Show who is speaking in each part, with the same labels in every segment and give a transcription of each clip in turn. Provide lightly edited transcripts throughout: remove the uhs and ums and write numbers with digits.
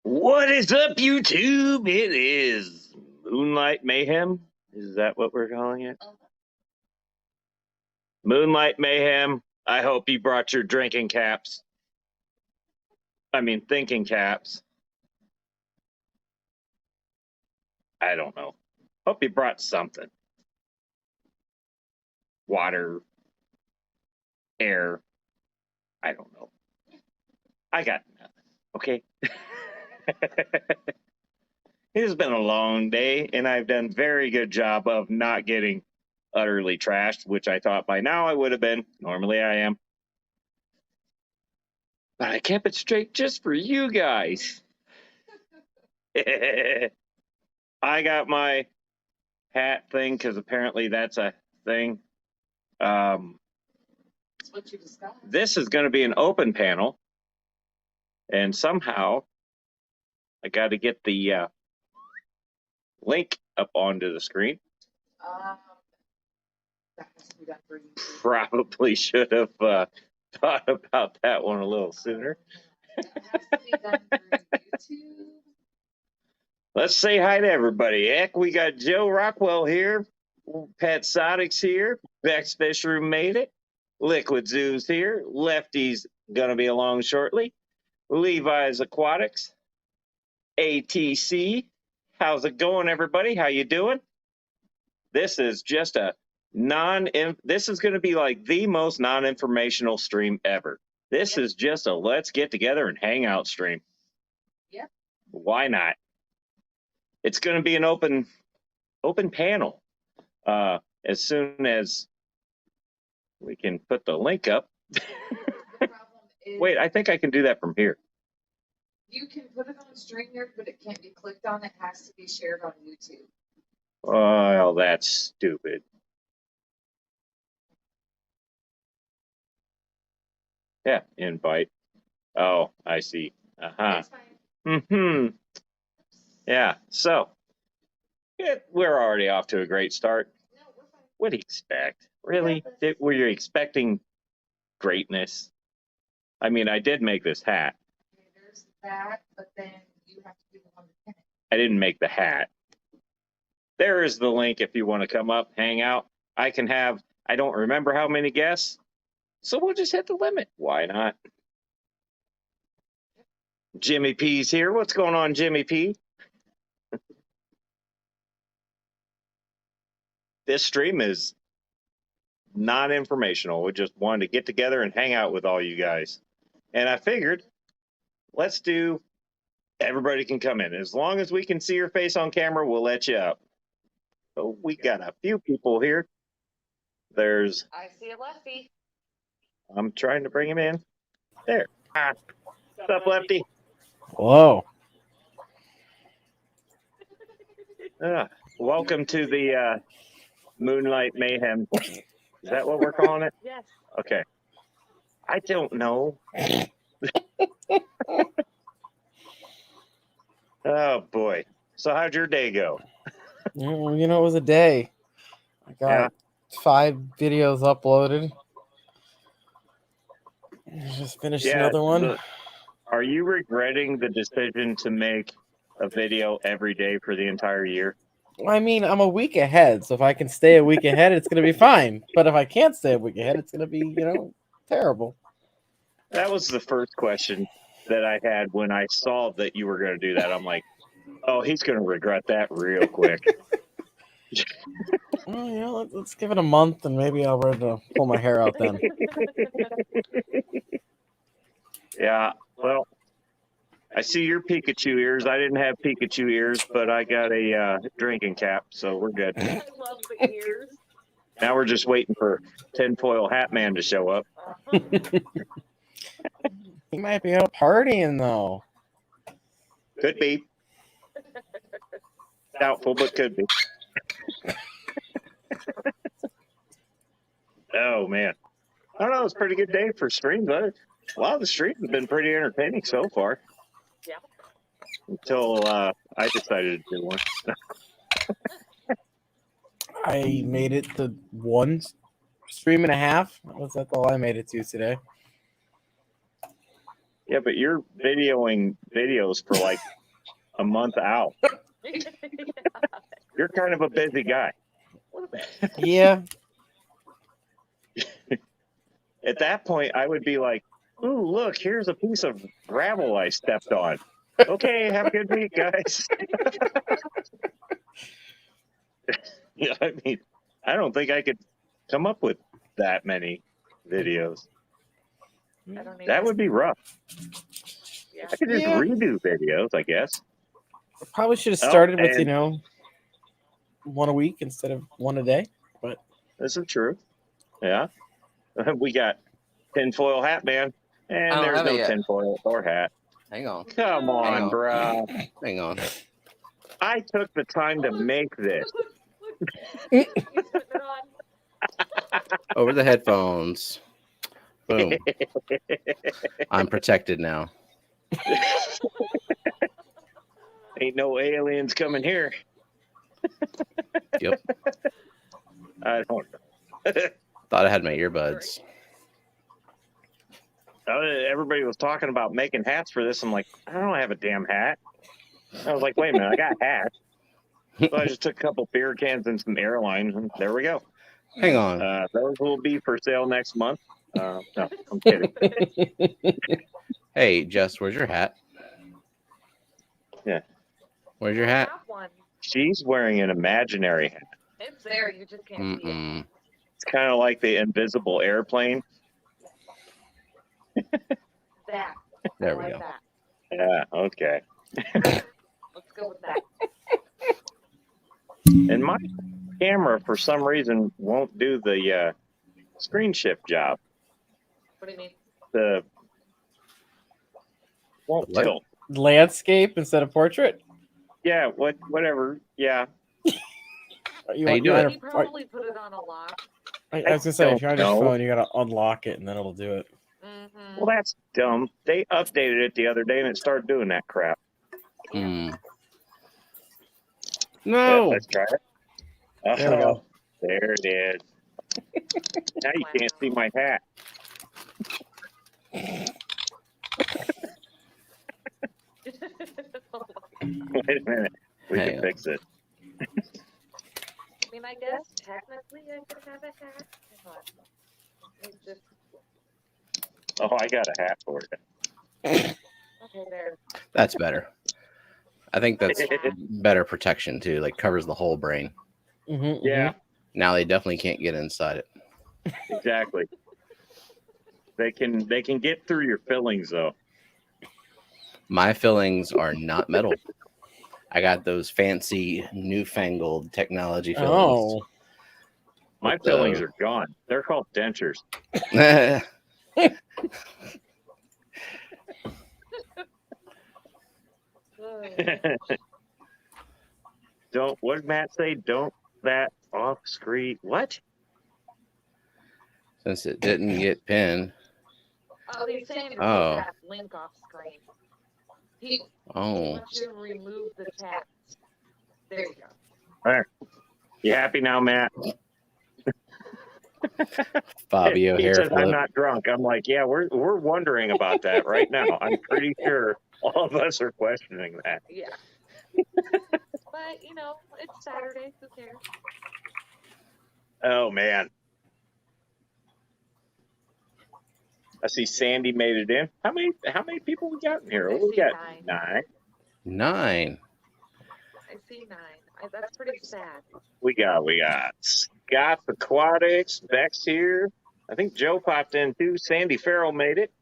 Speaker 1: What is up, YouTube? It is MoonlighT MayheM. Is that what we're calling it? MoonlighT MayheM. I hope you brought your drinking caps. Thinking caps. I don't know. Hope you brought something. Water, air. I don't know. I got nothing. Okay. It has been a long day, and I've done a very good job of not getting utterly trashed, which I thought by now I would have been. Normally I am. But I kept it straight just for you guys. I got my hat thing because apparently that's a thing.
Speaker 2: What you discussed.
Speaker 1: This is going to be an open panel, and somehow I got to get the link up onto the screen.
Speaker 2: That has to be done for YouTube.
Speaker 1: Probably should have thought about that one a little sooner.
Speaker 2: It has to be done for YouTube.
Speaker 1: Let's say hi to everybody. Heck, we got Joe Rockwell here. Pat Sodix here. Bex Fishroom made it. Liquid Zoo's here. Lefty's gonna be along shortly. Levi's Aquatics. ATC. How's it going, everybody? How you doing? This is just a this is gonna be like the most non-informational stream ever. This is just a let's get together and hang out stream.
Speaker 2: Yep.
Speaker 1: Why not? It's gonna be an open panel. As soon as we can put the link up.
Speaker 2: The problem is,
Speaker 1: Wait, I think I can do that from here.
Speaker 2: you can put it on StreamYard, but it can't be clicked on. It has to be shared on YouTube.
Speaker 1: Well, that's stupid. Yeah, invite. Oh, I see.
Speaker 2: That's fine.
Speaker 1: Mm-hmm. Yeah, so we're already off to a great start.
Speaker 2: No, we're fine.
Speaker 1: What do you expect? Really? Were you expecting greatness? I mean, I did make this hat.
Speaker 2: Okay, there's that, but then you have to do the one to pin it.
Speaker 1: I didn't make the hat. There is the link if you want to come up, hang out. I don't remember how many guests, so we'll just hit the limit. Why not? Jimmy P's here. What's going on, Jimmy P? This stream is non-informational. We just wanted to get together and hang out with all you guys. And I figured, everybody can come in. As long as we can see your face on camera, we'll let you up. So we got a few people here.
Speaker 2: I see a Lefty.
Speaker 1: I'm trying to bring him in. There. What's up, Lefty?
Speaker 3: Whoa.
Speaker 1: Welcome to the MoonlighT MayheM. Is that what we're calling it?
Speaker 2: Yes.
Speaker 1: Okay. I don't know. Oh, boy. So how'd your day go?
Speaker 3: It was a day. I got 5 videos uploaded. Just finished another one.
Speaker 1: Are you regretting the decision to make a video every day for the entire year?
Speaker 3: I'm a week ahead, so if I can stay a week ahead, it's going to be fine. But if I can't stay a week ahead, it's going to be, terrible.
Speaker 1: That was the first question that I had when I saw that you were going to do that. I'm like, oh, he's going to regret that real quick.
Speaker 3: Well, let's give it a month, and maybe I'll ready to pull my hair out then.
Speaker 1: Yeah, well, I see your Pikachu ears. I didn't have Pikachu ears, but I got a drinking cap, so we're good.
Speaker 2: I love the ears.
Speaker 1: Now we're just waiting for Tinfoil Hat Man to show up.
Speaker 3: He might be out partying, though.
Speaker 1: Could be. Doubtful, but could be. Oh, man. I don't know. It's a pretty good day for streams. A lot of the streams have been pretty entertaining so far.
Speaker 2: Yeah.
Speaker 1: Until I decided to do one.
Speaker 3: I made it to 1 stream and a half. That's all I made it to today.
Speaker 1: Yeah, but you're videoing videos for like a month out. You're kind of a busy guy.
Speaker 3: Yeah.
Speaker 1: At that point, I would be like, "Ooh, look, here's a piece of gravel I stepped on." Okay, have a good week, guys. Yeah, I mean, I don't think I could come up with that many videos.
Speaker 2: I don't
Speaker 1: That would be rough.
Speaker 2: Yeah.
Speaker 1: I could just
Speaker 3: Yeah.
Speaker 1: redo videos, I guess.
Speaker 3: Probably should have
Speaker 1: Oh,
Speaker 3: started with,
Speaker 1: and-
Speaker 3: one a week instead of one a day. But
Speaker 1: This is true. Yeah. We got tinfoil hat man,
Speaker 4: I
Speaker 1: and
Speaker 4: don't
Speaker 1: there's
Speaker 4: have it
Speaker 1: no
Speaker 4: yet.
Speaker 1: tinfoil or hat.
Speaker 4: Hang on.
Speaker 1: Come on,
Speaker 4: on.
Speaker 1: bruh.
Speaker 4: Hang on.
Speaker 1: I took the time to make this.
Speaker 2: He's putting it on.
Speaker 4: Over the headphones. Boom. I'm protected now.
Speaker 1: Ain't no aliens coming here.
Speaker 4: Yep.
Speaker 1: I don't know.
Speaker 4: Thought I had my earbuds.
Speaker 1: Everybody was talking about making hats for this. I'm like, I don't have a damn hat. I was like, wait a minute, I got hats. So I just took a couple beer cans and some airlines, and there we go.
Speaker 4: Hang on.
Speaker 1: Those will be for sale next month. No, I'm kidding.
Speaker 4: Hey, Jess, where's your hat?
Speaker 1: Yeah.
Speaker 4: Where's your
Speaker 2: I
Speaker 4: hat?
Speaker 2: have one.
Speaker 1: She's wearing an imaginary hat.
Speaker 2: It's there. You just can't see it.
Speaker 4: Mm-mm.
Speaker 1: It's kind of like the invisible airplane.
Speaker 2: That.
Speaker 4: There
Speaker 2: I
Speaker 4: we
Speaker 2: like
Speaker 4: go.
Speaker 2: That.
Speaker 1: Yeah, okay.
Speaker 2: Let's go with that.
Speaker 1: And my camera, for some reason, won't do the screen shift job.
Speaker 2: What do you mean?
Speaker 1: The won't
Speaker 4: What?
Speaker 1: tilt.
Speaker 3: landscape instead of portrait.
Speaker 1: Yeah, whatever. Yeah.
Speaker 4: How you doing?
Speaker 2: He probably put it on a lock.
Speaker 3: I was gonna say, if you're on your
Speaker 1: don't know.
Speaker 3: phone, you gotta unlock it and then it'll do it.
Speaker 2: Mm-hmm.
Speaker 1: Well, that's dumb. They updated it the other day and it started doing that crap.
Speaker 4: Hmm.
Speaker 1: Yeah,
Speaker 4: No.
Speaker 1: let's try it.
Speaker 3: There we go.
Speaker 1: There it is. Now you can't see my hat. Wait a minute. We
Speaker 4: Hang
Speaker 1: can
Speaker 4: on.
Speaker 1: fix it.
Speaker 2: I mean, I guess technically I could have a hat. Hang on. It's just
Speaker 1: Oh, I got a hat for it.
Speaker 2: okay there.
Speaker 4: That's better. I think that's better protection too. Like covers the whole brain.
Speaker 3: Mm-hmm,
Speaker 1: Yeah,
Speaker 4: Now they definitely can't get inside it.
Speaker 1: exactly. They can get through your fillings though.
Speaker 4: My fillings are not metal. I got those fancy newfangled technology fillings.
Speaker 3: Oh,
Speaker 1: My
Speaker 4: But,
Speaker 1: fillings are gone. They're called dentures. Don't. What did Matt say? Don't that off screen. What?
Speaker 4: Since it didn't get pinned.
Speaker 2: Oh, he's saying to take
Speaker 4: Oh.
Speaker 2: that link off screen. He
Speaker 4: Oh,
Speaker 2: wants you to remove the tabs. There you go.
Speaker 1: You happy now, Matt?
Speaker 4: Fabio
Speaker 1: He
Speaker 4: hair
Speaker 1: says I'm
Speaker 4: flip.
Speaker 1: not drunk. I'm like, yeah, we're wondering about that right now. I'm pretty sure all of us are questioning that.
Speaker 2: Yeah. But you know, it's Saturday. Who cares?
Speaker 1: Oh man. I see Sandy made it in. How many people we got in here?
Speaker 2: I
Speaker 1: We
Speaker 2: see
Speaker 1: got
Speaker 2: 9.
Speaker 1: 9.
Speaker 4: 9.
Speaker 2: I see 9. That's pretty sad.
Speaker 1: We got Scott Aquatics, Bex here. I think Joe popped in too. Sandy Farrell made it.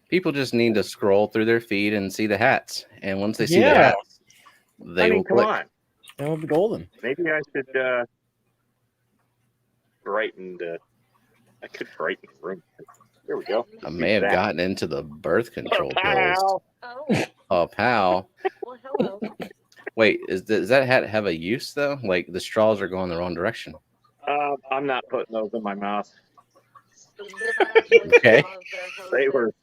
Speaker 4: People just need to scroll through their feed and see the hats. And once they see the
Speaker 3: Yeah.
Speaker 4: hats, they
Speaker 1: I mean,
Speaker 4: will
Speaker 1: come
Speaker 4: click.
Speaker 1: on.
Speaker 3: that would be golden.
Speaker 1: Maybe I should brighten the. I could brighten the room. There we go.
Speaker 4: I may have
Speaker 1: That.
Speaker 4: gotten into the birth control pills.
Speaker 1: Pow.
Speaker 2: Oh,
Speaker 4: Oh, pal.
Speaker 2: well, hello.
Speaker 4: Wait, does that hat have a use though? Like the straws are going the wrong direction.
Speaker 1: I'm not putting those in my mouth.
Speaker 2: They're not actually
Speaker 4: Okay.
Speaker 2: straws, they're hoses.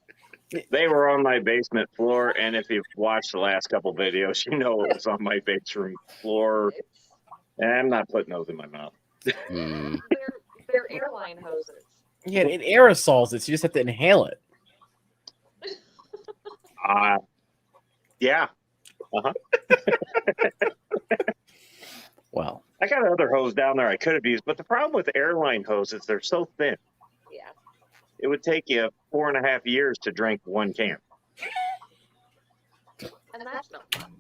Speaker 1: They were on my basement floor, and if you've watched the last couple videos, you know it was on my basement floor.
Speaker 2: It's-
Speaker 1: And I'm not putting those in my mouth.
Speaker 4: Hmm.
Speaker 2: They're airline hoses.
Speaker 3: Yeah, it aerosols it, so you just have to inhale it.
Speaker 1: Yeah.
Speaker 4: Well,
Speaker 1: I got another hose down there I could have used, but the problem with airline hoses, they're so thin.
Speaker 2: Yeah.
Speaker 1: It would take you 4.5 years to drink one can.
Speaker 2: And that's no fun.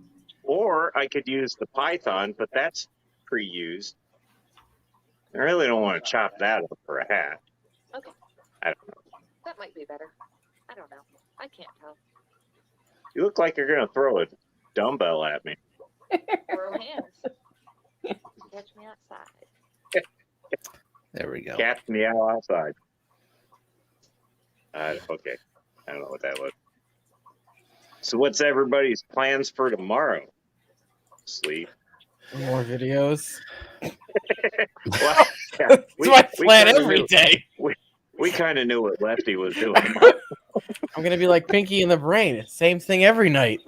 Speaker 1: Or I could use the Python, but that's pre-used. I really don't want to chop that up for a hat.
Speaker 2: Okay.
Speaker 1: I don't know.
Speaker 2: That might be better. I don't know. I can't tell.
Speaker 1: You look like you're going to throw a dumbbell at me.
Speaker 2: Throw hands. Catch me outside.
Speaker 4: there we go.
Speaker 1: Catch me out outside. Okay. I don't know what that was. So what's everybody's plans for tomorrow? Sleep.
Speaker 3: More videos.
Speaker 1: Well, yeah,
Speaker 3: That's my plan
Speaker 1: kinda
Speaker 3: every
Speaker 1: knew-
Speaker 3: day.
Speaker 1: We kind of knew what Lefty was doing.
Speaker 3: I'm gonna be like Pinky in the Brain. Same thing every night.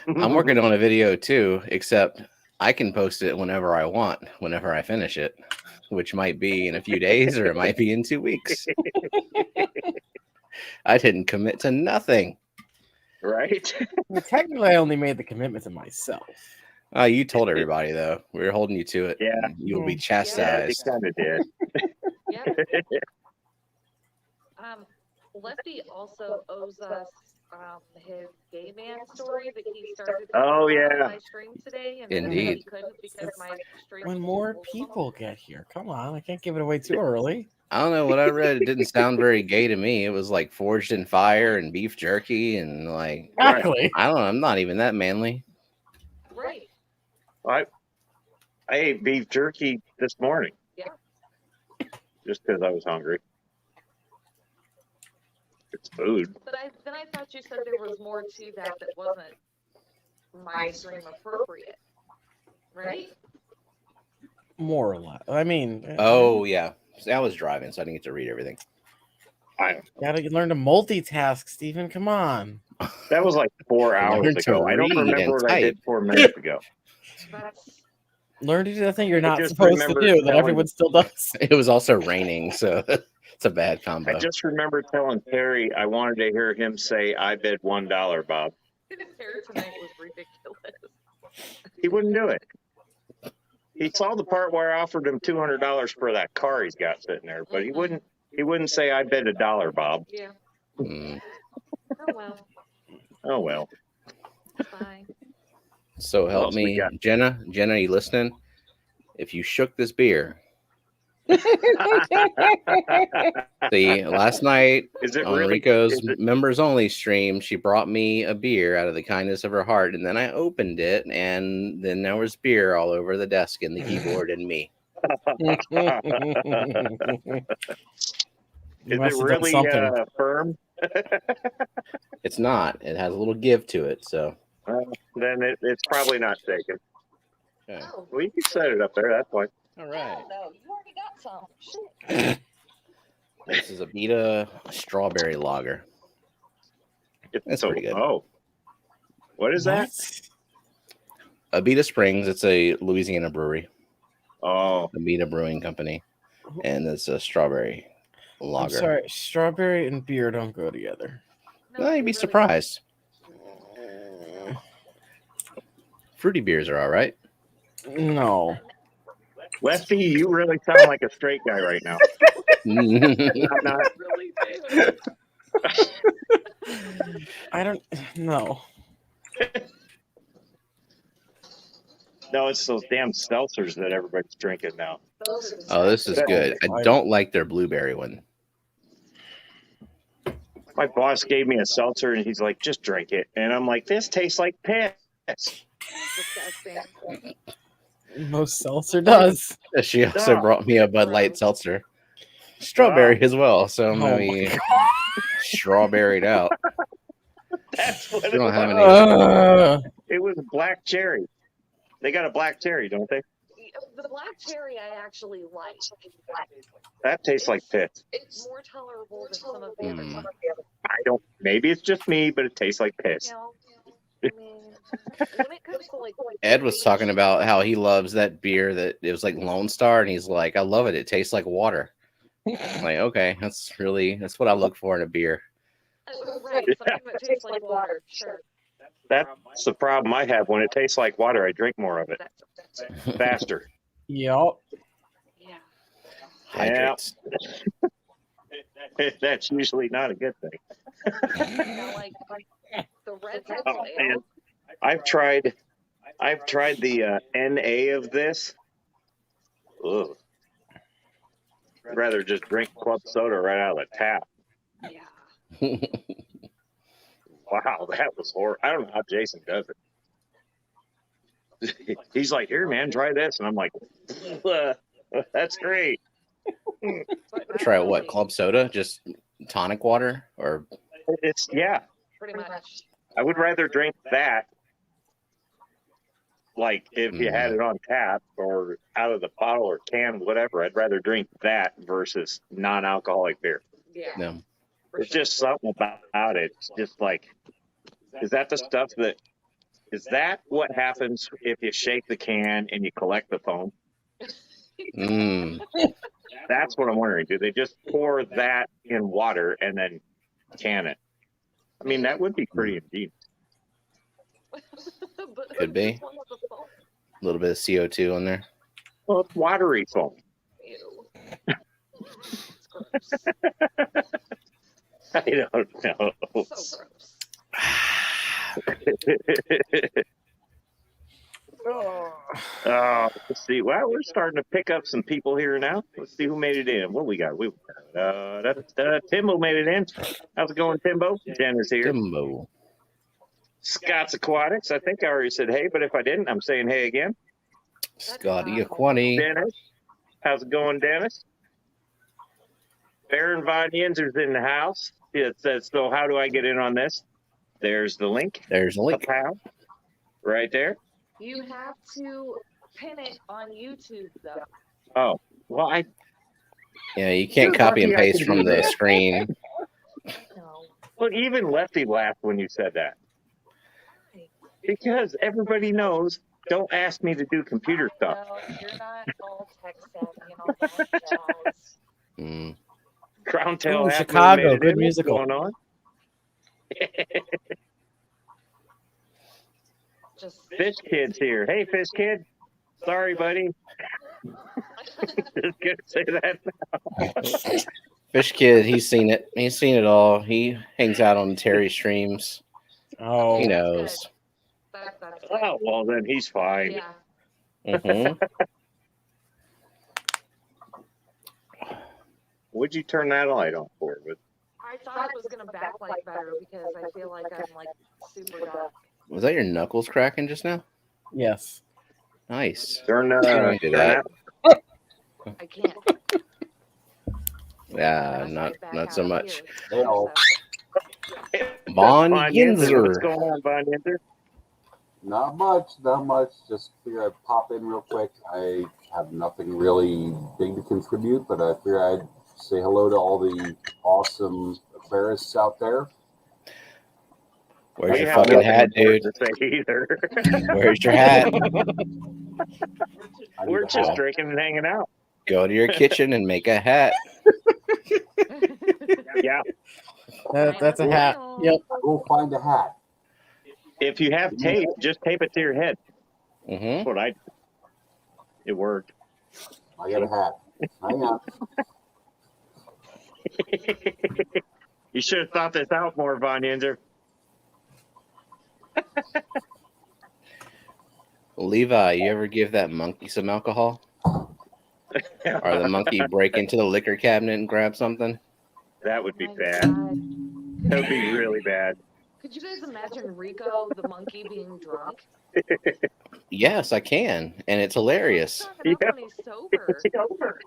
Speaker 4: I'm working on a video too, except I can post it whenever I want, whenever I finish it, which might be in a few days or it might be in 2 weeks. I didn't commit to nothing.
Speaker 1: Right?
Speaker 3: Well, technically, I only made the commitment to myself.
Speaker 4: You told everybody though. We were holding you to it.
Speaker 1: Yeah.
Speaker 4: You'll be
Speaker 1: Yeah, he
Speaker 4: chastised.
Speaker 1: kind of did.
Speaker 2: Yep. Lefty also owes us his gay man story that he started.
Speaker 1: Oh, yeah.
Speaker 2: My stream today, and then
Speaker 4: Indeed.
Speaker 2: he couldn't because my stream.
Speaker 3: When more people get here, come on, I can't give it away too early.
Speaker 4: I don't know what I read. It didn't sound very gay to me. It was like forged in fire and beef jerky and like
Speaker 3: Exactly.
Speaker 4: I don't know. I'm not even that manly.
Speaker 2: Right.
Speaker 1: I ate beef jerky this morning.
Speaker 2: Yeah.
Speaker 1: Just because I was hungry. It's food.
Speaker 2: But then I thought you said there was more to that wasn't my stream appropriate, right?
Speaker 3: More or less. I mean,
Speaker 4: Oh yeah. See, I was driving, so I didn't get to read everything.
Speaker 3: gotta learn to multitask, Stephen. Come on.
Speaker 1: That was like 4 hours
Speaker 4: Learn to
Speaker 1: ago. I don't
Speaker 4: read
Speaker 1: remember
Speaker 4: and
Speaker 1: what I did
Speaker 4: type.
Speaker 1: 4 minutes ago.
Speaker 2: That's
Speaker 3: Learn to do the thing you're not
Speaker 1: just
Speaker 3: supposed to
Speaker 1: remember
Speaker 3: do that
Speaker 1: telling-
Speaker 3: everyone still does.
Speaker 4: It was also raining, so it's a bad combo.
Speaker 1: I just remember telling Terry I wanted to hear him say, "I bid $1, Bob."
Speaker 2: his hair tonight was ridiculous.
Speaker 1: He wouldn't do it. He saw the part where I offered him $200 for that car he's got sitting there, but he wouldn't. He wouldn't say, "I bid $1, Bob."
Speaker 2: Yeah.
Speaker 4: Mm.
Speaker 2: Oh well.
Speaker 1: Oh well.
Speaker 2: Fine.
Speaker 4: So
Speaker 1: What
Speaker 4: help
Speaker 1: else we
Speaker 4: me,
Speaker 1: got?
Speaker 4: Jenna. Jenna, you listening? If you shook this beer, see, last night
Speaker 1: Is it
Speaker 4: on
Speaker 1: really?
Speaker 4: Rico's
Speaker 1: Is it-
Speaker 4: members only stream, she brought me a beer out of the kindness of her heart, and then I opened it, and then there was beer all over the desk and the keyboard and me.
Speaker 1: Is it really firm?
Speaker 4: It's not. It has a little give to it. So
Speaker 1: Then it's probably not taken.
Speaker 4: okay.
Speaker 2: Oh,
Speaker 1: Well, you can set it up there. That's fine.
Speaker 4: All
Speaker 2: I
Speaker 4: right.
Speaker 2: don't know. You already got some. Shit.
Speaker 4: This is a Vita strawberry lager. That's pretty good.
Speaker 1: Oh, what is that?
Speaker 4: Abita Springs. It's a Louisiana brewery,
Speaker 1: Oh,
Speaker 4: Abita Brewing Company, and it's a strawberry
Speaker 3: I'm
Speaker 4: lager.
Speaker 3: sorry, strawberry and beer don't go together.
Speaker 2: No,
Speaker 4: Well,
Speaker 2: they
Speaker 4: you'd be
Speaker 2: really
Speaker 4: surprised. Fruity beers are all right.
Speaker 3: No.
Speaker 1: Lefty, you really sound like a straight guy right now. I'm not.
Speaker 2: don't. Really do.
Speaker 3: I don't know.
Speaker 1: No, it's those damn seltzers that everybody's drinking now.
Speaker 2: Those are the
Speaker 4: Oh, this is good. I don't like their blueberry one.
Speaker 1: My boss gave me a seltzer and he's like, "Just drink it," and I'm like, "This tastes like piss."
Speaker 2: disgusting.
Speaker 3: Most seltzer does.
Speaker 4: She also
Speaker 1: No.
Speaker 4: brought me a Bud Light seltzer, strawberry as well. So I'm
Speaker 3: Oh
Speaker 4: gonna be strawberried out.
Speaker 1: That's what
Speaker 4: You
Speaker 1: it
Speaker 4: don't have
Speaker 1: was.
Speaker 4: any.
Speaker 1: It was black cherry. They got a black cherry, don't they?
Speaker 2: The black cherry I actually like.
Speaker 1: That tastes like piss.
Speaker 2: It's more tolerable than some of the other
Speaker 4: Mm.
Speaker 2: ones.
Speaker 1: I don't. Maybe it's just me, but it tastes like piss.
Speaker 2: You know, I mean, when it comes to like
Speaker 4: Ed was talking about how he loves that beer that it was like Lone Star, and he's like, "I love it. It tastes like water." I'm like, okay, that's what I look for in a beer.
Speaker 2: Right, something that tastes like water. Sure.
Speaker 1: That's the problem I have. When it tastes like water, I drink more of it faster.
Speaker 3: Yup.
Speaker 2: Yeah.
Speaker 4: Hydrates.
Speaker 1: That's usually not a good thing.
Speaker 2: Now, like the red type
Speaker 1: Oh,
Speaker 2: of
Speaker 1: man.
Speaker 2: ale.
Speaker 1: I've tried the NA of this. Ugh. I'd rather just drink club soda right out of the tap.
Speaker 2: Yeah.
Speaker 1: Wow, that was horrible. I don't know how Jason does it. He's like, here, man, try this. And I'm like, that's great.
Speaker 2: But not
Speaker 4: Try what?
Speaker 2: really.
Speaker 4: Club soda? Just tonic water? Or
Speaker 1: Yeah,
Speaker 2: Pretty much.
Speaker 1: I would rather drink that, like if you had it on tap or out of the bottle or can, whatever. I'd rather drink that versus non-alcoholic beer.
Speaker 2: Yeah.
Speaker 4: no?
Speaker 2: For
Speaker 1: It's
Speaker 2: sure.
Speaker 1: just something about it. It's just like, is that the stuff that, is that what happens if you shake the can and you collect the foam?
Speaker 4: Mm.
Speaker 1: That's what I'm wondering. Do they just pour that in water and then can it? I mean, that would be pretty ingenious.
Speaker 2: But
Speaker 4: Could be.
Speaker 2: this one with the foam.
Speaker 4: A little bit of CO2 on there.
Speaker 1: Well, it's watery foam.
Speaker 2: Ew. It's gross.
Speaker 1: I don't know.
Speaker 2: So gross.
Speaker 1: Let's see. Well, we're starting to pick up some people here now. Let's see who made it in. What we got? Timbo made it in. How's it going, Timbo? Jen is here.
Speaker 4: Timbo.
Speaker 1: Scott's Aquatics. I think I already said hey, but if I didn't, I'm saying hey again.
Speaker 4: Scotty Aquani.
Speaker 1: Dennis. How's it going, Dennis? Baron Von Yenser's in the house. It says, so how do I get in on this? There's the link.
Speaker 4: There's a link.
Speaker 1: Right there.
Speaker 2: You have to pin it on YouTube, though.
Speaker 1: Oh, well,
Speaker 4: Yeah, you can't
Speaker 1: You're
Speaker 4: copy and
Speaker 1: lucky I
Speaker 4: paste
Speaker 1: can
Speaker 4: from
Speaker 1: do
Speaker 4: the
Speaker 1: that.
Speaker 4: screen.
Speaker 2: No.
Speaker 1: Well, even Lefty laughed when you said that. Because everybody knows, don't ask me to do computer stuff.
Speaker 2: No, you're not all tech savvy and all that jazz.
Speaker 4: Mm.
Speaker 1: Crown Tail
Speaker 3: Ooh,
Speaker 1: Half Moon
Speaker 3: Chicago,
Speaker 1: made it
Speaker 3: good
Speaker 1: in.
Speaker 3: musical.
Speaker 1: What's going on?
Speaker 2: Just
Speaker 1: Fish Kid's here. Hey, Fish Kid. Sorry, buddy. Just gonna say that now.
Speaker 4: Fish Kid, he's seen it. He's seen it all. He hangs out on Terry streams.
Speaker 3: Oh,
Speaker 4: He
Speaker 2: that's
Speaker 4: knows.
Speaker 2: that's good.
Speaker 1: Oh, well, then he's fine.
Speaker 2: Yeah.
Speaker 4: hmm
Speaker 1: What'd you turn that light on for?
Speaker 2: I thought it was gonna backlight better because I feel like I'm like super dark.
Speaker 4: Was that your knuckles cracking just now?
Speaker 3: yes.
Speaker 4: Nice.
Speaker 1: Turn
Speaker 4: Don't do that.
Speaker 2: I can't.
Speaker 4: Yeah,
Speaker 2: Unless I
Speaker 4: not
Speaker 2: back
Speaker 4: not
Speaker 2: out
Speaker 4: so
Speaker 2: of
Speaker 4: much.
Speaker 2: here.
Speaker 5: Hey-o.
Speaker 4: Von
Speaker 1: Von Yenser.
Speaker 4: Yenser.
Speaker 1: What's going on, Von Yenser?
Speaker 5: Not much. Just figure I'd pop in real quick. I have nothing really big to contribute, but I figure I'd say hello to all the awesome aquarists out there.
Speaker 4: Where's
Speaker 1: We
Speaker 4: your
Speaker 1: have
Speaker 4: fucking
Speaker 1: nothing
Speaker 4: hat, dude?
Speaker 1: important to say either.
Speaker 4: Where's your hat?
Speaker 5: I need
Speaker 1: We're
Speaker 5: a
Speaker 1: just
Speaker 5: hat.
Speaker 1: drinking and hanging out.
Speaker 4: Go to your kitchen and make a hat.
Speaker 1: Yeah.
Speaker 3: That's a hat. Yep.
Speaker 5: Go find a hat.
Speaker 1: If you have tape, just tape it to your head.
Speaker 4: hmm
Speaker 1: That's what I did. It worked.
Speaker 5: I got a hat. Hang on.
Speaker 1: You should have thought this out more, Von Yenser.
Speaker 4: Levi, you ever give that monkey some alcohol? Or the monkey break into the liquor cabinet and grab something?
Speaker 1: That would be
Speaker 2: My
Speaker 1: bad.
Speaker 2: God.
Speaker 1: That would be really bad.
Speaker 2: Could you guys imagine Rico, the monkey, being drunk?
Speaker 4: Yes, I can, and it's hilarious.
Speaker 2: He's talking up when he's sober.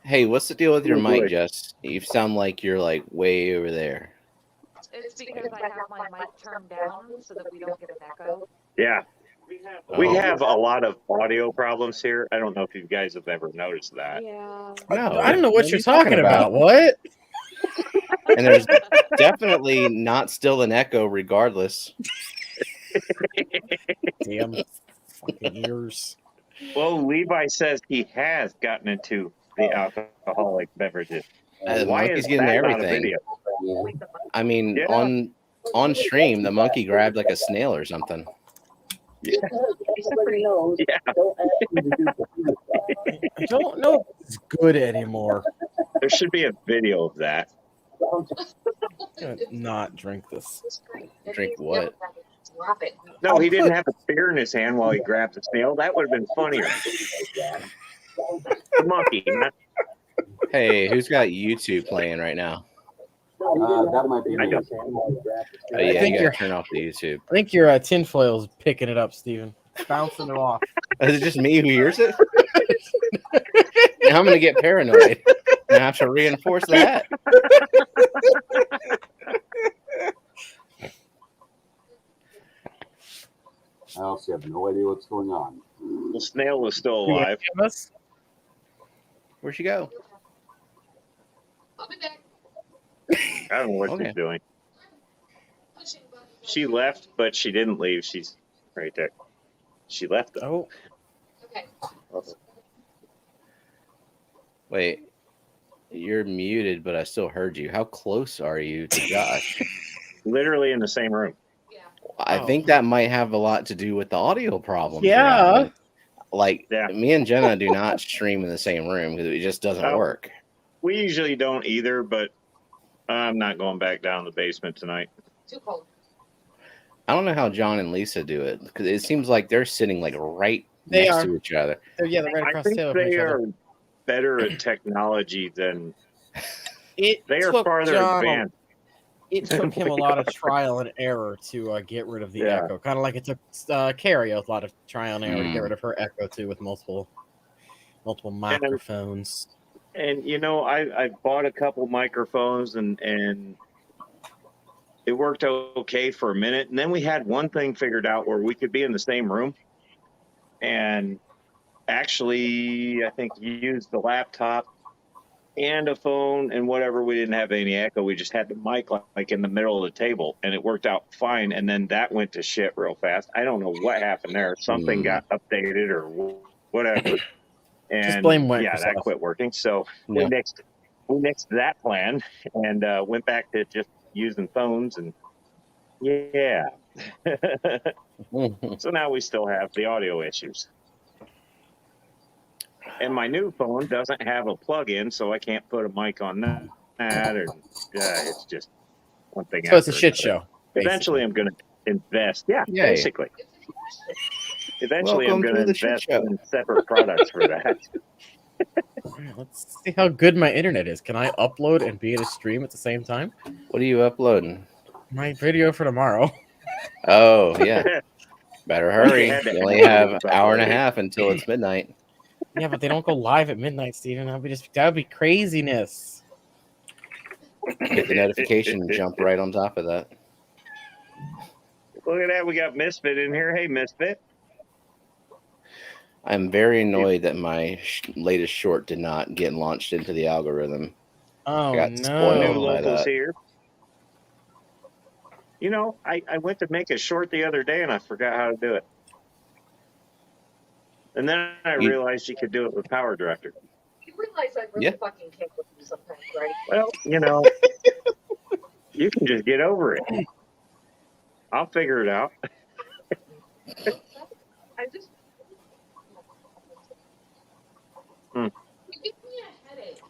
Speaker 4: Hey, what's the deal with your
Speaker 1: Oh,
Speaker 4: mic,
Speaker 1: boy.
Speaker 4: Jess? You sound like you're like way over there.
Speaker 2: It's because I have my mic turned down so that we don't get an echo.
Speaker 1: Yeah. We
Speaker 4: Oh.
Speaker 1: have a lot of audio problems here. I don't know if you guys have ever noticed that.
Speaker 2: Yeah.
Speaker 4: No,
Speaker 3: I don't know what
Speaker 4: are
Speaker 3: you're
Speaker 4: you
Speaker 3: talking about. What?
Speaker 4: And there's definitely not still an echo, regardless.
Speaker 3: Damn fucking ears.
Speaker 1: Well, Levi says he has gotten into the alcoholic beverages.
Speaker 4: The
Speaker 1: Why
Speaker 4: monkey's
Speaker 1: is
Speaker 4: getting
Speaker 1: that not a
Speaker 4: everything.
Speaker 1: video?
Speaker 4: I mean,
Speaker 1: Yeah.
Speaker 4: on stream, the monkey grabbed like a snail or something.
Speaker 1: Yeah.
Speaker 3: I don't know if it's good anymore.
Speaker 1: There should be a video of that.
Speaker 3: I'm gonna not drink this.
Speaker 4: Drink what?
Speaker 1: No, he didn't have a spear in his hand while he grabbed the snail. That would have been funnier. The monkey, not
Speaker 4: Hey, who's got YouTube playing right now?
Speaker 5: That might be
Speaker 1: I
Speaker 5: me.
Speaker 1: don't.
Speaker 4: Oh yeah,
Speaker 3: think
Speaker 4: you
Speaker 3: you're-
Speaker 4: gotta turn off the YouTube.
Speaker 3: I think your tinfoil's picking it up, Steven. Bouncing it off.
Speaker 4: Is it just me who hears it? Now I'm gonna get paranoid. I have to reinforce that.
Speaker 5: I also have no idea what's going on.
Speaker 1: The snail was still alive.
Speaker 3: Give us-
Speaker 4: Where'd she go?
Speaker 1: I don't know what
Speaker 4: Okay.
Speaker 1: she's doing. She left, but she didn't leave. She's right there. She left though.
Speaker 3: Oh,
Speaker 4: Wait, you're muted, but I still heard you. How close are you to Josh?
Speaker 1: Literally in the same room.
Speaker 4: I
Speaker 3: Oh.
Speaker 4: think that might have a lot to do with the audio problems. we're
Speaker 3: Yeah.
Speaker 4: having. Like
Speaker 1: Yeah.
Speaker 4: me and Jenna do not stream in the same room because it just doesn't
Speaker 1: Oh.
Speaker 4: work.
Speaker 1: We usually don't either, but I'm not going back down the basement tonight.
Speaker 2: Too cold.
Speaker 4: I don't know how John and Lisa do it because it seems like they're sitting like right
Speaker 3: They
Speaker 4: next
Speaker 3: are.
Speaker 4: to each other.
Speaker 3: they're right
Speaker 1: I
Speaker 3: across the
Speaker 1: think
Speaker 3: table from
Speaker 1: they
Speaker 3: each other.
Speaker 1: are better at technology than
Speaker 3: It
Speaker 1: they are
Speaker 3: took
Speaker 1: farther
Speaker 3: John a-
Speaker 1: advanced.
Speaker 3: It took him a lot of trial and error to get rid of the
Speaker 1: Yeah.
Speaker 3: echo. Kind of like it took Carrie a lot of trial and error to get rid of her echo too, with multiple microphones.
Speaker 1: And you know, I bought a couple microphones and it worked okay for a minute. And then we had one thing figured out where we could be in the same room and actually, I think, use the laptop and a phone and whatever. We didn't have any echo. We just had the mic like in the middle of the table and it worked out fine. And then that went to shit real fast. I don't know what happened there. Something got updated or whatever. And
Speaker 3: blame
Speaker 1: yeah, that
Speaker 3: Microsoft.
Speaker 1: quit working. So
Speaker 4: Yeah.
Speaker 1: we nixed that plan and went back to just using phones and yeah. So now we still have the audio issues. And my new phone doesn't have a plug-in, so I can't put a mic on that. Or it's just one thing.
Speaker 3: So it's a
Speaker 1: after
Speaker 3: shit
Speaker 1: another.
Speaker 3: show.
Speaker 1: Eventually, I'm going to invest. Yeah,
Speaker 4: Yay.
Speaker 1: basically. Eventually,
Speaker 4: Welcome
Speaker 1: I'm going
Speaker 4: to
Speaker 1: to
Speaker 4: the shit
Speaker 1: invest
Speaker 4: show.
Speaker 1: in separate products for that.
Speaker 3: Alright, let's see how good my internet is. Can I upload and be in a stream at the same time?
Speaker 4: What are you uploading?
Speaker 3: My video for tomorrow.
Speaker 4: Oh yeah, better hurry.
Speaker 1: had to
Speaker 4: You only
Speaker 1: have
Speaker 4: have
Speaker 1: it
Speaker 4: an hour and a
Speaker 1: uploaded.
Speaker 4: half until it's midnight.
Speaker 3: Yeah, but they don't go live at midnight, Steven. That would be craziness.
Speaker 4: Get the notification and jump right on top of that.
Speaker 1: Look at that. We got Misfit in here. Hey, Misfit.
Speaker 4: I'm very annoyed that my latest short did not get launched into the algorithm.
Speaker 3: Oh
Speaker 4: Got
Speaker 1: New
Speaker 4: spoiled.
Speaker 3: no!
Speaker 4: by
Speaker 1: locals
Speaker 4: that.
Speaker 1: here. You know, I went to make a short the other day and I forgot how to do it. And then I
Speaker 4: You-
Speaker 1: realized you could do it with Power Director.
Speaker 2: You realize I really
Speaker 4: Yeah.
Speaker 2: fucking can't with you sometimes, right?
Speaker 1: Well, you know, you can just get over it. I'll figure it out.
Speaker 2: I just.
Speaker 1: Hmm.
Speaker 2: You give me a headache.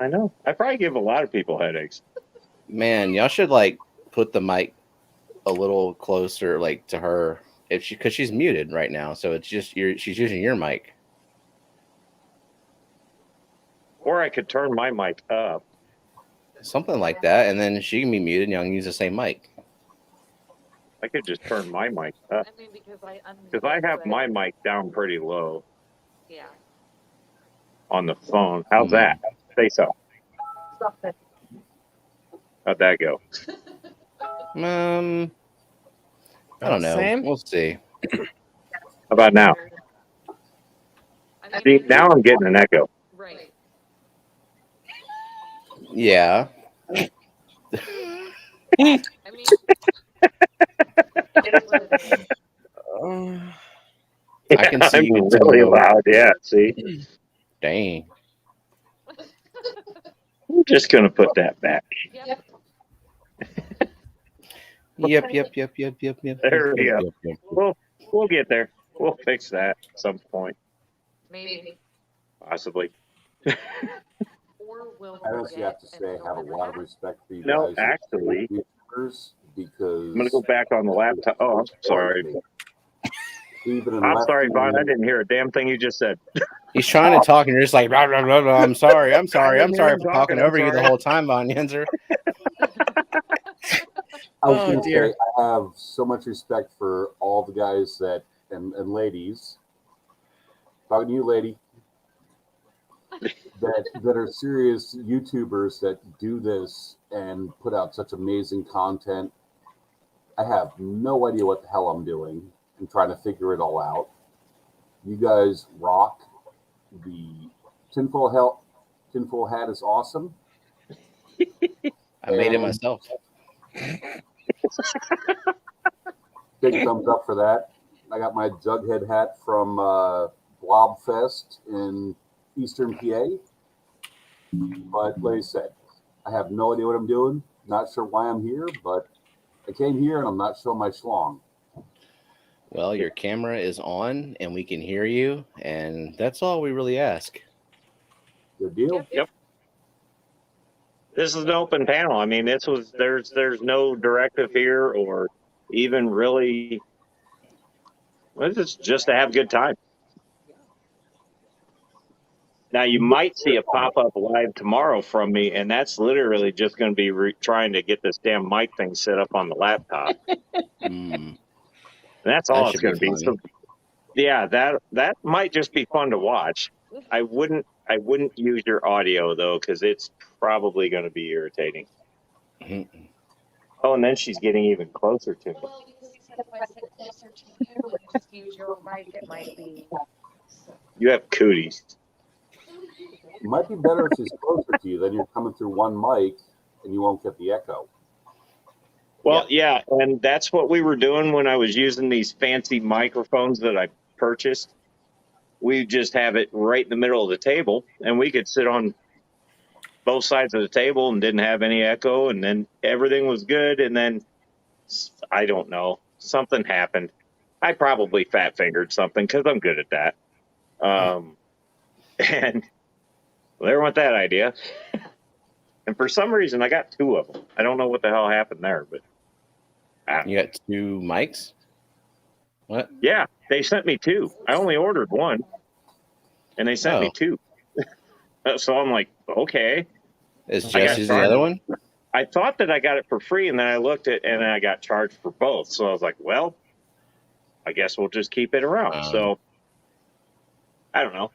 Speaker 1: I know. I probably give a lot of people headaches.
Speaker 4: Man, y'all should like put the mic a little closer, like to her, if she because she's muted right now. So it's just she's using your mic.
Speaker 1: Or I could turn my mic up.
Speaker 4: Something like that, and then she can be muted and y'all can use the same mic.
Speaker 1: I could just turn my mic up.
Speaker 2: I mean, because I
Speaker 1: Because I have my mic down pretty low
Speaker 2: Yeah.
Speaker 1: on the phone. How's that? Say so.
Speaker 2: Stop that.
Speaker 1: How'd that go?
Speaker 4: I don't know.
Speaker 3: Same?
Speaker 4: We'll see.
Speaker 1: How about now?
Speaker 2: I
Speaker 1: See,
Speaker 2: mean,
Speaker 1: now I'm getting an echo.
Speaker 2: Right.
Speaker 4: Yeah.
Speaker 2: I mean, it is what it is.
Speaker 4: I can see
Speaker 1: I'm
Speaker 4: you
Speaker 1: really
Speaker 4: too.
Speaker 1: loud. Yeah, see?
Speaker 4: Dang.
Speaker 1: just gonna put that back.
Speaker 2: Yep.
Speaker 4: Yep.
Speaker 1: There we go.
Speaker 4: Yep.
Speaker 1: We'll get there. We'll fix that at some point,
Speaker 2: Maybe.
Speaker 1: possibly.
Speaker 2: Or will
Speaker 5: I honestly have to
Speaker 2: forget
Speaker 5: say,
Speaker 2: and
Speaker 5: I have a
Speaker 2: never
Speaker 5: lot of
Speaker 2: have.
Speaker 5: respect for you
Speaker 1: No,
Speaker 5: guys,
Speaker 1: actually,
Speaker 5: YouTubers, because
Speaker 1: I'm gonna go back on the laptop. Oh, I'm sorry.
Speaker 5: Steven and
Speaker 1: I'm sorry,
Speaker 5: Lefty,
Speaker 1: Vaughn. I didn't hear a damn thing you just said.
Speaker 4: He's trying to talk, and you're just like, blah, blah, blah, blah. I'm sorry
Speaker 1: I didn't hear him
Speaker 4: for talking
Speaker 1: talking. I'm
Speaker 4: over you the
Speaker 1: sorry.
Speaker 4: whole time, Von Yenzer.
Speaker 5: I was
Speaker 3: Oh,
Speaker 5: going to
Speaker 3: dear.
Speaker 5: say, I have so much respect for all the guys that and ladies. Talking to you, lady. that are serious YouTubers that do this and put out such amazing content. I have no idea what the hell I'm doing. I'm trying to figure it all out. You guys rock. The tinfoil hat is awesome.
Speaker 4: I made it
Speaker 5: And
Speaker 4: myself.
Speaker 5: big thumbs up for that. I got my Jughead hat from Blobfest in Eastern PA. But like I said, I have no idea what I'm doing. Not sure why I'm here, but I came here and I'm not showing my schlong.
Speaker 4: Well, your camera is on, and we can hear you, and that's all we really ask.
Speaker 5: Good deal.
Speaker 1: Yep. This is an open panel. I mean, there's no directive here or even really. Well, it's just to have a good time. Now you might see a pop up live tomorrow from me, and that's literally just going to be trying to get this damn mic thing set up on the laptop.
Speaker 4: Mm,
Speaker 1: And that's
Speaker 4: that
Speaker 1: all it's
Speaker 4: should
Speaker 1: going
Speaker 4: be
Speaker 1: to be.
Speaker 4: fun.
Speaker 1: So yeah, that might just be fun to watch. I wouldn't use your audio though, because it's probably going to be irritating.
Speaker 4: Mhm.
Speaker 1: Oh, and then she's getting even closer to me.
Speaker 2: Well, because he said if I sit closer to you and just use your mic, it might be.
Speaker 1: You have cooties.
Speaker 5: It might be better if she's closer to you, then you're coming through one mic and you won't get the echo.
Speaker 1: Well, yeah, and that's what we were doing when I was using these fancy microphones that I purchased. We just have it right in the middle of the table, and we could sit on both sides of the table and didn't have any echo, and then everything was good. And then I don't know, something happened. I probably fat fingered something because I'm good at that. And there went that idea. And for some reason, I got two of them. I don't know what the hell happened there, but
Speaker 4: You got two mics? What?
Speaker 1: yeah, they sent me two. I only ordered one, and they sent me two. So I'm like, okay.
Speaker 4: Is
Speaker 1: I
Speaker 4: Jess
Speaker 1: got
Speaker 4: using the other one?
Speaker 1: I thought that I got it for free, and then I looked at and I got charged for both. So I was like, well, I guess we'll just keep it around. So I don't know.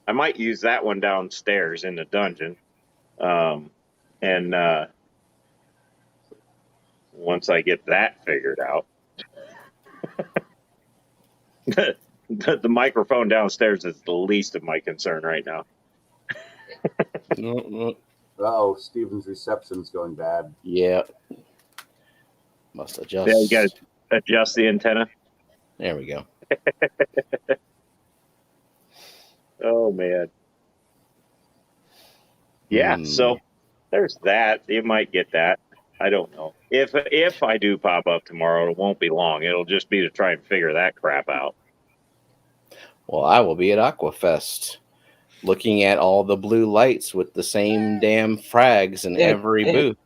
Speaker 1: I might use that one downstairs in the dungeon. And once I get that figured out, the microphone downstairs is the least of my concern right now.
Speaker 5: Oh, Steven's reception's going bad.
Speaker 4: Yeah. Must adjust.
Speaker 1: Yeah, you got to adjust the antenna.
Speaker 4: There we go.
Speaker 1: Oh, man. Yeah, so there's that. You might get that. I don't know. If I do pop up tomorrow, it won't be long. It'll just be to try and figure that crap out.
Speaker 4: Well, I will be at Aquafest looking at all the blue lights with the same damn frags in every booth.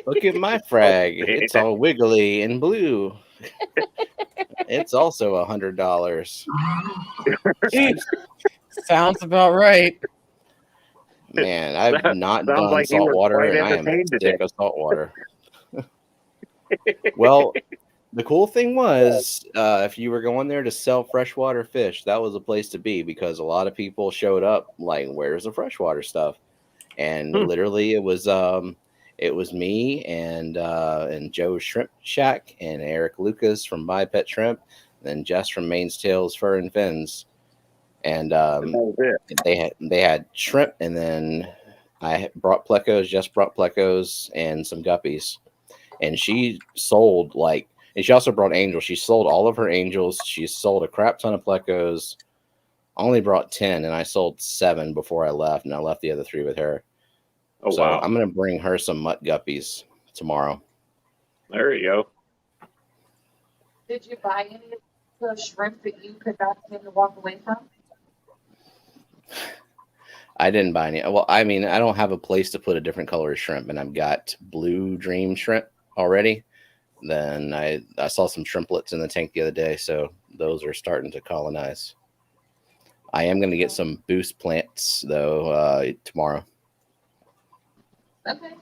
Speaker 4: Look at my frag. It's all wiggly and blue. It's also $100.
Speaker 3: Sounds about right.
Speaker 4: Man, I've not
Speaker 1: Sounds
Speaker 4: done
Speaker 1: like you were
Speaker 4: saltwater,
Speaker 1: quite
Speaker 4: and I am
Speaker 1: entertained today.
Speaker 4: sick of saltwater. Well, the cool thing was, if you were going there to sell freshwater fish, that was a place to be because a lot of people showed up like, "Where's the freshwater stuff?" And literally, it was me and Joe Shrimp Shack and Eric Lucas from My Pet Shrimp, and then Jess from Maine's Tails Fur and Fins, and they had shrimp, and then I brought plecos. Jess brought plecos and some guppies, and she sold and she also brought angels. She sold all of her angels. She sold a crap ton of plecos. Only brought 10, and I sold 7 before I left, and I left the other 3 with her.
Speaker 1: Oh,
Speaker 4: So
Speaker 1: wow.
Speaker 4: I'm gonna bring her some mutt guppies tomorrow.
Speaker 1: There you go.
Speaker 2: Did you buy any of the shrimp that you could not seem to walk away from?
Speaker 4: I didn't buy any. Well, I mean, I don't have a place to put a different color of shrimp, and I've got blue dream shrimp already. Then I saw some shrimplets in the tank the other day, so those are starting to colonize. I am going to get some boost plants though tomorrow.
Speaker 2: Okay.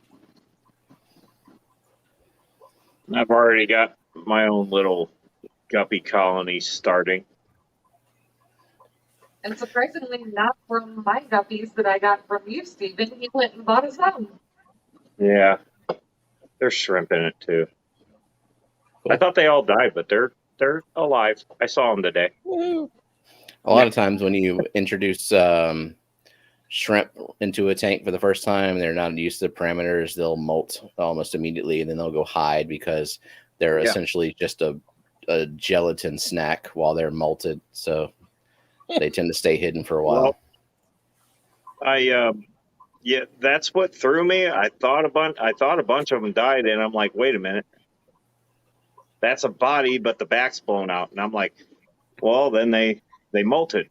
Speaker 1: I've already got my own little guppy colony starting.
Speaker 2: And surprisingly, not from my guppies that I got from you, Stephen. He went and bought his own.
Speaker 1: Yeah, there's shrimp in it too. I thought they all died, but they're alive. I saw them today.
Speaker 4: A lot of times when you introduce shrimp into a tank for the first time, they're not used to the parameters. They'll molt almost immediately, and then they'll go hide because they're essentially just a gelatin snack while they're malted. So they tend to stay hidden for a while.
Speaker 1: Well, yeah, that's what threw me. I thought a bunch of them died, and I'm like, wait a minute, that's a body, but the back's blown out, and I'm like, well, then they molted.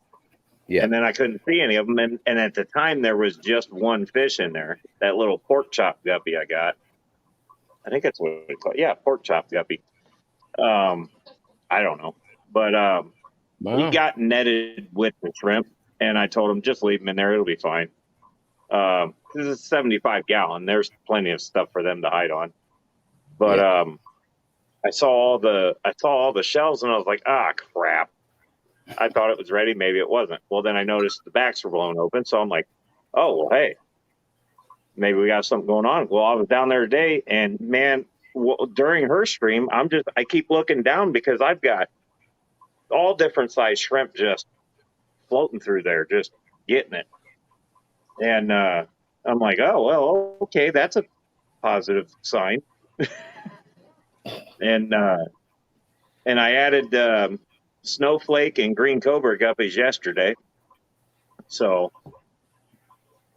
Speaker 4: Yeah.
Speaker 1: And then I couldn't see any of them, and at the time there was just one fish in there, that little pork chop guppy I got. I think that's what we call it. Yeah, pork chop guppy. I don't know, but he got netted with the shrimp, and I told him just leave him in there; it'll be fine. This is a 75 gallon. There's plenty of stuff for them to hide on. But I saw all the shells, and I was like, ah, crap. I thought it was ready. Maybe it wasn't. Well, then I noticed the backs were blown open, so I'm like, oh, well, hey, maybe we got something going on. Well, I was down there today, and man, during her stream, I keep looking down because I've got all different size shrimp just floating through there, just getting it. And I'm like, oh, well, okay, that's a positive sign. and I added snowflake and green cobra guppies yesterday, so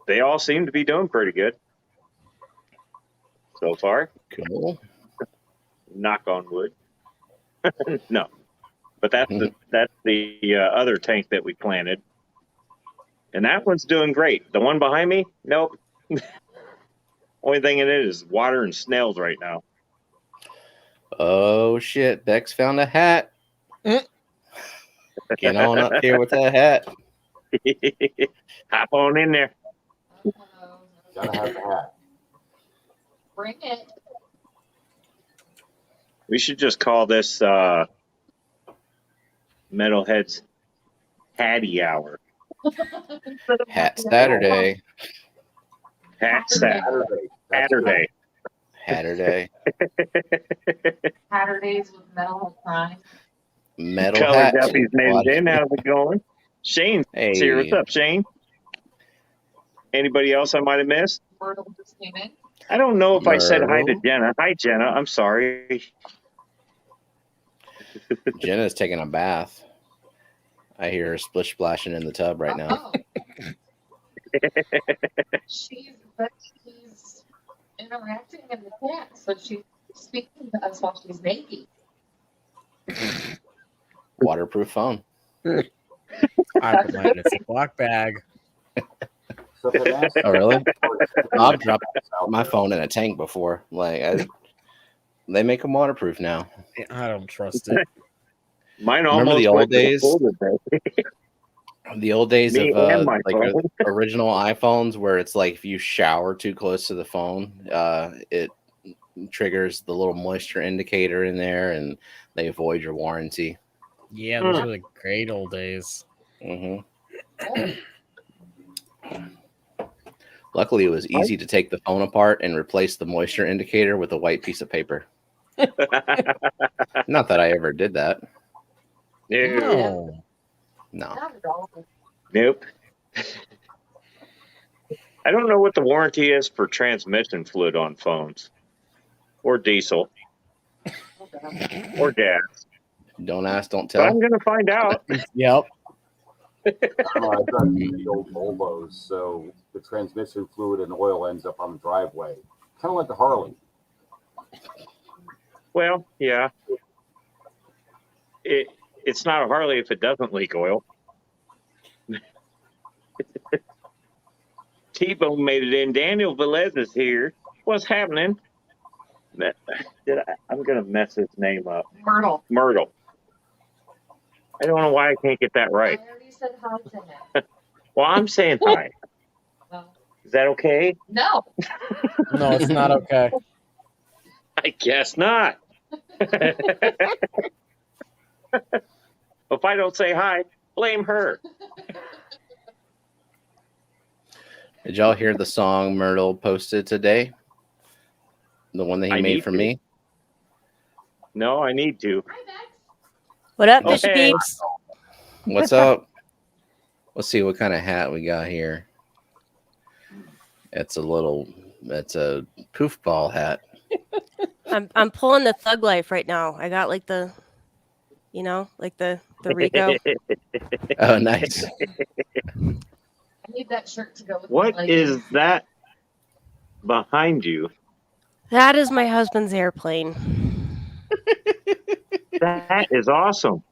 Speaker 1: they all seem to be doing pretty good so far.
Speaker 4: Cool.
Speaker 1: Knock on wood. No, but that's the other tank that we planted, and that one's doing great. The one behind me, nope. Only thing in it is water and snails right now.
Speaker 4: Oh shit! Bex found a hat. Get on up here with that hat.
Speaker 1: Hop on in there.
Speaker 5: Gotta have the hat.
Speaker 2: Bring it.
Speaker 1: We should just call this Metalheads Hattie Hour.
Speaker 4: Hat Saturday.
Speaker 1: Hat Saturday. Saturday.
Speaker 4: Hatterday.
Speaker 2: Saturdays with Metalhead Prime.
Speaker 4: Metal
Speaker 1: Color
Speaker 4: hat.
Speaker 1: Guppies made it in. How's it going? Shane's here. What's up, Shane? Anybody else I might have missed?
Speaker 2: Myrtle just came in.
Speaker 1: I don't know if I said hi to
Speaker 4: Myrtle?
Speaker 1: Jenna. Hi, Jenna. I'm sorry.
Speaker 4: Jenna's taking a bath. I hear her splish splashing in the tub right now.
Speaker 2: She's interacting in the chat, so she's speaking to us while she's naked.
Speaker 4: Waterproof phone.
Speaker 3: I put mine in a Ziploc bag.
Speaker 5: So if it asks-
Speaker 4: Oh, really? I've dropped my phone in a tank before. They make them waterproof now.
Speaker 3: I don't trust it.
Speaker 1: Mine
Speaker 4: Remember
Speaker 1: almost
Speaker 4: the old
Speaker 1: went to the
Speaker 4: days?
Speaker 1: folder bag.
Speaker 4: The old days
Speaker 1: Me
Speaker 4: of
Speaker 1: and my phone.
Speaker 4: original iPhones, where it's like if you shower too close to the phone, it triggers the little moisture indicator in there, and they void your warranty.
Speaker 3: Yeah, those were the great old days.
Speaker 4: Luckily, it was easy to take the phone apart and replace the moisture indicator with a white piece of paper. Not that I ever did that.
Speaker 1: No.
Speaker 4: No.
Speaker 2: Not at all.
Speaker 1: Nope. I don't know what the warranty is for transmission fluid on phones, or diesel, or gas.
Speaker 4: Don't ask, don't
Speaker 1: But I'm
Speaker 4: tell.
Speaker 1: going to find out.
Speaker 3: Yep.
Speaker 5: I don't know. I drive the old Volvos, so the transmission fluid and oil ends up on the driveway, kind of like a Harley.
Speaker 1: Well, yeah. It's not a Harley if it doesn't leak oil. T-Bone made it in. Daniel Velez is here. What's happening? I'm going to mess his name up. Myrtle. I don't know why I can't get that right.
Speaker 2: I already said hi to him.
Speaker 1: Well, I'm saying hi.
Speaker 2: Well,
Speaker 1: Is that okay?
Speaker 2: no.
Speaker 3: No, it's not okay.
Speaker 1: I guess not. If I don't say hi, blame her.
Speaker 4: Did y'all hear the song Myrtle posted today? The one that he
Speaker 1: I
Speaker 4: made
Speaker 1: need
Speaker 4: for
Speaker 1: to.
Speaker 4: me?
Speaker 1: No, I need to.
Speaker 6: What up,
Speaker 1: Oh,
Speaker 6: Bishop
Speaker 1: hey.
Speaker 6: Peeps?
Speaker 4: What's up? Let's see what kind of hat we got here. It's a poof ball hat.
Speaker 6: I'm pulling the thug life right now. I got like the Rico.
Speaker 4: Oh, nice.
Speaker 2: I need that shirt to go with
Speaker 1: What
Speaker 2: my
Speaker 1: is
Speaker 2: leggings.
Speaker 1: that behind you?
Speaker 6: That is my husband's airplane.
Speaker 1: That is awesome.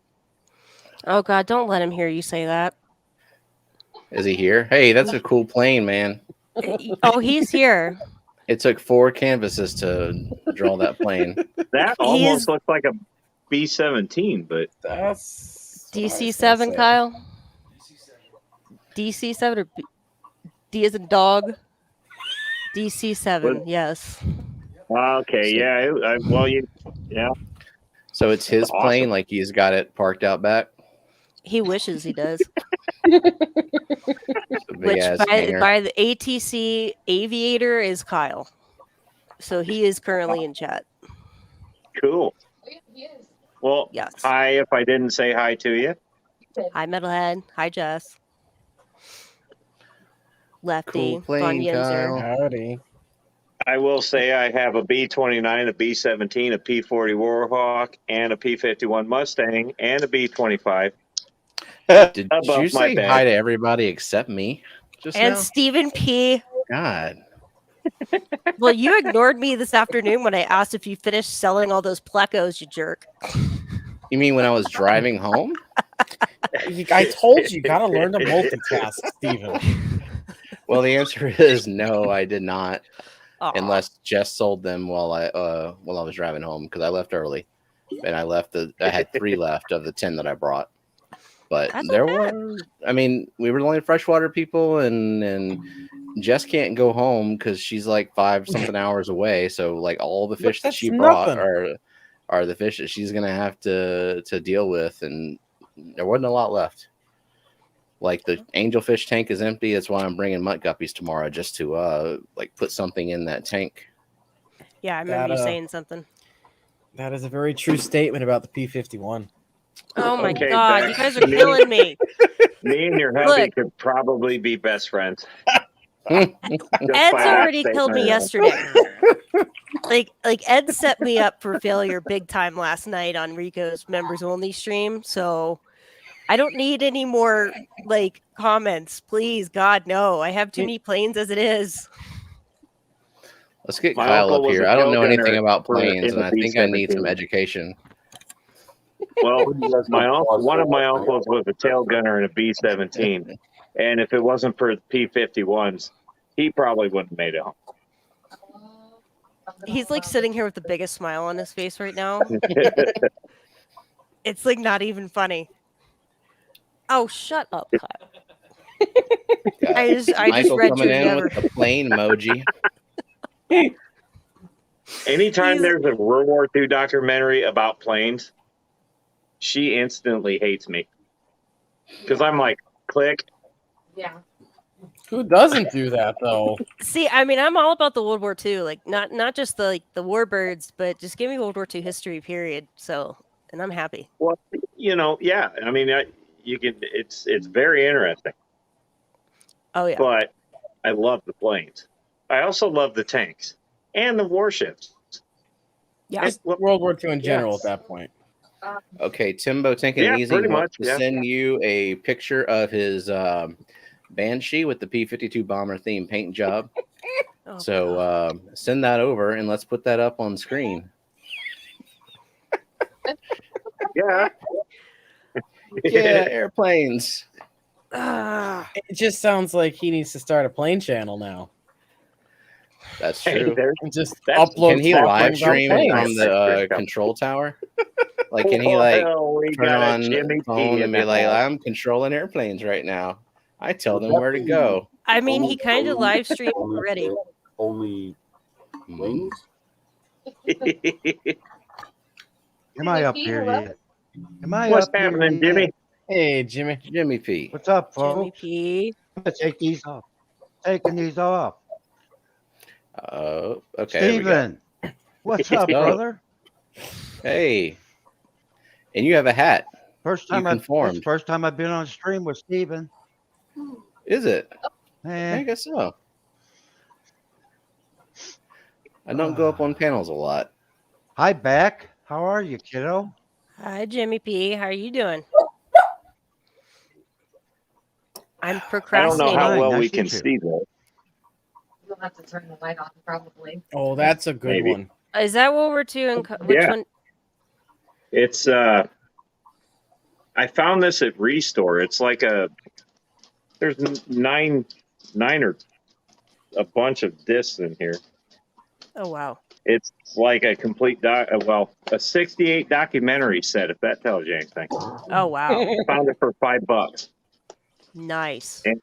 Speaker 6: Oh God, don't let him hear you say that.
Speaker 4: Is he here? Hey, that's a cool plane, man.
Speaker 6: Oh, he's here.
Speaker 4: It took 4 canvases to draw that plane.
Speaker 1: That
Speaker 6: He
Speaker 1: almost
Speaker 6: is-
Speaker 1: looks like a B-17, but
Speaker 3: That's what I was gonna
Speaker 6: DC-7,
Speaker 3: say.
Speaker 6: Kyle. DC-7 or D as in dog. DC-7,
Speaker 1: What?
Speaker 6: yes.
Speaker 1: okay, yeah. Yeah.
Speaker 4: So it's his
Speaker 1: That's
Speaker 4: plane,
Speaker 1: awesome.
Speaker 4: like he's got it parked out back.
Speaker 6: He wishes he does.
Speaker 4: It's a big
Speaker 6: Which
Speaker 4: ass hangar.
Speaker 6: by the ATC Aviator is Kyle. So he is currently in chat.
Speaker 1: Cool.
Speaker 2: Oh, yeah, he is.
Speaker 1: Well,
Speaker 6: Yes.
Speaker 1: hi if I didn't say hi to you.
Speaker 6: Hi, Metalhead. Hi, Jess. Lefty.
Speaker 4: Cool plane,
Speaker 6: Von Yinzer.
Speaker 4: Kyle.
Speaker 3: Howdy.
Speaker 1: I will say I have a B-29, a B-17, a P-40 Warhawk, and a P-51 Mustang, and a B-25.
Speaker 4: Did
Speaker 1: Above
Speaker 4: you
Speaker 1: my
Speaker 4: say
Speaker 1: bed.
Speaker 4: hi to everybody except me just
Speaker 6: And
Speaker 4: now?
Speaker 6: Stephen P.
Speaker 4: God.
Speaker 6: Well, you ignored me this afternoon when I asked if you finished selling all those plecos, you jerk.
Speaker 4: You mean when I was driving home?
Speaker 3: I told you, gotta learn to multitask, Steven.
Speaker 4: Well, the answer is no, I did not.
Speaker 6: Aw.
Speaker 4: Unless Jess sold them while I was driving home, because I left early, and I had 3 left of the 10 that I brought. But
Speaker 6: That's
Speaker 4: there
Speaker 6: not bad.
Speaker 4: were, I mean, we were the only freshwater people, and Jess can't go home because she's like 5 something hours away. So like all the fish that
Speaker 3: that's
Speaker 4: she brought
Speaker 3: nothing.
Speaker 4: are the fish that she's gonna have to deal with, and there wasn't a lot left. Like the angelfish tank is empty. That's why I'm bringing mutt guppies tomorrow, just to like put something in that tank.
Speaker 6: Yeah, I remember you
Speaker 3: That,
Speaker 6: saying something.
Speaker 3: That is a very true statement about the P-51.
Speaker 6: Oh my
Speaker 1: Okay,
Speaker 6: God,
Speaker 1: Bex.
Speaker 6: you guys are killing me.
Speaker 1: Me and your hubby
Speaker 6: Look.
Speaker 1: could probably be best friends. Just
Speaker 6: Ed's
Speaker 1: by that
Speaker 6: already killed me
Speaker 1: statement
Speaker 6: yesterday. like Ed set me up for failure big time last night on Rico's members only stream. So I don't need any more like comments, please. God, no. I have too many planes as it is.
Speaker 4: Let's get
Speaker 1: My
Speaker 4: Kyle
Speaker 1: uncle
Speaker 4: up
Speaker 1: was
Speaker 4: here.
Speaker 1: a
Speaker 4: I don't
Speaker 1: tail
Speaker 4: know
Speaker 1: gunner
Speaker 4: anything about
Speaker 1: for-
Speaker 4: planes,
Speaker 1: in
Speaker 4: and
Speaker 1: the
Speaker 4: I think I need some
Speaker 1: B-17.
Speaker 4: education.
Speaker 1: Well,
Speaker 5: What do you guys
Speaker 1: my
Speaker 5: got
Speaker 1: uncle,
Speaker 5: plus
Speaker 1: one of
Speaker 5: for?
Speaker 1: my uncles was a tail gunner in a B-17, and if it wasn't for the P-51s, he probably wouldn't have made it home.
Speaker 6: He's like sitting here with the biggest smile on his face right now. It's like not even funny. Oh, shut up, Kyle.
Speaker 4: Got
Speaker 6: I just
Speaker 4: Michael
Speaker 6: read
Speaker 4: coming
Speaker 6: your
Speaker 4: in
Speaker 6: never.
Speaker 4: with the plane emoji.
Speaker 1: Anytime
Speaker 6: He's-
Speaker 1: there's a World War II documentary about planes, she instantly hates me because I'm like, click.
Speaker 2: Yeah.
Speaker 3: Who doesn't do that though?
Speaker 6: See, I mean, I'm all about the World War II, like not just the warbirds, but just give me World War II history, period. So, and I'm happy.
Speaker 1: Well, yeah. I mean, you can. It's very interesting,
Speaker 6: Oh yeah,
Speaker 1: but I love the planes. I also love the tanks and the warships.
Speaker 6: yeah.
Speaker 1: Just
Speaker 3: World War II in general
Speaker 1: Yes.
Speaker 3: at that point.
Speaker 4: Okay, Timbo Tank
Speaker 1: Yeah,
Speaker 4: and Easy
Speaker 1: pretty
Speaker 4: wants
Speaker 1: much,
Speaker 4: to
Speaker 1: yeah.
Speaker 4: send you a picture of his Banshee with the P-52 bomber theme paint job.
Speaker 6: Oh,
Speaker 4: So
Speaker 6: God.
Speaker 4: send that over and let's put that up on screen.
Speaker 1: Yeah.
Speaker 4: Yeah, airplanes.
Speaker 6: Ah,
Speaker 3: It just sounds like he needs to start a plane channel now.
Speaker 4: That's
Speaker 1: Hey,
Speaker 4: true.
Speaker 1: there's
Speaker 3: And just
Speaker 1: That's-
Speaker 3: upload
Speaker 4: Can he
Speaker 3: small
Speaker 4: live
Speaker 3: things on
Speaker 4: stream
Speaker 3: planes.
Speaker 4: from the control tower? Like, can he like
Speaker 1: we
Speaker 4: turn
Speaker 1: got a
Speaker 4: on
Speaker 1: Jimmy
Speaker 4: the
Speaker 1: P
Speaker 4: phone
Speaker 1: in
Speaker 4: and
Speaker 1: the
Speaker 4: be like,
Speaker 1: house.
Speaker 4: I'm controlling airplanes right now. I tell
Speaker 5: Would
Speaker 4: them
Speaker 5: that
Speaker 4: where to
Speaker 5: be
Speaker 4: go.
Speaker 6: I mean,
Speaker 5: only
Speaker 6: he kind of
Speaker 5: planes,
Speaker 6: live streamed already.
Speaker 5: Only wings?
Speaker 7: Am I up here yet? Am I
Speaker 1: What's
Speaker 7: up here
Speaker 1: happening,
Speaker 7: yet?
Speaker 1: Jimmy?
Speaker 3: Hey, Jimmy.
Speaker 4: Jimmy P.
Speaker 7: What's up,
Speaker 6: Jimmy
Speaker 7: folks?
Speaker 6: P.
Speaker 7: I'm gonna take these off. Taking these off.
Speaker 4: Okay. There we go.
Speaker 7: Steven, what's up,
Speaker 4: Oh.
Speaker 7: brother?
Speaker 4: Hey. And you have a hat.
Speaker 7: First
Speaker 4: You
Speaker 7: time it's
Speaker 4: conformed.
Speaker 7: first time I've been on stream with Steven.
Speaker 4: Is it? I guess so. I don't go up on panels a lot.
Speaker 7: Hi, Beck. How are you, kiddo?
Speaker 6: Hi, Jimmy P. How are you doing? I'm
Speaker 1: I don't know
Speaker 6: procrastinating.
Speaker 1: how
Speaker 7: Fine,
Speaker 1: well
Speaker 7: nice
Speaker 1: we
Speaker 7: to
Speaker 1: can
Speaker 7: meet you.
Speaker 1: see that.
Speaker 2: You'll have to turn the light on, probably.
Speaker 3: Oh, that's a good
Speaker 1: Maybe.
Speaker 3: one.
Speaker 6: Is that what we're doing? Which
Speaker 1: Yeah.
Speaker 6: one?
Speaker 1: It's I found this at Restore. It's like there's nine or a bunch of discs in here.
Speaker 6: Oh, wow.
Speaker 1: It's like a complete a 68 documentary set, if that tells you anything.
Speaker 6: Oh, wow.
Speaker 1: I found it for $5.
Speaker 6: Nice.
Speaker 1: And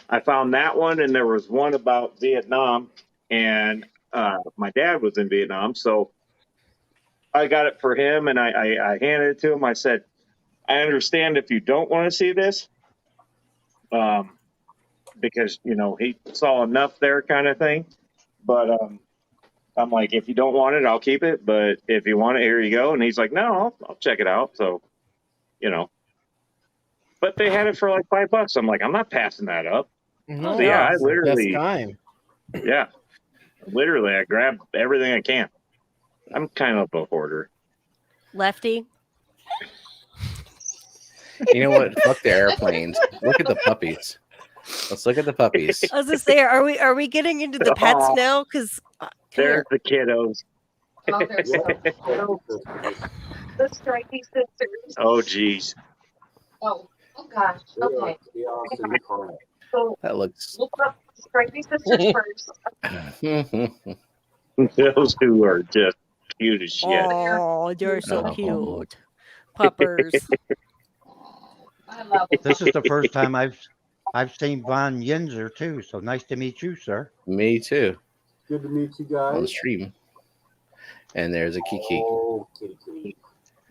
Speaker 1: I found that one, and there was one about Vietnam, and my dad was in Vietnam, so I got it for him, and I handed it to him. I said, I understand if you don't want to see this, because, he saw enough there kind of thing. But I'm like, if you don't want it, I'll keep it. But if you want it, here you go. And he's like, no, I'll check it out. So, But they had it for like $5. I'm like, I'm not passing that up.
Speaker 3: No,
Speaker 1: So, yeah, I
Speaker 3: it's the best
Speaker 1: literally,
Speaker 3: kind.
Speaker 1: yeah, I grab everything I can. I'm kind of a hoarder.
Speaker 6: Lefty.
Speaker 4: You know what? Fuck the airplanes. Look at the puppies. Let's look at the puppies.
Speaker 6: I was gonna say, are we getting into the pets
Speaker 1: Oh,
Speaker 6: now? Because
Speaker 1: There's the kiddos.
Speaker 2: Oh, there's the Stripey sisters.
Speaker 1: Oh, geez.
Speaker 2: Oh gosh. Okay.
Speaker 5: Chaos incarnate.
Speaker 2: So
Speaker 4: That looks.
Speaker 2: look up the Stripey sisters first.
Speaker 1: Those two are just cute as shit.
Speaker 6: oh, they're so
Speaker 4: Oh.
Speaker 6: cute, puppers.
Speaker 2: I love them.
Speaker 7: This is the first time I've seen Von Yinzer too. So nice to meet you, sir.
Speaker 4: Me too.
Speaker 5: Good to meet you
Speaker 4: On
Speaker 5: guys.
Speaker 4: stream. And there's a Kiki.
Speaker 5: Oh, kitty.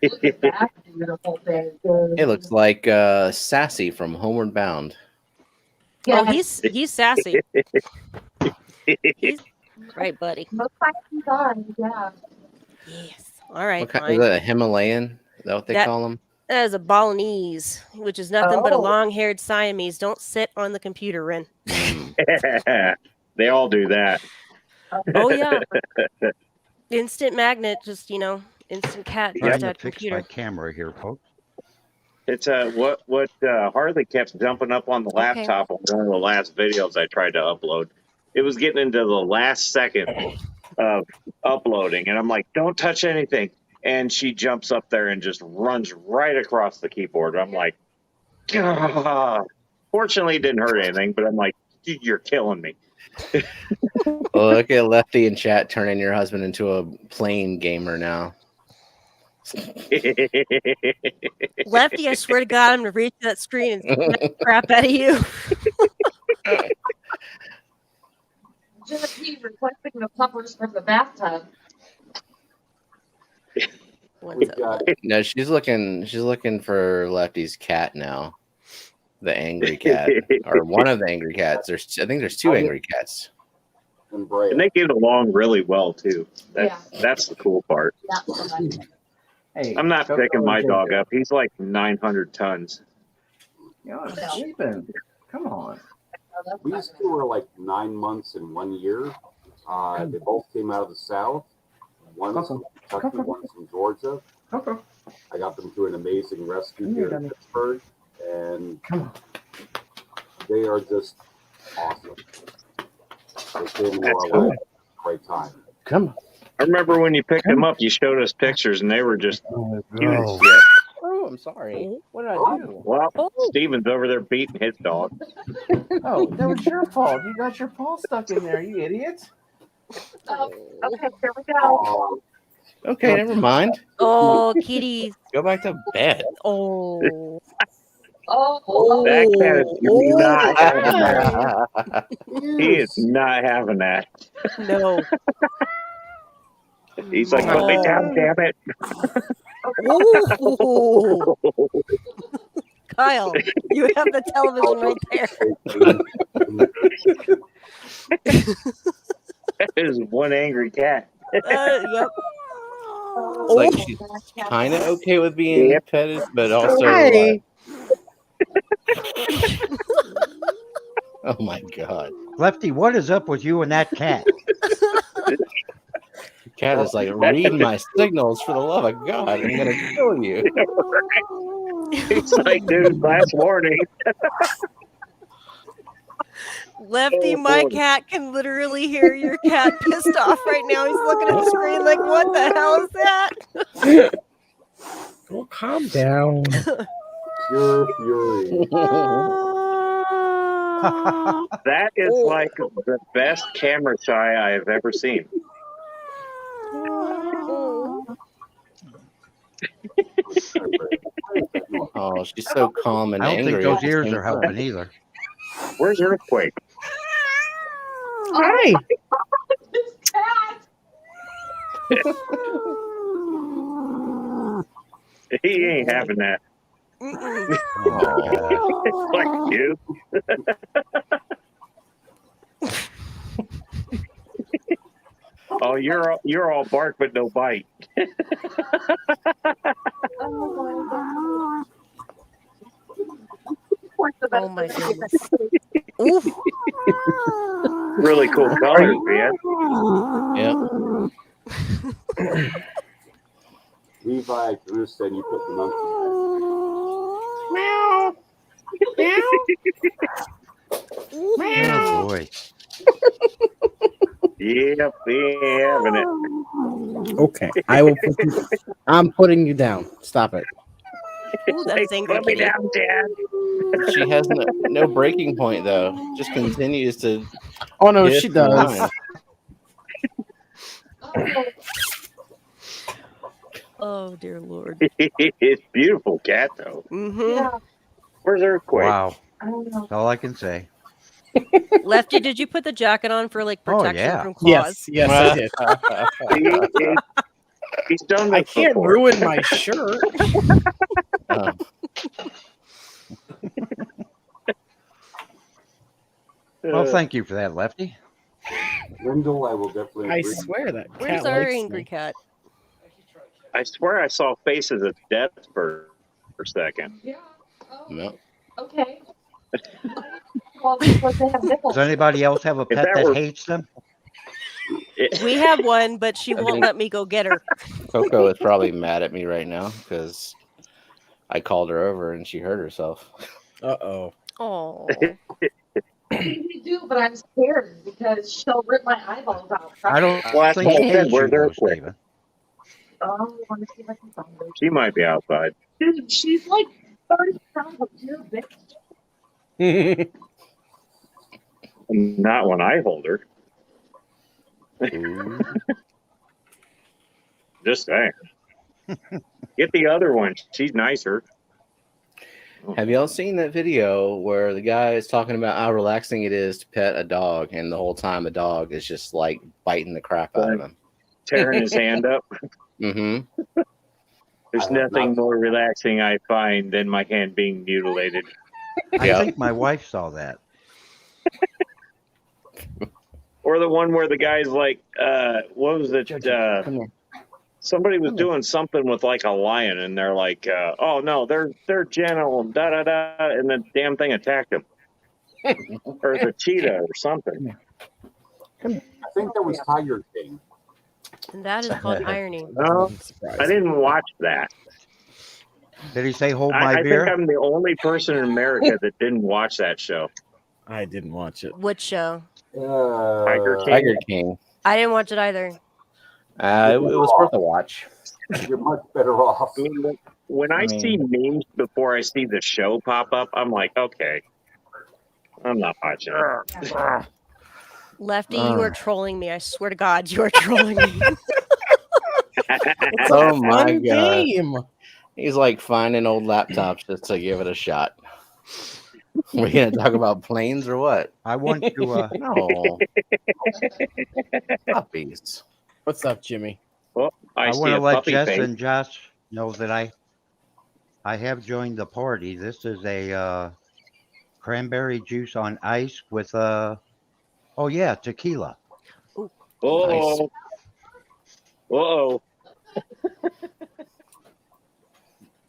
Speaker 2: Look at that beautiful thing.
Speaker 4: It looks like Sassy from Homeward Bound.
Speaker 2: Yeah,
Speaker 6: Oh, he's sassy, right, buddy?
Speaker 2: looks like he's on. Yeah.
Speaker 6: Yes. All right,
Speaker 4: What kind, is
Speaker 6: fine.
Speaker 4: that a Himalayan? Is that what they
Speaker 6: That-
Speaker 4: call them?
Speaker 6: That is a Balinese, which is nothing but a
Speaker 2: Oh.
Speaker 6: long-haired Siamese. Don't sit on the computer, Ren.
Speaker 1: They all do that.
Speaker 6: Oh yeah. Instant magnet, just instant cat,
Speaker 7: Trying
Speaker 6: just
Speaker 7: to
Speaker 6: at
Speaker 7: fix
Speaker 6: computer.
Speaker 7: my camera here, folks.
Speaker 1: It's what Harley kept jumping up on the
Speaker 6: Okay.
Speaker 1: laptop on one of the last videos I tried to upload. It was getting into the last second of uploading, and I'm like, "Don't touch anything." And she jumps up there and just runs right across the keyboard. I'm like, "God." Fortunately, it didn't hurt anything, but I'm like, "You're killing me."
Speaker 4: Look at Lefty in chat turning your husband into a plane gamer now.
Speaker 6: Lefty, I swear to God, I'm gonna reach that screen and smack the crap out of you.
Speaker 2: Just he requesting the puppers from the bathtub.
Speaker 6: What's
Speaker 5: We've
Speaker 6: up?
Speaker 5: got
Speaker 4: No, she's looking for Lefty's cat now. The angry cat. Or one of the angry cats. I think there's two angry cats.
Speaker 1: And
Speaker 5: Brea.
Speaker 1: they get along really well too. That's the cool part.
Speaker 2: Not so much.
Speaker 8: Hey,
Speaker 1: I'm not
Speaker 8: Coco
Speaker 1: picking my
Speaker 8: and
Speaker 1: dog
Speaker 8: JoJo.
Speaker 1: up. He's like 900 tons.
Speaker 8: Y'all are sleeping. Come on.
Speaker 2: Oh, that's
Speaker 5: These
Speaker 2: not
Speaker 5: two are like 9 months and 1 year. They both came out of the South. One's from Kentucky, one's from Georgia.
Speaker 8: Coco.
Speaker 5: I got them through an amazing rescue here in Pittsburgh, and
Speaker 8: Come on.
Speaker 5: they are just awesome. They came into
Speaker 1: That's
Speaker 5: our
Speaker 1: cool.
Speaker 5: life at the right time.
Speaker 8: Come on.
Speaker 1: I remember when you picked them up, you showed us pictures, and they were just
Speaker 8: Oh,
Speaker 1: cute as
Speaker 8: go.
Speaker 1: shit.
Speaker 3: Oh, I'm sorry. What did I do?
Speaker 1: Well,
Speaker 6: Oh.
Speaker 1: Steven's over there beating his dog.
Speaker 8: Oh, that was your fault. You got your paw stuck in there, you idiot.
Speaker 2: Okay, here we go.
Speaker 5: Oh,
Speaker 4: Okay, never mind.
Speaker 6: Oh, kitties.
Speaker 4: Go back to bed.
Speaker 6: Oh.
Speaker 2: Oh,
Speaker 1: That cat is not having that.
Speaker 6: sorry.
Speaker 1: He is not having that.
Speaker 6: No.
Speaker 1: He's like, put me down,
Speaker 6: Oh.
Speaker 1: damn it.
Speaker 6: Ooh. Kyle, you have the television right there.
Speaker 1: That is one angry cat.
Speaker 6: Yep.
Speaker 4: It's like she's kind of okay with being
Speaker 1: Yep.
Speaker 4: petted, but also
Speaker 3: Hey.
Speaker 4: oh my god,
Speaker 7: Lefty, what is up with you and that cat?
Speaker 4: the cat is like reading my signals. For the love of God, I'm gonna kill you.
Speaker 1: He's like, dude, last warning.
Speaker 6: Lefty,
Speaker 1: Oh,
Speaker 6: my
Speaker 1: boy.
Speaker 6: cat can literally hear your cat pissed off right now. He's looking at the screen like, what the hell is that?
Speaker 3: Oh, calm down.
Speaker 5: pure fury.
Speaker 1: That is
Speaker 6: Oh.
Speaker 1: like the best camera shy I have ever seen.
Speaker 4: Oh, she's so calm and
Speaker 7: I don't
Speaker 4: angry.
Speaker 7: think those
Speaker 4: at the
Speaker 7: ears
Speaker 4: same
Speaker 7: are helping
Speaker 4: time.
Speaker 7: either.
Speaker 1: Where's Earthquake?
Speaker 3: Hi.
Speaker 2: this cat.
Speaker 1: He ain't having that.
Speaker 6: Mm-mm.
Speaker 7: Oh,
Speaker 1: Fuck you. Oh, you're all bark but no bite.
Speaker 2: Oh my god.
Speaker 6: Oh my goodness. Ooh.
Speaker 1: Really cool colors, man.
Speaker 4: Yep.
Speaker 5: Levi, I can understand you put the monkey.
Speaker 7: oh boy.
Speaker 1: Yep, he ain't having it.
Speaker 3: Okay, I will put you. I'm putting you down. Stop it.
Speaker 6: Ooh, that's angry
Speaker 1: Put me
Speaker 6: kitty.
Speaker 1: down, Dad.
Speaker 4: She has no breaking point though. Just continues to.
Speaker 3: Oh no,
Speaker 4: hiss
Speaker 3: she
Speaker 4: and
Speaker 3: does.
Speaker 4: whine.
Speaker 6: Oh dear Lord.
Speaker 1: It's beautiful cat though.
Speaker 6: Mm-hmm.
Speaker 2: Yeah.
Speaker 1: Where's Earthquake?
Speaker 7: Wow.
Speaker 2: I don't know.
Speaker 7: That's all I can say.
Speaker 6: Lefty, did you put the jacket on for like
Speaker 7: Oh,
Speaker 6: protection
Speaker 7: yeah.
Speaker 6: from claws?
Speaker 3: Yes, I did.
Speaker 1: He's done this
Speaker 3: I can't
Speaker 1: before.
Speaker 3: ruin my shirt.
Speaker 4: Oh,
Speaker 7: Well, thank you for that, Lefty.
Speaker 5: Wendell, I will definitely
Speaker 3: I
Speaker 5: agree.
Speaker 3: swear that
Speaker 6: Where's
Speaker 3: cat
Speaker 6: our
Speaker 3: likes
Speaker 6: angry
Speaker 3: me.
Speaker 6: cat?
Speaker 1: I swear I saw faces of death for a second.
Speaker 2: Yeah. Oh,
Speaker 4: no.
Speaker 2: okay. Well, because they have nipples.
Speaker 7: Does anybody else have a pet
Speaker 1: that
Speaker 7: that
Speaker 1: were-
Speaker 7: hates them?
Speaker 6: We have one, but she won't
Speaker 4: think-
Speaker 6: let me go get her.
Speaker 4: Coco is probably mad at me right now because I called her over and she hurt herself.
Speaker 3: Uh-oh.
Speaker 6: Oh.
Speaker 2: We do, but I'm scared because she'll rip my eyeballs out.
Speaker 7: I don't
Speaker 1: Well, that's
Speaker 7: think
Speaker 1: what
Speaker 7: she
Speaker 1: I said.
Speaker 7: hates
Speaker 1: Where's
Speaker 7: you, though,
Speaker 1: Earthquake?
Speaker 7: Stephen.
Speaker 2: Oh, let me see if I can find her.
Speaker 1: She might be outside.
Speaker 2: Dude, she's like 30 pounds of pure bitch.
Speaker 1: Not when I hold her.
Speaker 4: Ooh.
Speaker 1: Just saying. Get the other one. She's nicer.
Speaker 4: Have y'all seen that video where the guy is talking about how relaxing it is to pet a dog, and the whole time a dog is just like biting the crap out of him?
Speaker 1: Tearing his hand up.
Speaker 4: Mm-hmm.
Speaker 1: There's
Speaker 5: I have
Speaker 1: nothing
Speaker 5: not-
Speaker 1: more relaxing I find than my hand being mutilated.
Speaker 7: I
Speaker 4: Yeah.
Speaker 7: think my wife saw that.
Speaker 1: Or the one where the guy's like, what was it?
Speaker 3: Come here.
Speaker 1: Somebody was doing something with like a lion, and they're like, "Oh no, they're gentle," da da da, and the damn thing attacked him, or the cheetah or something.
Speaker 5: I think that was Tiger King.
Speaker 6: And that is called irony.
Speaker 1: No, I didn't watch that.
Speaker 7: Did he say hold my
Speaker 1: I think
Speaker 7: beer?
Speaker 1: I'm the only person in America that didn't watch that show.
Speaker 3: I didn't watch it.
Speaker 6: Which show?
Speaker 1: Tiger King.
Speaker 4: Tiger King.
Speaker 6: I didn't watch it either.
Speaker 4: It was worth a watch.
Speaker 5: You're much better off.
Speaker 1: I mean, when I see memes before I see the show pop up, I'm like, okay, I'm not watching it.
Speaker 6: Lefty, you are trolling me. I swear to God, you are trolling me.
Speaker 3: It's
Speaker 4: Oh
Speaker 3: a
Speaker 4: my
Speaker 3: fun
Speaker 4: God.
Speaker 3: game.
Speaker 4: He's like finding old laptops just to give it a shot. We're gonna talk about planes or what?
Speaker 7: I want to.
Speaker 4: No. Puppies.
Speaker 3: What's up, Jimmy?
Speaker 1: Well, I
Speaker 7: I
Speaker 1: see
Speaker 7: want to
Speaker 1: a
Speaker 7: let
Speaker 1: puppy
Speaker 7: Jess
Speaker 1: face.
Speaker 7: and Josh know that I have joined the party. This is a cranberry juice on ice with oh yeah, tequila.
Speaker 1: Oh, whoa.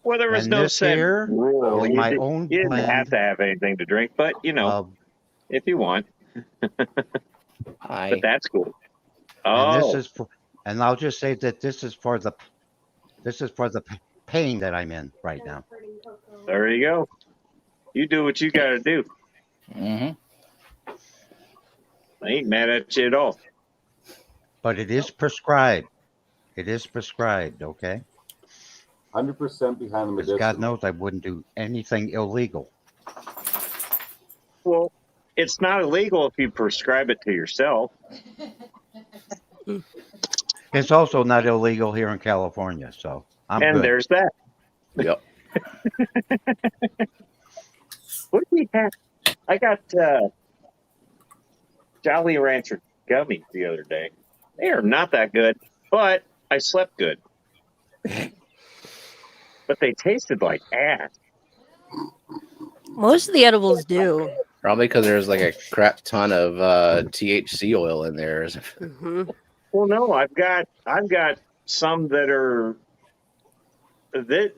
Speaker 1: Well, there was
Speaker 7: And
Speaker 1: no
Speaker 7: this
Speaker 1: set
Speaker 7: here
Speaker 1: rule.
Speaker 7: is
Speaker 1: You
Speaker 7: my
Speaker 1: did-
Speaker 7: own
Speaker 1: you didn't have
Speaker 7: blend
Speaker 1: to have anything to drink, but you know,
Speaker 7: of,
Speaker 1: if you want.
Speaker 4: Hi.
Speaker 1: But that's cool.
Speaker 7: and this
Speaker 1: Oh,
Speaker 7: is for, and I'll just say that this is for the pain that I'm in right now.
Speaker 1: there you go. You do what you got to do.
Speaker 4: Mm-hmm.
Speaker 1: I ain't mad at you at all.
Speaker 7: But it is prescribed. It is prescribed, okay?
Speaker 5: 100% behind the
Speaker 7: Because
Speaker 5: medicinal.
Speaker 7: God knows I wouldn't do anything illegal.
Speaker 1: Well, it's not illegal if you prescribe it to yourself.
Speaker 7: It's also not illegal here in California, so I'm
Speaker 1: And
Speaker 7: good.
Speaker 1: there's that.
Speaker 4: Yep.
Speaker 1: What do we have? I got Jolly Rancher gummies the other day. They are not that good, but I slept good. But they tasted like ass.
Speaker 6: Most of the edibles do.
Speaker 4: Probably because there's like a crap ton of THC oil in there.
Speaker 6: hmm
Speaker 1: Well, no, I've got some that are.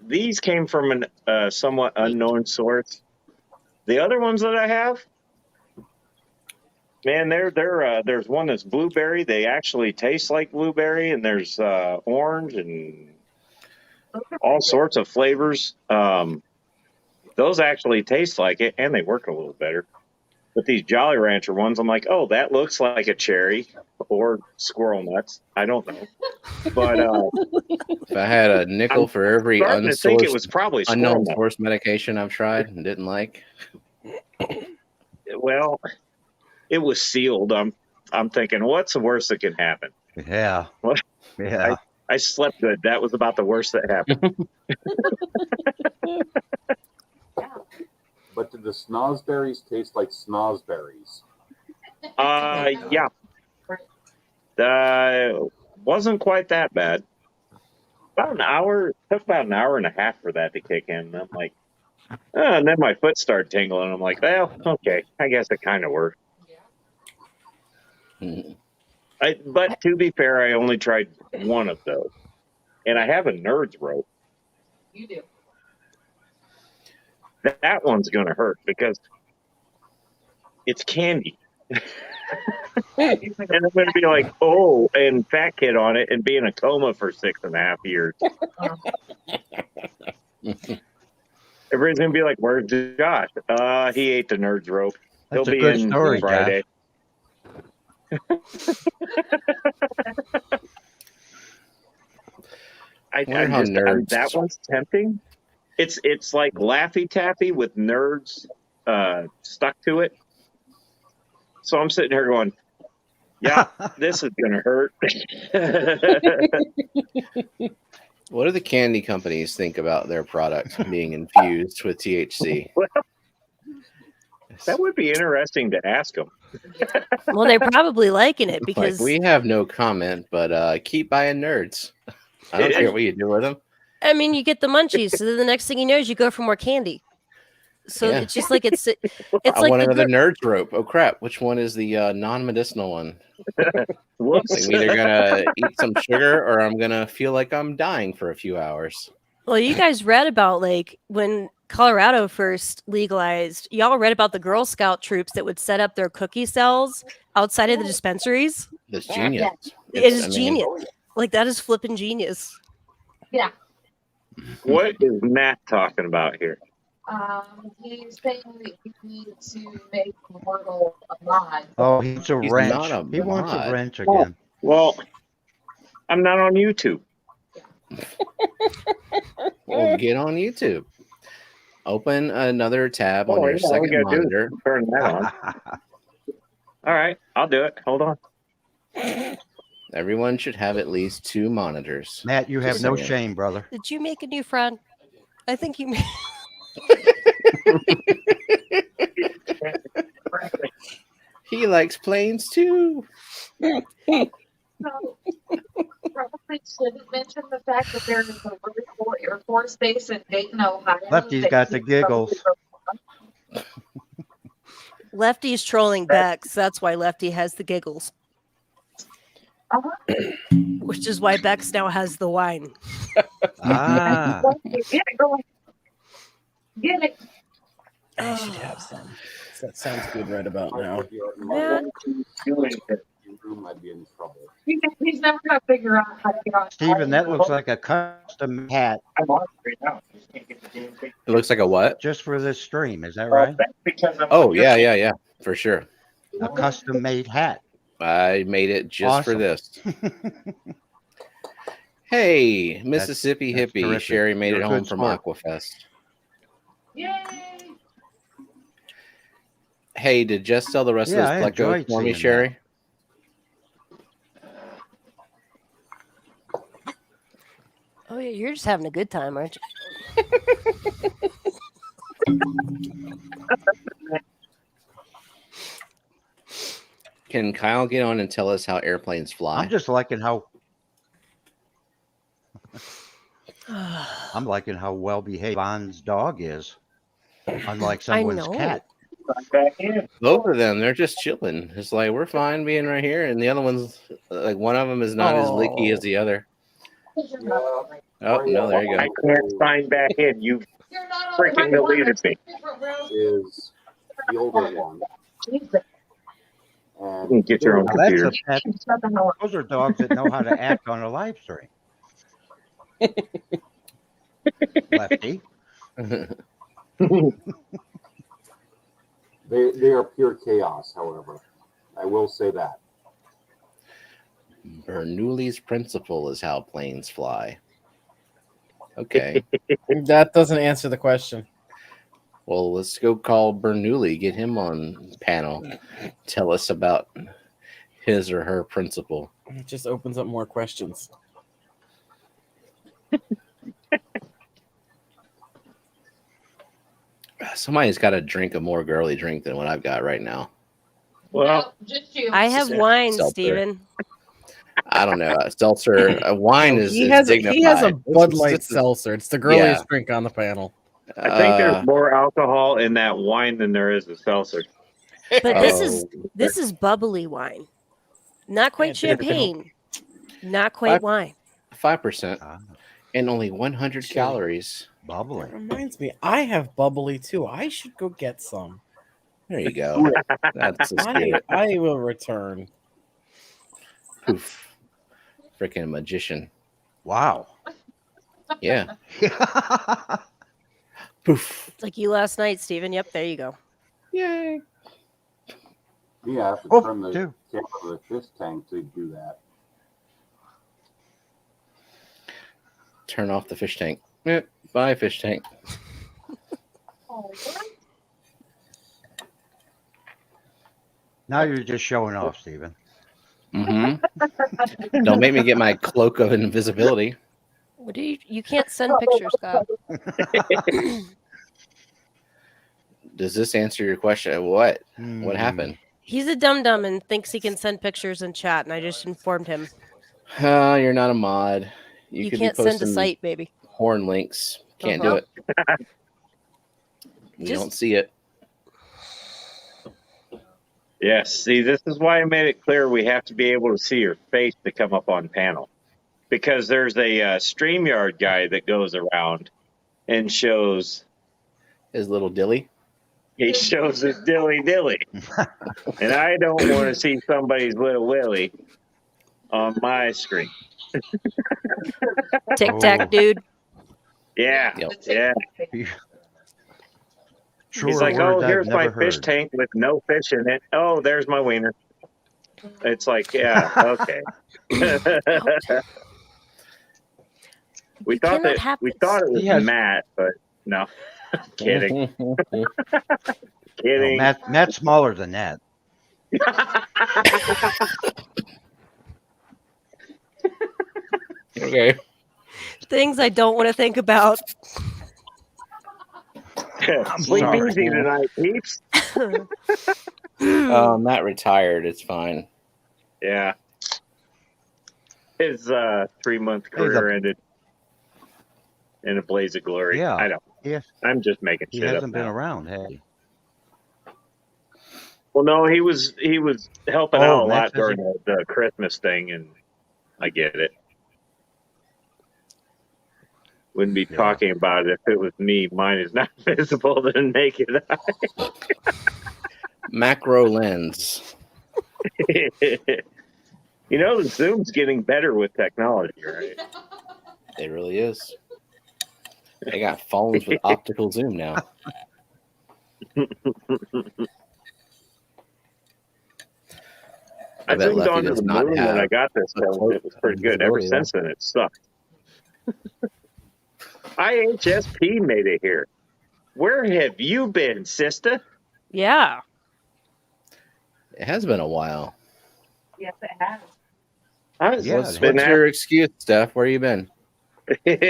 Speaker 1: These came from a somewhat unknown source. The other ones that I have, man, there's one that's blueberry. They actually taste like blueberry, and there's orange and all sorts of flavors. Those actually taste like it, and they work a little better. But these Jolly Rancher ones, I'm like, oh, that looks like a cherry or squirrel nuts. I don't know, but
Speaker 4: If I had a nickel
Speaker 1: I'm
Speaker 4: for every
Speaker 1: starting to think it was probably squirrel
Speaker 4: unknown
Speaker 1: nuts.
Speaker 4: source medication I've tried and didn't like.
Speaker 1: Well, it was sealed. I'm thinking, what's the worst that can happen?
Speaker 7: Yeah.
Speaker 1: What?
Speaker 7: Yeah.
Speaker 1: I slept good. That was about the worst that happened.
Speaker 5: But did the snozberries taste like snozberries?
Speaker 1: Yeah. Wasn't quite that bad. About an hour. Took about an hour and a half for that to kick in. And I'm like, and then my foot started tingling. I'm like, well, okay, I guess it kind of worked.
Speaker 4: Mhm.
Speaker 1: But to be fair, I only tried one of those, and I have a Nerds rope.
Speaker 2: You do.
Speaker 1: That one's gonna hurt because it's candy. And I'm gonna be like, oh, and fat kid on it, and be in a coma for 6.5 years. Everybody's gonna be like, "Where's Josh? He ate the Nerds rope.
Speaker 7: That's
Speaker 1: He'll
Speaker 7: a
Speaker 1: be
Speaker 7: good
Speaker 1: in
Speaker 7: story,
Speaker 1: Friday."
Speaker 4: Wonder how Nerds-
Speaker 1: that one's tempting. It's like Laffy Taffy with Nerds stuck to it. So I'm sitting here going, "Yeah, this is gonna hurt."
Speaker 4: What do the candy companies think about their product being infused with THC?
Speaker 1: Well, that would be interesting to ask them.
Speaker 6: Well, they're probably liking it
Speaker 4: Like,
Speaker 6: because
Speaker 4: we have no comment, but keep buying Nerds. I don't care what you do with them.
Speaker 6: I mean, you get the munchies. So then the next thing you know is you go for more candy. So
Speaker 4: Yeah.
Speaker 6: it's just like it's
Speaker 4: I
Speaker 6: like
Speaker 4: want
Speaker 6: the
Speaker 4: another
Speaker 6: gr-
Speaker 4: Nerds rope. Oh crap! Which one is the non-medicinal one?
Speaker 1: Whoops.
Speaker 4: I'm either gonna eat some sugar or I'm gonna feel like I'm dying for a few hours.
Speaker 6: Well, you guys read about like when Colorado first legalized, y'all read about the Girl Scout troops that would set up their cookie cells outside of the dispensaries.
Speaker 4: It's genius.
Speaker 6: It is genius. Like that is flipping genius.
Speaker 2: Yeah.
Speaker 1: What is Matt talking about here?
Speaker 2: He's saying that you need to make Wordle a mod.
Speaker 7: Oh, he wants a
Speaker 4: He's
Speaker 7: wrench.
Speaker 4: not a
Speaker 7: He wants a
Speaker 4: mod.
Speaker 7: wrench again.
Speaker 1: Well, I'm not on YouTube.
Speaker 4: Well, get on YouTube. Open another tab on
Speaker 1: Oh,
Speaker 4: your
Speaker 1: yeah, all we
Speaker 4: second
Speaker 1: gotta do is
Speaker 4: monitor.
Speaker 1: turn that on. All right, I'll do it. Hold on.
Speaker 4: Everyone should have at least 2 monitors.
Speaker 7: Matt, you have
Speaker 4: Just
Speaker 7: no
Speaker 4: saying.
Speaker 7: shame, brother.
Speaker 6: Did you make a new friend? I think you made.
Speaker 4: He likes planes too.
Speaker 2: So, probably shouldn't mention the fact that there is a really cool Air Force base in Dayton, Ohio.
Speaker 7: Lefty's
Speaker 2: that
Speaker 7: got the
Speaker 2: you could probably
Speaker 7: giggles.
Speaker 2: go-
Speaker 6: Lefty's trolling Bex. That's why Lefty has the giggles. Which is why Bex now has the wine.
Speaker 7: Ah.
Speaker 2: Get it going. Get it.
Speaker 3: I should have some. That sounds good right about now.
Speaker 6: Matt,
Speaker 5: Room, I'd be in trouble.
Speaker 2: He's never gonna figure out how to get on.
Speaker 7: Steven, that looks like a custom hat
Speaker 1: I'm on it right now. Just can't get the damn thing.
Speaker 4: It looks like a what?
Speaker 7: just for this stream. Is that right?
Speaker 1: That's because I'm
Speaker 4: Oh,
Speaker 1: on your
Speaker 4: yeah, for sure.
Speaker 7: A custom made hat.
Speaker 4: I made it just for
Speaker 7: Awesome.
Speaker 4: this. Hey, Mississippi
Speaker 7: that's
Speaker 4: hippie.
Speaker 7: terrific.
Speaker 4: Sherry made
Speaker 7: You're
Speaker 4: it
Speaker 7: a
Speaker 4: home
Speaker 7: good
Speaker 4: from
Speaker 7: sport.
Speaker 4: Aquafest.
Speaker 2: Yay!
Speaker 4: Hey, did Jess sell the rest
Speaker 7: Yeah,
Speaker 4: of
Speaker 7: I
Speaker 4: those plecos
Speaker 7: enjoyed
Speaker 4: for me,
Speaker 7: seeing that.
Speaker 4: Sherry?
Speaker 6: oh yeah, you're just having a good time, aren't you?
Speaker 4: Can Kyle get on and tell us how airplanes fly?
Speaker 7: I'm just liking how well behaved Von's dog is. Unlike someone's
Speaker 6: know.
Speaker 7: cat.
Speaker 1: back in.
Speaker 4: Both of them, they're just chilling. It's like we're fine being right here, and the other one's like one of them is not as licky as the other. Oh no, there you
Speaker 1: I
Speaker 4: go.
Speaker 1: can't sign back in. You
Speaker 2: You're not on
Speaker 1: freaking
Speaker 2: the right
Speaker 1: deleted me.
Speaker 5: Is the older one.
Speaker 1: You
Speaker 5: And
Speaker 1: can get your own
Speaker 7: Now, that's
Speaker 1: computer.
Speaker 7: a pet. Those are dogs that know how to act on a live stream. Lefty.
Speaker 5: They are pure chaos, however. I will say that.
Speaker 4: Bernoulli's principle is how planes fly. Okay.
Speaker 3: That doesn't answer the question.
Speaker 4: Well, let's go call Bernoulli, get him on panel. Tell us about his or her principle.
Speaker 3: It just opens up more questions.
Speaker 4: Somebody's got to drink a more girly drink than what I've got right now.
Speaker 1: Well,
Speaker 2: just you.
Speaker 6: I have wine,
Speaker 4: Seltzer.
Speaker 6: Steven.
Speaker 4: I don't know. Seltzer, wine is
Speaker 3: He has a
Speaker 4: dignified.
Speaker 3: Bud Light
Speaker 4: This is-
Speaker 3: seltzer. It's the girliest drink on the panel.
Speaker 1: I think
Speaker 4: Uh,
Speaker 1: there's more alcohol in that wine than there is a seltzer.
Speaker 6: But
Speaker 4: oh,
Speaker 6: this is bubbly wine. Not quite
Speaker 3: Yeah, dude.
Speaker 6: champagne. Not quite wine.
Speaker 4: 5%
Speaker 7: Ah,
Speaker 4: and only 100
Speaker 3: Shit.
Speaker 4: calories.
Speaker 3: That
Speaker 7: bubbly.
Speaker 3: reminds me, I have bubbly too. I should go get some.
Speaker 4: There you go. That's the spirit.
Speaker 3: I will return.
Speaker 4: Poof. Freaking magician.
Speaker 7: Wow.
Speaker 4: Yeah. Poof.
Speaker 6: It's like you last night, Steven. Yep, there you go.
Speaker 4: Yay.
Speaker 5: Yeah, I have to
Speaker 7: Oh,
Speaker 5: turn the
Speaker 7: too.
Speaker 5: camera of the fish tank to do that.
Speaker 4: Turn off the fish tank. Bye, fish tank.
Speaker 7: Now you're just showing off, Steven.
Speaker 4: Mm-hmm. Don't make me get my cloak of invisibility.
Speaker 6: What do you can't send pictures, Scott.
Speaker 4: Does this answer your question? What? What
Speaker 7: Hmm.
Speaker 4: happened?
Speaker 6: He's a dum dum and thinks he can send pictures in chat, and I just informed him.
Speaker 4: You're not a mod.
Speaker 6: You
Speaker 4: could
Speaker 6: can't
Speaker 4: be
Speaker 6: send a
Speaker 4: posting
Speaker 6: site, baby.
Speaker 4: horn links. Can't
Speaker 6: Uh-huh.
Speaker 4: do it. We
Speaker 6: Just-
Speaker 4: don't see it.
Speaker 1: Yes. See, this is why I made it clear we have to be able to see your face to come up on panel. Because there's a StreamYard guy that goes around and shows
Speaker 4: His little dilly.
Speaker 1: his dilly dilly. And I don't want to see somebody's little willy. on my screen.
Speaker 6: Tic Tac,
Speaker 7: Oh.
Speaker 6: dude.
Speaker 1: Yeah,
Speaker 4: Yep.
Speaker 1: yeah.
Speaker 7: Truer
Speaker 1: He's like,
Speaker 7: words
Speaker 1: oh,
Speaker 7: I've
Speaker 1: here's my
Speaker 7: never
Speaker 1: fish
Speaker 7: heard.
Speaker 1: tank with no fish in it. Oh, there's my wiener. It's like, yeah, okay. we
Speaker 6: You
Speaker 1: thought
Speaker 6: cannot have
Speaker 1: it
Speaker 6: this.
Speaker 1: was
Speaker 7: He has
Speaker 1: Matt, but no, kidding,
Speaker 7: no,
Speaker 1: kidding.
Speaker 7: Matt's smaller than that.
Speaker 4: Okay.
Speaker 6: Things I don't want to think about.
Speaker 7: I'm
Speaker 1: Sleep
Speaker 7: sorry.
Speaker 1: easy tonight, peeps.
Speaker 4: Matt retired. It's fine.
Speaker 1: Yeah, his 3-month
Speaker 7: Hey,
Speaker 1: career ended in a blaze of glory.
Speaker 7: Yeah.
Speaker 1: I know.
Speaker 7: Yes,
Speaker 1: I'm just making
Speaker 7: he
Speaker 1: shit up
Speaker 7: hasn't been
Speaker 1: now.
Speaker 7: around, hey.
Speaker 1: Well, no, he was helping
Speaker 7: Oh,
Speaker 1: out a
Speaker 7: Matt's
Speaker 1: lot during
Speaker 7: busy.
Speaker 1: the Christmas thing, and I get it. Wouldn't be
Speaker 7: Yeah.
Speaker 1: talking about it if it was me. Mine is not visible to the naked eye.
Speaker 4: Macro lens.
Speaker 1: You know, the Zoom's getting better with technology, right?
Speaker 4: It really is. They got phones with optical zoom now.
Speaker 1: I
Speaker 4: I bet
Speaker 1: zoomed
Speaker 4: Lefty
Speaker 1: onto
Speaker 4: does
Speaker 1: the
Speaker 4: not
Speaker 1: moon when I
Speaker 4: have
Speaker 1: got this
Speaker 4: a
Speaker 1: phone.
Speaker 4: cloak
Speaker 1: It was
Speaker 4: of
Speaker 1: pretty good. Ever
Speaker 4: invisibility, though.
Speaker 1: since then, it sucked. IHSP made it here. Where have you been, sister?
Speaker 6: Yeah.
Speaker 4: It has been a while.
Speaker 2: Yes, it has.
Speaker 7: Yeah,
Speaker 1: What's
Speaker 7: it
Speaker 1: been
Speaker 4: What's your excuse, Steph? Where you been?
Speaker 6: Explain,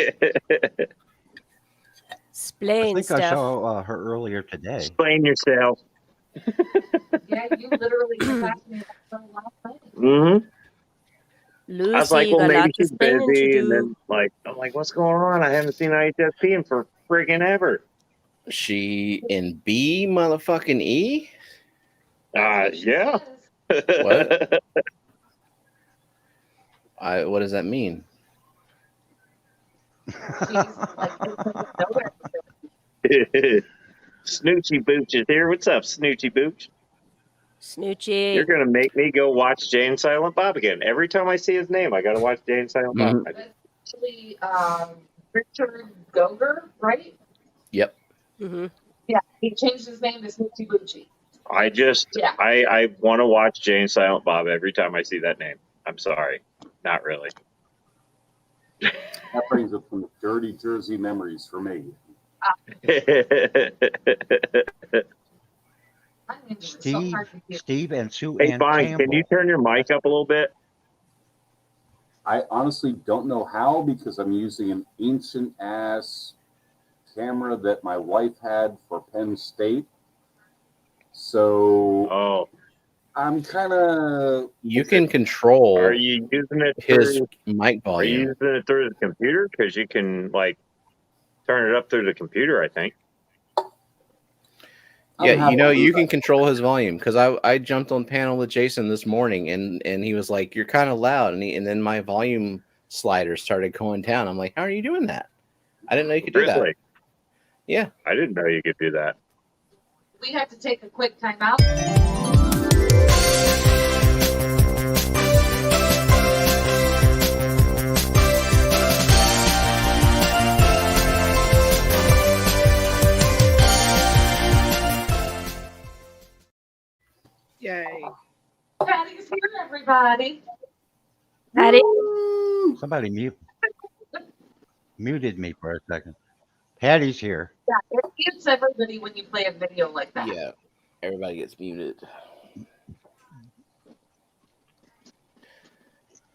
Speaker 7: I think I
Speaker 6: Steph.
Speaker 7: saw her earlier today.
Speaker 1: Explain yourself.
Speaker 2: Yeah, you literally just asked me about the last night.
Speaker 1: Mm-hmm.
Speaker 6: Lucy,
Speaker 1: I was like, well,
Speaker 6: got
Speaker 1: maybe
Speaker 6: lots of
Speaker 1: she's
Speaker 6: explaining to
Speaker 1: busy, and
Speaker 6: do.
Speaker 1: then I'm like, what's going on? I haven't seen IHSP in for friggin' ever.
Speaker 4: She in B motherfucking E?
Speaker 1: Yeah.
Speaker 4: What? What does that mean?
Speaker 2: She's like nowhere.
Speaker 1: Snoochie Booch is here. What's up, Snoochie Booch?
Speaker 6: Snoochie.
Speaker 1: You're gonna make me go watch Jay and Silent Bob again. Every time I see his name, I gotta watch Jay and Silent Bob.
Speaker 4: Mhm.
Speaker 2: Actually, Richard Goger, right?
Speaker 4: Yep.
Speaker 6: Mm-hmm.
Speaker 2: Yeah, he changed his name to Snoochie Boochie. Yeah.
Speaker 1: I want to watch Jay and Silent Bob every time I see that name. I'm sorry, not really.
Speaker 5: That brings up some dirty Jersey memories for me.
Speaker 7: Steve and Sue
Speaker 1: Hey,
Speaker 7: Ann
Speaker 1: Bonnie,
Speaker 7: Campbell.
Speaker 1: can you turn your mic up a little bit?
Speaker 5: I honestly don't know how because I'm using an ancient ass camera that my wife had for Penn State. So I'm kind of.
Speaker 4: You can control.
Speaker 1: Are you using it
Speaker 4: his
Speaker 1: through
Speaker 4: mic
Speaker 1: Are you
Speaker 4: volume?
Speaker 1: using it through the computer? Because you can turn it up through the computer, I think.
Speaker 4: Yeah, you can control his volume because I jumped on panel with Jason this morning and he was like, "You're kind of loud," and then my volume slider started going down. I'm like, "How are you doing that? I didn't know you could do that."
Speaker 1: Really?
Speaker 4: Yeah,
Speaker 1: I didn't know you could do that.
Speaker 2: We had to take a quick time out.
Speaker 3: Yay.
Speaker 2: Patty's here, everybody.
Speaker 6: Patty.
Speaker 7: Somebody muted me for a second. Patty's here.
Speaker 2: Yeah, it mutes everybody when you play a video like that.
Speaker 4: yeah. Everybody gets muted.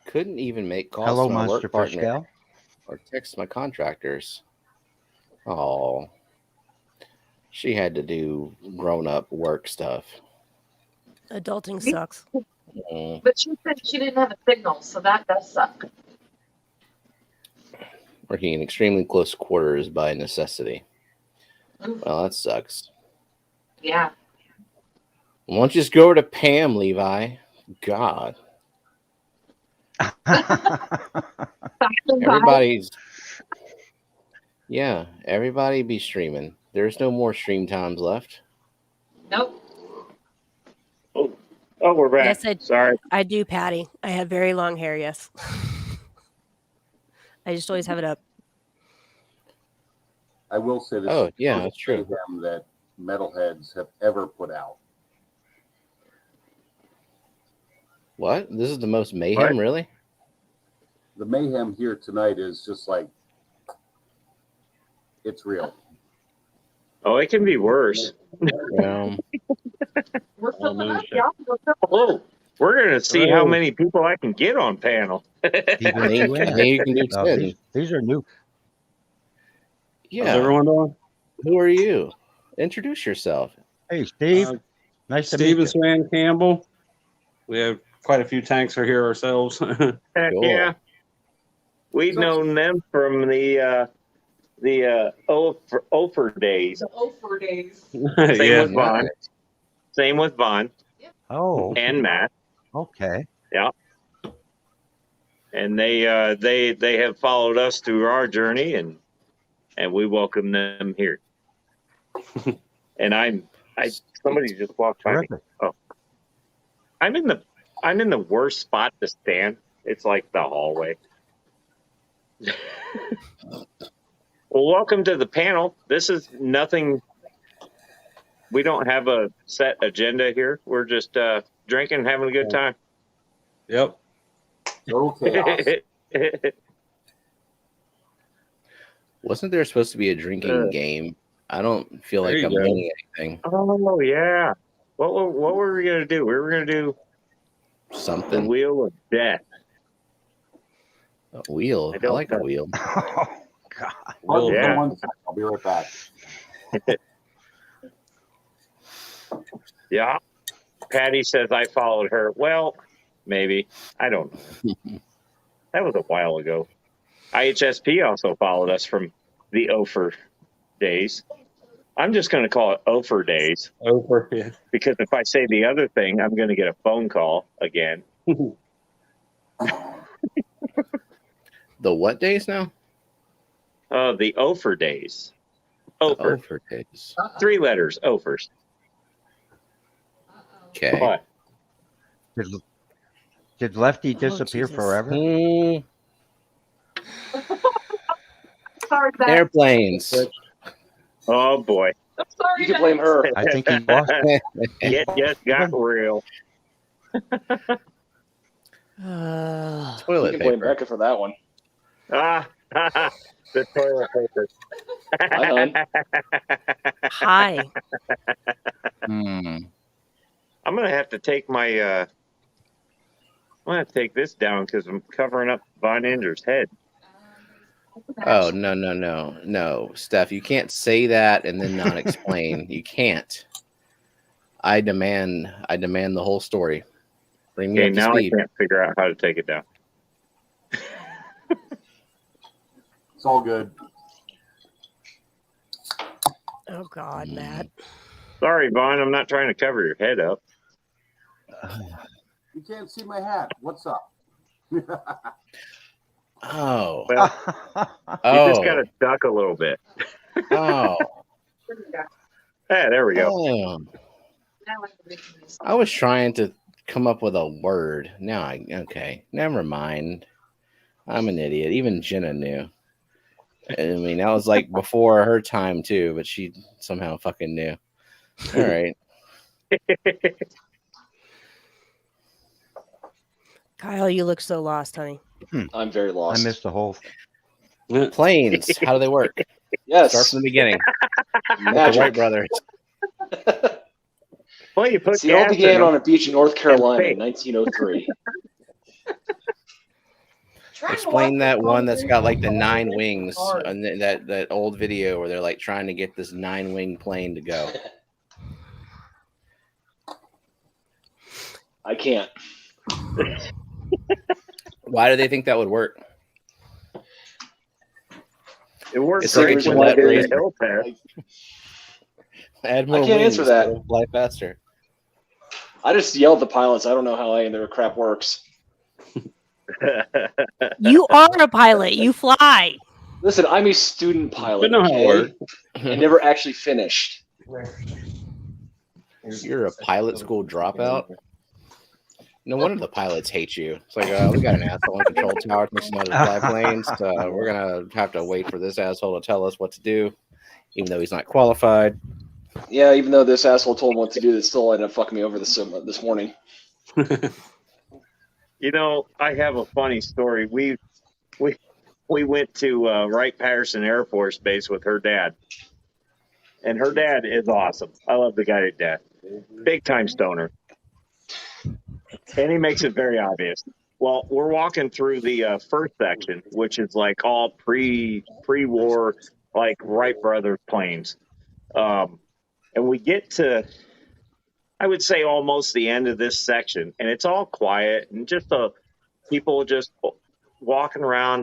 Speaker 4: Couldn't even make calls
Speaker 7: Hello,
Speaker 4: to my
Speaker 7: Monster
Speaker 4: work
Speaker 7: Fish
Speaker 4: partner
Speaker 7: Gal.
Speaker 4: or text my contractors. Oh, she had to do grown-up work stuff.
Speaker 6: Adulting sucks.
Speaker 2: But she said she didn't have a signal, so that does suck.
Speaker 4: Working in extremely close quarters by necessity.
Speaker 2: Oof.
Speaker 4: Well, that sucks.
Speaker 2: Yeah.
Speaker 4: Why don't you just go over to Pam, Levi? God. Everybody's. Yeah, everybody be streaming. There's no more stream times left.
Speaker 2: Nope.
Speaker 1: Oh, Oh, we're back.
Speaker 6: Yes,
Speaker 1: Sorry.
Speaker 6: I do, Patty. I have very long hair. Yes. I just always have it up.
Speaker 5: I will say this.
Speaker 4: Oh,
Speaker 5: is
Speaker 4: yeah,
Speaker 5: the
Speaker 4: that's true.
Speaker 5: MayheM that Metalheads have ever put out.
Speaker 4: What? This is the most MayheM,
Speaker 1: What?
Speaker 4: really?
Speaker 5: The MayheM here tonight is just like, it's real.
Speaker 1: Oh, it can be worse.
Speaker 4: Um,
Speaker 1: Oh, we're going to see how
Speaker 7: Hello.
Speaker 1: many people I can get on panel.
Speaker 7: People
Speaker 4: maybe,
Speaker 7: do that.
Speaker 4: maybe you can do 10.
Speaker 7: These are new.
Speaker 4: Yeah.
Speaker 9: How's everyone doing?
Speaker 4: Who are you? Introduce yourself.
Speaker 7: Hey, Steve.
Speaker 9: Uh,
Speaker 7: Nice to
Speaker 9: Steve
Speaker 7: meet
Speaker 9: and
Speaker 7: you.
Speaker 9: Swan Campbell. We have quite a few tanks are here ourselves.
Speaker 1: Heck
Speaker 4: Cool.
Speaker 1: yeah. We've known them from the Ofer days.
Speaker 10: Ofer days.
Speaker 1: Same
Speaker 9: Yeah.
Speaker 1: with Vaughn.
Speaker 4: Nice.
Speaker 1: Same with Vaughn
Speaker 7: Oh,
Speaker 1: and Matt.
Speaker 7: okay.
Speaker 1: And they have followed us through our journey, and we welcome them here. And somebody just walked by me.
Speaker 7: Terrific.
Speaker 1: I'm in the worst spot to stand. It's like the hallway. Well, welcome to the panel. This is nothing. We don't have a set agenda here. We're just drinking, having a good time.
Speaker 9: Yep.
Speaker 5: Total chaos.
Speaker 4: Wasn't there supposed to be a drinking game? I don't feel
Speaker 9: There
Speaker 4: like
Speaker 9: you
Speaker 4: I'm
Speaker 9: go.
Speaker 4: winning anything.
Speaker 1: Oh yeah. What were we gonna do? We were gonna do the
Speaker 4: Something.
Speaker 1: Wheel of Death.
Speaker 4: A wheel.
Speaker 1: I
Speaker 4: I
Speaker 1: don't
Speaker 4: like a
Speaker 1: know.
Speaker 4: wheel.
Speaker 7: Oh, God.
Speaker 5: Pardon me
Speaker 1: Yeah.
Speaker 5: for 1 second. I'll be right back.
Speaker 1: Yeah. Patty says I followed her. Well, maybe. I don't know. That was a while ago. IHSP also followed us from the Ofer days. I'm just going to call it Ofer days
Speaker 9: Over. Yeah.
Speaker 1: because if I say the other thing, I'm going to get a phone call again.
Speaker 4: The what days now?
Speaker 1: The Ofer days. Ofer.
Speaker 4: Over days.
Speaker 1: 3 letters. Ofers.
Speaker 4: Okay.
Speaker 1: What?
Speaker 7: Did Lefty disappear
Speaker 6: Jesus.
Speaker 7: forever?
Speaker 10: Sorry, Zach.
Speaker 4: Airplanes.
Speaker 1: Oh boy.
Speaker 10: I'm sorry.
Speaker 11: You can blame her.
Speaker 7: I think he lost.
Speaker 1: It just got real.
Speaker 4: Toilet
Speaker 11: You can blame
Speaker 4: paper.
Speaker 11: Becca for that one.
Speaker 1: Ah, the toilet paper.
Speaker 11: Hi, hon.
Speaker 6: Hi.
Speaker 4: Hmm.
Speaker 1: I'm gonna have to take my. I'm gonna have to take this down because I'm covering up Von Ender's head.
Speaker 4: Oh no, Steph, you can't say that and then not explain. You can't. I demand the whole story. Bring me
Speaker 1: Okay,
Speaker 4: up to
Speaker 1: now I
Speaker 4: speed.
Speaker 1: can't figure out how to take it down.
Speaker 5: It's all good.
Speaker 6: Oh God, Matt.
Speaker 1: Sorry, Vaughn. I'm not trying to cover your head up.
Speaker 5: You can't see my hat. What's up?
Speaker 4: Oh.
Speaker 1: Well, you just gotta duck a little bit.
Speaker 4: Oh.
Speaker 1: Yeah, there we go.
Speaker 4: Oh. I was trying to come up with a word. Okay. Never mind. I'm an idiot. Even Jenna knew. I mean, that was like before her time too, but she somehow fucking knew. All right.
Speaker 6: Kyle, you look so lost, honey.
Speaker 11: I'm very
Speaker 7: I
Speaker 11: lost.
Speaker 7: missed the whole.
Speaker 4: Planes. How do they work?
Speaker 11: Yes.
Speaker 4: Start from the beginning. The
Speaker 11: Magic.
Speaker 4: Wright brothers.
Speaker 1: Well, you put
Speaker 11: See, it all
Speaker 1: gas in
Speaker 11: began
Speaker 1: them.
Speaker 11: on a beach in North Carolina
Speaker 1: Hey.
Speaker 11: in 1903.
Speaker 4: Explain that one that's got like the 9 wings and that old video where they're like trying to get this 9-wing plane to go.
Speaker 11: I can't.
Speaker 4: Why do they think that would work?
Speaker 1: It works
Speaker 4: It's like
Speaker 1: great
Speaker 4: a
Speaker 1: when
Speaker 4: Gillette
Speaker 1: they do the
Speaker 4: razor.
Speaker 1: hill test.
Speaker 4: Add more
Speaker 11: I can't
Speaker 4: wings,
Speaker 11: answer that.
Speaker 4: it'll fly faster.
Speaker 11: I just yelled at the pilots. I don't know how any of their crap works.
Speaker 6: You are a pilot. You fly.
Speaker 11: Listen, I'm a student pilot.
Speaker 9: know how it
Speaker 11: Okay?
Speaker 9: works.
Speaker 11: I never actually finished.
Speaker 4: You're a pilot school dropout? No wonder the pilots hate you. It's like, we got an asshole on control tower thinks he knows how to fly planes. We're gonna have to wait for this asshole to tell us what to do, even though he's not qualified.
Speaker 11: Yeah, even though this asshole told him what to do, it still ended up fucking me over this morning.
Speaker 1: You know, I have a funny story. We went to Wright-Patterson Air Force Base with her dad, and her dad is awesome. I love the guy to death. Big time stoner, and he makes it very obvious. Well, we're walking through the first section, which is like all pre-war, like Wright brothers planes, and we get to, I would say, almost the end of this section, and it's all quiet and just people just walking around,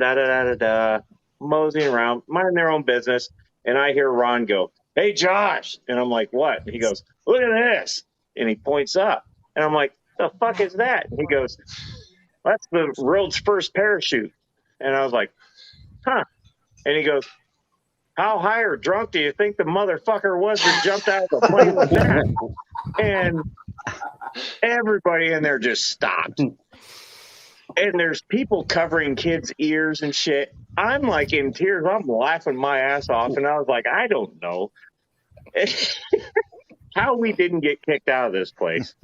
Speaker 1: moseying around, minding their own business. And I hear Ron go, "Hey, Josh," and I'm like, "What?" And he goes, "Look at this," and he points up, and I'm like, "The fuck is that?" And he goes, "That's the world's first parachute." And I was like, "Huh?" And he goes, "How high or drunk do you think the motherfucker was that jumped out of the plane with that?" And everybody in there just stopped. And there's people covering kids' ears and shit. I'm like in tears. I'm laughing my ass off. And I was like, I don't know how we didn't get kicked out of this place.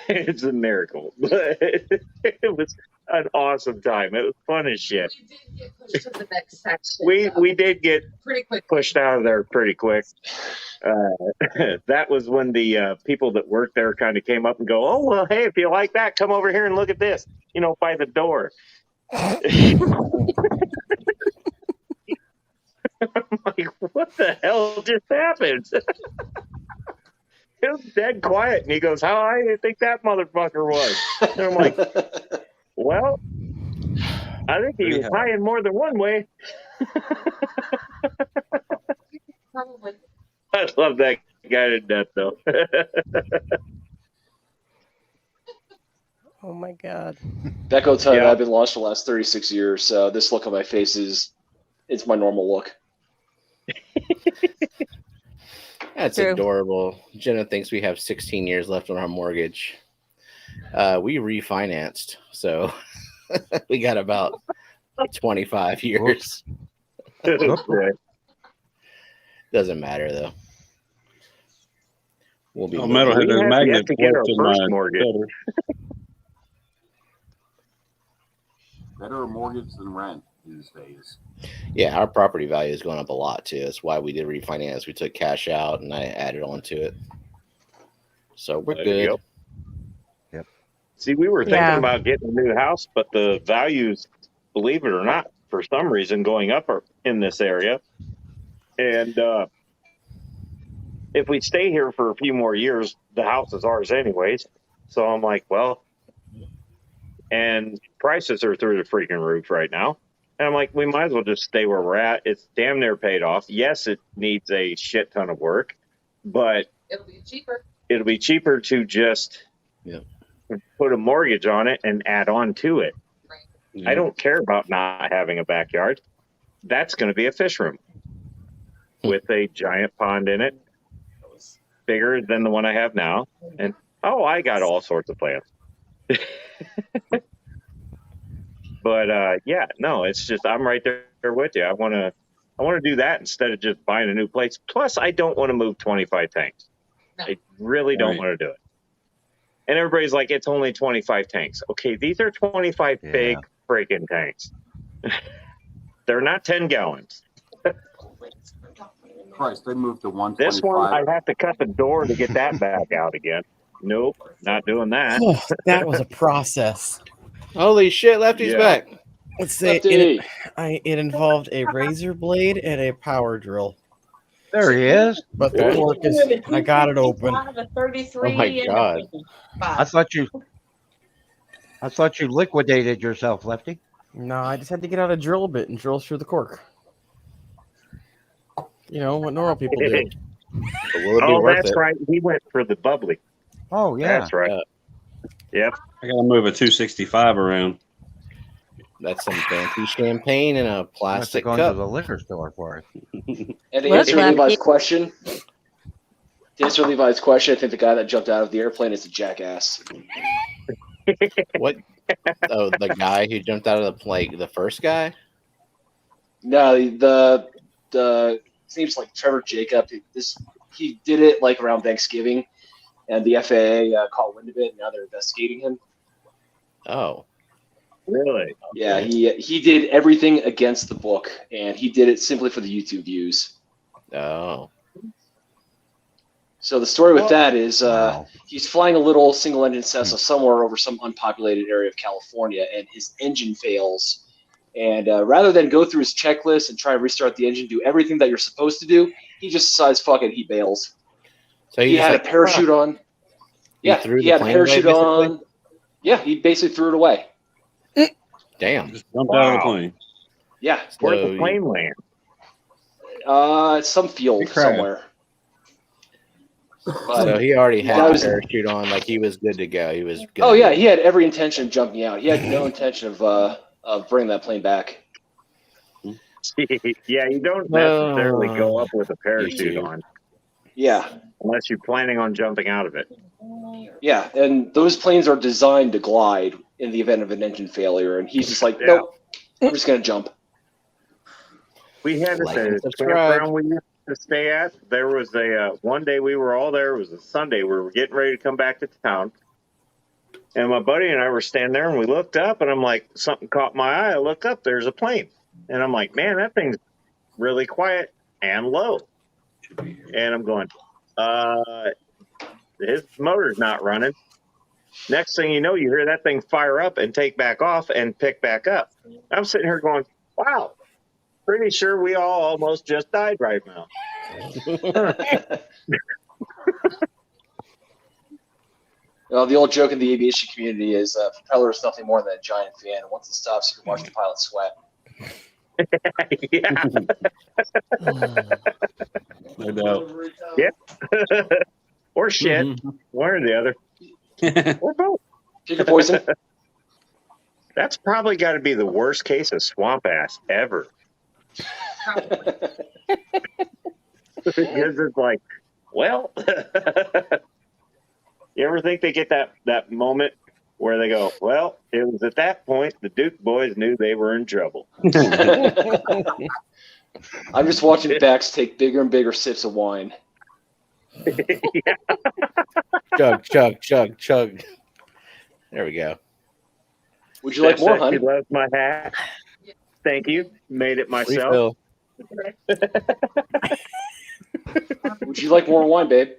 Speaker 1: It's a miracle. But it was an awesome time. It was fun as shit.
Speaker 10: We did get pushed to the next section.
Speaker 1: We did get
Speaker 10: pretty quick.
Speaker 1: pushed out of there pretty quick. That was when the people that worked there kind of came up and go, "Oh, well, hey, if you like that, come over here and look at this, by the door." I'm like, what the hell just happened? It was dead quiet. And he goes, "How high do you think that motherfucker was?" And I'm like, "Well, I think he was high in more than one way."
Speaker 10: Probably.
Speaker 1: I love that guy to death, though.
Speaker 6: Oh my god.
Speaker 11: That goes tell you
Speaker 1: Yeah.
Speaker 11: I've been lost for the last 36 years, so this look on my face it's my normal look.
Speaker 4: That's
Speaker 6: True.
Speaker 4: adorable. Jenna thinks we have 16 years left on our mortgage. We refinanced, so we got about 25 years. Doesn't matter though. We'll be
Speaker 9: Metalhead,
Speaker 1: We
Speaker 9: there's
Speaker 1: have
Speaker 9: magnet
Speaker 1: yet to get our
Speaker 9: ports in
Speaker 1: first
Speaker 9: my
Speaker 1: mortgage.
Speaker 9: gutter.
Speaker 5: Better a mortgage than rent these days.
Speaker 4: Yeah, our property value is going up a lot too. That's why we did refinance. We took cash out and I added on to it. So we're
Speaker 1: There you
Speaker 4: good.
Speaker 1: go. See, we were thinking
Speaker 6: Yeah.
Speaker 1: about getting a new house, but the values, believe it or not, for some reason going up in this area. And if we stay here for a few more years, the house is ours anyways. So I'm like, well, and prices are through the freaking roof right now. And I'm like, we might as well just stay where we're at. It's damn near paid off. Yes, it needs a shit ton of work, but
Speaker 10: It'll be cheaper.
Speaker 1: it'll be cheaper to just put a mortgage on it and add on to it.
Speaker 10: Right.
Speaker 1: I don't care about not having a backyard. That's going to be a fish room with a giant pond in it, bigger than the one I have now. And I got all sorts of plans. But yeah, no, it's just I'm right there with you. I want to do that instead of just buying a new place. Plus, I don't want to move 25 tanks.
Speaker 10: No.
Speaker 1: I really don't want to do it. And everybody's like, it's only 25 tanks. Okay, these are 25 big freaking tanks. They're not 10 gallons.
Speaker 5: Christ, they moved to 125.
Speaker 1: This one, I have to cut the door to get that back out again. Nope, not doing that.
Speaker 3: That was a process.
Speaker 4: Holy shit, Lefty's back.
Speaker 3: Let's say it involved a razor blade and a power drill.
Speaker 7: There he is.
Speaker 3: But the cork is, I got it open.
Speaker 4: Oh my god.
Speaker 7: I thought you liquidated yourself, Lefty.
Speaker 3: No, I just had to get out a drill bit and drill through the cork. You know what normal people do.
Speaker 4: Will it be
Speaker 1: Oh,
Speaker 4: worth
Speaker 1: that's
Speaker 4: it?
Speaker 1: right. He went for the bubbly.
Speaker 7: Oh yeah,
Speaker 1: That's right. Yep.
Speaker 9: I gotta move a 265 around.
Speaker 4: That's some fancy champagne in a
Speaker 7: must have
Speaker 4: plastic
Speaker 7: gone to
Speaker 4: cup.
Speaker 7: the liquor store for it.
Speaker 11: And to
Speaker 6: Look,
Speaker 11: answer Levi's
Speaker 6: Lefty.
Speaker 11: question, To answer Levi's question, I think the guy that jumped out of the airplane is a jackass.
Speaker 4: What? Oh, the guy who jumped out of the plane, the first guy?
Speaker 11: No, the his name's like Trevor Jacob. He did it like around Thanksgiving, and the FAA caught wind of it, and now they're investigating him.
Speaker 4: Oh,
Speaker 1: Really?
Speaker 11: Yeah, he did everything against the book, and he did it simply for the YouTube views.
Speaker 4: oh.
Speaker 11: So the story with that is
Speaker 7: Wow.
Speaker 11: he's flying a little single-engine Cessna somewhere over some unpopulated area of California, and his engine fails. And rather than go through his checklist and try and restart the engine, do everything that you're supposed to do, he just decides, fuck it, he bails.
Speaker 4: So
Speaker 11: He
Speaker 4: just
Speaker 11: had
Speaker 4: like,
Speaker 11: a parachute on.
Speaker 4: He
Speaker 11: Yeah,
Speaker 4: threw
Speaker 11: he
Speaker 4: the
Speaker 11: had a
Speaker 4: plane away,
Speaker 11: parachute
Speaker 4: basically?
Speaker 11: on. Yeah, he basically threw it away.
Speaker 4: Damn.
Speaker 9: Just jumped out of the
Speaker 1: Wow.
Speaker 9: plane.
Speaker 11: Yeah,
Speaker 1: Where'd
Speaker 4: So
Speaker 1: the plane land?
Speaker 11: some field
Speaker 9: He crashed.
Speaker 11: somewhere.
Speaker 4: So
Speaker 11: But
Speaker 4: he already had
Speaker 11: that
Speaker 4: the
Speaker 11: was-
Speaker 4: parachute on, like he was good to go. He was good.
Speaker 11: oh
Speaker 4: to
Speaker 11: yeah,
Speaker 4: go.
Speaker 11: he had every intention of jumping out. He had no intention of bringing that plane back.
Speaker 1: Yeah, you don't necessarily go up with a
Speaker 4: You
Speaker 1: parachute
Speaker 4: do.
Speaker 1: on
Speaker 11: Yeah,
Speaker 1: unless you're planning on jumping out of it.
Speaker 11: yeah, and those planes are designed to glide in the event of an engine failure, and he's just like,
Speaker 1: Yeah.
Speaker 11: nope, I'm just gonna jump.
Speaker 1: We had
Speaker 4: Like
Speaker 1: at
Speaker 4: and
Speaker 1: the
Speaker 4: subscribe.
Speaker 1: campground we used to stay at. There was a one day we were all there. It was a Sunday. We were getting ready to come back to town, and my buddy and I were standing there, and we looked up, and I'm like, something caught my eye. I look up, there's a plane, and I'm like, man, that thing's really quiet and low. And I'm going, his motor's not running. Next thing you know, you hear that thing fire up and take back off and pick back up. I'm sitting here going, wow, pretty sure we all almost just died right now.
Speaker 11: Well, the old joke in the aviation community is propeller is nothing more than a giant fan. Once it stops, you can watch the pilot sweat.
Speaker 1: Yeah.
Speaker 9: No doubt.
Speaker 1: Yeah. Or shit. One or the other. Or both.
Speaker 11: Pick your poison.
Speaker 1: That's probably got to be the worst case of swamp ass ever. Because it's like, well, you ever think they get that moment where they go, well, it was at that point the Duke boys knew they were in trouble.
Speaker 11: I'm just watching Bex take bigger and bigger sips of wine.
Speaker 1: Yeah.
Speaker 4: Chug, chug, chug, chug. There we go.
Speaker 11: Would you like more,
Speaker 1: She
Speaker 11: hon?
Speaker 1: loves my hat. Thank you. Made it myself.
Speaker 4: Refill.
Speaker 11: Would you like more wine, babe?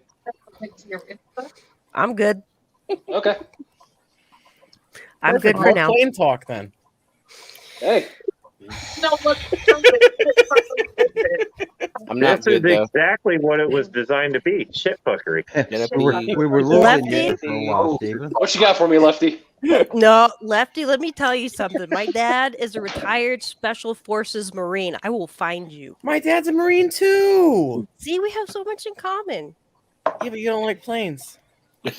Speaker 6: I'm good.
Speaker 11: Okay.
Speaker 6: I'm good for
Speaker 3: More
Speaker 6: now.
Speaker 3: plane talk then.
Speaker 11: Hey,
Speaker 10: No, look.
Speaker 4: I'm not
Speaker 1: This is
Speaker 4: good though.
Speaker 1: exactly what it was designed to be. Shit fuckery.
Speaker 7: We were losing
Speaker 6: Lefty?
Speaker 7: you for a while, Steven.
Speaker 11: what you got for me, Lefty?
Speaker 6: No, Lefty, let me tell you something. My dad is a retired Special Forces Marine. I will find you.
Speaker 3: My dad's a Marine too.
Speaker 6: See, we have so much in common.
Speaker 3: Yeah, but you don't like planes.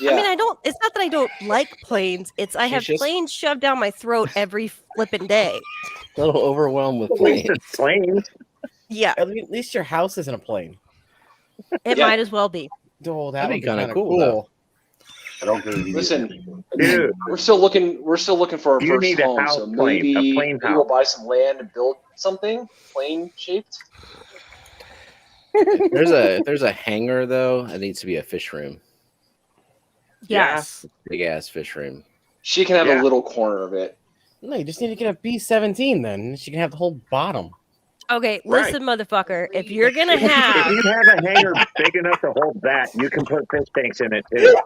Speaker 11: Yeah.
Speaker 6: I mean, I don't, it's not that I don't like planes. It's I
Speaker 4: She's
Speaker 6: have
Speaker 4: just-
Speaker 6: planes shoved down my throat every flipping day.
Speaker 4: A little overwhelmed with
Speaker 1: At least
Speaker 4: planes.
Speaker 1: it's planes.
Speaker 6: Yeah,
Speaker 3: At least your house isn't a plane.
Speaker 6: it
Speaker 11: Yeah.
Speaker 6: might as well be.
Speaker 3: Oh, that
Speaker 4: That'd
Speaker 3: would
Speaker 4: be
Speaker 3: be
Speaker 4: kinda
Speaker 3: kind of
Speaker 4: cool,
Speaker 3: cool.
Speaker 4: though.
Speaker 5: I don't think it'd be
Speaker 11: Listen,
Speaker 1: Dude,
Speaker 11: we're still looking for our
Speaker 1: You
Speaker 11: first
Speaker 1: need a
Speaker 11: home,
Speaker 1: house
Speaker 11: so
Speaker 1: plane, a
Speaker 11: maybe
Speaker 1: plane
Speaker 11: we'll
Speaker 1: house.
Speaker 11: buy some land and build something plane shaped.
Speaker 4: If there's a hangar though, it needs to be a fish room.
Speaker 1: Yeah.
Speaker 6: Yes.
Speaker 4: Big ass fish room.
Speaker 11: She can have
Speaker 1: Yeah.
Speaker 11: a little corner of it.
Speaker 3: No, you just need to get a B-17 then. She can have the whole bottom.
Speaker 6: Okay,
Speaker 1: Right.
Speaker 6: listen, motherfucker. If you're gonna
Speaker 1: if
Speaker 6: have,
Speaker 1: you have a hangar big enough to hold that, you can put fish tanks in it too.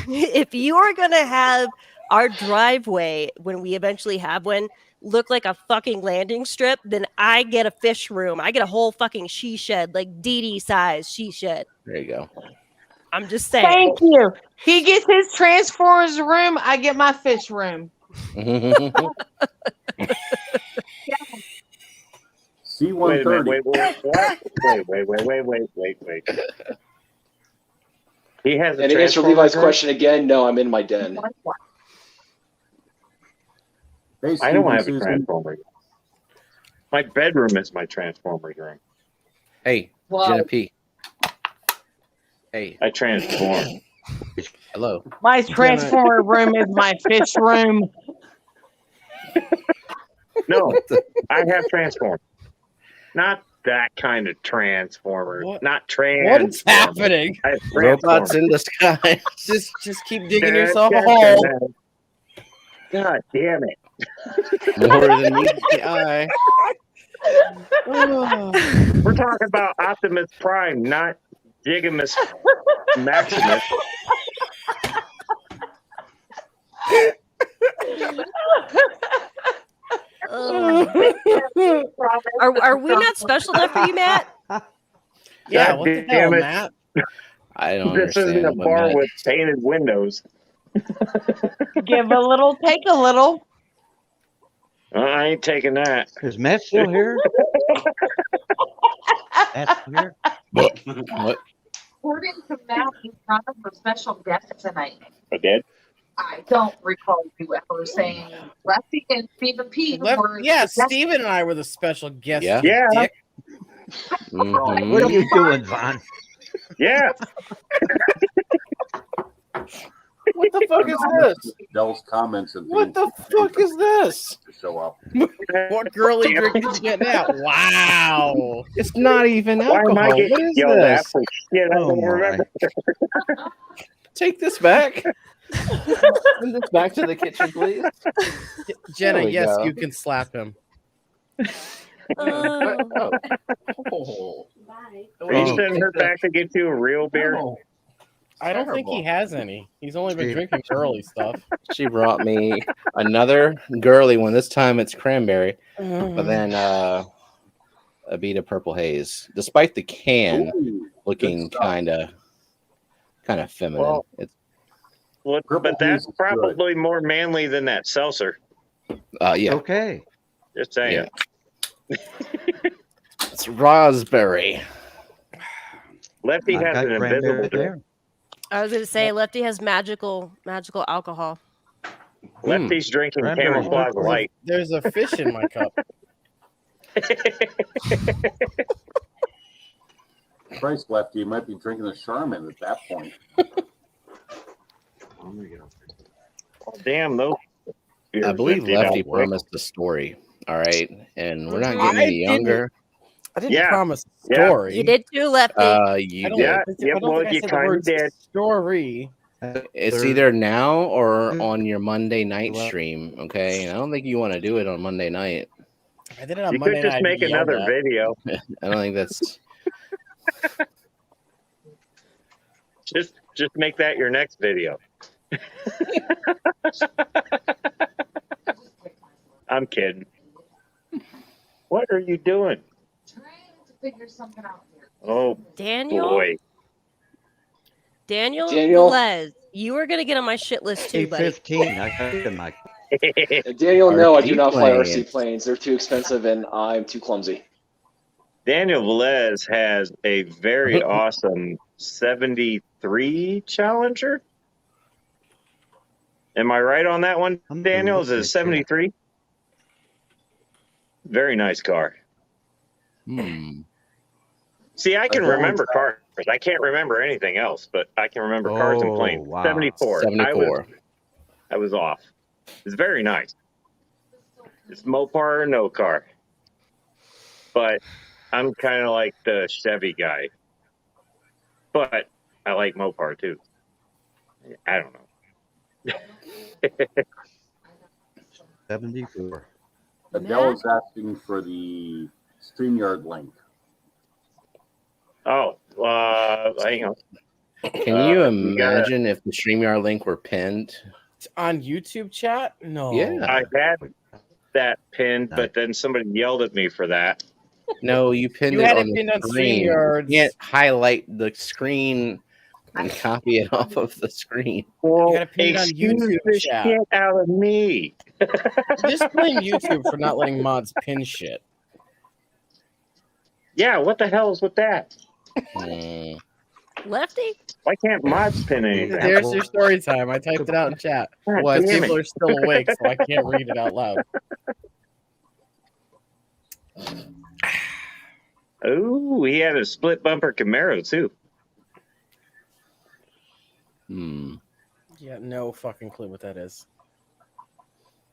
Speaker 6: if you are gonna have our driveway when we eventually have one look like a fucking landing strip, then I get a fish room. I get a whole fucking she shed, like Dee Dee size she shed.
Speaker 4: There you go.
Speaker 6: I'm just saying.
Speaker 12: Thank you. He gets his Transformers room. I get my fish room.
Speaker 1: Wait a minute,
Speaker 5: C-130.
Speaker 1: wait. He has a
Speaker 11: And to answer
Speaker 1: Transformer
Speaker 11: Levi's
Speaker 1: room?
Speaker 11: question again, no, I'm in my den.
Speaker 5: Hey,
Speaker 1: I don't
Speaker 5: Stephen
Speaker 1: have a
Speaker 5: Susan.
Speaker 1: Transformer. My bedroom is my Transformer room.
Speaker 4: Hey,
Speaker 10: Wow.
Speaker 4: Jenna P. Hey,
Speaker 1: I transform.
Speaker 4: hello.
Speaker 12: My transformer room is my fish room.
Speaker 1: No, I have transformed. Not that kind of transformer.
Speaker 3: What?
Speaker 1: Not
Speaker 3: What is
Speaker 1: transformer.
Speaker 3: happening?
Speaker 1: I have
Speaker 4: Robots in disguise.
Speaker 3: Just keep digging yourself a hole.
Speaker 1: God damn it.
Speaker 4: More than meets the eye.
Speaker 1: We're talking about Optimus Prime, not Gigamus Maximus.
Speaker 6: Are we not special enough for you, Matt?
Speaker 3: Yeah,
Speaker 1: God
Speaker 3: what the
Speaker 1: damn
Speaker 3: hell,
Speaker 1: it.
Speaker 3: Matt?
Speaker 4: I don't
Speaker 1: This isn't a
Speaker 4: understand what
Speaker 1: bar
Speaker 4: Matt.
Speaker 1: with painted windows.
Speaker 12: Give a little, take a little.
Speaker 1: I ain't taking that.
Speaker 7: Is Matt still here? Matt's here?
Speaker 4: What?
Speaker 10: According to Matt, he's not a special guest tonight.
Speaker 1: I did?
Speaker 10: I don't recall you ever saying Lefty and Stephen P. were
Speaker 3: Yeah,
Speaker 10: the guests.
Speaker 3: Steven and I were the special guests.
Speaker 4: Yeah.
Speaker 3: you
Speaker 1: Yeah.
Speaker 3: dick.
Speaker 4: Mhm.
Speaker 7: What are you doing, Von?
Speaker 1: Yeah.
Speaker 8: What the fuck is this?
Speaker 5: Dell's comments and
Speaker 8: What
Speaker 5: things
Speaker 8: the fuck is this?
Speaker 5: to show up.
Speaker 3: What girly drink did you get now? Wow.
Speaker 4: It's not even
Speaker 1: Why am I
Speaker 4: alcohol.
Speaker 1: getting
Speaker 4: What is
Speaker 1: yelled at
Speaker 4: this?
Speaker 1: for shit I
Speaker 7: Oh,
Speaker 1: don't
Speaker 7: my.
Speaker 1: remember?
Speaker 4: Take this back. Send this back to the kitchen, please.
Speaker 3: Jenna,
Speaker 4: There we
Speaker 3: yes,
Speaker 4: go.
Speaker 3: you can slap him.
Speaker 4: Oh.
Speaker 1: Are you sending her back to get you a real beer?
Speaker 8: No.
Speaker 3: I don't think he has any. He's only been
Speaker 7: Gee.
Speaker 3: drinking girly stuff.
Speaker 4: She brought me another girly one. This time it's cranberry, but then a Abita Purple Haze. Despite the can
Speaker 5: Ooh,
Speaker 4: looking
Speaker 5: good stuff.
Speaker 4: kind of feminine,
Speaker 1: Well,
Speaker 4: it's
Speaker 1: But that's
Speaker 5: haze is good.
Speaker 1: probably more manly than that seltzer.
Speaker 4: yeah,
Speaker 7: Okay.
Speaker 1: Just saying.
Speaker 4: it's raspberry.
Speaker 1: Lefty
Speaker 7: I've
Speaker 1: has
Speaker 7: got
Speaker 1: an
Speaker 7: cranberry
Speaker 1: invisible drink.
Speaker 7: there.
Speaker 6: I was gonna say Lefty has magical alcohol.
Speaker 1: Lefty's drinking
Speaker 7: Cranberry
Speaker 1: camouflage
Speaker 7: juice.
Speaker 1: light.
Speaker 3: There's a fish in my cup.
Speaker 5: Christ, Lefty, you might be drinking a Charmin at that point.
Speaker 1: Damn, those.
Speaker 4: I believe
Speaker 1: beers emptied out
Speaker 4: Lefty
Speaker 1: quick.
Speaker 4: promised a story. All right, and we're not
Speaker 6: Mhm.
Speaker 4: getting
Speaker 3: I
Speaker 4: any younger.
Speaker 3: I didn't
Speaker 1: Yeah.
Speaker 3: promise a
Speaker 1: Yeah.
Speaker 3: story.
Speaker 6: You did too, Lefty.
Speaker 4: You
Speaker 3: I
Speaker 4: did.
Speaker 3: don't,
Speaker 1: Yeah,
Speaker 3: I
Speaker 1: yeah,
Speaker 3: don't
Speaker 1: well,
Speaker 3: think I
Speaker 1: you
Speaker 3: said the
Speaker 1: kinda
Speaker 3: word
Speaker 1: did.
Speaker 3: story.
Speaker 4: It's
Speaker 7: They're-
Speaker 4: either now or on your Monday night stream, okay? And I don't think you want to do it on Monday night.
Speaker 3: I did it on
Speaker 1: You
Speaker 3: Monday
Speaker 1: could just
Speaker 3: night.
Speaker 1: make
Speaker 3: and yelled
Speaker 1: another
Speaker 3: at.
Speaker 1: video.
Speaker 4: I don't think that's.
Speaker 1: Just make that your next video. I'm kidding. What are you doing?
Speaker 10: Trying to figure something out here.
Speaker 1: Oh
Speaker 6: Daniel,
Speaker 1: boy.
Speaker 6: Daniel,
Speaker 11: Daniel?
Speaker 6: Velez, you are gonna get on my shit list too, buddy.
Speaker 7: A15. I got it in my.
Speaker 11: Daniel, no, I do
Speaker 4: RC
Speaker 11: not fly RC
Speaker 4: planes.
Speaker 11: planes. They're too expensive and I'm too clumsy.
Speaker 1: Daniel Velez has a very awesome 73 Challenger. Am I right on that one,
Speaker 7: I'm
Speaker 1: Daniel? Is it a
Speaker 7: looking at
Speaker 1: 73? Very nice car. See, I can
Speaker 5: don't
Speaker 1: remember
Speaker 5: know.
Speaker 1: cars. I can't remember anything else, but I can remember cars and planes.
Speaker 7: wow.
Speaker 1: 74.
Speaker 4: 74.
Speaker 1: I was off. It's very nice. It's Mopar or no car. But I'm kind of like the Chevy guy. But I like Mopar too. I don't know.
Speaker 7: 74.
Speaker 5: Adele is asking for the StreamYard link.
Speaker 1: Oh, hang on.
Speaker 4: Can you
Speaker 1: You gotta-
Speaker 4: imagine if the StreamYard link were pinned?
Speaker 3: It's on YouTube chat? No.
Speaker 4: Yeah.
Speaker 1: I had that pinned, but then somebody yelled at me for that.
Speaker 4: No, you pinned
Speaker 3: You
Speaker 4: it
Speaker 3: had
Speaker 4: on
Speaker 3: it
Speaker 4: the
Speaker 3: pinned on
Speaker 4: screen.
Speaker 3: StreamYards.
Speaker 4: You can't highlight the screen and copy it off of the screen.
Speaker 1: Well,
Speaker 3: gotta pin it on
Speaker 1: excuse
Speaker 3: YouTube
Speaker 1: the
Speaker 3: chat.
Speaker 1: shit out of me.
Speaker 3: Just blame YouTube for not letting mods pin shit.
Speaker 1: Yeah, what the hell is with that?
Speaker 6: Lefty?
Speaker 1: Why can't mods pin anything?
Speaker 3: There's your story time. I typed it out in chat.
Speaker 1: God
Speaker 3: Well,
Speaker 1: damn
Speaker 3: people
Speaker 1: it.
Speaker 3: are still awake, so I can't read it out loud.
Speaker 1: Oh, he had a split bumper Camaro too.
Speaker 3: Yeah, no fucking clue what that is.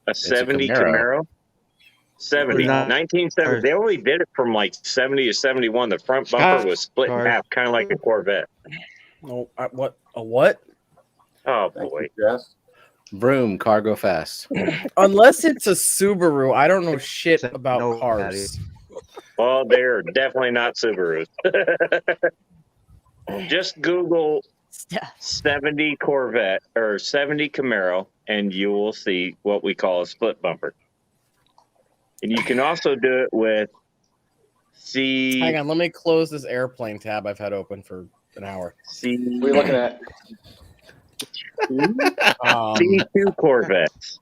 Speaker 1: A 70 Camaro. 70.
Speaker 7: No.
Speaker 1: 1970. They only did it from like 70 to 71. The front bumper was split in half, kind of like a Corvette.
Speaker 3: No, what? A what?
Speaker 1: Oh, boy.
Speaker 5: Yes.
Speaker 4: Vroom, cargo fast.
Speaker 3: Unless it's a Subaru, I don't know shit about cars.
Speaker 1: Well, they're definitely not Subarus. Just Google 70 Corvette or 70 Camaro, and you will see what we call a split bumper. And you can also do it with
Speaker 3: Hang on, let me close this airplane tab I've had open for an hour.
Speaker 11: What are you looking at?
Speaker 1: C2 Corvettes.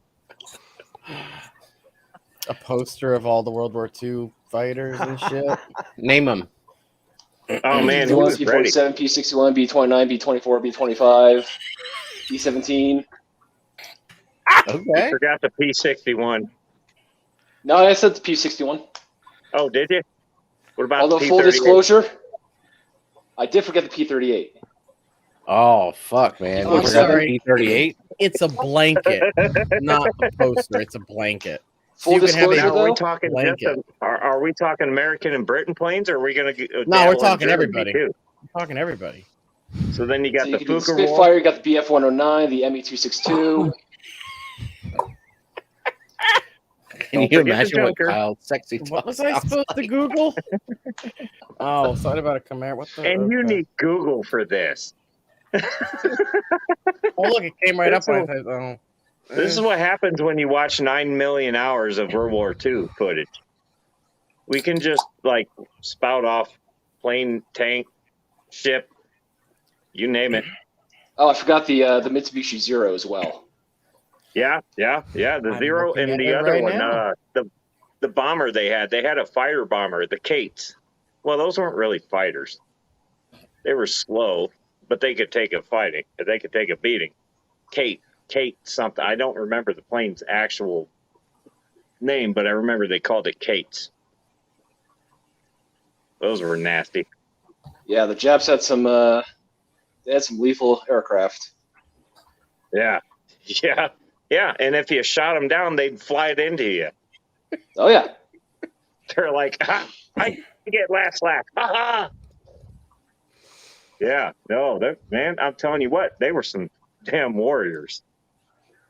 Speaker 3: A poster of all the World War II fighters and shit.
Speaker 4: Name them.
Speaker 1: Oh man,
Speaker 11: P1, P47, P61, B29, B24, B25, B17.
Speaker 4: Okay.
Speaker 1: I forgot the P61.
Speaker 11: No, I said the P61.
Speaker 1: Oh, did you? What about
Speaker 11: Although
Speaker 1: the P38?
Speaker 11: full disclosure, I did forget the P38.
Speaker 4: Oh fuck, man!
Speaker 3: Oh, I'm sorry.
Speaker 4: P38.
Speaker 3: It's a blanket, not a poster. It's a blanket.
Speaker 11: Full disclosure,
Speaker 1: Are we
Speaker 11: though?
Speaker 1: talking
Speaker 3: Blanket.
Speaker 1: are we talking American and Britain planes, or are we going to?
Speaker 3: No, we're talking everybody. We're talking everybody.
Speaker 1: So then you got
Speaker 11: So
Speaker 1: the
Speaker 11: you can do the
Speaker 1: Fuka Roll.
Speaker 11: Spitfire, you got the BF-109, the ME-262.
Speaker 4: Can you imagine what Kyle's sexy
Speaker 3: What
Speaker 4: talk
Speaker 3: was I
Speaker 4: sounds
Speaker 3: supposed
Speaker 4: like?
Speaker 3: to Google? Oh, something about a Camaro. What the?
Speaker 1: And you
Speaker 3: okay.
Speaker 1: need Google for this.
Speaker 3: Oh, look, it came right up.
Speaker 1: This
Speaker 3: I thought, oh.
Speaker 1: This is what happens when you watch 9 million hours of World War II footage. We can just like spout off plane, tank, ship, you name it.
Speaker 11: Oh, I forgot the Mitsubishi Zero as well.
Speaker 1: Yeah. The
Speaker 3: I'm
Speaker 1: Zero
Speaker 3: looking
Speaker 1: and
Speaker 3: at
Speaker 1: the
Speaker 3: it
Speaker 1: other
Speaker 3: right
Speaker 1: one,
Speaker 3: now.
Speaker 1: the bomber they had a fighter bomber, the Kates. Well, those weren't really fighters. They were slow, but they could take a fighting. They could take a beating. Kate something. I don't remember the plane's actual name, but I remember they called it Kates. Those were nasty.
Speaker 11: Yeah, the Japs had some lethal aircraft.
Speaker 1: Yeah. And if you shot them down, they'd fly it into you.
Speaker 11: Oh yeah.
Speaker 1: They're like, I get last lap. Yeah. No, man, I'm telling you what, they were some damn warriors.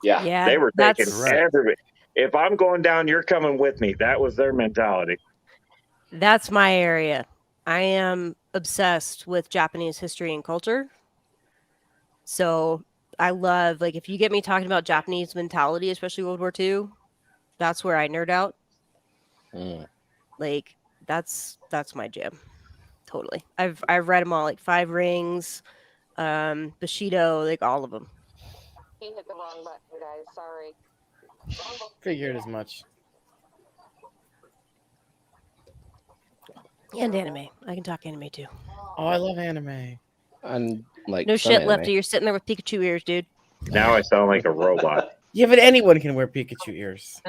Speaker 11: Yeah.
Speaker 1: They were taking
Speaker 6: that's
Speaker 1: everybody. If I'm going down, you're coming with me. That was their mentality.
Speaker 6: That's my area. I am obsessed with Japanese history and culture. So I love, like, if you get me talking about Japanese mentality, especially World War II, that's where I nerd out. Like, that's my jam. Totally. I've read them all, like Five Rings, Bushido, like all of them.
Speaker 2: He hit the wrong button, guys. Sorry.
Speaker 3: Figured as much.
Speaker 6: And anime. I can talk anime too.
Speaker 3: Oh, I love anime.
Speaker 4: And like
Speaker 6: No
Speaker 4: some
Speaker 6: shit,
Speaker 4: anime.
Speaker 6: Lefty. You're sitting there with Pikachu ears, dude.
Speaker 1: Now I sound like a robot.
Speaker 3: Yeah, but anyone can wear Pikachu ears.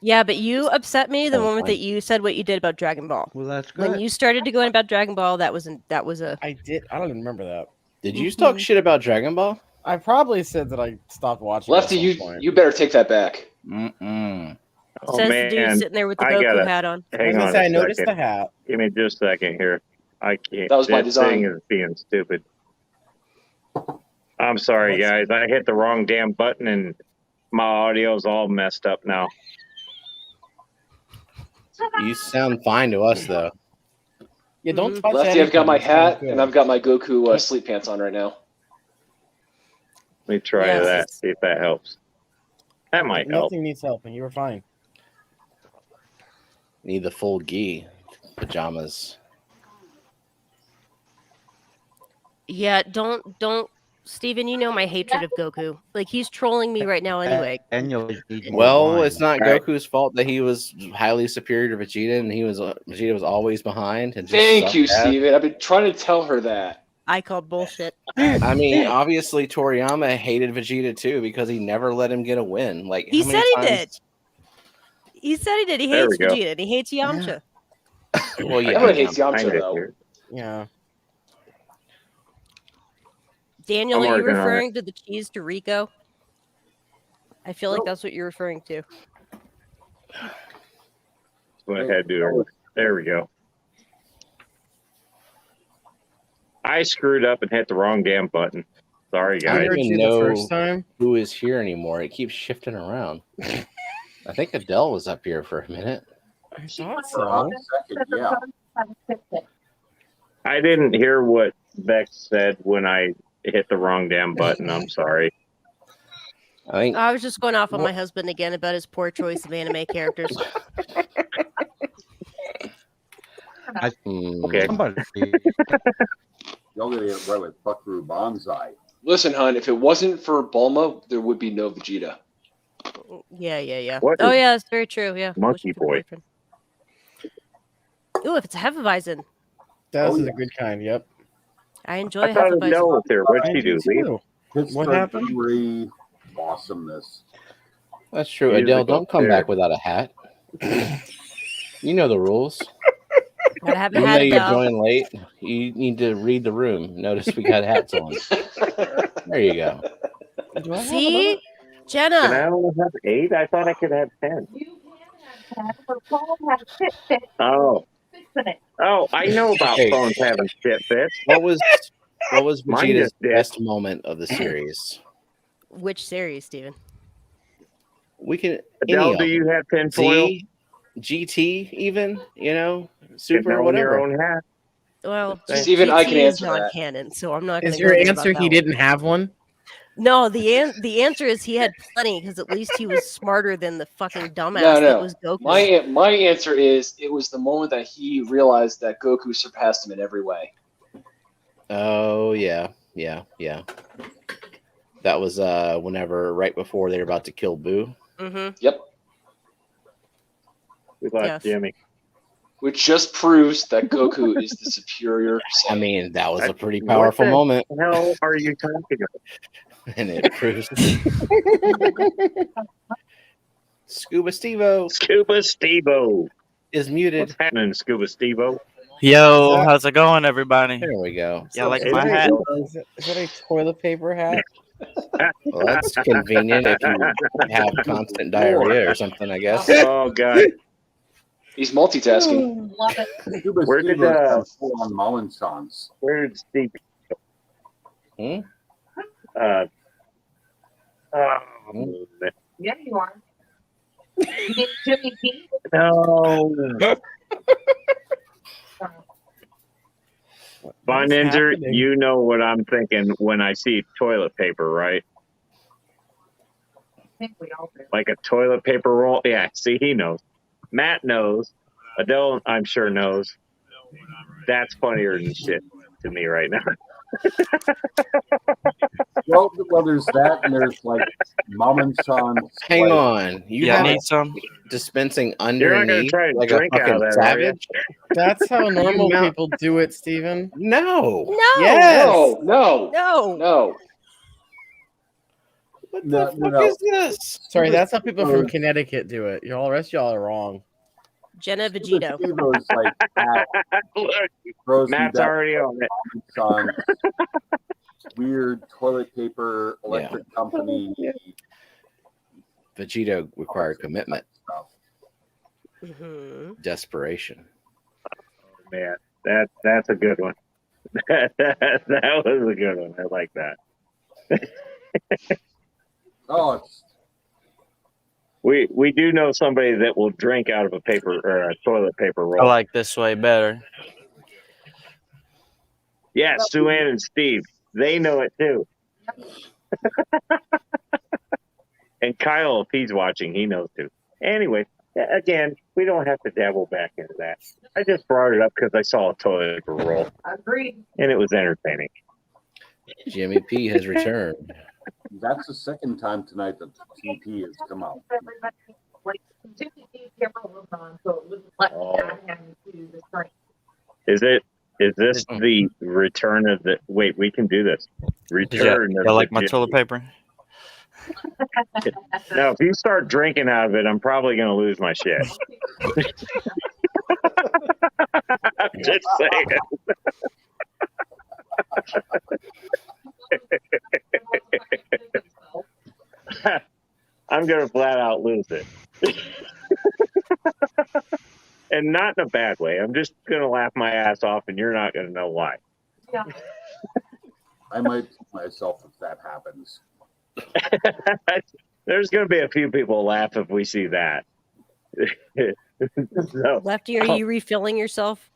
Speaker 6: Yeah, but you upset me the
Speaker 4: Oh,
Speaker 6: moment
Speaker 4: fine.
Speaker 6: that you said what you did about Dragon Ball.
Speaker 7: Well, that's good.
Speaker 6: When you started to go in about Dragon Ball, that was a.
Speaker 3: I did. I don't even remember that.
Speaker 4: Did you talk shit about Dragon Ball?
Speaker 3: I probably said that I stopped watching.
Speaker 11: Lefty,
Speaker 3: at some point.
Speaker 11: you better take that back.
Speaker 1: Oh,
Speaker 6: Says
Speaker 1: man.
Speaker 6: the dude sitting there with the
Speaker 1: I
Speaker 6: Goku
Speaker 1: gotta-
Speaker 6: hat on.
Speaker 3: I was
Speaker 1: Hang
Speaker 3: gonna
Speaker 1: on
Speaker 3: say, I
Speaker 1: a
Speaker 3: noticed
Speaker 1: second.
Speaker 3: the hat.
Speaker 1: Give me just a second here. I can't.
Speaker 11: That was by
Speaker 1: this
Speaker 11: design.
Speaker 1: thing is being stupid. I'm sorry, guys. I hit the wrong damn button and my audio's all messed up now.
Speaker 4: You sound fine to us though.
Speaker 3: Yeah, don't touch
Speaker 11: Lefty, I've got my
Speaker 3: anything. It sounds
Speaker 11: hat
Speaker 3: good.
Speaker 11: and I've got my Goku sleep pants on right now.
Speaker 1: Let me try
Speaker 6: Yes.
Speaker 1: that. See if that helps. That might help.
Speaker 3: Nothing needs help, and you were fine.
Speaker 4: Need the full gi pajamas.
Speaker 6: Yeah, don't, Steven, you know my hatred of Goku. Like, he's trolling me right now anyway.
Speaker 7: And you'll eat more
Speaker 4: Well,
Speaker 7: wine.
Speaker 4: it's not
Speaker 1: Right.
Speaker 4: Goku's fault that he was highly superior to Vegeta, and Vegeta was always behind. And just
Speaker 11: Thank
Speaker 4: sucked
Speaker 11: you,
Speaker 4: ass.
Speaker 11: Steven. I've been trying to tell her that.
Speaker 6: I called bullshit.
Speaker 4: I mean, obviously Toriyama hated Vegeta too because he never let him get a win. Like
Speaker 6: He
Speaker 4: how many
Speaker 6: said he
Speaker 4: times-
Speaker 6: did. He said he did. He
Speaker 1: There
Speaker 6: hates
Speaker 1: we go.
Speaker 6: Vegeta and he hates Yamcha.
Speaker 4: Well, yeah,
Speaker 11: Everyone hates
Speaker 1: I
Speaker 11: Yamcha,
Speaker 1: get
Speaker 11: though.
Speaker 1: here.
Speaker 3: Yeah.
Speaker 6: Daniel,
Speaker 1: I'm
Speaker 6: are you
Speaker 1: working on it.
Speaker 6: referring to the cheese Dorico? I feel like that's what you're referring to.
Speaker 1: What I had to do. There we go. I screwed up and hit the wrong damn button. Sorry,
Speaker 3: I
Speaker 1: guys.
Speaker 3: heard you the first time.
Speaker 4: Who is here anymore? It keeps shifting around. I think Adele was up here for a minute.
Speaker 3: I thought
Speaker 5: For a hot second, yeah.
Speaker 1: I didn't hear what Bex said when I hit the wrong damn button. I'm sorry.
Speaker 6: I was just going off on my husband again about his poor choice of anime characters.
Speaker 1: Okay.
Speaker 5: Y'all gonna get right with Buckaroo Banzai.
Speaker 11: Listen, hon, if it wasn't for Bulma, there would be no Vegeta.
Speaker 6: Yeah.
Speaker 1: What
Speaker 6: Oh
Speaker 1: is
Speaker 6: yeah, it's very true. Yeah.
Speaker 1: Monkey Boy?
Speaker 6: Ooh, if it's a Hefeweizen.
Speaker 3: That was a good kind. Yep.
Speaker 6: I enjoy
Speaker 1: I thought
Speaker 6: Hefeweizen.
Speaker 1: Adele was there. What'd she do? Leave?
Speaker 5: Pittsburgh
Speaker 3: happened?
Speaker 5: Brewery, awesomeness.
Speaker 4: That's true.
Speaker 1: Musical
Speaker 4: Adele, don't come
Speaker 1: chair.
Speaker 4: back without a hat. You know the rules.
Speaker 6: Gotta have a
Speaker 4: Even
Speaker 6: hat,
Speaker 4: though you
Speaker 6: Adele.
Speaker 4: joined late, you need to read the room. Notice we got hats on. There you go.
Speaker 6: See?
Speaker 1: Can
Speaker 6: Jenna.
Speaker 1: I only have 8? I thought I could have 10. Oh. Oh, I know about
Speaker 4: Hey.
Speaker 1: phones having shit fits.
Speaker 4: What was
Speaker 1: Mine
Speaker 4: Vegeta's
Speaker 1: just did.
Speaker 4: best moment of the series?
Speaker 6: Which series, Steven?
Speaker 4: We can
Speaker 1: Adele,
Speaker 4: any of
Speaker 1: do
Speaker 4: them.
Speaker 1: you have tinfoil?
Speaker 4: Z, GT, even
Speaker 1: Getting
Speaker 4: Super,
Speaker 1: on
Speaker 4: whatever.
Speaker 1: your own hat.
Speaker 6: Well,
Speaker 11: Steven, I can
Speaker 6: GT is
Speaker 11: answer that.
Speaker 6: non-canon, so I'm not going
Speaker 3: Is
Speaker 6: to
Speaker 3: your
Speaker 6: go there
Speaker 3: answer
Speaker 6: about
Speaker 3: he
Speaker 6: that one.
Speaker 3: didn't have one?
Speaker 6: No, the answer is he had plenty because at least he was smarter than the fucking dumbass
Speaker 11: No,
Speaker 6: that
Speaker 11: no.
Speaker 6: was Goku.
Speaker 11: My answer is it was the moment that he realized that Goku surpassed him in every way.
Speaker 4: Oh yeah. That was whenever right before they were about to kill Boo.
Speaker 6: Mm-hmm.
Speaker 11: Yep.
Speaker 1: We lost
Speaker 6: Yes.
Speaker 1: Jimmy.
Speaker 11: Which just proves that Goku is the superior
Speaker 4: I
Speaker 11: Saiyan.
Speaker 4: mean, that was a pretty
Speaker 1: What
Speaker 4: powerful
Speaker 1: the
Speaker 4: moment,
Speaker 1: hell are you talking about?
Speaker 4: and it proves. Scuba Stevo
Speaker 1: Scuba Stevo
Speaker 4: is muted.
Speaker 1: What's happening, Scuba Stevo?
Speaker 13: Yo, how's it going, everybody?
Speaker 4: There we go.
Speaker 13: Yeah, like
Speaker 1: Hey,
Speaker 13: my
Speaker 1: there you
Speaker 13: hat.
Speaker 1: go.
Speaker 3: Is that a toilet paper hat?
Speaker 4: Well, that's convenient if you have constant diarrhea or something, I guess.
Speaker 1: Oh god.
Speaker 11: He's multitasking.
Speaker 10: Love it.
Speaker 5: Scuba
Speaker 1: Where did,
Speaker 5: Stevo's have full-on Mullenchans.
Speaker 1: Where did Steve?
Speaker 4: Hmm?
Speaker 10: Yeah, you are. You mean Jimmy P?
Speaker 1: No. Von Ninja,
Speaker 3: happening?
Speaker 1: you know what I'm thinking when I see toilet paper, right?
Speaker 10: I think we all do.
Speaker 1: Like a toilet paper roll. Yeah, see, he knows. Matt knows. Adele, I'm sure, knows. That's funnier than shit to me right now.
Speaker 5: Well, there's that, and there's like Mullenchans.
Speaker 4: Hang on, you
Speaker 13: Yeah, I
Speaker 4: have
Speaker 13: need
Speaker 4: it
Speaker 13: some.
Speaker 4: dispensing
Speaker 1: You're not gonna
Speaker 4: underneath
Speaker 1: try and
Speaker 4: like a
Speaker 1: drink out
Speaker 4: fucking
Speaker 1: of that, are you?
Speaker 4: savage.
Speaker 3: That's how normal
Speaker 4: mount-
Speaker 3: people do it, Steven.
Speaker 4: No.
Speaker 6: No.
Speaker 3: Yes.
Speaker 6: No.
Speaker 4: What
Speaker 5: No,
Speaker 4: the fuck
Speaker 5: no.
Speaker 4: is this?
Speaker 3: Sorry, that's how people from Connecticut do it. All the rest of y'all are wrong.
Speaker 6: Jenna
Speaker 5: Scuba
Speaker 6: Vegito.
Speaker 5: Stevo's like that.
Speaker 1: Look,
Speaker 5: Throws me
Speaker 1: Matt's
Speaker 5: back
Speaker 1: already on it.
Speaker 5: on weird toilet paper electric company
Speaker 4: Vegito required commitment,
Speaker 5: stuff.
Speaker 6: Mm-hmm.
Speaker 4: desperation.
Speaker 1: Man, that's a good one. that was a good one. I like that.
Speaker 5: Oh, it's
Speaker 1: We do know somebody that will drink out of a paper or a toilet paper
Speaker 13: I
Speaker 1: roll.
Speaker 13: like this way better.
Speaker 1: Yeah, Sue Ann and Steve. They know it too. And Kyle, if he's watching, he knows too. Anyway, again, we don't have to dabble back into that. I just brought it up because I saw a toilet paper roll
Speaker 10: Agreed.
Speaker 1: and it was entertaining.
Speaker 4: Jimmy P has returned.
Speaker 5: that's the second time tonight that the TP has come out.
Speaker 10: Everybody, like, Jimmy P camera was on, so it wouldn't let
Speaker 1: Oh.
Speaker 10: him to the screen.
Speaker 1: Is this the return of the? Wait, we can do this. Return of
Speaker 13: Y'all like
Speaker 1: the
Speaker 13: my
Speaker 1: Jimmy.
Speaker 13: toilet paper?
Speaker 1: Now, if you start drinking out of it, I'm probably going to lose my shit. Just saying. I'm going to flat out lose it. And not in a bad way. I'm just going to laugh my ass off, and you're not going to know why.
Speaker 10: Yeah.
Speaker 5: I might kill myself if that happens.
Speaker 1: There's going to be a few people laugh if we see that. So,
Speaker 6: Lefty, are you refilling yourself?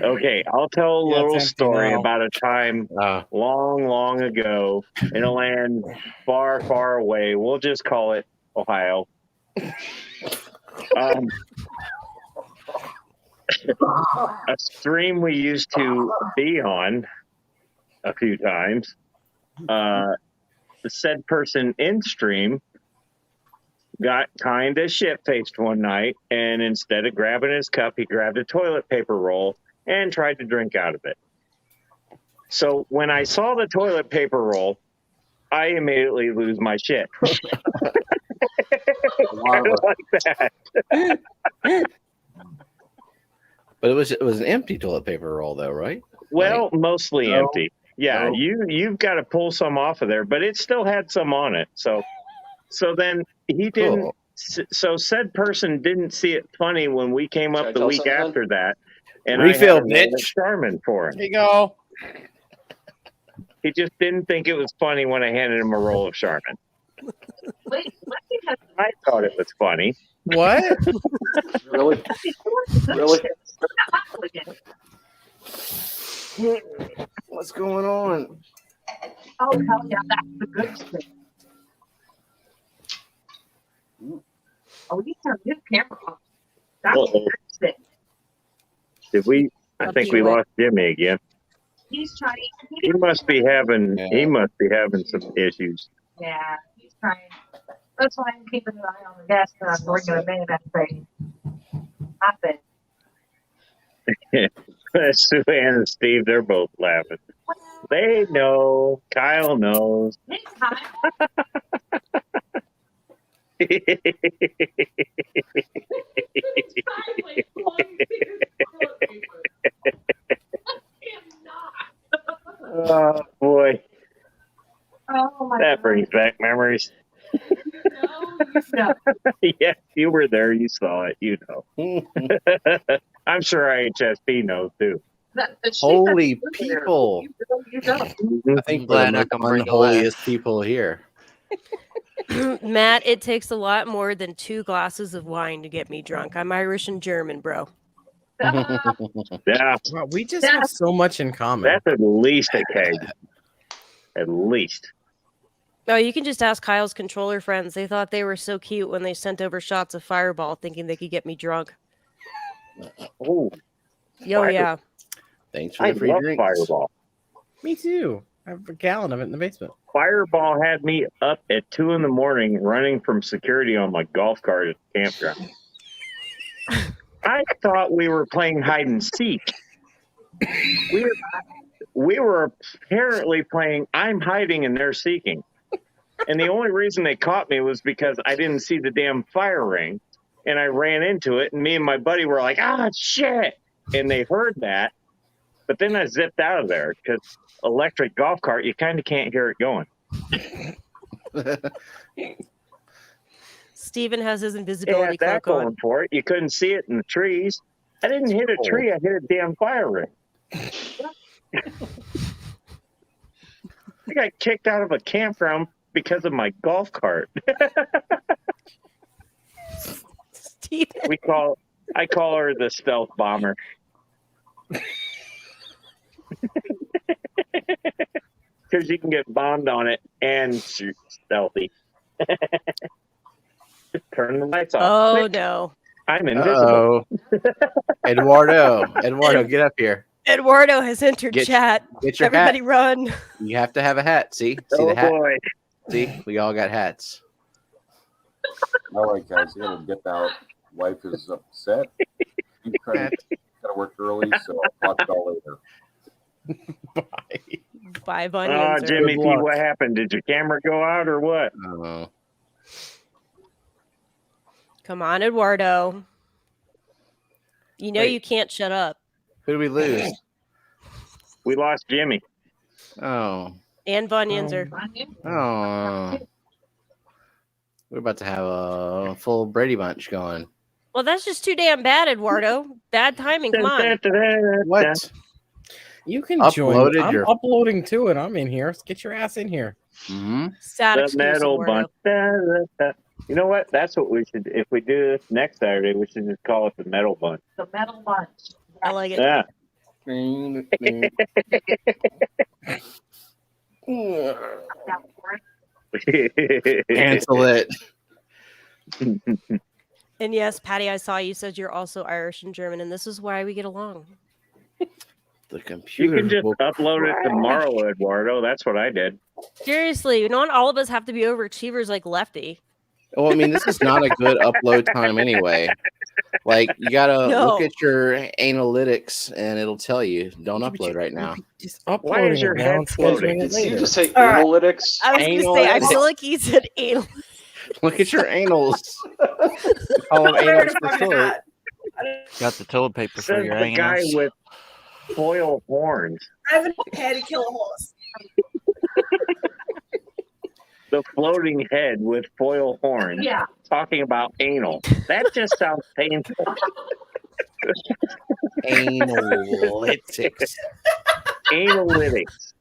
Speaker 1: okay, I'll tell a
Speaker 3: Yeah, it's
Speaker 1: little
Speaker 3: empty
Speaker 1: story
Speaker 3: now.
Speaker 1: about a time long, long ago in a land far, far away. We'll just call it Ohio. A stream we used to be on a few times. The said person in stream got kind of shit-faced one night, and instead of grabbing his cup, he grabbed a toilet paper roll and tried to drink out of it. So when I saw the toilet paper roll, I immediately lose my shit. Kind of like that.
Speaker 4: But it was an empty toilet paper roll, though, right?
Speaker 1: Well, mostly
Speaker 4: No.
Speaker 1: empty. Yeah,
Speaker 4: No.
Speaker 1: you've got to pull some off of there, but it still had some on it. So then he didn't.
Speaker 4: Cool.
Speaker 1: So said person didn't see it funny when we came
Speaker 11: Should I
Speaker 1: up the
Speaker 11: tell
Speaker 1: week
Speaker 11: something?
Speaker 1: after that, and
Speaker 4: Refill,
Speaker 1: I had a roll of
Speaker 4: bitch.
Speaker 1: Charmin for him.
Speaker 3: There you go.
Speaker 1: He just didn't think it was funny when I handed him a roll of Charmin.
Speaker 10: Wait, Lefty has
Speaker 1: I thought it was funny.
Speaker 3: What?
Speaker 11: Really? Really?
Speaker 4: What's going on?
Speaker 10: Oh, hell yeah, that's the good shit. Oh, we turned this camera off. That's the
Speaker 1: Uh-oh.
Speaker 10: good shit.
Speaker 1: Did we? I think we lost Jimmy again.
Speaker 10: He's trying.
Speaker 1: He must be having some issues.
Speaker 10: Yeah, he's trying. That's why I'm keeping an eye on the desk and I'm bringing him in and saying, "Happen."
Speaker 1: Sue Ann and Steve, they're both laughing. They know. Kyle knows. Oh boy,
Speaker 10: Oh my
Speaker 1: that brings back memories.
Speaker 10: God.
Speaker 1: Yes, you were there. You saw it. You know. I'm sure IHSP knows too.
Speaker 4: Holy people!
Speaker 10: You know.
Speaker 4: I think
Speaker 13: glad
Speaker 4: we're
Speaker 13: I
Speaker 4: the
Speaker 13: can
Speaker 4: most
Speaker 13: bring a
Speaker 4: unholiest people here.
Speaker 6: Matt, it takes a lot more than 2 glasses of wine to get me drunk. I'm Irish and German, bro.
Speaker 1: Yeah,
Speaker 3: Wow, we just have so much in common.
Speaker 1: that's at least a keg. At least.
Speaker 6: Oh, you can just ask Kyle's controller friends. They thought they were so cute when they sent over shots of Fireball thinking they could get me drunk.
Speaker 1: Oh,
Speaker 6: Yo, yeah.
Speaker 4: Thanks for
Speaker 1: I
Speaker 4: the free
Speaker 1: love
Speaker 4: drinks.
Speaker 1: Fireball.
Speaker 3: Me too. I have a gallon of it in the basement.
Speaker 1: Fireball had me up at 2 a.m. running from security on my golf cart at the campground. I thought we were playing hide and seek. We were apparently playing I'm hiding and they're seeking. And the only reason they caught me was because I didn't see the damn fire ring. And I ran into it, and me and my buddy were like, ah, shit. And they heard that. But then I zipped out of there because electric golf cart, you kind of can't hear it going.
Speaker 6: Steven has his
Speaker 1: It
Speaker 6: invisibility
Speaker 1: had that
Speaker 6: cloak on.
Speaker 1: going for it. You couldn't see it in the trees. I didn't hit a tree. I hit a damn fire ring. I got kicked out of a campground because of my golf cart.
Speaker 6: Steven.
Speaker 1: I call her the stealth bomber. Because you can get bombed on it and shoot stealthy. Just turn the lights off.
Speaker 6: Oh,
Speaker 1: Quick.
Speaker 6: no.
Speaker 1: I'm invisible.
Speaker 4: Eduardo, get up here.
Speaker 6: Eduardo has entered
Speaker 4: Get
Speaker 6: chat.
Speaker 4: your
Speaker 6: Everybody
Speaker 4: hat.
Speaker 6: run.
Speaker 4: You have to have a hat. See
Speaker 1: Oh,
Speaker 4: the hat.
Speaker 1: boy.
Speaker 4: See, we all got hats.
Speaker 5: All right, guys, I gotta dip out. Wife is upset. She's trying to gotta work early, so I'll talk to y'all later.
Speaker 6: Bye,
Speaker 1: Oh,
Speaker 6: Bunions. or-
Speaker 1: Jimmy P, what happened? Did your camera go out or what?
Speaker 4: Oh.
Speaker 6: Come on, Eduardo. You know
Speaker 4: Wait.
Speaker 6: you can't shut up.
Speaker 4: Who did we lose?
Speaker 1: We lost Jimmy.
Speaker 4: Oh.
Speaker 6: And Bunions are.
Speaker 4: Oh. We're about to have a full Brady Bunch going.
Speaker 6: Well, that's just too damn bad, Eduardo. Bad timing. Come on.
Speaker 4: What?
Speaker 3: You can
Speaker 4: Uploaded
Speaker 3: join. I'm
Speaker 4: your-
Speaker 3: uploading too, and I'm in here. Let's get your ass in here.
Speaker 4: Mm-hmm.
Speaker 6: Sad
Speaker 1: The
Speaker 6: excuse,
Speaker 1: metal
Speaker 6: Eduardo.
Speaker 1: bunch. You know what? That's what we should. If we do this next Saturday, we should just call it the metal bunch.
Speaker 10: The metal bunch.
Speaker 6: I like it.
Speaker 1: Yeah.
Speaker 4: Cancel it.
Speaker 6: And yes, Patty, I saw you said you're also Irish and German, and this is why we get along.
Speaker 4: The
Speaker 1: You
Speaker 4: computer.
Speaker 1: can just
Speaker 4: will
Speaker 1: upload it
Speaker 4: crash.
Speaker 1: tomorrow, Eduardo. That's what I did.
Speaker 6: Seriously, not all of us have to be overachievers like Lefty.
Speaker 4: Well, I mean, this is not a good upload time anyway. Like, you gotta
Speaker 6: No.
Speaker 4: look at your analytics, and it'll tell you don't upload right now.
Speaker 3: Just
Speaker 1: Why
Speaker 3: uploading
Speaker 1: is your
Speaker 3: it now
Speaker 1: head
Speaker 3: and
Speaker 1: floating?
Speaker 3: scheduling it
Speaker 11: Did you
Speaker 3: later.
Speaker 11: just say
Speaker 12: All right.
Speaker 11: analytics?
Speaker 6: I was going to say, I
Speaker 4: Analytics.
Speaker 6: feel like he said anal.
Speaker 4: Look at your anals. Call them
Speaker 12: Where
Speaker 4: anals
Speaker 12: the
Speaker 4: for
Speaker 12: fuck is
Speaker 4: short.
Speaker 12: that?
Speaker 13: Got the toilet paper for
Speaker 1: Says
Speaker 13: your
Speaker 1: the guy
Speaker 13: anus.
Speaker 1: with foil horns.
Speaker 12: I haven't had to kill a horse.
Speaker 1: The floating head with foil horns.
Speaker 10: Yeah.
Speaker 1: Talking about anal. That just sounds painful.
Speaker 4: Analytics.
Speaker 1: Analytics.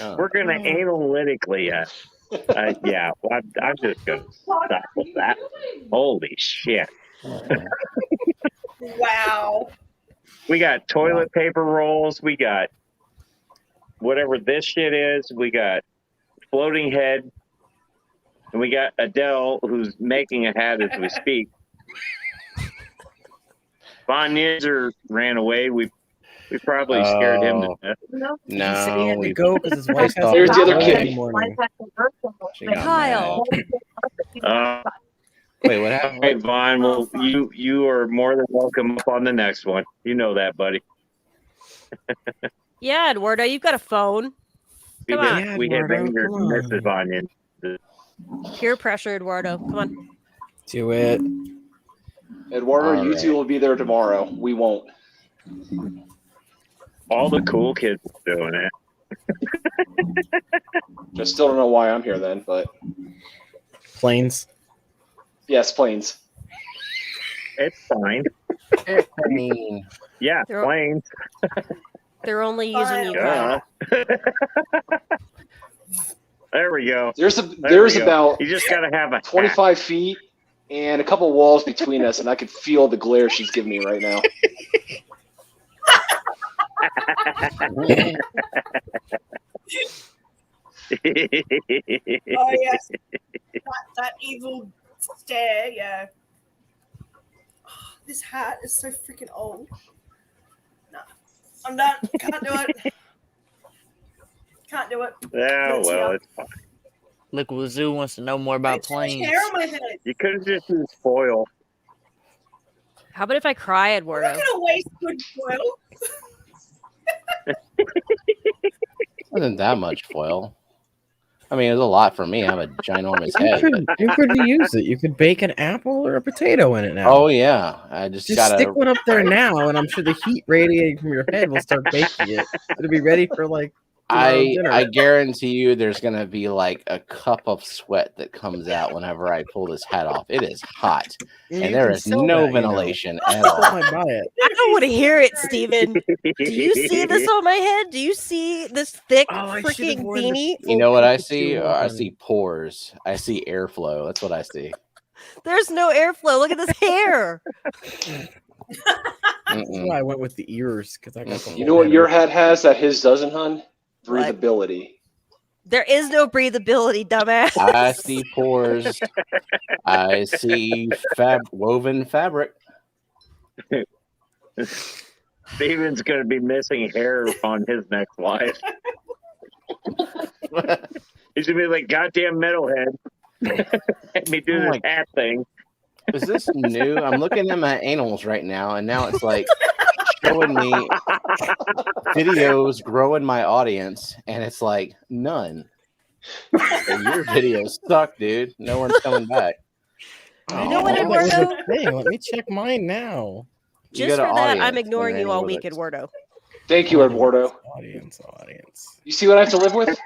Speaker 4: Oh.
Speaker 1: We're gonna analytically. Yeah. I'm just gonna stop with that. Holy shit.
Speaker 12: Wow.
Speaker 1: We got toilet paper rolls. We got whatever this shit is. We got floating head. And we got Adele, who's making a hat as we speak. Von Nizer ran away. We probably scared him to death.
Speaker 3: He said he had
Speaker 4: No,
Speaker 3: to go because his wife has
Speaker 11: Here's
Speaker 3: to
Speaker 11: the other
Speaker 3: work
Speaker 11: kid.
Speaker 3: in the morning.
Speaker 4: She got
Speaker 6: Kyle.
Speaker 1: Uh,
Speaker 4: Wait, what
Speaker 1: all
Speaker 4: happened?
Speaker 1: right, Vaughn. Well, you are more than welcome up on the next one. You know that, buddy.
Speaker 6: Yeah, Eduardo, you've got a phone.
Speaker 1: We
Speaker 6: Come
Speaker 1: have,
Speaker 6: on.
Speaker 1: we have
Speaker 3: Eduardo,
Speaker 1: angered
Speaker 3: come on.
Speaker 1: Mrs. Vaughn.
Speaker 6: Peer pressure, Eduardo. Come on.
Speaker 3: Do it.
Speaker 11: Eduardo,
Speaker 4: All
Speaker 11: you
Speaker 4: right.
Speaker 11: two will be there tomorrow. We won't.
Speaker 1: All the cool kids are doing it.
Speaker 11: I still don't know why I'm here then, but
Speaker 3: Planes.
Speaker 11: yes, planes.
Speaker 1: It's fine.
Speaker 4: Airplane.
Speaker 1: Yeah,
Speaker 6: They're-
Speaker 1: planes.
Speaker 6: They're only using you, Kyle.
Speaker 1: Yeah. There we go.
Speaker 11: There's
Speaker 1: There we go.
Speaker 11: about
Speaker 1: You just gotta have a hat.
Speaker 11: 25 feet and a couple walls between us, and I could feel the glare she's giving me right now.
Speaker 12: Oh yes, that evil stare. Yeah. Oh, this hat is so freaking old. No, I'm done. Can't do it. Can't do it.
Speaker 1: Yeah, well, it's fine.
Speaker 13: Look, Wazoo wants to know more about planes.
Speaker 12: Hair on my head.
Speaker 1: You could have just used foil.
Speaker 6: How about if I cry,
Speaker 12: I'm not
Speaker 6: Eduardo?
Speaker 12: gonna waste good foil.
Speaker 4: Wasn't that much foil. I mean, it was a lot for me. I have a ginormous head. But...
Speaker 3: You could reuse it. You could bake an apple or a potato in it now.
Speaker 4: Oh yeah, I just gotta.
Speaker 3: stick one up there now, and I'm sure the heat radiating from your head will start baking it. It'll be ready for like tomorrow's dinner.
Speaker 4: I guarantee you, there's gonna be like a cup of sweat that comes out whenever I pull this hat off. It is hot,
Speaker 3: You
Speaker 4: and there
Speaker 3: can
Speaker 4: is
Speaker 3: sell
Speaker 4: no
Speaker 3: that, you know.
Speaker 4: ventilation at
Speaker 3: Still
Speaker 4: all.
Speaker 3: might buy it.
Speaker 6: I don't want to hear it, Steven. Do you see this on my head? Do you see this thick
Speaker 3: Oh, I should've
Speaker 6: freaking
Speaker 3: worn the-
Speaker 6: beanie?
Speaker 4: You know what I
Speaker 3: Too
Speaker 4: see? I
Speaker 3: long.
Speaker 4: see pores. I see airflow. That's what I see.
Speaker 6: There's no airflow. Look at this hair.
Speaker 3: That's
Speaker 4: Mm-mm.
Speaker 3: why I went with the ears because I got the
Speaker 11: You know what your hat has that his doesn't, hun?
Speaker 6: What?
Speaker 11: Breathability.
Speaker 6: There is no breathability, dumbass.
Speaker 4: I see pores. I see woven fabric.
Speaker 1: Steven's gonna be missing hair on his next wife. He's gonna be like, goddamn metalhead. Let me do
Speaker 4: Oh
Speaker 1: this
Speaker 4: my-
Speaker 1: hat thing.
Speaker 4: Is this new? I'm looking at my anals right now, and now it's like showing me videos growing my audience, and it's like none. And your videos suck, dude. No one's coming back.
Speaker 3: I
Speaker 6: know what,
Speaker 3: that was the
Speaker 6: Eduardo?
Speaker 3: thing. Let me check mine now.
Speaker 4: You
Speaker 6: Just
Speaker 4: go
Speaker 6: for
Speaker 4: to
Speaker 6: that,
Speaker 4: audience
Speaker 6: I'm ignoring
Speaker 4: when
Speaker 6: you
Speaker 4: you're
Speaker 6: all
Speaker 4: in
Speaker 6: week,
Speaker 4: analytics.
Speaker 6: Eduardo.
Speaker 11: Thank you, Eduardo.
Speaker 3: Audience.
Speaker 11: You see what I have to live with?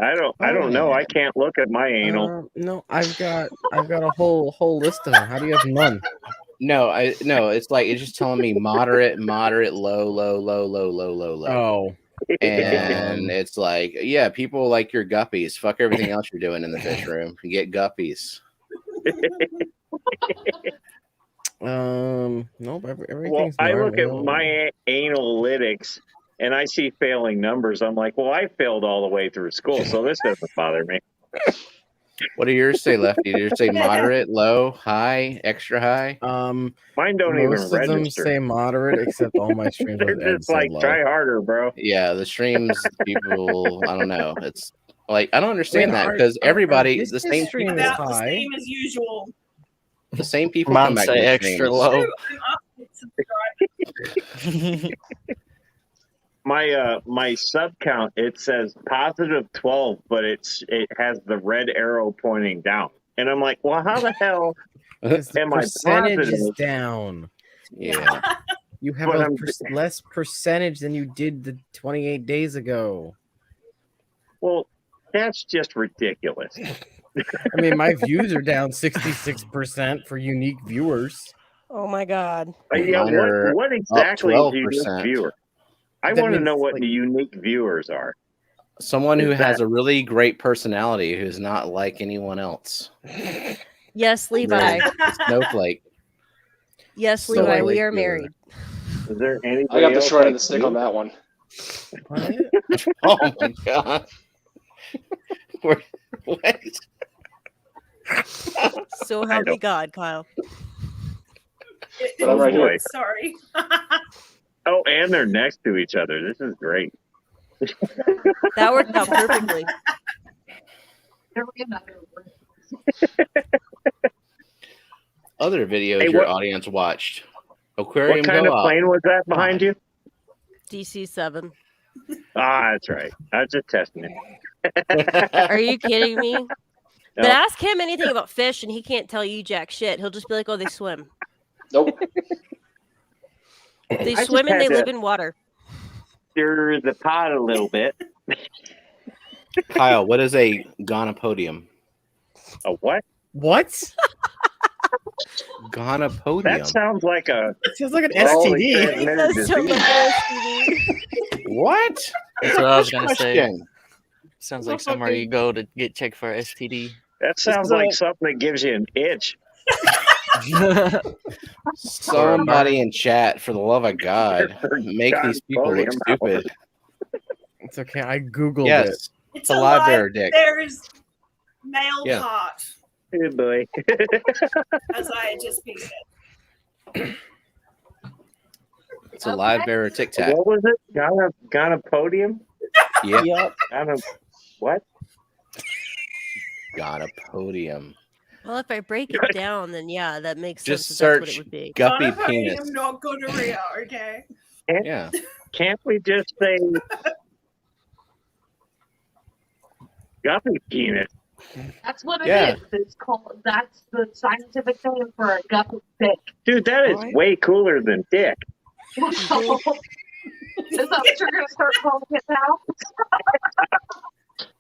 Speaker 1: I don't know. I can't look at my anal.
Speaker 3: No, I've got a whole list of them. How do you have none?
Speaker 4: No, it's like it's just telling me moderate, low, low, low, low, low, low, low.
Speaker 3: Oh.
Speaker 4: And it's like, yeah, people like your guppies. Fuck everything else you're doing in the fish room. You get guppies.
Speaker 3: Nope.
Speaker 1: Well,
Speaker 3: Everything's
Speaker 1: I look at
Speaker 3: normal.
Speaker 1: my analytics and I see failing numbers. I'm like, well, I failed all the way through school, so this doesn't bother me.
Speaker 4: What do yours say, Lefty? Do yours say moderate, low, high, extra high?
Speaker 1: Mine don't
Speaker 3: Most
Speaker 1: even
Speaker 3: of them
Speaker 1: register.
Speaker 3: say moderate, except all my streams
Speaker 1: They're
Speaker 3: with Ed
Speaker 1: just
Speaker 3: say
Speaker 1: like,
Speaker 3: low.
Speaker 1: try harder, bro.
Speaker 4: Yeah, the streams people, I don't know. It's like I don't understand that
Speaker 3: our-
Speaker 4: because
Speaker 3: our
Speaker 4: everybody,
Speaker 3: business
Speaker 4: the same
Speaker 3: stream
Speaker 4: people,
Speaker 3: is
Speaker 12: About the
Speaker 3: high.
Speaker 12: same as usual.
Speaker 4: the same people
Speaker 13: Mine
Speaker 4: come back
Speaker 13: say
Speaker 4: to the
Speaker 13: extra
Speaker 4: streams.
Speaker 13: low.
Speaker 1: My sub count, it says positive 12, but it has the red arrow pointing down, and I'm like, well, how the hell am I
Speaker 3: Percentage is
Speaker 1: positive?
Speaker 3: down.
Speaker 4: Yeah,
Speaker 3: You have
Speaker 1: But
Speaker 3: a
Speaker 1: I'm-
Speaker 3: less percentage than you did the 28 days ago.
Speaker 1: Well, that's just ridiculous.
Speaker 3: I mean, my views are down 66% for unique viewers.
Speaker 6: Oh my god.
Speaker 1: Yeah,
Speaker 4: Mine are
Speaker 1: what
Speaker 4: up
Speaker 1: exactly is a
Speaker 4: 12%.
Speaker 1: unique viewer? I
Speaker 3: That
Speaker 1: want to
Speaker 3: means,
Speaker 1: know what
Speaker 3: like-
Speaker 1: the unique viewers are.
Speaker 4: Someone who
Speaker 1: Is
Speaker 4: has
Speaker 1: that-
Speaker 4: a really great personality who's not like anyone else.
Speaker 6: Yes, Levi.
Speaker 4: Snowflake.
Speaker 6: Yes,
Speaker 4: So,
Speaker 6: Levi.
Speaker 4: like,
Speaker 6: We are
Speaker 4: you're-
Speaker 6: married.
Speaker 1: Is there anybody
Speaker 11: I got the
Speaker 1: else
Speaker 11: short end
Speaker 1: like
Speaker 11: of the stick
Speaker 1: you?
Speaker 11: on that one.
Speaker 4: Oh my god. What?
Speaker 6: So help me God, Kyle.
Speaker 11: But I'm right here.
Speaker 1: boy.
Speaker 12: Sorry.
Speaker 1: Oh, and they're next to each other. This is great.
Speaker 6: That worked out perfectly.
Speaker 4: Other videos
Speaker 1: Hey,
Speaker 4: your
Speaker 1: what-
Speaker 4: audience watched. Aquarium
Speaker 1: What kind
Speaker 4: go
Speaker 1: of
Speaker 4: up.
Speaker 1: plane was that behind you?
Speaker 6: DC-7.
Speaker 1: Ah, that's right. I was just testing it.
Speaker 6: Are you kidding me?
Speaker 1: No.
Speaker 6: But ask him anything about fish and he can't tell you jack shit. He'll just be like, oh, they swim.
Speaker 11: Nope.
Speaker 6: They
Speaker 1: I
Speaker 6: swim
Speaker 1: just
Speaker 6: and they
Speaker 1: had
Speaker 6: live
Speaker 1: to
Speaker 6: in water.
Speaker 1: stir the pot a little bit.
Speaker 4: Kyle, what is a gonopodium?
Speaker 1: A what?
Speaker 3: What?
Speaker 4: Gonopodium.
Speaker 1: That sounds like a
Speaker 3: It sounds like an
Speaker 1: sexually
Speaker 3: STD.
Speaker 1: transmitted
Speaker 6: That's so
Speaker 1: disease.
Speaker 6: much
Speaker 4: What?
Speaker 13: That's what I was gonna say.
Speaker 4: Question.
Speaker 13: Sounds like somewhere you go to get checked for STD.
Speaker 1: That sounds
Speaker 3: is a-
Speaker 1: like something that gives you an itch.
Speaker 4: Somebody in chat, for the love of God, make these people look
Speaker 1: Gonopodium.
Speaker 4: stupid.
Speaker 3: It's okay. I googled it.
Speaker 4: Yes,
Speaker 12: It's
Speaker 4: a live bear dick.
Speaker 12: There's male
Speaker 4: Yeah.
Speaker 12: part,
Speaker 1: Good boy.
Speaker 12: as I just peeked at.
Speaker 4: It's a live bear tic tac.
Speaker 1: What was it? Gonopodium?
Speaker 4: Yeah,
Speaker 3: Yep.
Speaker 1: What?
Speaker 4: gonopodium.
Speaker 6: Well, if I break it down, then yeah, that makes
Speaker 4: Just
Speaker 6: sense. That's what
Speaker 4: search
Speaker 6: it would be.
Speaker 4: guppy
Speaker 12: Gonopodium,
Speaker 4: penis.
Speaker 12: not gonorrhea, okay?
Speaker 4: Yeah.
Speaker 1: Can't we just say guppy penis?
Speaker 10: That's what it
Speaker 4: Yeah.
Speaker 10: is. It's called. That's the scientific name for a guppy dick.
Speaker 1: Dude, that is
Speaker 6: What?
Speaker 1: way cooler than dick.
Speaker 10: Is that what you're gonna start calling it now?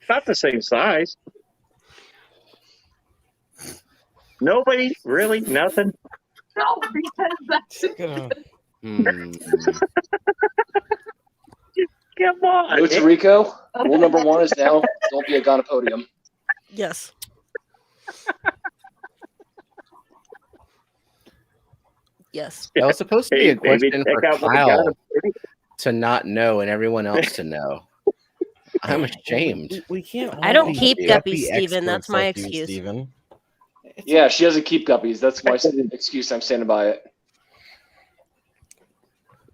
Speaker 1: Not the same size. Nobody? Really? Nothing?
Speaker 10: No, because that's
Speaker 4: Hmm.
Speaker 1: Come on.
Speaker 11: No to Rico. Rule number 1 is now don't be a gonopodium.
Speaker 6: Yes. Yes.
Speaker 4: That was supposed to be
Speaker 1: Hey,
Speaker 4: a question
Speaker 1: baby,
Speaker 4: for
Speaker 1: check out my
Speaker 4: Kyle
Speaker 1: gonopodium.
Speaker 4: to not know and everyone else to know. I'm ashamed.
Speaker 3: We can't.
Speaker 6: I
Speaker 3: all
Speaker 6: don't
Speaker 3: be
Speaker 6: keep
Speaker 3: guppy
Speaker 6: guppies, Steven. That's
Speaker 3: experts
Speaker 6: my
Speaker 3: like you,
Speaker 6: excuse.
Speaker 3: Steven.
Speaker 11: Yeah, she doesn't keep guppies. That's my excuse. I'm standing by it.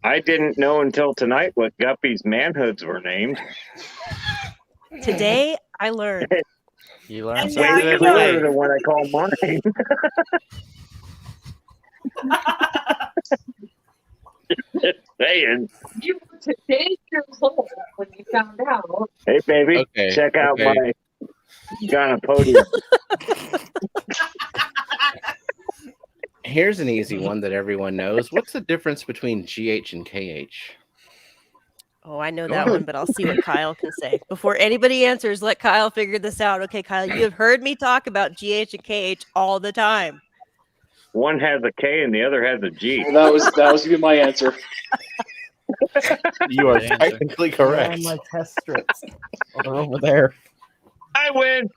Speaker 1: I didn't know until tonight what Guppy's manhoods were named.
Speaker 6: Today, I learned.
Speaker 13: You learn
Speaker 12: And
Speaker 13: something
Speaker 12: now you
Speaker 13: every
Speaker 12: know.
Speaker 1: Cooler
Speaker 13: day.
Speaker 1: than when I call mine. Just saying.
Speaker 10: you were today years old when you found out.
Speaker 1: Hey, baby,
Speaker 4: Okay,
Speaker 1: check out
Speaker 4: okay.
Speaker 1: my gonopodium.
Speaker 4: Here's an easy one that everyone knows. What's the difference between GH and KH?
Speaker 6: Oh, I know that one, but I'll see what Kyle can say. Before anybody answers, let Kyle figure this out. Okay, Kyle, you have heard me talk about GH and KH all the time.
Speaker 1: One has a K and the other has a G.
Speaker 11: Well, that was gonna be my answer.
Speaker 4: You are
Speaker 3: Good answer.
Speaker 4: technically
Speaker 3: Where
Speaker 4: correct.
Speaker 3: are my test strips? Oh, they're over there.
Speaker 1: I win.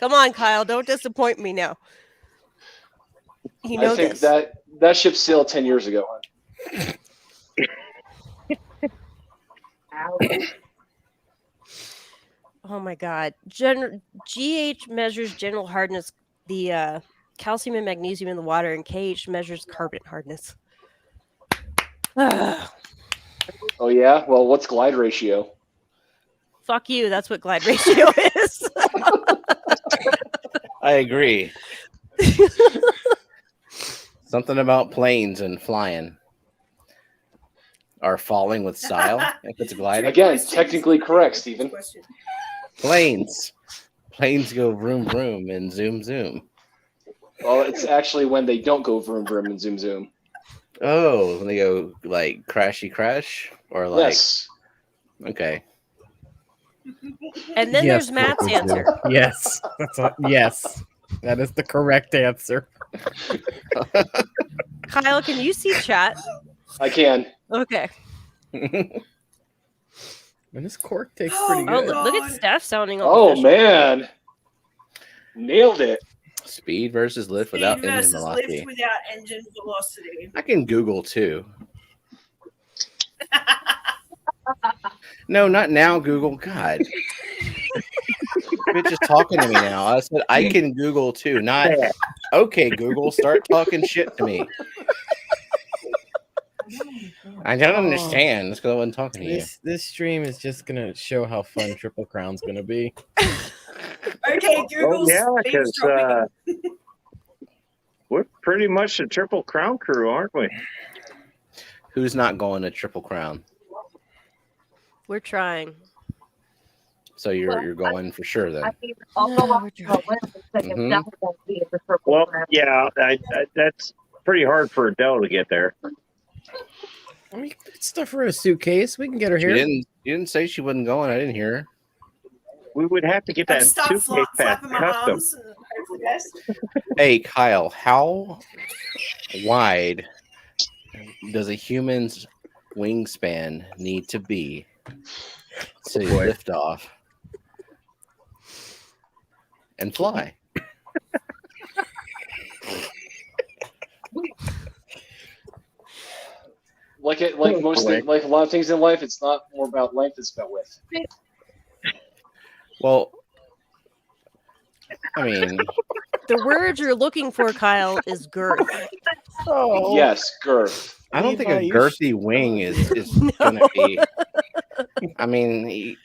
Speaker 6: Come on, Kyle, don't disappoint me now. You know
Speaker 11: I think
Speaker 6: this.
Speaker 11: that ship sailed 10 years ago.
Speaker 6: Oh my God. GH measures general hardness, the calcium and magnesium in the water, and KH measures carbon hardness.
Speaker 11: Oh yeah. Well, what's glide ratio?
Speaker 6: Fuck you. That's what glide ratio is.
Speaker 4: I agree. Something about planes and flying. Are falling with style if it's gliding?
Speaker 11: Again, technically correct, Stephen.
Speaker 4: Planes. Planes go vroom vroom and zoom zoom.
Speaker 11: Well, it's actually when they don't go vroom vroom and zoom zoom.
Speaker 4: Oh, when they go like crashy crash or like
Speaker 11: Yes.
Speaker 4: Okay.
Speaker 6: And then
Speaker 3: Yes,
Speaker 6: there's Matt's
Speaker 3: Liquid
Speaker 6: answer.
Speaker 3: Zoo. Yes. Yes. That is the correct answer.
Speaker 6: Kyle, can you see chat?
Speaker 11: I can.
Speaker 6: Okay.
Speaker 3: And this cork takes pretty
Speaker 6: Oh,
Speaker 3: good.
Speaker 6: look at Steph sounding all
Speaker 11: Oh
Speaker 6: official.
Speaker 11: man. Nailed it.
Speaker 4: Speed versus lift without
Speaker 12: Speed
Speaker 4: engine
Speaker 12: versus
Speaker 4: velocity.
Speaker 12: lift without engine velocity.
Speaker 4: I can Google too. No, not now, Google. God. Bitch is talking to me now. I said I can Google too. Not okay, Google, start talking shit to me. I don't understand. That's because I wasn't talking to you.
Speaker 3: This stream is just gonna show how fun Triple Crown's gonna be.
Speaker 12: Okay, Google's
Speaker 1: yeah,
Speaker 12: speed's
Speaker 1: because
Speaker 12: dropping.
Speaker 1: we're pretty much a Triple Crown crew, aren't we?
Speaker 4: Who's not going to Triple Crown?
Speaker 6: We're trying.
Speaker 4: So you're going for sure then.
Speaker 10: I mean, I'll go off the list and say it's
Speaker 4: Mhm.
Speaker 10: definitely going to be the Triple
Speaker 1: Well,
Speaker 10: Crown.
Speaker 1: yeah, that's pretty hard for Adele to get there.
Speaker 3: I mean, stuff her in a suitcase. We can get her
Speaker 4: She
Speaker 3: here.
Speaker 4: didn't say she wasn't going. I didn't hear her.
Speaker 1: We would have to get
Speaker 12: I'd
Speaker 1: that
Speaker 12: start
Speaker 1: suitcase past
Speaker 12: flapping my
Speaker 1: custom.
Speaker 12: arms and hope for the best.
Speaker 4: Hey Kyle, how wide does a human's wingspan need to be to lift off and fly?
Speaker 11: Like a lot of things in life, it's not more about length, it's about width.
Speaker 4: Well, I mean,
Speaker 6: The word you're looking for, Kyle, is girth.
Speaker 3: Oh,
Speaker 11: Yes, girth.
Speaker 4: I don't think a
Speaker 3: Levi, you
Speaker 4: girthy wing is gonna be. I mean,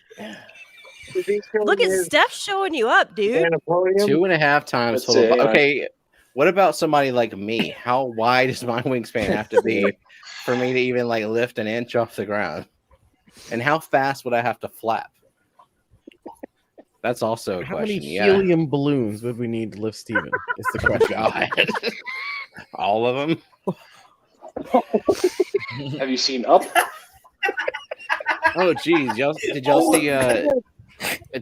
Speaker 6: Look at Steph showing you up, dude.
Speaker 4: 2.5 times
Speaker 11: Let's
Speaker 4: total.
Speaker 11: see.
Speaker 4: Okay, what about somebody like me? How wide does my wingspan have to be for me to even like lift an inch off the ground? And how fast would I have to flap? That's also a
Speaker 3: How
Speaker 4: question.
Speaker 3: many
Speaker 4: Yeah.
Speaker 3: helium balloons would we need to lift Steven? Is the question.
Speaker 4: God. All of them?
Speaker 11: Have you seen Up?
Speaker 4: Oh, geez. Did y'all see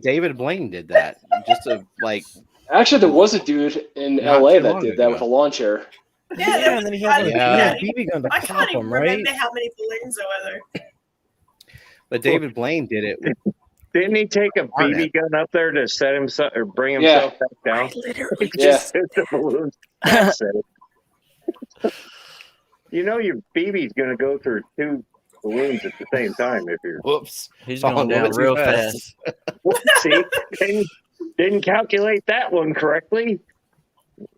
Speaker 4: David Blaine did that? Just to like.
Speaker 11: Actually, there was a dude in
Speaker 4: Not
Speaker 11: LA
Speaker 4: too
Speaker 11: that
Speaker 4: long
Speaker 11: did that
Speaker 4: ago.
Speaker 11: with a lawn chair.
Speaker 12: Yeah,
Speaker 3: and then he had
Speaker 4: Yeah.
Speaker 3: a BB gun to
Speaker 12: I
Speaker 3: pop
Speaker 12: can't even
Speaker 3: him, right?
Speaker 12: remember how many balloons there were there.
Speaker 4: But David Blaine did it.
Speaker 1: Didn't he take a
Speaker 4: Darn
Speaker 1: BB
Speaker 4: it.
Speaker 1: gun up there to set himself or bring himself back down?
Speaker 6: Literally
Speaker 11: Yeah.
Speaker 1: Just hit the balloons. That's it. You know your BB's going to go through 2 balloons at the same time if you're.
Speaker 4: Whoops.
Speaker 13: He's
Speaker 4: Falling
Speaker 13: going
Speaker 4: a little
Speaker 13: down
Speaker 4: too
Speaker 13: real
Speaker 4: fast.
Speaker 13: fast.
Speaker 1: See, didn't calculate that one correctly.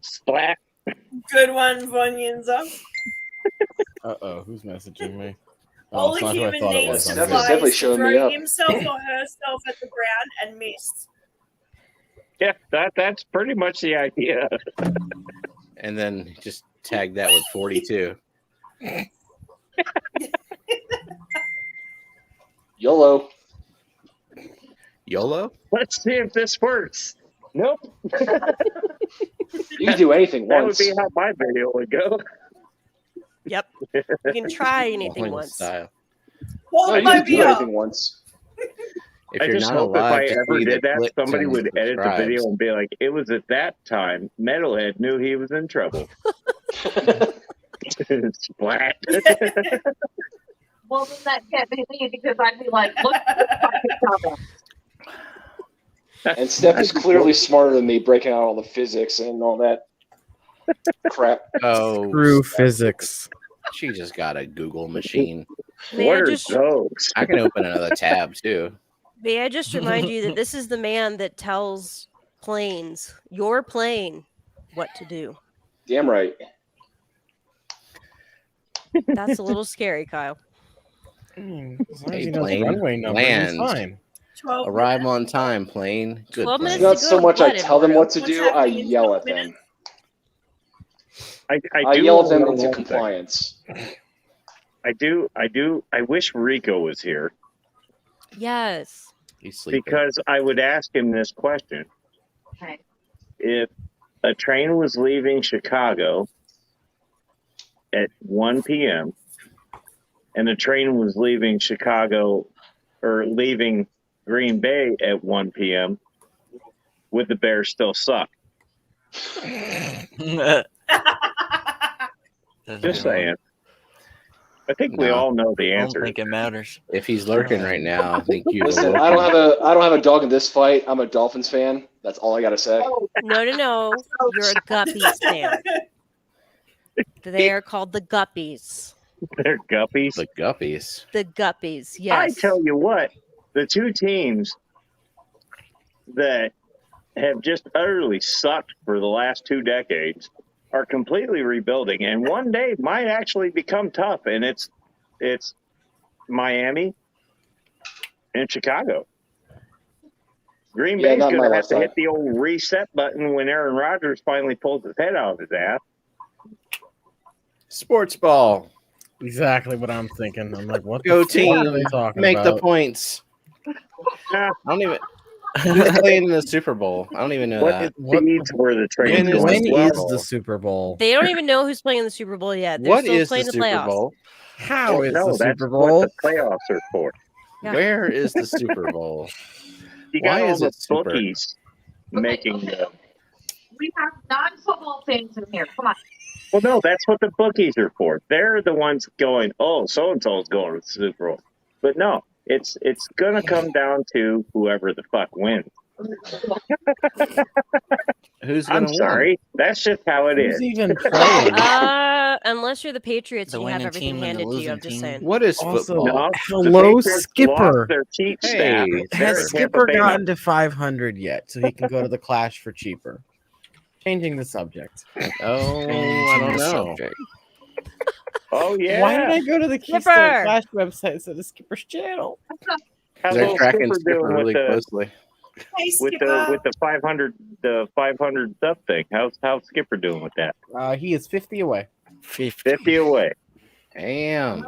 Speaker 1: Splat.
Speaker 12: Good one, Vonyenza.
Speaker 3: Uh-oh, who's messaging me?
Speaker 12: All
Speaker 3: it's
Speaker 12: a
Speaker 3: not who I
Speaker 12: human
Speaker 3: thought it
Speaker 12: needs
Speaker 3: was.
Speaker 12: to
Speaker 3: I'm
Speaker 11: Steph is
Speaker 12: fly
Speaker 3: good.
Speaker 11: definitely
Speaker 12: is to
Speaker 11: showing me
Speaker 12: throw
Speaker 11: up.
Speaker 12: himself or herself at the ground and miss.
Speaker 1: Yeah, that's pretty much the idea.
Speaker 4: And then just tag that with 42.
Speaker 11: YOLO.
Speaker 4: YOLO?
Speaker 1: Let's see if this works. Nope.
Speaker 11: You can do anything
Speaker 1: That
Speaker 11: once.
Speaker 1: would be how my video would go.
Speaker 6: Yep. You can try anything
Speaker 4: Falling with
Speaker 6: once.
Speaker 4: style.
Speaker 11: No, you can do
Speaker 12: Oldsmobile.
Speaker 11: anything once.
Speaker 4: If
Speaker 1: I
Speaker 4: you're
Speaker 1: just
Speaker 4: not
Speaker 1: hope if I
Speaker 4: alive to
Speaker 1: ever
Speaker 4: see the
Speaker 1: did that,
Speaker 4: clicks
Speaker 1: somebody
Speaker 4: and
Speaker 1: would edit the
Speaker 4: subscribes.
Speaker 1: video and be like, "It was at that time Metalhead knew he was in trouble." Splat.
Speaker 10: Well, then that can't be me because I'd be like, look at this fucking comment.
Speaker 11: And Steph is clearly smarter than me, breaking out all the physics and all that crap.
Speaker 4: Oh,
Speaker 3: True physics.
Speaker 4: she just got a Google machine.
Speaker 1: What are those?
Speaker 4: I can open another tab too.
Speaker 6: May I just remind you that this is the man that tells planes, your plane, what to do.
Speaker 11: Damn right.
Speaker 6: That's a little scary, Kyle.
Speaker 3: As long as
Speaker 4: Hey,
Speaker 3: he knows
Speaker 4: plane,
Speaker 3: runway number, he's
Speaker 4: land.
Speaker 3: fine.
Speaker 4: Arrive on time, plane. Good
Speaker 6: 12
Speaker 4: plane.
Speaker 6: minutes
Speaker 11: Not
Speaker 6: to
Speaker 11: so
Speaker 6: go,
Speaker 11: much I
Speaker 6: what,
Speaker 11: tell them
Speaker 6: Eduardo?
Speaker 11: what to do, I yell at them.
Speaker 1: I
Speaker 11: I
Speaker 1: do
Speaker 11: yell at them
Speaker 1: know
Speaker 11: into
Speaker 1: one thing.
Speaker 11: compliance.
Speaker 1: I wish Rico was here
Speaker 6: Yes.
Speaker 4: He's sleeping.
Speaker 1: because I would ask him this question.
Speaker 10: Okay.
Speaker 1: If a train was leaving Chicago at 1 p.m. and a train was leaving Chicago or leaving Green Bay at 1 p.m., would the Bears still suck? Just saying. I think we
Speaker 4: No.
Speaker 1: all know the
Speaker 13: I don't
Speaker 1: answer.
Speaker 13: think it matters.
Speaker 4: If he's lurking right now, I think you've
Speaker 11: Listen,
Speaker 4: awoken.
Speaker 11: I don't have a dog in this fight. I'm a Dolphins fan. That's all I gotta say.
Speaker 6: No. You're a Guppies fan. They are called the Guppies.
Speaker 1: They're guppies.
Speaker 4: The Guppies.
Speaker 6: The Guppies,
Speaker 1: I
Speaker 6: yes.
Speaker 1: tell you what, the two teams that have just utterly sucked for the last 2 decades are completely rebuilding, and one day might actually become tough. And it's Miami and Chicago. Green
Speaker 11: Yeah,
Speaker 1: Bay's
Speaker 11: not
Speaker 1: going
Speaker 11: my
Speaker 1: to have to
Speaker 11: lifetime.
Speaker 1: hit the old reset button when Aaron Rodgers finally pulls his head out of his ass.
Speaker 4: Sports ball.
Speaker 3: Exactly what I'm thinking. I'm like, what
Speaker 4: Go
Speaker 3: the fuck are they
Speaker 4: team.
Speaker 3: talking
Speaker 4: Make the
Speaker 3: about?
Speaker 4: points. I don't even. Who's playing in the Super Bowl? I don't even know that.
Speaker 1: Seeds were the trains going
Speaker 3: When
Speaker 1: well.
Speaker 3: is the Super Bowl?
Speaker 6: They don't even know who's playing in the Super Bowl yet. They're
Speaker 4: What
Speaker 6: still
Speaker 4: is the
Speaker 6: playing
Speaker 4: Super
Speaker 6: playoffs.
Speaker 4: Bowl?
Speaker 3: How
Speaker 1: Well,
Speaker 3: is
Speaker 1: no,
Speaker 3: the
Speaker 1: that's
Speaker 3: Super
Speaker 1: what
Speaker 3: Bowl?
Speaker 1: the playoffs are for.
Speaker 6: Yeah.
Speaker 4: Where is the Super Bowl?
Speaker 1: You got
Speaker 4: Why
Speaker 1: all
Speaker 4: is
Speaker 1: the
Speaker 4: it super?
Speaker 1: bookies making the.
Speaker 10: We have non-football fans in here. Come on.
Speaker 1: Well, no, that's what the bookies are for. They're the ones going, oh, so and so is going to the Super Bowl. But no, it's going to come down to whoever the fuck wins.
Speaker 4: Who's
Speaker 1: I'm
Speaker 4: gonna win?
Speaker 1: sorry, that's just how it
Speaker 3: Who's
Speaker 1: is.
Speaker 3: even playing?
Speaker 6: Unless you're the Patriots
Speaker 13: The
Speaker 6: and you have
Speaker 13: winning
Speaker 6: everything
Speaker 13: team and the
Speaker 6: handed to you. I'm
Speaker 13: losing
Speaker 6: just
Speaker 13: team.
Speaker 6: saying.
Speaker 4: What is
Speaker 3: Also,
Speaker 4: football?
Speaker 1: No,
Speaker 3: hello,
Speaker 1: the Patriots
Speaker 3: Skipper.
Speaker 1: lost their cheap
Speaker 4: Hey,
Speaker 1: staff. They're
Speaker 3: Has
Speaker 1: at Tampa
Speaker 3: Skipper
Speaker 1: Bay now.
Speaker 3: gotten to 500 yet? So he can go to the Clash for cheaper. Changing the subject.
Speaker 4: Oh, I
Speaker 13: Changing
Speaker 4: don't
Speaker 13: the
Speaker 4: know.
Speaker 13: subject.
Speaker 1: Oh, yeah.
Speaker 3: Why did I go to the Keystone
Speaker 6: Skipper!
Speaker 3: Clash website instead of Skipper's channel?
Speaker 1: How's
Speaker 4: They're
Speaker 1: little
Speaker 4: tracking
Speaker 1: Skipper
Speaker 4: Skipper
Speaker 1: doing
Speaker 4: really
Speaker 1: with the
Speaker 4: closely.
Speaker 12: Hey,
Speaker 1: with
Speaker 12: Skipper.
Speaker 1: the 500 sub thing? How's Skipper doing with that?
Speaker 3: He is 50 away.
Speaker 1: 50 away.
Speaker 4: Damn.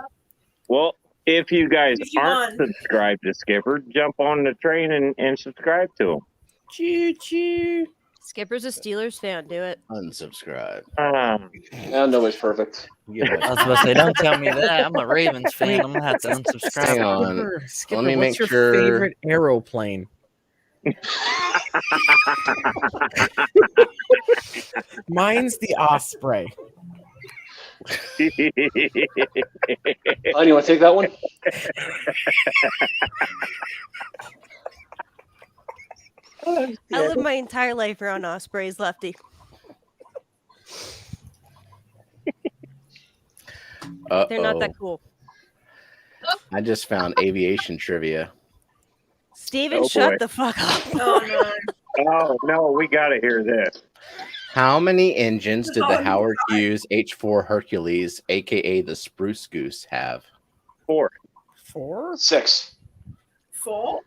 Speaker 1: Well, if you guys
Speaker 12: 51.
Speaker 1: aren't subscribed to Skipper, jump on the train and subscribe to him.
Speaker 3: Choo choo.
Speaker 6: Skipper's a Steelers fan. Do it.
Speaker 4: Unsubscribe.
Speaker 11: No, nobody's perfect.
Speaker 4: Yeah.
Speaker 13: I was about to say, don't tell me that. I'm a Ravens fan. I'm gonna have to
Speaker 4: Hang
Speaker 13: unsubscribe.
Speaker 4: on.
Speaker 3: Skipper,
Speaker 4: Let me
Speaker 3: what's
Speaker 4: make
Speaker 3: your
Speaker 4: sure.
Speaker 3: favorite aeroplane? Mine's the Osprey.
Speaker 11: Oh, you want to take that one?
Speaker 6: I lived my entire life around Ospreys, Lefty. They're not that cool.
Speaker 4: I just found aviation trivia.
Speaker 6: Steven,
Speaker 1: Oh,
Speaker 6: shut
Speaker 1: boy.
Speaker 6: the fuck up.
Speaker 12: Oh no.
Speaker 1: Oh, no, we got to hear this.
Speaker 4: How many engines did the
Speaker 12: Oh,
Speaker 4: Howard Hughes H4 Hercules, aka the Spruce Goose, have?
Speaker 1: 4.
Speaker 3: 4?
Speaker 11: 6.
Speaker 12: 4.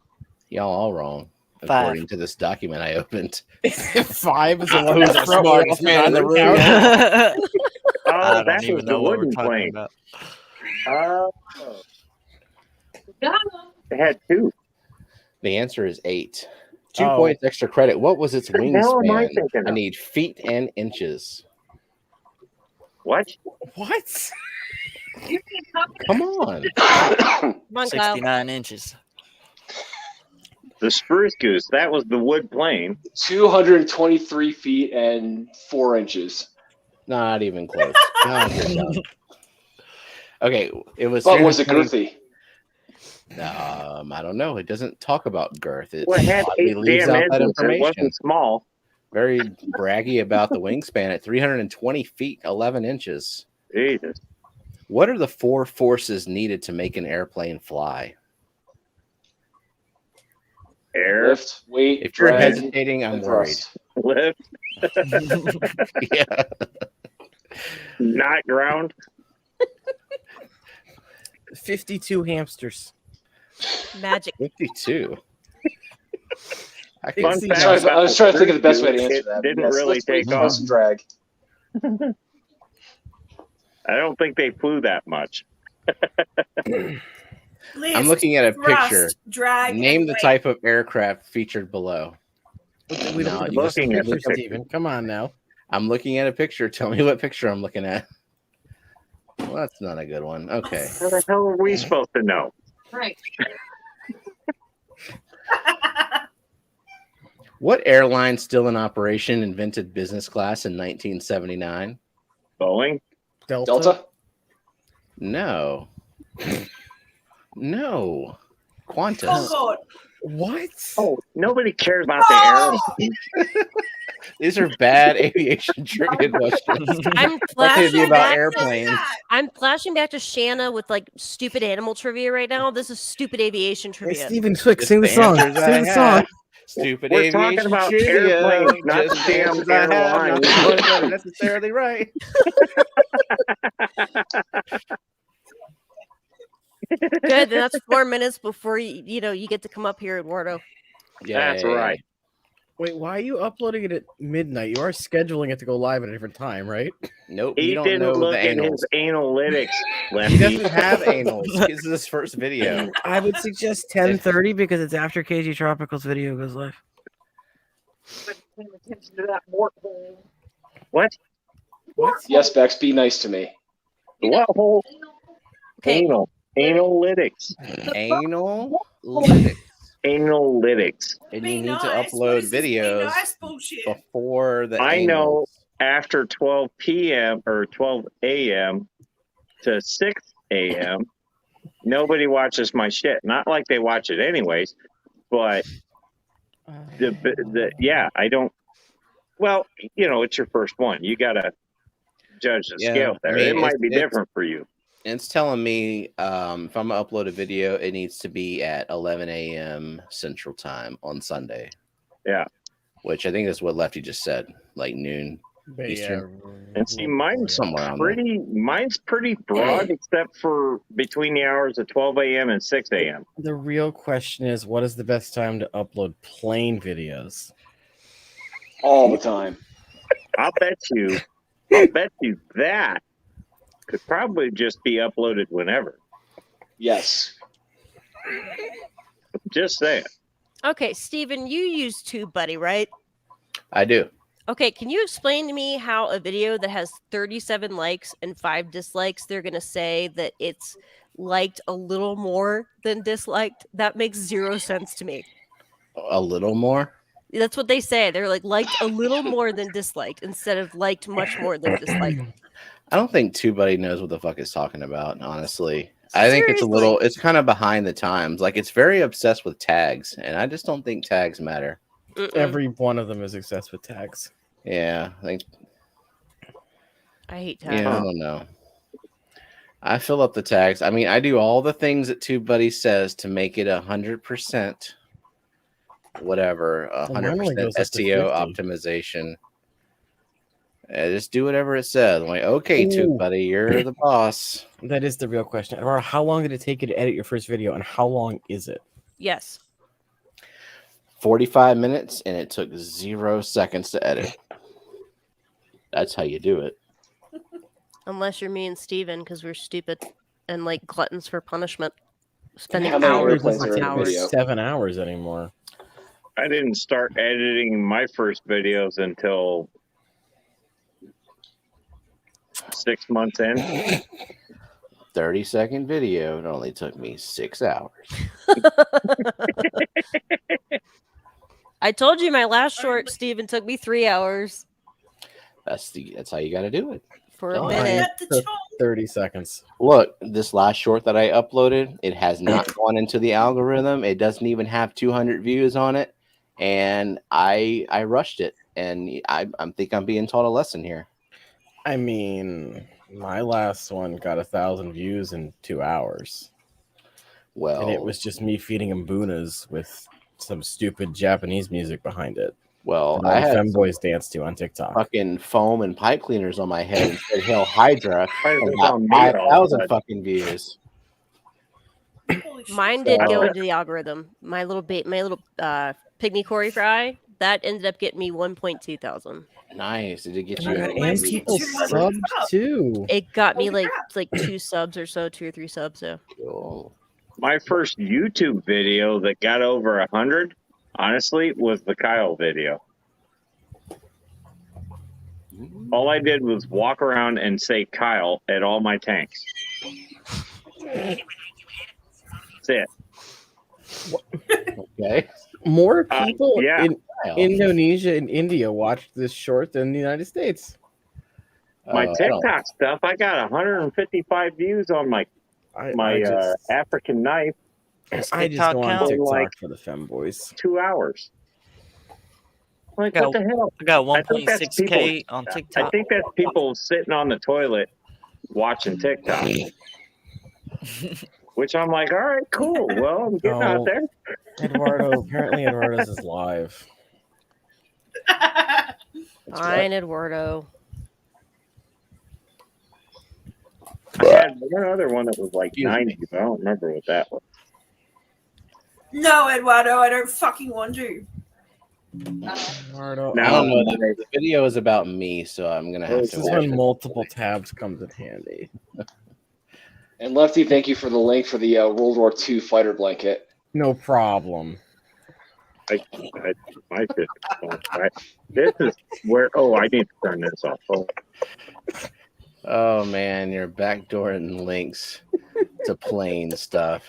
Speaker 4: Y'all all wrong,
Speaker 13: 5.
Speaker 4: according to this document I opened.
Speaker 3: 5 is the one
Speaker 4: Who's
Speaker 3: who's
Speaker 4: the smartest man in the room?
Speaker 1: Oh,
Speaker 13: I
Speaker 1: that
Speaker 13: don't even
Speaker 1: was the
Speaker 13: know what we're
Speaker 1: wooden
Speaker 13: talking
Speaker 1: plane.
Speaker 13: about.
Speaker 1: Oh,
Speaker 10: Got him.
Speaker 1: it had 2.
Speaker 4: The answer is 8. 2
Speaker 3: Oh.
Speaker 4: points extra credit. What was its
Speaker 1: What the hell am I
Speaker 4: wingspan?
Speaker 1: thinking
Speaker 4: I
Speaker 1: of?
Speaker 4: need feet and inches.
Speaker 1: What?
Speaker 3: What? Come on.
Speaker 6: Come on, Kyle.
Speaker 13: 69 inches.
Speaker 1: The spruce goose, that was the wood plane.
Speaker 11: 223 feet and 4 inches.
Speaker 4: Not even close. God, you're dumb. Okay, it was.
Speaker 11: But was it
Speaker 4: 320
Speaker 11: girthy?
Speaker 4: I don't know. It doesn't talk about girth. It
Speaker 1: Well, it had
Speaker 4: oddly
Speaker 1: 8
Speaker 4: leaves
Speaker 1: damn
Speaker 4: out that
Speaker 1: edges. It
Speaker 4: information.
Speaker 1: wasn't small.
Speaker 4: Very braggy about the wingspan at 320 feet, 11 inches.
Speaker 1: Jesus.
Speaker 4: What are the 4 forces needed to make an airplane fly?
Speaker 1: Air.
Speaker 11: Lift, weight,
Speaker 4: If you're
Speaker 11: drag,
Speaker 4: hesitating, I'm
Speaker 11: and
Speaker 4: worried.
Speaker 11: thrust.
Speaker 1: Lift.
Speaker 4: Yeah.
Speaker 1: Not ground.
Speaker 3: 52 hamsters.
Speaker 6: Magic.
Speaker 4: 52. I
Speaker 1: Fun
Speaker 3: Fifty-
Speaker 1: fact
Speaker 11: I was trying to think of the best way to
Speaker 1: spruce
Speaker 11: answer
Speaker 1: goose,
Speaker 11: that.
Speaker 1: It didn't
Speaker 11: Yes,
Speaker 1: really
Speaker 11: lift, weight,
Speaker 1: take off.
Speaker 11: thrust, and drag.
Speaker 1: I don't think they flew that much.
Speaker 4: I'm
Speaker 12: Lift,
Speaker 4: looking at a
Speaker 12: thrust,
Speaker 4: picture.
Speaker 12: drag,
Speaker 4: Name
Speaker 12: and
Speaker 4: the
Speaker 12: weight.
Speaker 4: type of aircraft featured below.
Speaker 3: We
Speaker 4: No,
Speaker 3: don't
Speaker 4: you
Speaker 3: look
Speaker 4: just
Speaker 3: at
Speaker 1: looking at
Speaker 3: the
Speaker 1: the
Speaker 3: picture, Steven. Come on now.
Speaker 4: I'm looking at a picture. Tell me what picture I'm looking at. Well, that's not a good one. Okay.
Speaker 1: How the hell are we supposed to know?
Speaker 10: Right.
Speaker 4: What airline still in operation invented business class in 1979?
Speaker 1: Boeing?
Speaker 11: Delta?
Speaker 4: No. No. Qantas.
Speaker 12: Concorde.
Speaker 3: What?
Speaker 1: Oh, nobody cares about the airline.
Speaker 4: These are bad aviation trivia questions.
Speaker 6: I'm
Speaker 4: What could it be
Speaker 6: flashing
Speaker 4: about
Speaker 6: back.
Speaker 4: airplanes?
Speaker 6: I'm flashing back to Shanna with like stupid animal trivia right now. This is stupid aviation
Speaker 3: Hey,
Speaker 6: trivia.
Speaker 3: Steven, quick,
Speaker 4: Just
Speaker 3: sing the song.
Speaker 4: answers
Speaker 3: Sing
Speaker 4: I
Speaker 3: the
Speaker 4: have.
Speaker 3: song.
Speaker 4: Stupid
Speaker 1: We're
Speaker 4: aviation
Speaker 1: talking about
Speaker 4: trivia.
Speaker 1: airplanes, not
Speaker 4: Just
Speaker 1: the damn
Speaker 4: answers I have. Not
Speaker 1: airline.
Speaker 4: the ones that are necessarily right.
Speaker 6: Good. Then that's 4 minutes before you get to come up here, Eduardo.
Speaker 1: That's
Speaker 4: Yay.
Speaker 1: right.
Speaker 3: Wait, why are you uploading it at midnight? You are scheduling it to go live at a different time, right?
Speaker 4: Nope.
Speaker 1: He
Speaker 4: You don't
Speaker 1: didn't
Speaker 4: know
Speaker 1: look
Speaker 4: the
Speaker 1: at
Speaker 4: anals.
Speaker 1: his analytics,
Speaker 4: He
Speaker 1: Lefty.
Speaker 4: doesn't have anals. This is his first video.
Speaker 3: I would suggest 10:30 because it's after KG Tropical's video goes live.
Speaker 10: Paying attention to that mort hole.
Speaker 1: What?
Speaker 3: What?
Speaker 11: Yes, Bex, be nice to me.
Speaker 1: What hole?
Speaker 6: Okay.
Speaker 1: Anal. Analytics.
Speaker 4: Analytics.
Speaker 1: Analytics.
Speaker 4: And
Speaker 12: Be
Speaker 4: you need
Speaker 12: nice.
Speaker 4: to
Speaker 12: What
Speaker 4: upload
Speaker 12: is this be
Speaker 4: videos
Speaker 12: nice bullshit?
Speaker 4: before the
Speaker 1: I know
Speaker 4: anals.
Speaker 1: after 12 p.m. or 12 a.m. to 6 a.m., nobody watches my shit. Not like they watch it anyways, but yeah, I don't. Well, it's your first one. You got to judge the
Speaker 4: Yeah,
Speaker 1: scale there.
Speaker 4: I mean,
Speaker 1: it might
Speaker 4: it's-
Speaker 1: be
Speaker 4: it's-
Speaker 1: different for you.
Speaker 4: It's telling me if I'm going to upload a video, it needs to be at 11 a.m. Central Time on Sunday.
Speaker 1: Yeah.
Speaker 4: Which I think is what Lefty just said, like noon Eastern.
Speaker 1: And see, mine's
Speaker 4: Somewhere on there.
Speaker 1: mine's pretty broad, except for between the hours of 12 a.m. and 6 a.m.
Speaker 3: The real question is, what is the best time to upload plane videos?
Speaker 11: All the time.
Speaker 1: I'll bet you that could probably just be uploaded whenever.
Speaker 11: Yes.
Speaker 1: Just saying.
Speaker 6: Okay, Steven, you use TubeBuddy, right?
Speaker 4: I do.
Speaker 6: Okay, can you explain to me how a video that has 37 likes and 5 dislikes, they're going to say that it's liked a little more than disliked? That makes 0 sense to me.
Speaker 4: A little more?
Speaker 6: That's what they say. They're like liked a little more than disliked instead of liked much more than disliked.
Speaker 4: I don't think TubeBuddy knows what the fuck it's talking about, honestly. I think
Speaker 6: Seriously.
Speaker 4: it's kind of behind the times. Like, it's very obsessed with tags, and I just don't think tags matter.
Speaker 3: Every one of them is obsessed with tags.
Speaker 4: Yeah,
Speaker 6: I hate tags.
Speaker 4: I don't know. I fill up the tags. I mean, I do all the things that TubeBuddy says to make it 100%, whatever,
Speaker 3: Well, mine only
Speaker 4: 100%
Speaker 3: goes up to
Speaker 4: SEO
Speaker 3: 50.
Speaker 4: optimization. Just do whatever it says. I'm like, okay,
Speaker 3: Ooh.
Speaker 4: TubeBuddy, you're the boss.
Speaker 3: That is the real question. Or how long did it take you to edit your first video, and how long is it?
Speaker 6: Yes.
Speaker 4: 45 minutes, and it took 0 seconds to edit. That's how you do it.
Speaker 6: Unless you're me and Steven, because we're stupid and like gluttons for punishment. Spending
Speaker 11: How many
Speaker 6: hours
Speaker 11: airplanes
Speaker 6: and
Speaker 11: are in the
Speaker 6: hours.
Speaker 11: video?
Speaker 3: 7 hours anymore.
Speaker 1: I didn't start editing my first videos until 6 months in.
Speaker 4: 30-second video. It only took me 6 hours.
Speaker 6: I told you my last short, Steven, took me 3 hours
Speaker 4: That's how you got to do it.
Speaker 6: for a
Speaker 4: Oh,
Speaker 6: minute.
Speaker 3: Took 30 seconds.
Speaker 4: Look, this last short that I uploaded, it has not gone into the algorithm. It doesn't even have 200 views on it, and I rushed it, and I think I'm being taught a lesson here.
Speaker 3: I mean, my last one got 1,000 views in 2 hours.
Speaker 4: Well,
Speaker 3: and it was just me feeding him Bunas with some stupid Japanese music behind it.
Speaker 4: Well,
Speaker 3: I
Speaker 4: I had
Speaker 3: femboys dance to on TikTok.
Speaker 4: Fucking foam and pipe cleaners on my head and said "Hail Hydra" and
Speaker 1: it's
Speaker 4: got
Speaker 1: on me all of a
Speaker 4: 5,000
Speaker 1: sudden.
Speaker 4: fucking views.
Speaker 6: Mine did go
Speaker 4: So-
Speaker 6: into the algorithm. My little pygmy Cory fry, that ended up getting me 1.2 thousand.
Speaker 4: Nice. Did it get you?
Speaker 3: And people subbed too.
Speaker 6: It got me like 2 subs or so, 2 or 3 subs. So
Speaker 4: Cool.
Speaker 1: My first YouTube video that got over 100, honestly, was the Kyle video. All I did was walk around and say Kyle at all my tanks. That's it.
Speaker 4: Okay.
Speaker 3: More people
Speaker 1: yeah.
Speaker 3: in Indonesia and India watched this short than the United States.
Speaker 1: My TikTok stuff, I got 155 views on my African knife.
Speaker 3: I just go on TikTok for the femboys.
Speaker 1: 2 hours. Like,
Speaker 13: I got-
Speaker 1: what the hell?
Speaker 13: I got
Speaker 1: I think that's
Speaker 13: 1.6K
Speaker 1: people-
Speaker 13: on TikTok.
Speaker 1: I think that's people sitting on the toilet watching TikTok. Which I'm like, all right, cool. Well, I'm getting out there.
Speaker 3: Apparently Eduardo's is live.
Speaker 6: fine, Eduardo.
Speaker 1: I had one other one that was like 90, but I don't remember what that was.
Speaker 12: No, Eduardo, I don't fucking want to.
Speaker 3: Eduardo,
Speaker 4: I don't know. The video is about me, so I'm gonna have
Speaker 3: this
Speaker 4: to
Speaker 3: is
Speaker 4: watch
Speaker 3: when
Speaker 4: it.
Speaker 3: multiple tabs comes in handy.
Speaker 11: And Lefty, thank you for the link for the World War II fighter blanket.
Speaker 3: No problem.
Speaker 1: My system, right? This is where. Oh, I need to turn this off.
Speaker 4: Oh man, you're backdooring links to plane stuff.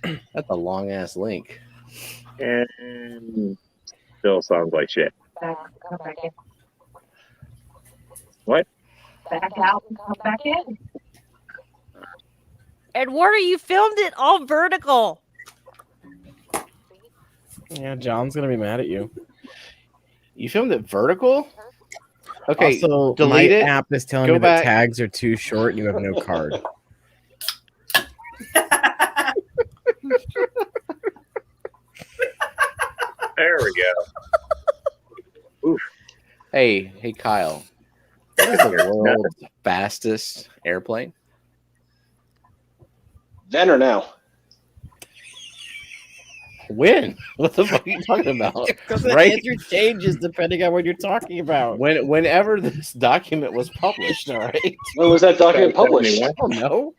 Speaker 4: That's a long ass link.
Speaker 1: And still sounds like shit.
Speaker 10: Come back in.
Speaker 1: What?
Speaker 10: Back out and come back in.
Speaker 6: Eduardo, you filmed it all vertical.
Speaker 3: Yeah, John's gonna be mad at you.
Speaker 4: You filmed it vertical? Okay,
Speaker 3: Also,
Speaker 4: delete
Speaker 3: my
Speaker 4: it.
Speaker 3: app is telling
Speaker 4: Go
Speaker 3: me
Speaker 4: back.
Speaker 3: that tags are too short and you have no card.
Speaker 1: There we go. Oof.
Speaker 4: Hey, Kyle. What is the world's fastest airplane?
Speaker 11: Then or now?
Speaker 4: When? What the fuck are you talking about?
Speaker 3: Because the answer changes depending on what you're talking about.
Speaker 4: Whenever this document was published, all right?
Speaker 11: When was that document published?
Speaker 4: I don't know.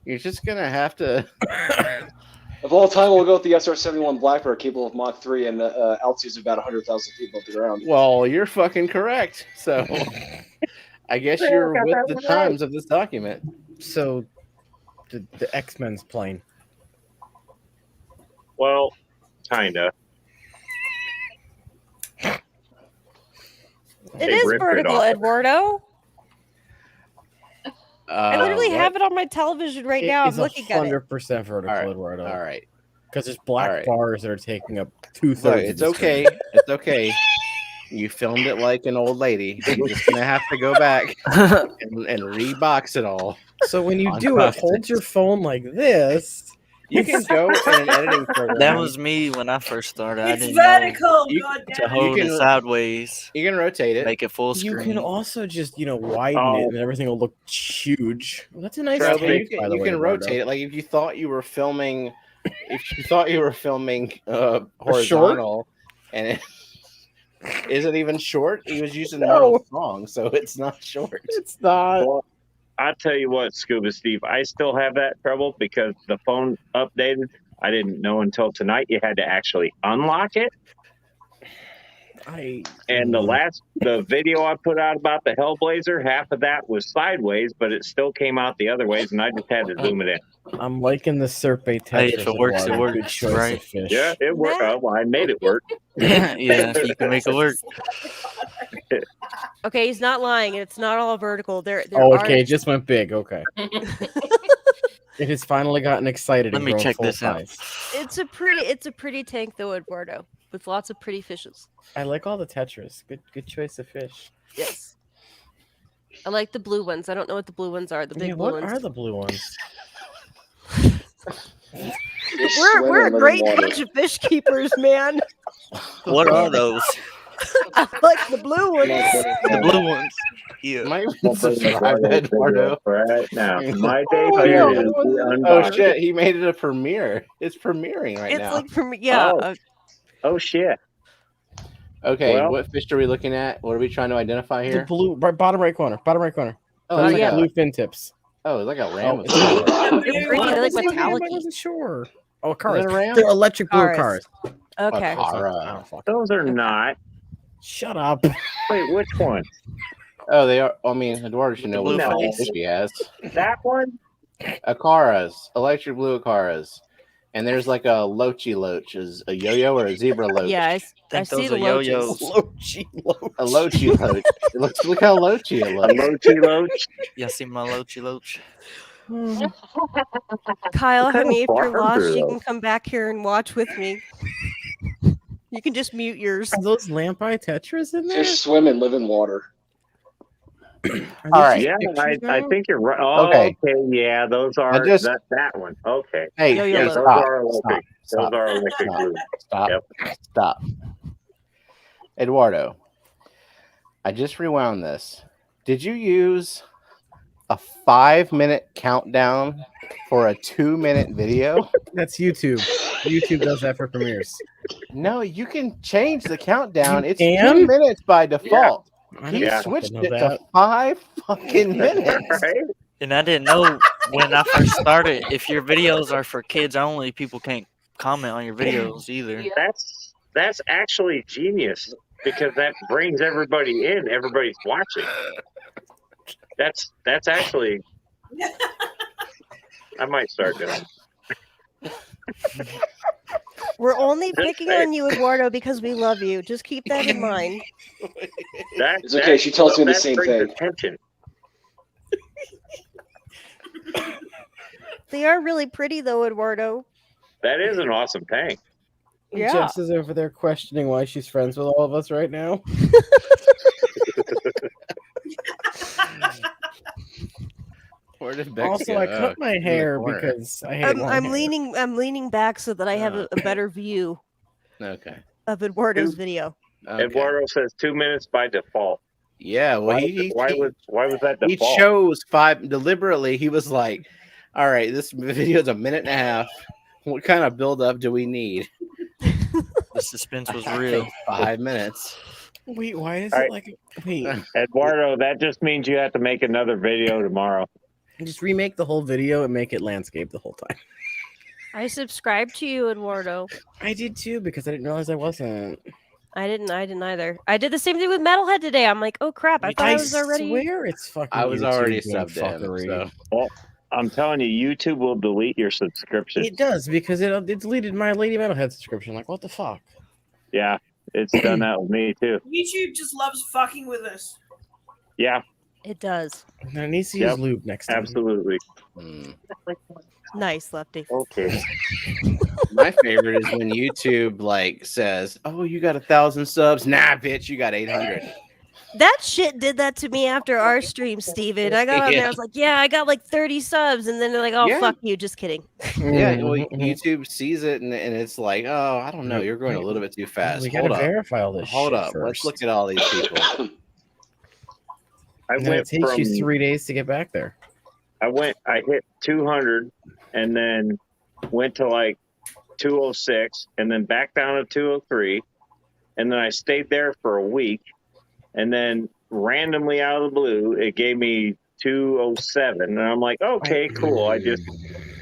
Speaker 4: You're just gonna have to.
Speaker 11: Of all time, we'll go with the SR-71 Blackbird, capable of Mach 3 and altitudes of about 100,000 feet above the ground.
Speaker 4: Well, you're fucking correct. So, I guess you're with the times of this document.
Speaker 3: So, the X-Men's plane.
Speaker 1: Well, kinda.
Speaker 6: It
Speaker 1: They
Speaker 6: is
Speaker 1: ripped it
Speaker 6: vertical,
Speaker 1: off.
Speaker 6: Eduardo. I literally
Speaker 4: what?
Speaker 6: have it on my television right now. I'm looking at it.
Speaker 3: 100% vertical, Eduardo.
Speaker 4: All right.
Speaker 3: Because there's black
Speaker 4: All right.
Speaker 3: bars that are taking up 2/3.
Speaker 4: Look, it's okay. It's okay. You filmed it like an old lady. You're just gonna have to go back and rebox it all.
Speaker 3: So when you
Speaker 4: on
Speaker 3: do it,
Speaker 4: purpose.
Speaker 3: hold your phone like this.
Speaker 4: You can go in an editing program.
Speaker 13: That was me when I first started. I
Speaker 12: It's
Speaker 13: didn't
Speaker 12: vertical,
Speaker 4: You-
Speaker 12: goddamn.
Speaker 13: know to hold
Speaker 4: can-
Speaker 13: it sideways,
Speaker 4: You can rotate it.
Speaker 13: make it full
Speaker 3: You
Speaker 13: screen.
Speaker 3: can also just, widen it and everything will look huge. Well, that's a nice
Speaker 4: Trust me,
Speaker 3: tank,
Speaker 4: you
Speaker 3: by
Speaker 4: can,
Speaker 3: the
Speaker 4: you
Speaker 3: way,
Speaker 4: can
Speaker 3: Eduardo.
Speaker 4: rotate it. Like if you thought you were filming, horizontal, and it isn't even short. He was using
Speaker 3: No.
Speaker 4: normal song, so it's not short.
Speaker 3: It's not.
Speaker 1: Well, I tell you what, Scuba Steve, I still have that trouble because the phone updated. I didn't know until tonight you had to actually unlock it. And the video I put out about the Hellblazer, half of that was sideways, but it still came out the other ways, and I just had to zoom it in.
Speaker 3: I'm liking the Serpe Tetris.
Speaker 13: Hey, if it works, it
Speaker 3: Eduardo.
Speaker 13: works,
Speaker 3: Good choice
Speaker 13: right?
Speaker 3: of fish.
Speaker 1: Yeah, it worked. Well, I made it work.
Speaker 13: Yeah, if you can make it work.
Speaker 6: Okay, he's not lying. It's not all vertical. There
Speaker 3: Oh,
Speaker 6: are.
Speaker 3: okay, it just went big. Okay. It has finally gotten excited.
Speaker 13: Let
Speaker 3: and
Speaker 13: me
Speaker 3: grown
Speaker 13: check
Speaker 3: full
Speaker 13: this out.
Speaker 3: size.
Speaker 6: It's a pretty tank though, Eduardo, with lots of pretty fishes.
Speaker 3: I like all the Tetris. Good choice of fish.
Speaker 6: Yes. I like the blue ones. I don't know what the blue ones are. The big
Speaker 3: Yeah,
Speaker 6: blue
Speaker 3: what
Speaker 6: ones.
Speaker 3: are the blue ones?
Speaker 6: We're a great bunch of fish keepers, man.
Speaker 13: What are those?
Speaker 6: I like the blue ones.
Speaker 13: The blue ones. Yeah.
Speaker 3: Might
Speaker 1: I'll bring the Gargoyle video up right now. My debut is the
Speaker 4: Oh
Speaker 1: unboxing.
Speaker 4: shit! He made it a premiere. It's premiering right
Speaker 6: It's
Speaker 4: now.
Speaker 6: like from yeah.
Speaker 1: Oh shit!
Speaker 4: Okay,
Speaker 1: Well-
Speaker 4: what fish are we looking at? What are we trying to identify
Speaker 3: The
Speaker 4: here?
Speaker 3: blue, right, bottom right corner. Bottom right corner.
Speaker 4: Oh,
Speaker 3: Those
Speaker 4: it's
Speaker 3: are
Speaker 4: like
Speaker 3: blue fin tips.
Speaker 4: Oh, it's like a ram.
Speaker 3: Oh,
Speaker 4: of
Speaker 3: it's
Speaker 4: some sort.
Speaker 6: They're pretty. They're like metallic.
Speaker 3: I wasn't sure. Oh,
Speaker 4: Is
Speaker 3: cars.
Speaker 4: that a ram?
Speaker 3: They're electric blue
Speaker 6: Cars.
Speaker 3: cars.
Speaker 6: Okay.
Speaker 4: Cara.
Speaker 1: Those are not.
Speaker 3: Shut up.
Speaker 1: Wait, which one?
Speaker 4: Oh, they are. I mean, Eduardo should know what
Speaker 1: blue
Speaker 4: kind of
Speaker 1: face.
Speaker 4: fish he has.
Speaker 1: That one?
Speaker 4: Acaras, electric blue acaras. And there's like a loachy loach, is a yo-yo or a zebra loach?
Speaker 6: Yeah, I see
Speaker 13: those
Speaker 6: the
Speaker 13: are
Speaker 6: loaches.
Speaker 13: yo-yos.
Speaker 3: Loachy loach.
Speaker 4: A loachy loach. Look how loachy it
Speaker 1: A
Speaker 4: looks.
Speaker 1: loachy loach?
Speaker 13: Y'all see my loachy loach?
Speaker 6: Kyle,
Speaker 1: What kind
Speaker 6: honey,
Speaker 1: of
Speaker 6: if you're
Speaker 1: farms
Speaker 6: lost,
Speaker 1: are
Speaker 6: you
Speaker 1: those?
Speaker 6: can come back here and watch with me. You can just mute yours.
Speaker 3: Are those lamp eye Tetris in there?
Speaker 11: Fish swim and live in water.
Speaker 4: All right.
Speaker 1: Yeah, I
Speaker 3: now?
Speaker 1: think you're right. Oh,
Speaker 4: Okay.
Speaker 1: okay. Yeah, those are
Speaker 4: just-
Speaker 1: that one. Okay.
Speaker 4: Hey,
Speaker 6: Yo-yo
Speaker 1: Yeah,
Speaker 6: loach.
Speaker 1: those
Speaker 4: stop,
Speaker 1: are electric.
Speaker 4: stop,
Speaker 1: Those are electric
Speaker 4: stop,
Speaker 1: blue.
Speaker 4: stop,
Speaker 1: Yep.
Speaker 4: stop. Eduardo, I just rewound this. Did you use a 5-minute countdown for a 2-minute video?
Speaker 3: That's YouTube. YouTube does that for premieres.
Speaker 4: No, you can change the countdown.
Speaker 3: You
Speaker 4: It's
Speaker 3: can?
Speaker 4: 2 minutes by default.
Speaker 3: I
Speaker 4: He
Speaker 3: didn't
Speaker 4: switched
Speaker 3: fucking
Speaker 4: it
Speaker 3: know
Speaker 4: to 5 fucking minutes.
Speaker 1: Right?
Speaker 13: And I didn't know when I first started, if your videos are for kids only, people can't comment on your videos either.
Speaker 1: That's actually genius because that brings everybody in. Everybody's watching. That's actually. I might start doing.
Speaker 6: We're only
Speaker 1: Just
Speaker 6: picking
Speaker 1: say-
Speaker 6: on you, Eduardo, because we love you. Just keep that in mind.
Speaker 11: It's okay, she tells me the
Speaker 1: that
Speaker 11: same
Speaker 1: brings
Speaker 11: thing.
Speaker 1: Attention.
Speaker 6: They are really pretty, though, Eduardo.
Speaker 1: That is an awesome tank.
Speaker 6: Yeah.
Speaker 3: Jess is over there questioning why she's friends with all of us right now.
Speaker 4: Where did Bex
Speaker 3: Also,
Speaker 4: go?
Speaker 3: I cut my
Speaker 4: in the
Speaker 3: hair
Speaker 4: corner.
Speaker 3: because I hate
Speaker 6: I'm,
Speaker 3: long
Speaker 6: I'm
Speaker 3: hair.
Speaker 6: leaning back so that I have a better view
Speaker 4: Okay.
Speaker 6: of Eduardo's video.
Speaker 4: Okay.
Speaker 1: Eduardo says 2 minutes by default.
Speaker 4: Yeah, well,
Speaker 1: Why was that
Speaker 4: he
Speaker 1: default?
Speaker 4: chose 5 deliberately. He was like, "All right, this video is a minute and a half. What kind of build up do we need?"
Speaker 13: The suspense was
Speaker 4: I
Speaker 13: real.
Speaker 4: think 5 minutes.
Speaker 3: Wait, why is
Speaker 1: All
Speaker 3: it
Speaker 1: right.
Speaker 3: like? Wait,
Speaker 1: Eduardo, that just means you have to make another video tomorrow.
Speaker 3: just remake the whole video and make it landscape the whole time.
Speaker 6: I subscribed to you, Eduardo.
Speaker 3: I did too because I didn't realize I wasn't.
Speaker 6: I didn't either. I did the same thing with MetalheaD today. I'm like, oh crap! I thought I was already.
Speaker 3: swear it's fucking.
Speaker 4: I was
Speaker 3: YouTube
Speaker 4: already
Speaker 3: doing
Speaker 4: subbed to him,
Speaker 3: fuckery.
Speaker 4: so.
Speaker 1: Well, I'm telling you, YouTube will delete your subscription.
Speaker 3: It does because it deleted my Lady Metalhead subscription. Like, what the fuck?
Speaker 1: Yeah, it's done that with me too.
Speaker 12: YouTube just loves fucking with us.
Speaker 1: Yeah,
Speaker 6: It does.
Speaker 3: And I need to
Speaker 1: Yep.
Speaker 3: use lube next time.
Speaker 1: absolutely.
Speaker 6: Nice, Lefty.
Speaker 1: Okay.
Speaker 4: My favorite is when YouTube like says, "Oh, you got 1,000 subs." Nah, bitch, you got 800.
Speaker 6: That shit did that to me after our stream, Steven. I got on there. I was like, yeah, I got like 30 subs. And then they're like, oh,
Speaker 4: Yeah.
Speaker 6: fuck you. Just kidding.
Speaker 4: Yeah, well,
Speaker 3: Mhm.
Speaker 4: YouTube sees it and it's like, "Oh, I don't know, you're going a little bit too fast."
Speaker 3: We
Speaker 4: Hold
Speaker 3: gotta
Speaker 4: up,
Speaker 3: verify all this.
Speaker 4: hold
Speaker 3: shit
Speaker 4: up. Let's
Speaker 3: first.
Speaker 4: look at all these people.
Speaker 1: I
Speaker 3: And then it
Speaker 1: went
Speaker 3: takes
Speaker 1: from
Speaker 3: you 3 days to get back there.
Speaker 1: I hit 200 and then went to like 206 and then back down to 203 and then I stayed there for a week and then randomly out of the blue it gave me 207 and I'm like, okay, cool. I just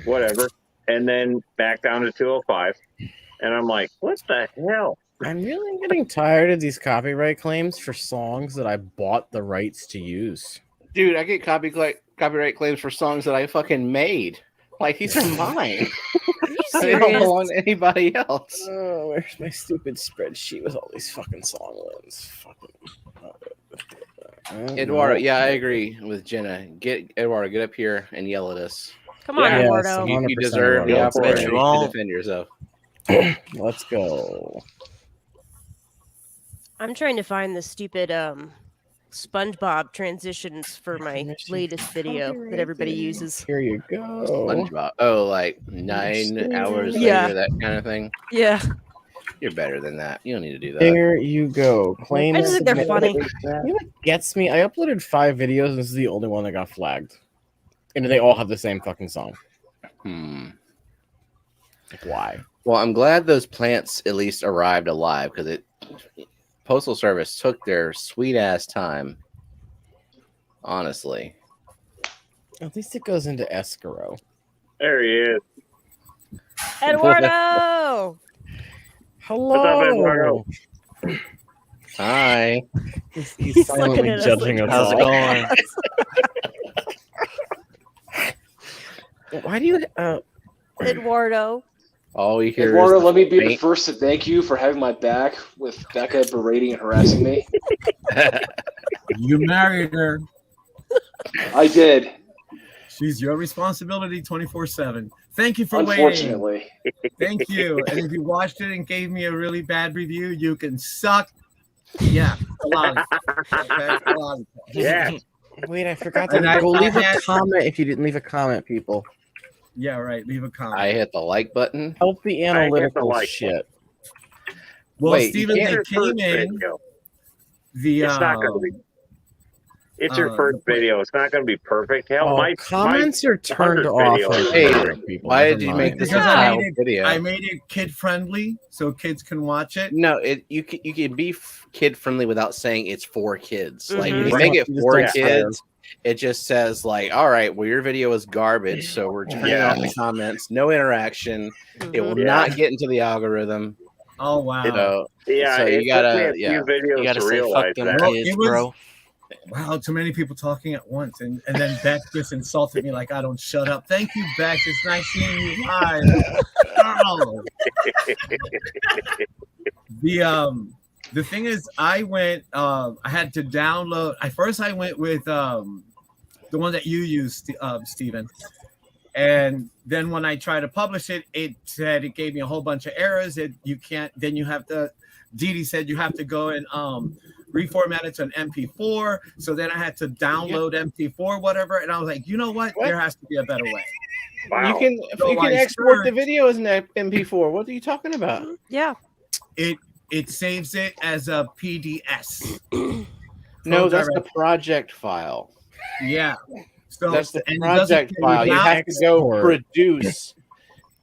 Speaker 1: whatever. And then back down to 205 and I'm like, what the hell?
Speaker 3: I'm really getting tired of these copyright claims for songs that I bought the rights to use.
Speaker 4: Dude, I get copyright claims for songs that I fucking made. Like, these are mine. They don't belong to anybody else.
Speaker 3: Oh, where's my stupid spreadsheet with all these fucking song lists? Fucking.
Speaker 4: Eduardo, yeah, I agree with Jenna. Eduardo, get up here and yell at us.
Speaker 6: Come on,
Speaker 3: Yes,
Speaker 6: Eduardo.
Speaker 4: You
Speaker 3: 100%
Speaker 4: deserve the
Speaker 3: Eduardo.
Speaker 4: opportunity to
Speaker 13: won't.
Speaker 4: defend yourself.
Speaker 3: Let's go.
Speaker 6: I'm trying to find the stupid SpongeBob transitions for my latest video that everybody uses.
Speaker 3: Here you go.
Speaker 4: SpongeBob. Oh, like 9 hours
Speaker 6: Yeah.
Speaker 4: later, that kind of thing.
Speaker 6: Yeah.
Speaker 4: You're better than that. You don't need to do that.
Speaker 3: There you go. Claim
Speaker 6: I just think they're
Speaker 3: submitted.
Speaker 6: funny.
Speaker 3: You know what gets me? I uploaded 5 videos, and this is the only one that got flagged. And they all have the same fucking song. Like, why?
Speaker 4: Well, I'm glad those plants at least arrived alive because Postal Service took their sweet ass time. Honestly.
Speaker 3: At least it goes into escrow.
Speaker 1: There he is.
Speaker 6: Eduardo!
Speaker 3: Hello.
Speaker 1: What's up, Eduardo?
Speaker 4: Hi.
Speaker 3: He's silently
Speaker 6: at us
Speaker 3: judging
Speaker 6: like,
Speaker 3: us
Speaker 13: How's it
Speaker 3: all.
Speaker 13: going?
Speaker 3: Why do you?
Speaker 6: Eduardo.
Speaker 4: All we hear
Speaker 11: Eduardo,
Speaker 4: is
Speaker 11: let me be the
Speaker 4: faint-
Speaker 11: first to thank you for having my back with Becca berating and harassing me.
Speaker 14: You married her.
Speaker 11: I did.
Speaker 14: She's your responsibility 24/7. Thank you for waiting.
Speaker 11: Unfortunately.
Speaker 14: Thank you. And if you watched it and gave me a really bad review, you can suck. Yeah, a lot. Okay? A lot.
Speaker 1: Yeah.
Speaker 3: Wait, I forgot
Speaker 14: And
Speaker 3: to
Speaker 14: I-
Speaker 3: go leave
Speaker 14: I
Speaker 3: a
Speaker 14: had-
Speaker 3: comment if you didn't leave a comment, people.
Speaker 14: Yeah, right. Leave a comment.
Speaker 4: I hit the like button.
Speaker 3: Help the
Speaker 1: I hit the
Speaker 3: analytical
Speaker 1: like
Speaker 3: shit.
Speaker 14: Well,
Speaker 4: Wait,
Speaker 14: Steven,
Speaker 4: you
Speaker 14: they
Speaker 1: Your
Speaker 14: came
Speaker 1: first
Speaker 14: in.
Speaker 1: video.
Speaker 14: The
Speaker 1: It's not going to be. It's your first video. It's not going to be perfect. Hell,
Speaker 3: Oh,
Speaker 1: my
Speaker 3: comments are turned
Speaker 1: 100th
Speaker 3: off.
Speaker 1: video
Speaker 3: on
Speaker 1: is
Speaker 4: Hey,
Speaker 1: perfect.
Speaker 3: people.
Speaker 4: why
Speaker 3: Never
Speaker 4: did you
Speaker 3: mind.
Speaker 4: make this a
Speaker 14: Because I
Speaker 4: child
Speaker 14: made it,
Speaker 4: video?
Speaker 14: I made it kid friendly so kids can watch it.
Speaker 4: No, you can be kid friendly without saying it's for kids. Like
Speaker 6: Mhm.
Speaker 4: if you make it
Speaker 3: You just
Speaker 4: for
Speaker 3: don't swear.
Speaker 4: kids, it just says like, all right, well your video is garbage, so we're turning
Speaker 1: Yeah.
Speaker 4: off the comments, no interaction. It will
Speaker 6: Mhm.
Speaker 4: not get into the algorithm.
Speaker 14: Oh wow!
Speaker 4: So,
Speaker 1: Yeah,
Speaker 4: so
Speaker 1: it
Speaker 4: you gotta,
Speaker 1: took me a few videos
Speaker 13: You gotta
Speaker 1: to
Speaker 13: say
Speaker 1: realize
Speaker 13: fuck them
Speaker 1: that.
Speaker 14: Well,
Speaker 13: kids,
Speaker 14: it was-
Speaker 13: bro.
Speaker 14: Wow, too many people talking at once, and then Beck just insulted me like I don't shut up. Thank you, Beck. It's nice seeing you live. Oh. The thing is, I went. I had to download. I went with the one that you used, Steven. And then when I tried to publish it, it said it gave me a whole bunch of errors. You can't. Then you have to. Didi said you have to go and reformat it to an MP4. So then I had to download MP4, whatever. And I was like, you know what? There has to be a better way.
Speaker 1: Wow.
Speaker 4: you can
Speaker 14: So I
Speaker 4: export the
Speaker 14: searched-
Speaker 4: video as an MP4. What are you talking about?
Speaker 6: Yeah.
Speaker 14: It saves it as a PDS.
Speaker 4: No, that's
Speaker 14: direct.
Speaker 4: the project file.
Speaker 14: Yeah. So
Speaker 4: That's the
Speaker 14: and it doesn't
Speaker 4: project
Speaker 14: give
Speaker 4: file. You
Speaker 14: me
Speaker 4: have to go
Speaker 3: export.
Speaker 4: produce.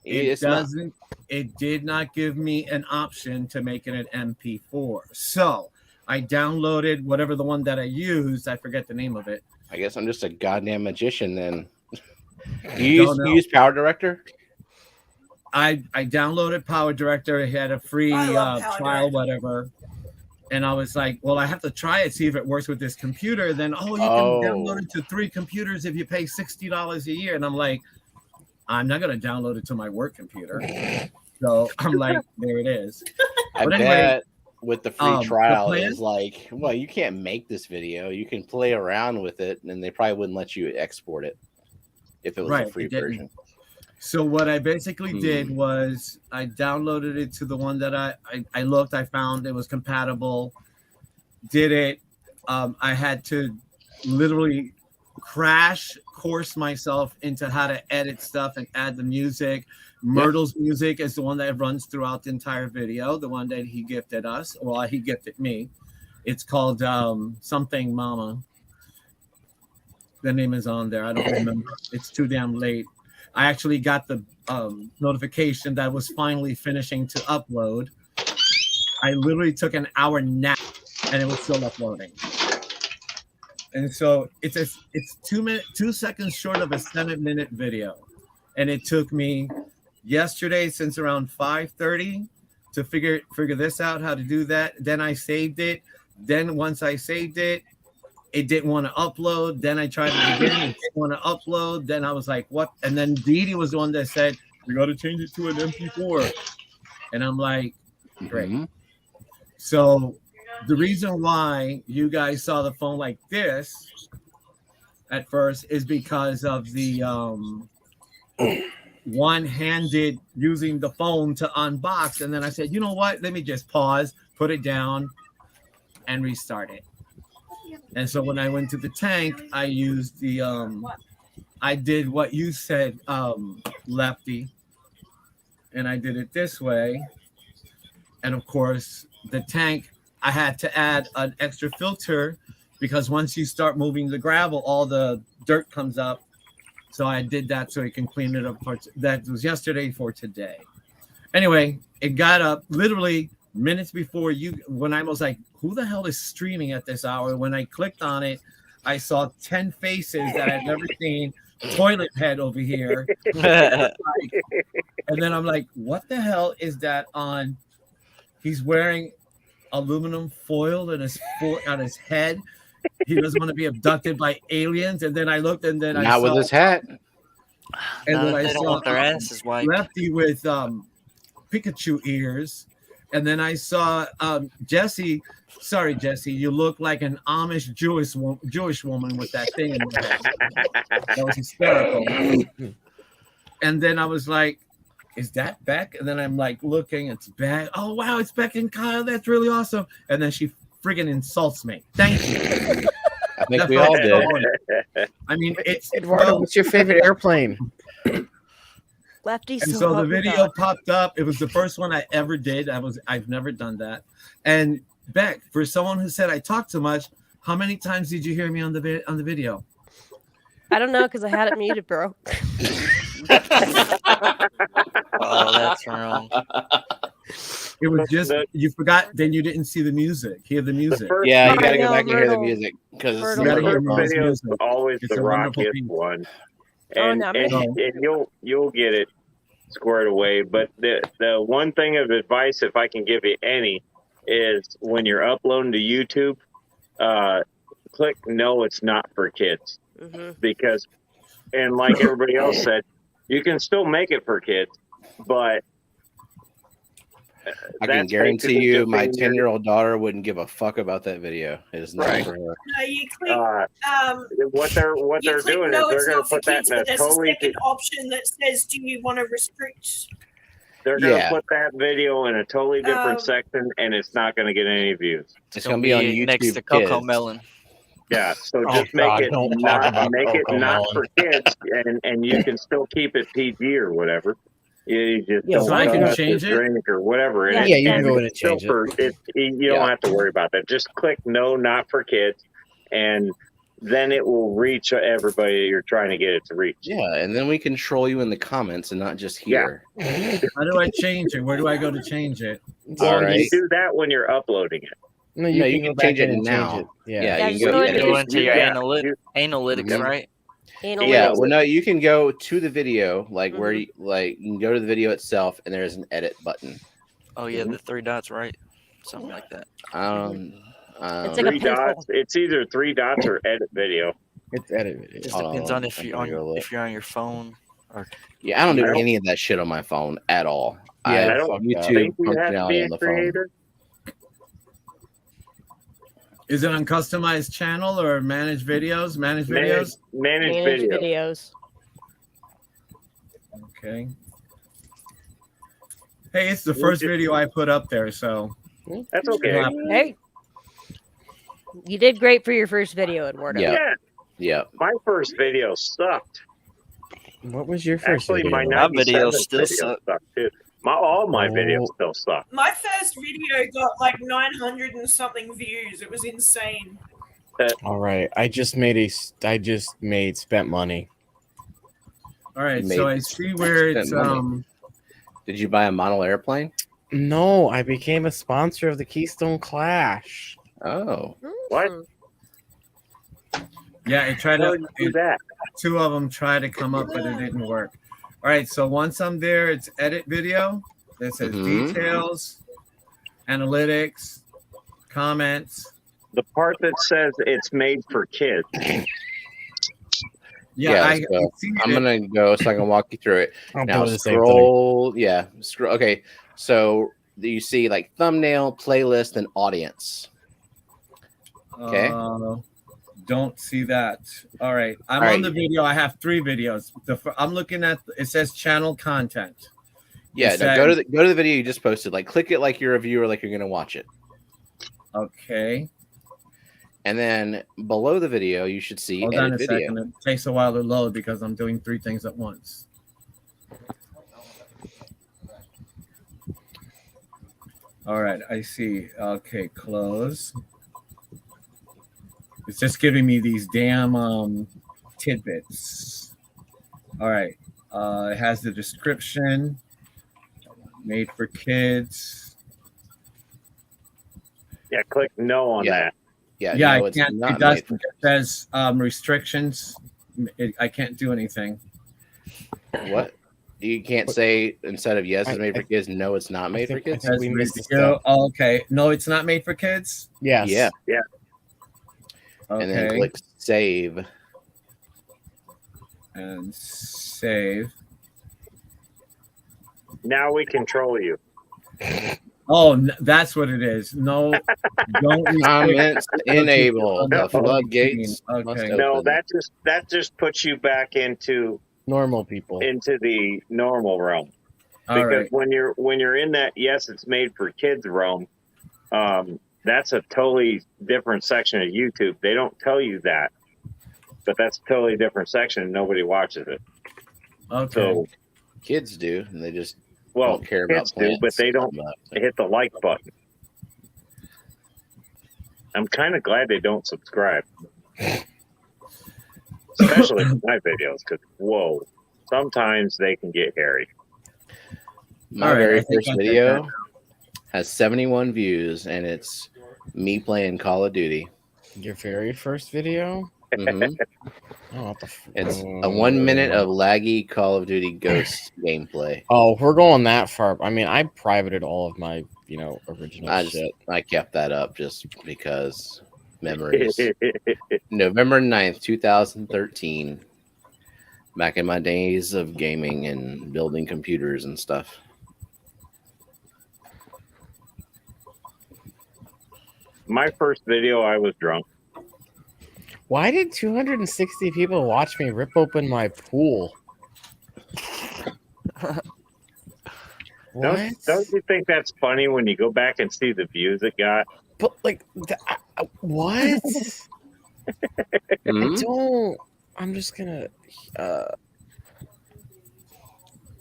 Speaker 14: It doesn't. It did not give me an option to make it an MP4. So I downloaded whatever the one that I used. I forget the name of it.
Speaker 4: I guess I'm just a goddamn magician then.
Speaker 14: Don't
Speaker 4: You
Speaker 14: know.
Speaker 4: use Power Director?
Speaker 14: I downloaded Power Director. It had a free
Speaker 12: I love Power
Speaker 14: trial,
Speaker 12: Director.
Speaker 14: whatever. And I was like, well, I have to try it, see if it works with this computer. Then, you can download it to 3 computers if you pay $60 a year. And I'm like, I'm not going to download it to my work computer. So I'm like, there it is.
Speaker 4: I
Speaker 14: But anyway,
Speaker 4: bet with the free
Speaker 14: the
Speaker 4: trial
Speaker 14: plan-
Speaker 4: is like, well, you can't make this video. You can play around with it, and they probably wouldn't let you export it if it was
Speaker 14: Right,
Speaker 4: a free
Speaker 14: it didn't.
Speaker 4: version.
Speaker 14: So what I basically did was I downloaded it to the one that I looked, I found it was compatible, did it. I had to literally crash course myself into how to edit stuff and add the music. Myrtle's music is the one that runs throughout the entire video, the one that he gifted us. Well, he gifted me. It's called Something Mama. The name is on there. I don't remember. It's too damn late. I actually got the notification that was finally finishing to upload. I literally took an hour nap and it was still uploading. And so it's 2 seconds short of a 7-minute video. And it took me yesterday since around 5:30 to figure this out, how to do that. Then I saved it. Then once I saved it, it didn't want to upload. Then I tried it again. It didn't want to upload. Then I was like, what? And then Dee Dee was the one that said, we got to change it to an MP4. And I'm like, great. So the reason why you guys saw the phone like this at first is because of the one-handed using the phone to unbox. And then I said, you know what? Let me just pause, put it down, and restart it. And so when I went to the tank, I used the I did what you said, Lefty, and I did it this way. And of course, the tank, I had to add an extra filter because once you start moving the gravel, all the dirt comes up. So I did that so it can clean it up. That was yesterday for today. Anyway, it got up literally minutes before you, when I was like, who the hell is streaming at this hour? When I clicked on it, I saw 10 faces that I'd never seen. Toilet head over here. And then I'm like, what the hell is that on? He's wearing aluminum foil on his head. He doesn't want to be abducted by aliens. And then I looked, and then I saw
Speaker 4: with his hat.
Speaker 14: And
Speaker 13: No,
Speaker 14: then I
Speaker 13: they don't
Speaker 14: saw
Speaker 13: want their asses wiped.
Speaker 14: Lefty with Pikachu ears. And then I saw Jesse. Sorry, Jesse, you look like an Amish Jewish woman with that thing in your head. That was hysterical. And then I was like, is that Beck? And then I'm like looking, it's Beck. Oh, wow, it's Beck and Kyle. That's really awesome. And then she friggin' insults me. Thank you.
Speaker 4: I think we all did.
Speaker 14: I mean, it's
Speaker 3: Eduardo, what's your favorite airplane?
Speaker 6: Lefty.
Speaker 14: And so the video popped up. It was the first one I ever did. I've never done that. And Beck, for someone who said I talk too much, how many times did you hear me on the video?
Speaker 6: I don't know because I had it muted, bro.
Speaker 13: Oh, that's wrong.
Speaker 14: It was just you forgot. Then you didn't see the music. Hear the music.
Speaker 4: Yeah, you got to go back and hear the music because it's
Speaker 14: You gotta hear
Speaker 1: The
Speaker 14: Myrtle's
Speaker 1: video is
Speaker 14: music.
Speaker 1: always
Speaker 14: It's
Speaker 1: the
Speaker 14: a wonderful
Speaker 1: rockiest
Speaker 14: piece.
Speaker 1: one,
Speaker 6: Oh,
Speaker 1: and,
Speaker 6: no,
Speaker 1: and you'll get it squared away. But the one thing of advice, if I can give you any, is when you're uploading to YouTube, click no, it's not for kids, because, and like everybody else said, you can still make it for kids, but
Speaker 4: I can guarantee you my 10-year-old daughter wouldn't give a fuck about that video. It is not for her.
Speaker 12: No, you click.
Speaker 1: what they're
Speaker 12: you click
Speaker 1: doing
Speaker 12: no,
Speaker 1: is
Speaker 12: it's
Speaker 1: they're going
Speaker 12: not
Speaker 1: to
Speaker 12: for
Speaker 1: put that
Speaker 12: kids,
Speaker 1: in a
Speaker 12: but there's
Speaker 1: totally
Speaker 12: a second option that says, "Do you want to restrict?"
Speaker 1: they're going to
Speaker 4: Yeah.
Speaker 1: put that video in a totally different section, and it's not going to get any views.
Speaker 4: It's going to be on YouTube
Speaker 13: next to Coco
Speaker 4: Kids.
Speaker 13: Melon.
Speaker 1: Yeah, so
Speaker 8: Oh,
Speaker 1: just make
Speaker 8: God,
Speaker 1: it
Speaker 8: don't talk
Speaker 1: not
Speaker 8: about
Speaker 1: make it
Speaker 8: Coco
Speaker 1: not
Speaker 8: Melon.
Speaker 1: for kids, and you can still keep it PG or whatever. You just
Speaker 3: Yeah,
Speaker 1: don't
Speaker 3: so I
Speaker 1: tell
Speaker 3: can
Speaker 1: us to
Speaker 14: change it?
Speaker 1: drink or whatever.
Speaker 6: Yeah,
Speaker 1: and
Speaker 3: yeah, you can
Speaker 1: and
Speaker 3: go in and
Speaker 1: it's still
Speaker 3: change it.
Speaker 1: for you don't have to worry about that. Just click no, not for kids, and then it will reach everybody you're trying to get it to reach.
Speaker 4: Yeah, and then we control you in the comments and not just here.
Speaker 14: How do I change it? Where do I go to change it?
Speaker 1: Well,
Speaker 4: All right.
Speaker 1: you do that when you're uploading it.
Speaker 3: No,
Speaker 4: No,
Speaker 3: you can go back
Speaker 4: change
Speaker 3: in
Speaker 4: it
Speaker 3: and
Speaker 4: now.
Speaker 3: change it. Yeah.
Speaker 4: Yeah, you
Speaker 6: just
Speaker 4: can
Speaker 6: go
Speaker 4: go
Speaker 6: into
Speaker 13: Go into your
Speaker 1: Yeah.
Speaker 13: analytics,
Speaker 4: Mhm.
Speaker 13: right?
Speaker 4: Yeah, well, no, you can go to the video, like where
Speaker 6: Mm-hmm.
Speaker 4: you can go to the video itself, and there's an edit button.
Speaker 13: Oh yeah, the three dots, right? Something like that.
Speaker 6: It's like a
Speaker 1: Three
Speaker 6: pencil.
Speaker 1: dots. It's either three dots or edit video.
Speaker 3: It's edited.
Speaker 13: Just
Speaker 4: Hold
Speaker 13: depends
Speaker 4: on,
Speaker 13: on if
Speaker 4: I'm
Speaker 13: you're
Speaker 4: gonna go look.
Speaker 13: if you're on your phone or
Speaker 4: Yeah, I don't do
Speaker 1: I don't-
Speaker 4: any of that shit on my phone at all.
Speaker 3: Yeah,
Speaker 4: I
Speaker 1: I
Speaker 4: have
Speaker 1: don't
Speaker 3: fuck that.
Speaker 4: YouTube
Speaker 1: think you have to be
Speaker 4: functionality
Speaker 1: a
Speaker 4: on the phone.
Speaker 1: creator.
Speaker 14: Is it on customized channel or manage videos? Manage videos.
Speaker 1: Manage
Speaker 6: Manage
Speaker 1: video.
Speaker 6: videos.
Speaker 14: Okay. Hey, it's the first video I put up there, so
Speaker 1: That's okay.
Speaker 6: Hey, you did great for your first video, Eduardo.
Speaker 4: Yeah.
Speaker 1: Yeah,
Speaker 4: Yeah.
Speaker 1: my first video sucked.
Speaker 3: What was your first
Speaker 1: Actually,
Speaker 3: video?
Speaker 1: my
Speaker 13: My
Speaker 1: 97
Speaker 13: videos still suck.
Speaker 1: sucked too. All my videos
Speaker 3: Oh.
Speaker 1: still suck.
Speaker 12: My first video got like 900 and something views. It was insane.
Speaker 3: All right, I just made spent money.
Speaker 14: all right.
Speaker 4: You
Speaker 14: So
Speaker 4: made-
Speaker 14: I see where it's
Speaker 4: spent money. Did you buy a model airplane?
Speaker 3: No, I became a sponsor of the Keystone Clash.
Speaker 4: Oh.
Speaker 1: What?
Speaker 14: yeah. I tried
Speaker 1: How
Speaker 14: to.
Speaker 1: did you do that?
Speaker 14: Two of them tried to come up, but it didn't work. All right. So once I'm there, it's edit video. It says
Speaker 4: Mhm.
Speaker 14: details, analytics, comments.
Speaker 1: The part that says it's made for kids.
Speaker 14: Yeah, I
Speaker 4: so
Speaker 14: see
Speaker 4: I'm
Speaker 14: it.
Speaker 4: gonna go so I can walk you through it.
Speaker 3: I'm
Speaker 4: Now
Speaker 3: doing the same thing.
Speaker 4: scroll. Yeah, scroll. Okay, so you see like thumbnail, playlist, and audience. Okay.
Speaker 14: Don't see that. All right. I'm
Speaker 4: All
Speaker 14: on
Speaker 4: right.
Speaker 14: the video. I have 3 videos. I'm looking at it says channel content.
Speaker 4: Yeah,
Speaker 14: It
Speaker 4: no, go to
Speaker 14: says-
Speaker 4: the video you just posted. Like click it like you're a viewer, like you're gonna watch it.
Speaker 14: Okay.
Speaker 4: And then below the video, you should see
Speaker 14: Hold on
Speaker 4: edit
Speaker 14: a
Speaker 4: video.
Speaker 14: second. It takes a while to load because I'm doing 3 things at once. All right, I see. Okay, close. It's just giving me these damn tidbits. All right. It has the description. Made for kids.
Speaker 1: Yeah, click no on that.
Speaker 4: Yeah,
Speaker 14: Yeah,
Speaker 4: no,
Speaker 14: I
Speaker 4: it's
Speaker 14: can't.
Speaker 4: not
Speaker 14: It does.
Speaker 4: made for
Speaker 14: It says restrictions. I can't do anything.
Speaker 4: What? You can't say instead of yes, it's made for kids. No, it's not made for kids.
Speaker 14: It says review. Oh, okay. No, it's not made for kids.
Speaker 3: Yes.
Speaker 4: Yeah.
Speaker 1: Yeah.
Speaker 14: Okay.
Speaker 4: And then click save.
Speaker 14: And save.
Speaker 1: Now we control you.
Speaker 14: Oh, that's what it is. No, don't
Speaker 4: Comments enable. The
Speaker 14: Okay.
Speaker 4: floodgates must
Speaker 14: Okay.
Speaker 1: No,
Speaker 4: open.
Speaker 1: that just puts you back into
Speaker 3: normal people,
Speaker 1: into the normal realm.
Speaker 14: All
Speaker 1: Because
Speaker 14: right.
Speaker 1: when you're in that yes, it's made for kids realm, that's a totally different section of YouTube. They don't tell you that, but that's a totally different section, and nobody watches it.
Speaker 14: Okay.
Speaker 1: So
Speaker 4: Kids do, and they just
Speaker 1: well,
Speaker 4: don't care about
Speaker 1: kids do, but
Speaker 4: plants.
Speaker 1: they don't hit the like button. I'm kind of glad they don't subscribe, especially to my videos, because whoa, sometimes they can get hairy.
Speaker 4: My
Speaker 14: All right,
Speaker 4: very
Speaker 14: I think
Speaker 4: first
Speaker 14: I did
Speaker 4: video
Speaker 14: that.
Speaker 4: has 71 views, and it's me playing Call of Duty.
Speaker 3: Your very first video?
Speaker 4: Mhm.
Speaker 3: Oh, what the f-
Speaker 4: It's a 1 minute of laggy Call of Duty Ghost gameplay.
Speaker 3: Oh, we're going that far. I mean, I privated all of my, original shit.
Speaker 4: I kept that up just because memories. November 9th, 2013. Back in my days of gaming and building computers and stuff.
Speaker 1: My first video, I was drunk.
Speaker 3: Why did 260 people watch me rip open my pool? What?
Speaker 1: Don't you think that's funny when you go back and see the views it got?
Speaker 3: But like, what? I don't. I'm just gonna.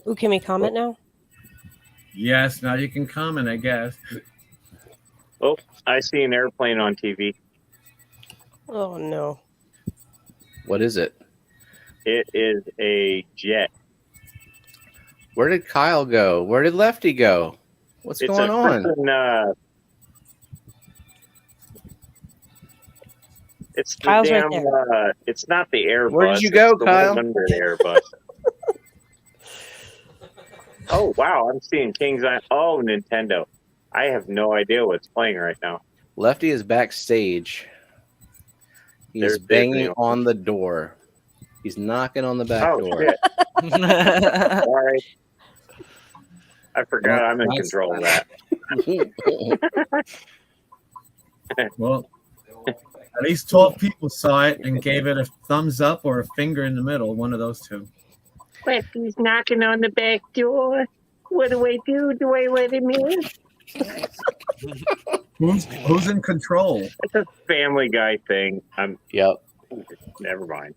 Speaker 6: Ooh, can we comment now?
Speaker 14: Yes. Now you can comment, I guess.
Speaker 1: Oh, I see an airplane on TV.
Speaker 6: Oh no.
Speaker 4: What is it?
Speaker 1: It is a jet.
Speaker 4: Where did Kyle go? Where did Lefty go? What's
Speaker 1: It's
Speaker 4: going
Speaker 1: a
Speaker 4: on?
Speaker 1: frickin', it's the
Speaker 6: Kyle's right
Speaker 1: damn. It's not the Airbus.
Speaker 4: Where did you go,
Speaker 1: it's the
Speaker 4: Kyle?
Speaker 1: one under the Airbus. Oh wow, I'm seeing King's Eye. Oh, Nintendo. I have no idea what's playing right now.
Speaker 4: Lefty is backstage. He's
Speaker 1: There's
Speaker 4: banging
Speaker 1: Disney.
Speaker 4: on the door. He's knocking on the back
Speaker 1: Oh
Speaker 4: door.
Speaker 1: shit! Sorry, I forgot I'm in
Speaker 14: That's-
Speaker 1: control of that.
Speaker 14: Well, at least 12 people saw it and gave it a thumbs up or a finger in the middle. One of those two.
Speaker 1: He's knocking on the back door. What do I do? Do I let him in?
Speaker 14: Who's in control?
Speaker 1: It's a Family Guy thing.
Speaker 4: Yep.
Speaker 1: Never mind.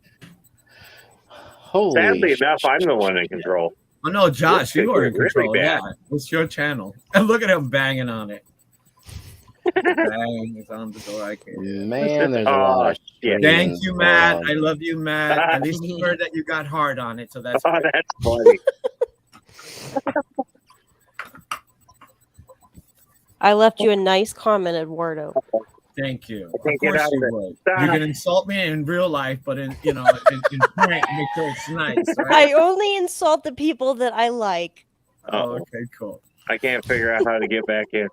Speaker 4: Holy
Speaker 1: Sadly
Speaker 4: shit.
Speaker 1: enough, I'm the one in control.
Speaker 14: Oh no, Josh,
Speaker 1: This
Speaker 14: you
Speaker 1: could
Speaker 14: are in
Speaker 1: get really
Speaker 14: control.
Speaker 1: bad.
Speaker 14: Yeah, it's your channel. And look at him banging on it. Bang, it's on the door. I can't.
Speaker 4: Man, there's a lot of
Speaker 1: shit.
Speaker 14: Thank
Speaker 4: screens
Speaker 14: you, Matt.
Speaker 4: going
Speaker 14: I
Speaker 4: on.
Speaker 14: love you, Matt. At least you heard that you got hard on it, so that's
Speaker 1: Oh,
Speaker 14: good.
Speaker 1: that's funny.
Speaker 6: I left you a nice comment, Eduardo.
Speaker 14: Thank you. Of
Speaker 1: can't get
Speaker 14: course
Speaker 1: out
Speaker 14: you
Speaker 1: of it.
Speaker 14: would.
Speaker 1: Stop.
Speaker 14: You can insult me in real life, but in in prank, make sure it's nice, right?
Speaker 6: I only insult the people that I like.
Speaker 14: Oh, okay, cool.
Speaker 1: I can't figure out how to get back in.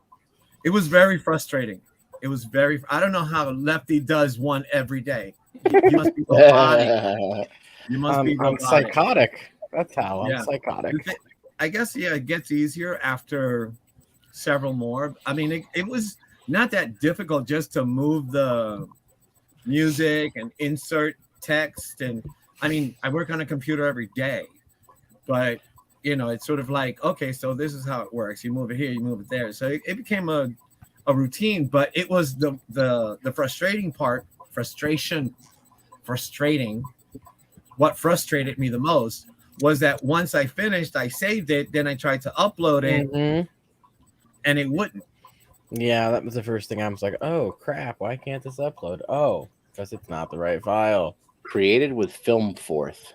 Speaker 14: It was very frustrating. It was very. I don't know how Lefty does one every day. You must be robotic. You must be
Speaker 3: I'm
Speaker 14: robotic.
Speaker 3: psychotic. That's how I'm
Speaker 14: Yeah.
Speaker 3: psychotic.
Speaker 14: I guess it gets easier after several more. I mean, it was not that difficult just to move the music and insert text. And I mean, I work on a computer every day, but it's sort of like, okay, so this is how it works. You move it here, you move it there. So it became a routine, but it was the frustrating part, frustrating. What frustrated me the most was that once I finished, I saved it, then I tried to upload it, and it wouldn't.
Speaker 3: Yeah, that was the first thing. I was like, oh crap, why can't this upload? Oh, because it's not the right file.
Speaker 4: Created with FilmForth.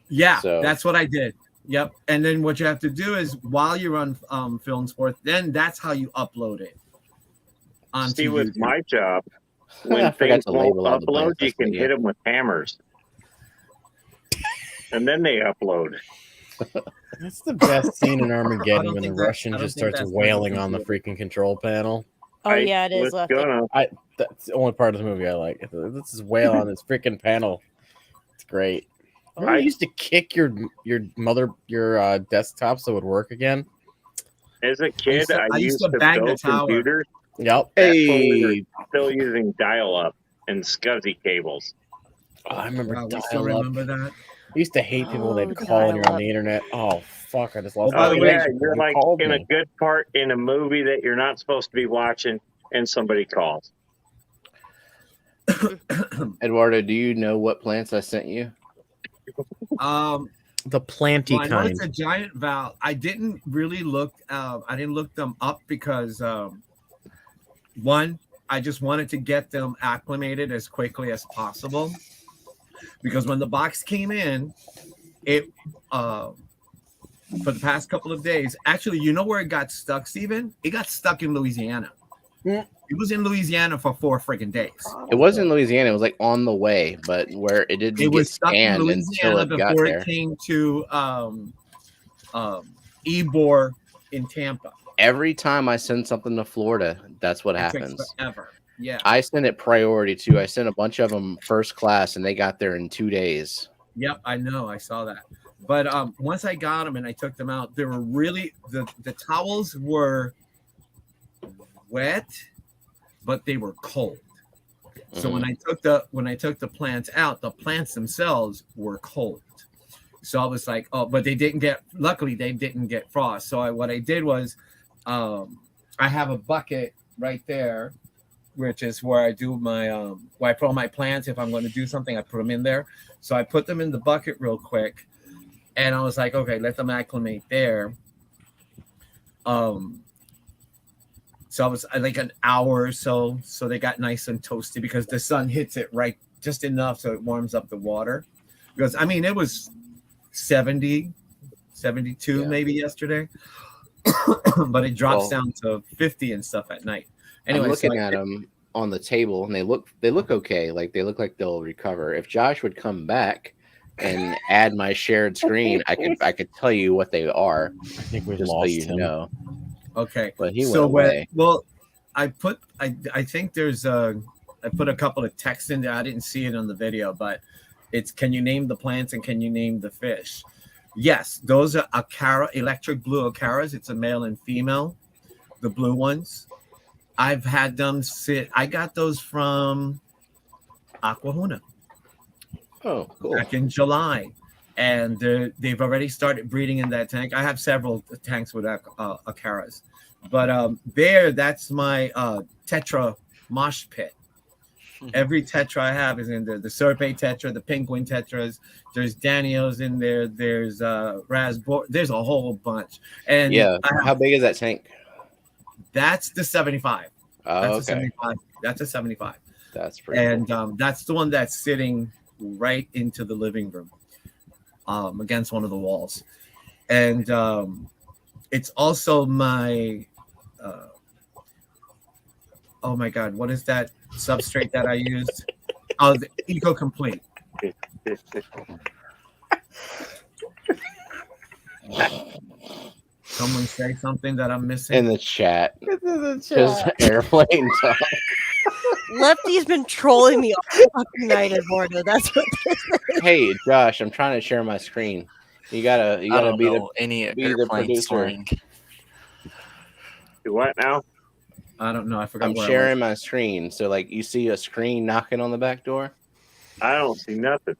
Speaker 14: Yeah,
Speaker 4: So-
Speaker 14: that's what I did. Yep. And then what you have to do is while you're on FilmForth, then that's how you upload it.
Speaker 1: See, with
Speaker 14: YouTube.
Speaker 1: my job,
Speaker 4: I
Speaker 1: when
Speaker 4: forgot
Speaker 1: things
Speaker 4: to
Speaker 1: won't
Speaker 4: label all the
Speaker 1: upload,
Speaker 4: plants I
Speaker 1: you can
Speaker 4: sent you.
Speaker 1: hit them with hammers. And then they upload.
Speaker 3: That's the best scene in
Speaker 14: I
Speaker 3: Armageddon
Speaker 14: don't
Speaker 3: when the
Speaker 14: think that-
Speaker 3: Russian
Speaker 14: I don't
Speaker 3: just
Speaker 14: think
Speaker 3: starts
Speaker 14: that's
Speaker 3: wailing
Speaker 14: what
Speaker 3: on the
Speaker 14: you
Speaker 3: freaking control panel.
Speaker 6: Oh yeah, it is Lefty.
Speaker 3: That's the only part of the movie I like. This is wail on this freaking panel. It's great. Remember you used to kick your desktop so it would work again?
Speaker 1: As a kid, I used to
Speaker 14: bang the
Speaker 1: build
Speaker 14: tower.
Speaker 1: computers.
Speaker 3: Yep.
Speaker 1: That's when we were still using dial-up and SCSI cables.
Speaker 3: Oh, I remember
Speaker 14: Wow, we
Speaker 3: dial-up.
Speaker 14: still remember that.
Speaker 3: I used to hate people when
Speaker 6: Oh,
Speaker 3: they'd call when you're on
Speaker 6: dial-up.
Speaker 3: the internet. Oh fuck! I just lost.
Speaker 14: by
Speaker 1: Oh
Speaker 14: the way,
Speaker 1: yeah, you're
Speaker 3: you
Speaker 1: like
Speaker 3: called
Speaker 1: in a
Speaker 3: me.
Speaker 1: good part in a movie that you're not supposed to be watching, and somebody calls.
Speaker 4: Eduardo, do you know what plants I sent you?
Speaker 3: The planty
Speaker 14: Well, I know it's
Speaker 3: kind.
Speaker 14: a giant valve. I didn't really look. I didn't look them up because one, I just wanted to get them acclimated as quickly as possible. Because when the box came in, it for the past couple of days, actually, you know where it got stuck, Steven? It got stuck in Louisiana. It was in Louisiana for 4 freaking days.
Speaker 4: It was in Louisiana. It was like on the way, but where it didn't
Speaker 14: It
Speaker 4: get
Speaker 14: was stuck in
Speaker 4: scanned until
Speaker 14: Louisiana
Speaker 4: it got
Speaker 14: before
Speaker 4: there.
Speaker 14: it came to Ybor in Tampa.
Speaker 4: Every time I send something to Florida, that's what
Speaker 14: It takes
Speaker 4: happens.
Speaker 14: forever. Yeah.
Speaker 4: I sent it priority too. I sent a bunch of them first class, and they got there in 2 days.
Speaker 14: Yep, I know. I saw that. But once I got them and I took them out, they were really the towels were wet, but they were cold. So when I took the plants out, the plants themselves were cold. So I was like, oh, but luckily they didn't get frost. So what I did was I have a bucket right there, which is where I do my where I put all my plants. If I'm going to do something, I put them in there. So I put them in the bucket real quick, and I was like, okay, let them acclimate there. So I was like an hour or so they got nice and toasty because the sun hits it right just enough so it warms up the water. Because I mean, it was 70, 72 maybe yesterday, but it drops down to 50 and stuff at night. Anyway,
Speaker 4: I'm looking at them on the table, and they look okay. Like they look like they'll recover. If Josh would come back and add my shared screen, I could tell you what they are.
Speaker 3: I think we
Speaker 4: just
Speaker 3: lost
Speaker 4: so you
Speaker 3: him.
Speaker 4: know.
Speaker 14: Okay,
Speaker 4: but he went away.
Speaker 14: I think there's I put a couple of texts in there. I didn't see it on the video, but it's can you name the plants and can you name the fish? Yes, those are Acara, electric blue Acaras. It's a male and female, the blue ones. I've had them sit. I got those from Aquahuna.
Speaker 4: Oh, cool.
Speaker 14: Back in July. And they've already started breeding in that tank. I have several tanks with Acaras. But that's my Tetra mosh pit. Every Tetra I have is in there. The Serpent Tetra, the Penguin Tetras. There's Daniels in there. There's Raspberry. There's a whole bunch. And
Speaker 4: yeah, how big is that tank?
Speaker 14: That's the 75.
Speaker 4: Oh,
Speaker 14: that's
Speaker 4: okay.
Speaker 14: a 75. That's a 75.
Speaker 4: That's pretty
Speaker 14: And
Speaker 4: cool.
Speaker 14: That's the one that's sitting right into the living room, against one of the walls. And it's also my oh my god, what is that substrate that I used? Oh, the Eco Complete. Someone say something that I'm missing
Speaker 4: in the chat.
Speaker 3: It's in the
Speaker 4: Just
Speaker 3: chat.
Speaker 4: airplane talk.
Speaker 6: Lefty's been trolling me all fucking night, Eduardo. That's what this is.
Speaker 4: Hey, Josh, I'm trying to share my screen. You gotta
Speaker 13: I don't
Speaker 4: be
Speaker 13: know any
Speaker 4: the
Speaker 13: airplane
Speaker 4: producer.
Speaker 13: slang.
Speaker 1: Do what now?
Speaker 14: I don't know. I forgot
Speaker 4: I'm
Speaker 14: where
Speaker 4: sharing my screen. So like you see a screen knocking on the back door?
Speaker 1: I don't see nothing.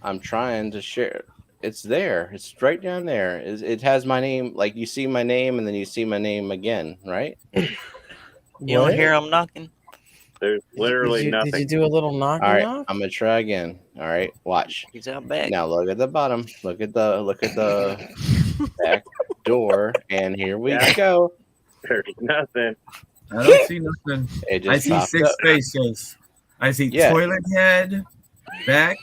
Speaker 4: I'm trying to share. It's there. It's right down there. It has my name. Like you see my name and then you see my name again, right?
Speaker 13: You don't hear them knocking?
Speaker 1: There's literally
Speaker 3: Did
Speaker 1: nothing.
Speaker 3: you do a little knock?
Speaker 4: All right,
Speaker 3: knock?
Speaker 4: I'm gonna try again. All right, watch.
Speaker 13: He's out back.
Speaker 4: Now look at the bottom. Look at the back door, and here we go.
Speaker 1: There's nothing.
Speaker 14: I don't see nothing.
Speaker 4: It just
Speaker 14: I see
Speaker 4: popped
Speaker 14: 6
Speaker 4: up.
Speaker 14: faces. I see
Speaker 4: Yeah.
Speaker 14: toilet head, Beck,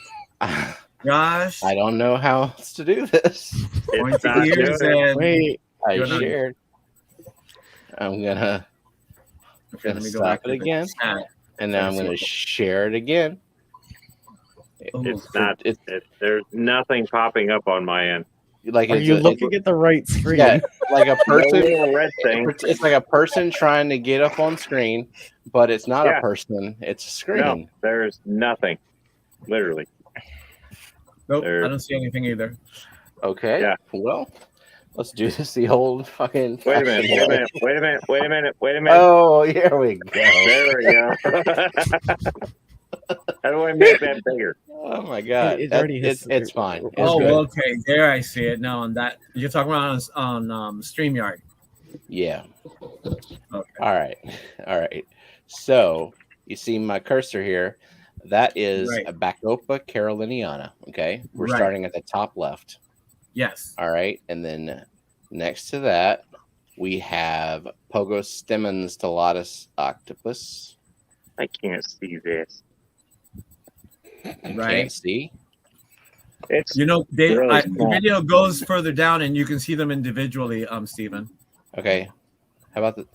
Speaker 14: Josh.
Speaker 4: I don't know how else to do this.
Speaker 14: Pointy ears and
Speaker 3: Wait.
Speaker 4: I
Speaker 14: You're not-
Speaker 4: shared. I'm gonna
Speaker 14: let me go
Speaker 4: stop
Speaker 14: back
Speaker 4: it
Speaker 14: to the
Speaker 4: again,
Speaker 14: chat.
Speaker 4: and now I'm gonna share it again.
Speaker 1: It's not. There's nothing popping up on my end.
Speaker 4: Like
Speaker 3: Are
Speaker 4: it's
Speaker 3: you
Speaker 4: a-
Speaker 3: looking at the right screen?
Speaker 4: Yeah, like a person.
Speaker 1: No little red thing.
Speaker 4: It's like a person trying to get up on screen, but it's not
Speaker 1: Yeah.
Speaker 4: a person. It's a screen.
Speaker 1: No, there's nothing. Literally.
Speaker 14: Nope,
Speaker 1: There-
Speaker 14: I don't see anything either.
Speaker 4: Okay.
Speaker 1: Yeah.
Speaker 4: Well, let's do this the old fucking.
Speaker 1: Wait a minute. Wait a
Speaker 4: fashioned way.
Speaker 1: minute. Wait a minute. Wait a minute. Wait a minute.
Speaker 4: Oh, here we go.
Speaker 1: There we go. How do I make that bigger?
Speaker 4: Oh my god,
Speaker 3: It
Speaker 4: That-
Speaker 3: already has-
Speaker 4: it's fine. It's
Speaker 14: Oh,
Speaker 4: good.
Speaker 14: okay. There I see it. No, on that you're talking about on StreamYard.
Speaker 4: Yeah.
Speaker 14: Okay.
Speaker 4: All right. All right. So you see my cursor here. That is
Speaker 14: Right.
Speaker 4: a Bacopa caroliniana. Okay. We're
Speaker 14: Right.
Speaker 4: starting at the top left.
Speaker 14: Yes.
Speaker 4: All right. And then next to that, we have Pogostemon stellatus octopus.
Speaker 1: I can't see this.
Speaker 4: You
Speaker 14: Right.
Speaker 4: can't see.
Speaker 1: It's
Speaker 14: You know,
Speaker 1: really
Speaker 14: the
Speaker 1: small.
Speaker 14: video goes further down and you can see them individually, Stephen.
Speaker 4: Okay. How about the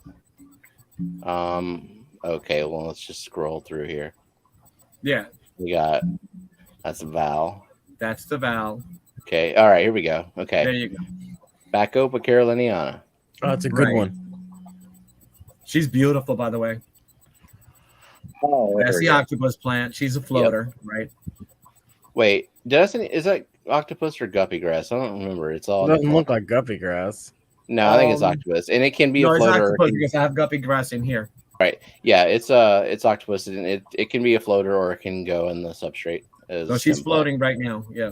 Speaker 4: okay, well let's just scroll through here.
Speaker 14: Yeah,
Speaker 4: We got that's Val.
Speaker 14: that's the Val.
Speaker 4: Okay. All right, here we go. Okay.
Speaker 14: There you go.
Speaker 4: Bacopa caroliniana.
Speaker 3: Oh, it's a good
Speaker 14: Right.
Speaker 3: one.
Speaker 14: She's beautiful, by the way.
Speaker 1: Oh, there
Speaker 14: That's
Speaker 1: we
Speaker 14: the
Speaker 1: go.
Speaker 14: octopus plant. She's a floater, right?
Speaker 4: Wait, is that octopus or guppy grass? I don't remember. It's all
Speaker 3: It doesn't look like guppy grass.
Speaker 4: No, I think it's octopus, and it can be
Speaker 14: No,
Speaker 4: a
Speaker 14: it's
Speaker 4: floater. or it
Speaker 14: octopus
Speaker 4: can-
Speaker 14: because I have guppy grass in here.
Speaker 4: right? Yeah, it's octopus, and it can be a floater or it can go in the substrate. as
Speaker 14: So she's
Speaker 4: stem plant.
Speaker 14: floating right now. Yeah.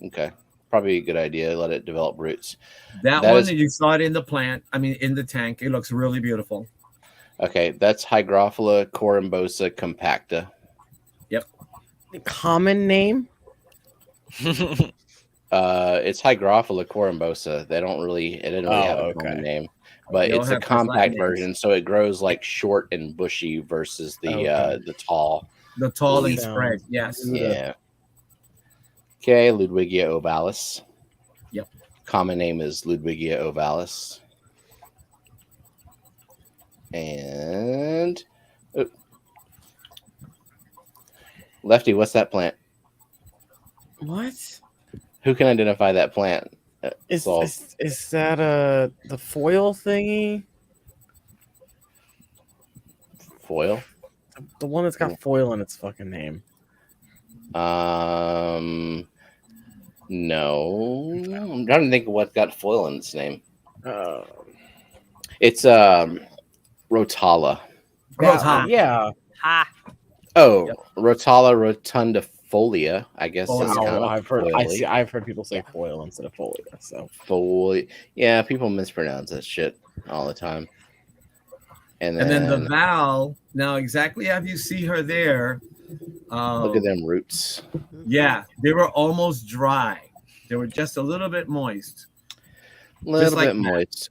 Speaker 4: Okay, probably a good idea. Let it develop roots.
Speaker 14: That
Speaker 4: That
Speaker 14: one,
Speaker 4: is-
Speaker 14: you saw it in the plant. I mean, in the tank. It looks really beautiful.
Speaker 4: Okay, that's Hygrophila corymbosa compacta.
Speaker 3: Common name?
Speaker 4: It's Hygrophila corymbosa. They don't really. It didn't really
Speaker 3: Oh,
Speaker 4: have a
Speaker 3: okay.
Speaker 4: common name, but
Speaker 14: They all
Speaker 4: it's a
Speaker 14: have just Latin
Speaker 4: compact
Speaker 14: names.
Speaker 4: version, so it grows like short and bushy versus the tall.
Speaker 14: The tall and
Speaker 3: Leaf.
Speaker 14: spread. Yes.
Speaker 4: Yeah. Okay, Ludwigia ovalis.
Speaker 14: Yep.
Speaker 4: Common name is Ludwigia ovalis. And Lefty, what's that plant?
Speaker 3: What?
Speaker 4: Who can identify that plant?
Speaker 3: Is
Speaker 4: Saul.
Speaker 3: is that the foil thingy?
Speaker 4: Foil?
Speaker 3: The one that's got foil in its fucking name.
Speaker 4: No. I'm trying to think of what got foil in its name.
Speaker 3: Uh,
Speaker 4: It's Rotala.
Speaker 14: Rotala.
Speaker 3: Yeah.
Speaker 6: Ha.
Speaker 4: Oh, Rotala rotundifolia. I guess
Speaker 14: Oh,
Speaker 4: it's
Speaker 3: No,
Speaker 4: kind of
Speaker 3: I've heard.
Speaker 4: foily.
Speaker 3: I've heard people say foil instead of folia. So
Speaker 4: Foil. Yeah, people mispronounce that shit all the time. And
Speaker 14: And
Speaker 4: then,
Speaker 14: then the Val. Now, exactly as you see her there.
Speaker 4: look at them roots.
Speaker 14: Yeah, they were almost dry. They were just a little bit moist.
Speaker 4: A little
Speaker 14: like
Speaker 4: bit
Speaker 14: that.
Speaker 4: moist.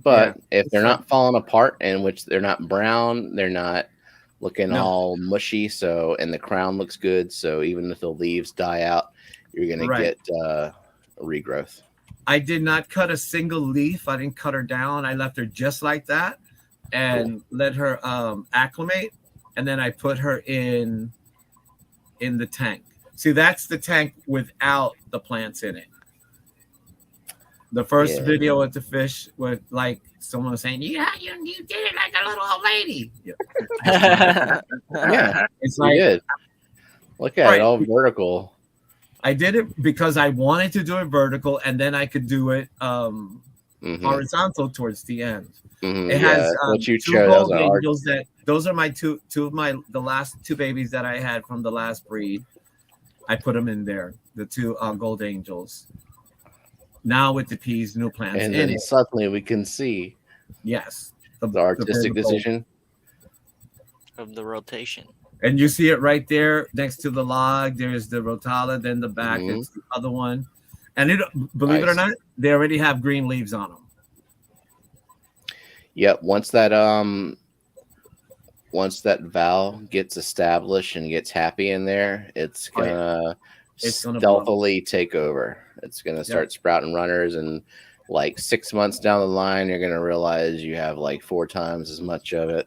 Speaker 4: But if they're
Speaker 14: It's
Speaker 4: not falling apart, in which they're not brown, they're not looking
Speaker 14: No.
Speaker 4: all mushy. So, and the crown looks good. So, even if the leaves die out, you're gonna
Speaker 14: Right.
Speaker 4: get regrowth.
Speaker 14: I did not cut a single leaf. I didn't cut her down. I left her just like that and let her acclimate. And then I put her in the tank. See, that's the tank without the plants in it. The first
Speaker 4: Yeah.
Speaker 14: video with the fish with like someone was saying, "Yeah, you did it like a little old lady."
Speaker 4: Yeah,
Speaker 14: It's
Speaker 4: you
Speaker 14: like
Speaker 4: did. Look at
Speaker 14: Right.
Speaker 4: it, all vertical.
Speaker 14: I did it because I wanted to do it vertical, and then I could do it horizontal towards the end. It
Speaker 4: Yeah,
Speaker 14: has
Speaker 4: what you
Speaker 14: two
Speaker 4: chose, that was
Speaker 14: gold
Speaker 4: an art.
Speaker 14: angels. Those are my two of the last two babies that I had from the last breed. I put them in there, the two gold angels. Now with the peas, new plants
Speaker 4: And
Speaker 14: in
Speaker 4: then
Speaker 14: it.
Speaker 4: suddenly we can see
Speaker 14: Yes,
Speaker 4: the artistic decision.
Speaker 13: Of the rotation.
Speaker 14: And you see it right there next to the log. There's the rotala, then the back.
Speaker 4: Mhm.
Speaker 14: It's the other one. And believe it or not, they already have green leaves on them.
Speaker 4: Yep. Once that Val gets established and gets happy in there, it's gonna stealthily take over. It's gonna start sprouting runners, and like 6 months down the line, you're gonna realize you have like 4 times as much of it.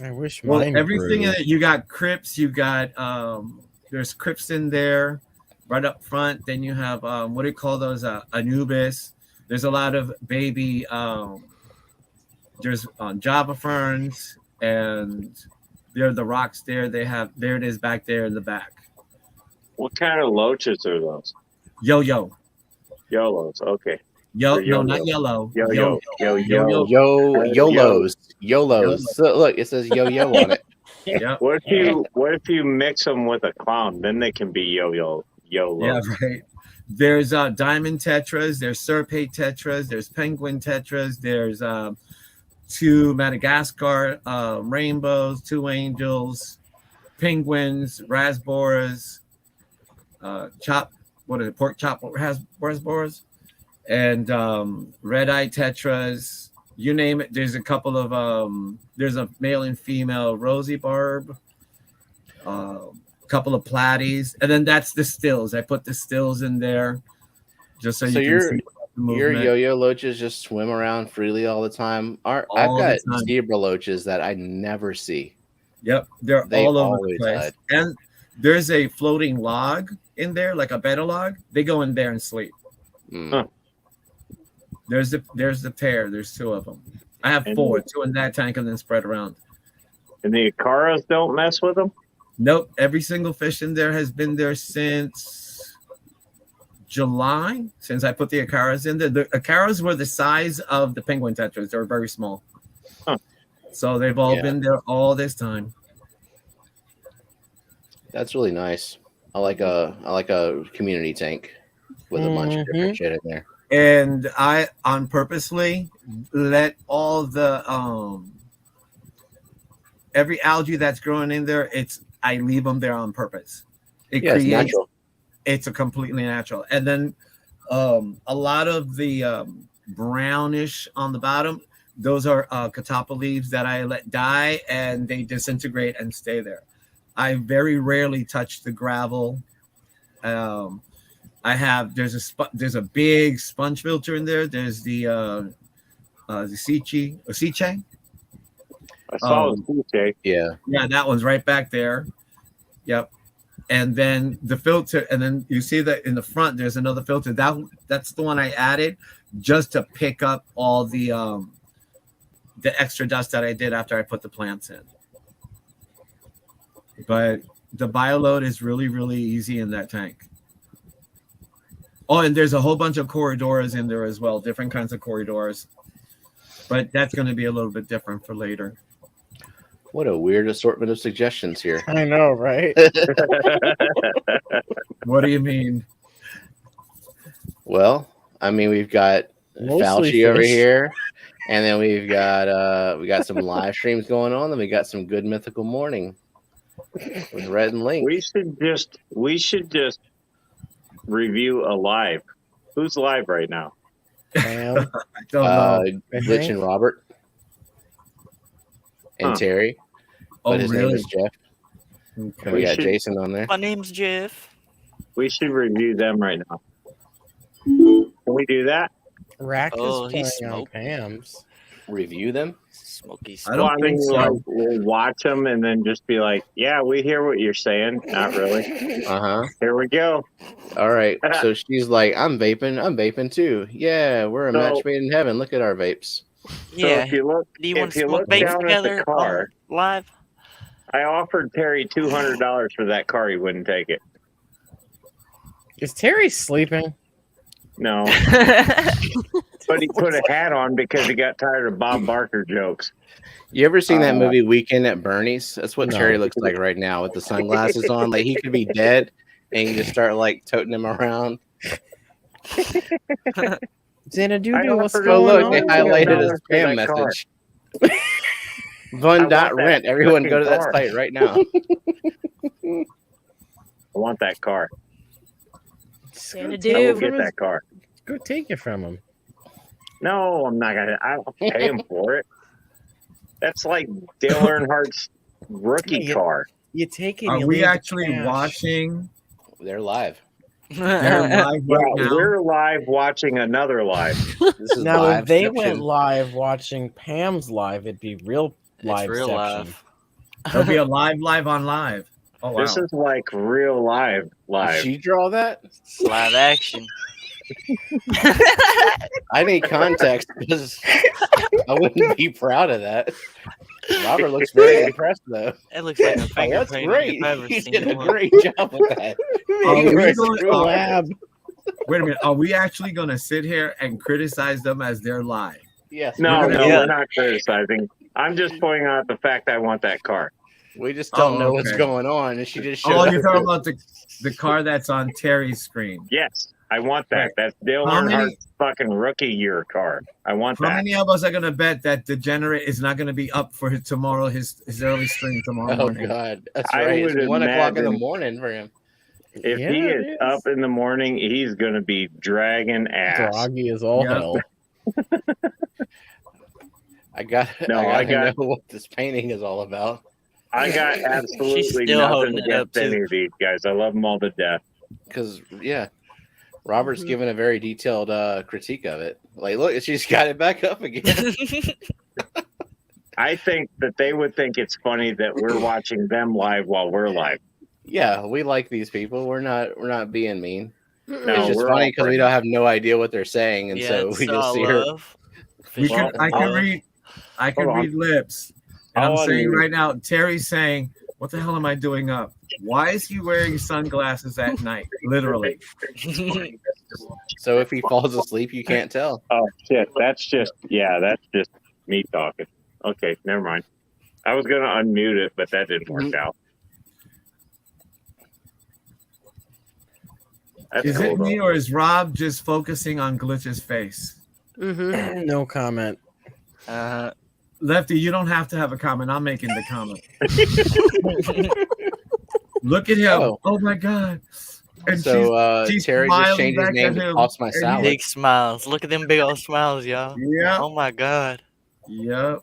Speaker 3: I wish
Speaker 14: Well,
Speaker 3: mine
Speaker 14: everything
Speaker 3: grew.
Speaker 14: in it, you got crypts, you got there's crypts in there right up front. Then you have what do you call those? Anubis. There's a lot of baby there's Java ferns, and there are the rocks there. There it is back there in the back.
Speaker 1: What kind of loaches are those?
Speaker 14: Yo-yo.
Speaker 1: YOLOs, okay.
Speaker 14: No,
Speaker 1: Yo-yo.
Speaker 14: not yellow.
Speaker 1: Yo-yo.
Speaker 4: YOLOs. So, look, it says yo-yo on it.
Speaker 14: Yep.
Speaker 1: What if you mix them with a clown? Then they can be YOLO.
Speaker 14: Yeah, right. There's diamond tetras, there's serpate tetras, there's penguin tetras, there's 2 Madagascar rainbows, 2 angels, penguins, raspberries, pork chop raspberries, and red-eye tetras. You name it. There's a couple of there's a male and female rosy barb, couple of platies, and then that's the stills. I put the stills in there just so you can see the
Speaker 4: your
Speaker 14: movement.
Speaker 4: yo-yo loaches just swim around freely all the time. I've got zebra loaches that I never see.
Speaker 14: Yep, they're
Speaker 4: They
Speaker 14: all over the
Speaker 4: always
Speaker 14: place.
Speaker 4: hide.
Speaker 14: And there's a floating log in there, like a betta log. They go in there and sleep.
Speaker 1: Huh.
Speaker 14: There's the pair. There's 2 of them. I have 4, 2 in that tank, and then spread around.
Speaker 1: And the Acaras don't mess with them?
Speaker 14: Nope. Every single fish in there has been there since July, since I put the Acaras in there. The Acaras were the size of the penguin tetras. They were very small.
Speaker 1: Huh.
Speaker 14: So they've all been there all this time.
Speaker 4: That's really nice. I like a community tank with a bunch of different shit in there.
Speaker 14: And I on purposely let all the every algae that's growing in there, I leave them there on purpose. It
Speaker 4: Yeah, it's natural.
Speaker 14: It's a completely natural. And then a lot of the brownish on the bottom, those are catappa leaves that I let die, and they disintegrate and stay there. I very rarely touch the gravel. There's a big sponge filter in there. There's the Osiche.
Speaker 1: I saw Osiche.
Speaker 4: Yeah,
Speaker 14: that one's right back there. Yep. And then the filter, and then you see that in the front there's another filter. That's the one I added just to pick up all the extra dust that I did after I put the plants in. But the bioload is really, really easy in that tank. Oh, and there's a whole bunch of corridors in there as well, different kinds of corridors. But that's going to be a little bit different for later.
Speaker 4: What a weird assortment of suggestions here.
Speaker 3: I know, right?
Speaker 14: What do you mean?
Speaker 4: Well, I mean, we've got
Speaker 3: Mostly
Speaker 4: Fauci over
Speaker 3: fish.
Speaker 4: here, and then we got some live streams going on, then we got some good mythical morning with Red and Link.
Speaker 1: We should just review a live. Who's live right now?
Speaker 14: I don't know.
Speaker 4: Glitch and Robert and Terry. But his name is Jeff.
Speaker 14: Okay.
Speaker 4: We got Jason on there.
Speaker 13: My name's Jeff.
Speaker 1: We should review them right now. Can we do that?
Speaker 3: Rack
Speaker 13: Oh,
Speaker 3: is
Speaker 13: he's
Speaker 3: playing on
Speaker 13: smoking.
Speaker 3: Pam's.
Speaker 4: Review them?
Speaker 13: Smoky.
Speaker 14: I don't think so.
Speaker 1: like, we'll watch them and then just be like, yeah, we hear what you're saying. Not really.
Speaker 4: Uh-huh.
Speaker 1: Here we go.
Speaker 4: All right. So she's like, I'm vaping too. Yeah, we're a match made in heaven. Look at our vapes.
Speaker 13: Yeah.
Speaker 1: So if you look,
Speaker 13: Do you want
Speaker 1: if
Speaker 13: to
Speaker 1: you
Speaker 13: smoke
Speaker 1: look
Speaker 13: vapes
Speaker 1: down at
Speaker 13: together
Speaker 1: the car,
Speaker 13: live?
Speaker 1: I offered Terry $200 for that car. He wouldn't take it.
Speaker 3: Is Terry sleeping?
Speaker 1: No. But he put a hat on because he got tired of Bob Barker jokes.
Speaker 4: You ever seen that movie Weekend at Bernie's? That's what
Speaker 3: No.
Speaker 4: Terry looks like right now with the sunglasses on. Like he could be dead and you just start like toting him around.
Speaker 3: Xana Doo, what's
Speaker 4: Oh,
Speaker 3: going
Speaker 4: look, they
Speaker 3: on?
Speaker 4: highlighted his spam message. Rent. Everyone go to that site right now.
Speaker 1: I want that car.
Speaker 6: Xana
Speaker 1: I
Speaker 6: Doo.
Speaker 1: will get that car.
Speaker 3: Go take it from him.
Speaker 1: No, I'm not gonna. I'll pay him for it. That's like Dale Earnhardt's rookie car.
Speaker 3: You take it.
Speaker 14: Are
Speaker 3: you
Speaker 14: we
Speaker 3: leave the
Speaker 14: actually
Speaker 3: cash.
Speaker 14: watching?
Speaker 4: They're live.
Speaker 14: They're live right
Speaker 1: Yeah,
Speaker 14: now.
Speaker 1: we're live watching another live.
Speaker 4: This is
Speaker 3: Now,
Speaker 4: live.
Speaker 3: if they went live watching Pam's live, it'd be real live.
Speaker 13: real
Speaker 3: section.
Speaker 14: There'll be a live on live. Oh wow!
Speaker 1: This is like real live.
Speaker 4: Did she draw that?
Speaker 13: It's live action.
Speaker 4: I need context because I wouldn't be proud of that. Robert looks very impressed though.
Speaker 13: It looks like a
Speaker 4: Oh,
Speaker 13: finger
Speaker 4: that's
Speaker 13: painting
Speaker 4: great.
Speaker 13: if I've ever
Speaker 4: You
Speaker 13: seen
Speaker 4: did a
Speaker 13: one.
Speaker 4: great job with that.
Speaker 14: Are we
Speaker 4: Right
Speaker 14: going-
Speaker 4: through a lab.
Speaker 14: Wait a minute. Are we actually going to sit here and criticize them as they're live?
Speaker 4: Yes.
Speaker 1: No,
Speaker 14: We're
Speaker 1: no,
Speaker 14: gonna-
Speaker 1: we're not criticizing. I'm just pointing out the fact I want that car.
Speaker 4: We just don't know what's
Speaker 14: okay.
Speaker 4: going on, and she just showed
Speaker 14: Oh,
Speaker 4: up.
Speaker 14: you're talking about the car that's on Terry's screen.
Speaker 1: Yes, I want that.
Speaker 14: Right.
Speaker 1: That's Dale
Speaker 14: How many-
Speaker 1: Earnhardt's fucking rookie year car. I want
Speaker 14: How
Speaker 1: that.
Speaker 14: many of us are going to bet that Degenerate is not going to be up for tomorrow, his early stream tomorrow
Speaker 4: Oh
Speaker 14: morning?
Speaker 4: God, that's
Speaker 1: I
Speaker 4: right. It's
Speaker 1: would
Speaker 4: 1 o'clock in the
Speaker 1: imagine-
Speaker 4: morning for him.
Speaker 1: If
Speaker 3: Yeah,
Speaker 1: he
Speaker 3: it
Speaker 1: is
Speaker 3: is.
Speaker 1: up in the morning, he's going to be dragging ass.
Speaker 3: Groggy as all
Speaker 14: Yeah.
Speaker 3: hell.
Speaker 4: I got.
Speaker 1: No,
Speaker 4: I
Speaker 1: I
Speaker 4: gotta
Speaker 1: got-
Speaker 4: know what this painting is all about.
Speaker 1: I got absolutely
Speaker 13: still
Speaker 1: nothing
Speaker 13: holding it up,
Speaker 1: against any
Speaker 13: too.
Speaker 1: of these guys. I love them all to death.
Speaker 4: Because Robert's given a very detailed critique of it. Like, look, she's got it back up again.
Speaker 1: I think that they would think it's funny that we're watching them live while we're live.
Speaker 4: Yeah, we like these people. We're not being mean.
Speaker 1: No,
Speaker 4: It's just
Speaker 1: we're
Speaker 4: funny
Speaker 1: all
Speaker 4: because we don't have no idea what they're saying, and
Speaker 13: Yeah,
Speaker 4: so
Speaker 13: it's
Speaker 4: we just
Speaker 13: all
Speaker 4: see her.
Speaker 13: love.
Speaker 14: We
Speaker 1: Well,
Speaker 14: can, I can read. I can
Speaker 1: hold on.
Speaker 14: read lips. And I'm
Speaker 1: I'll
Speaker 14: saying
Speaker 1: unmute.
Speaker 14: right now, Terry's saying, "What the hell am I doing up? Why is he wearing sunglasses at night?" Literally.
Speaker 4: So if he falls asleep, you can't tell.
Speaker 1: Oh shit, that's just me talking. Okay, never mind. I was gonna unmute it, but that didn't work out. That's
Speaker 14: Is
Speaker 1: cool,
Speaker 14: it me
Speaker 1: though.
Speaker 14: or is Rob just focusing on Glitch's face?
Speaker 6: Mm-hmm.
Speaker 3: No comment.
Speaker 14: Lefty, you don't have to have a comment. I'm making the comment. Look at him. Oh, my God. And
Speaker 4: So
Speaker 14: she's
Speaker 4: Terry just
Speaker 14: smiling
Speaker 4: changed his
Speaker 14: back
Speaker 4: name
Speaker 14: at
Speaker 4: to
Speaker 14: him.
Speaker 4: Toss My
Speaker 14: And he-
Speaker 4: Salad.
Speaker 13: Big smiles. Look at them big old smiles, y'all.
Speaker 14: Yeah.
Speaker 13: Oh my God.
Speaker 14: Yep.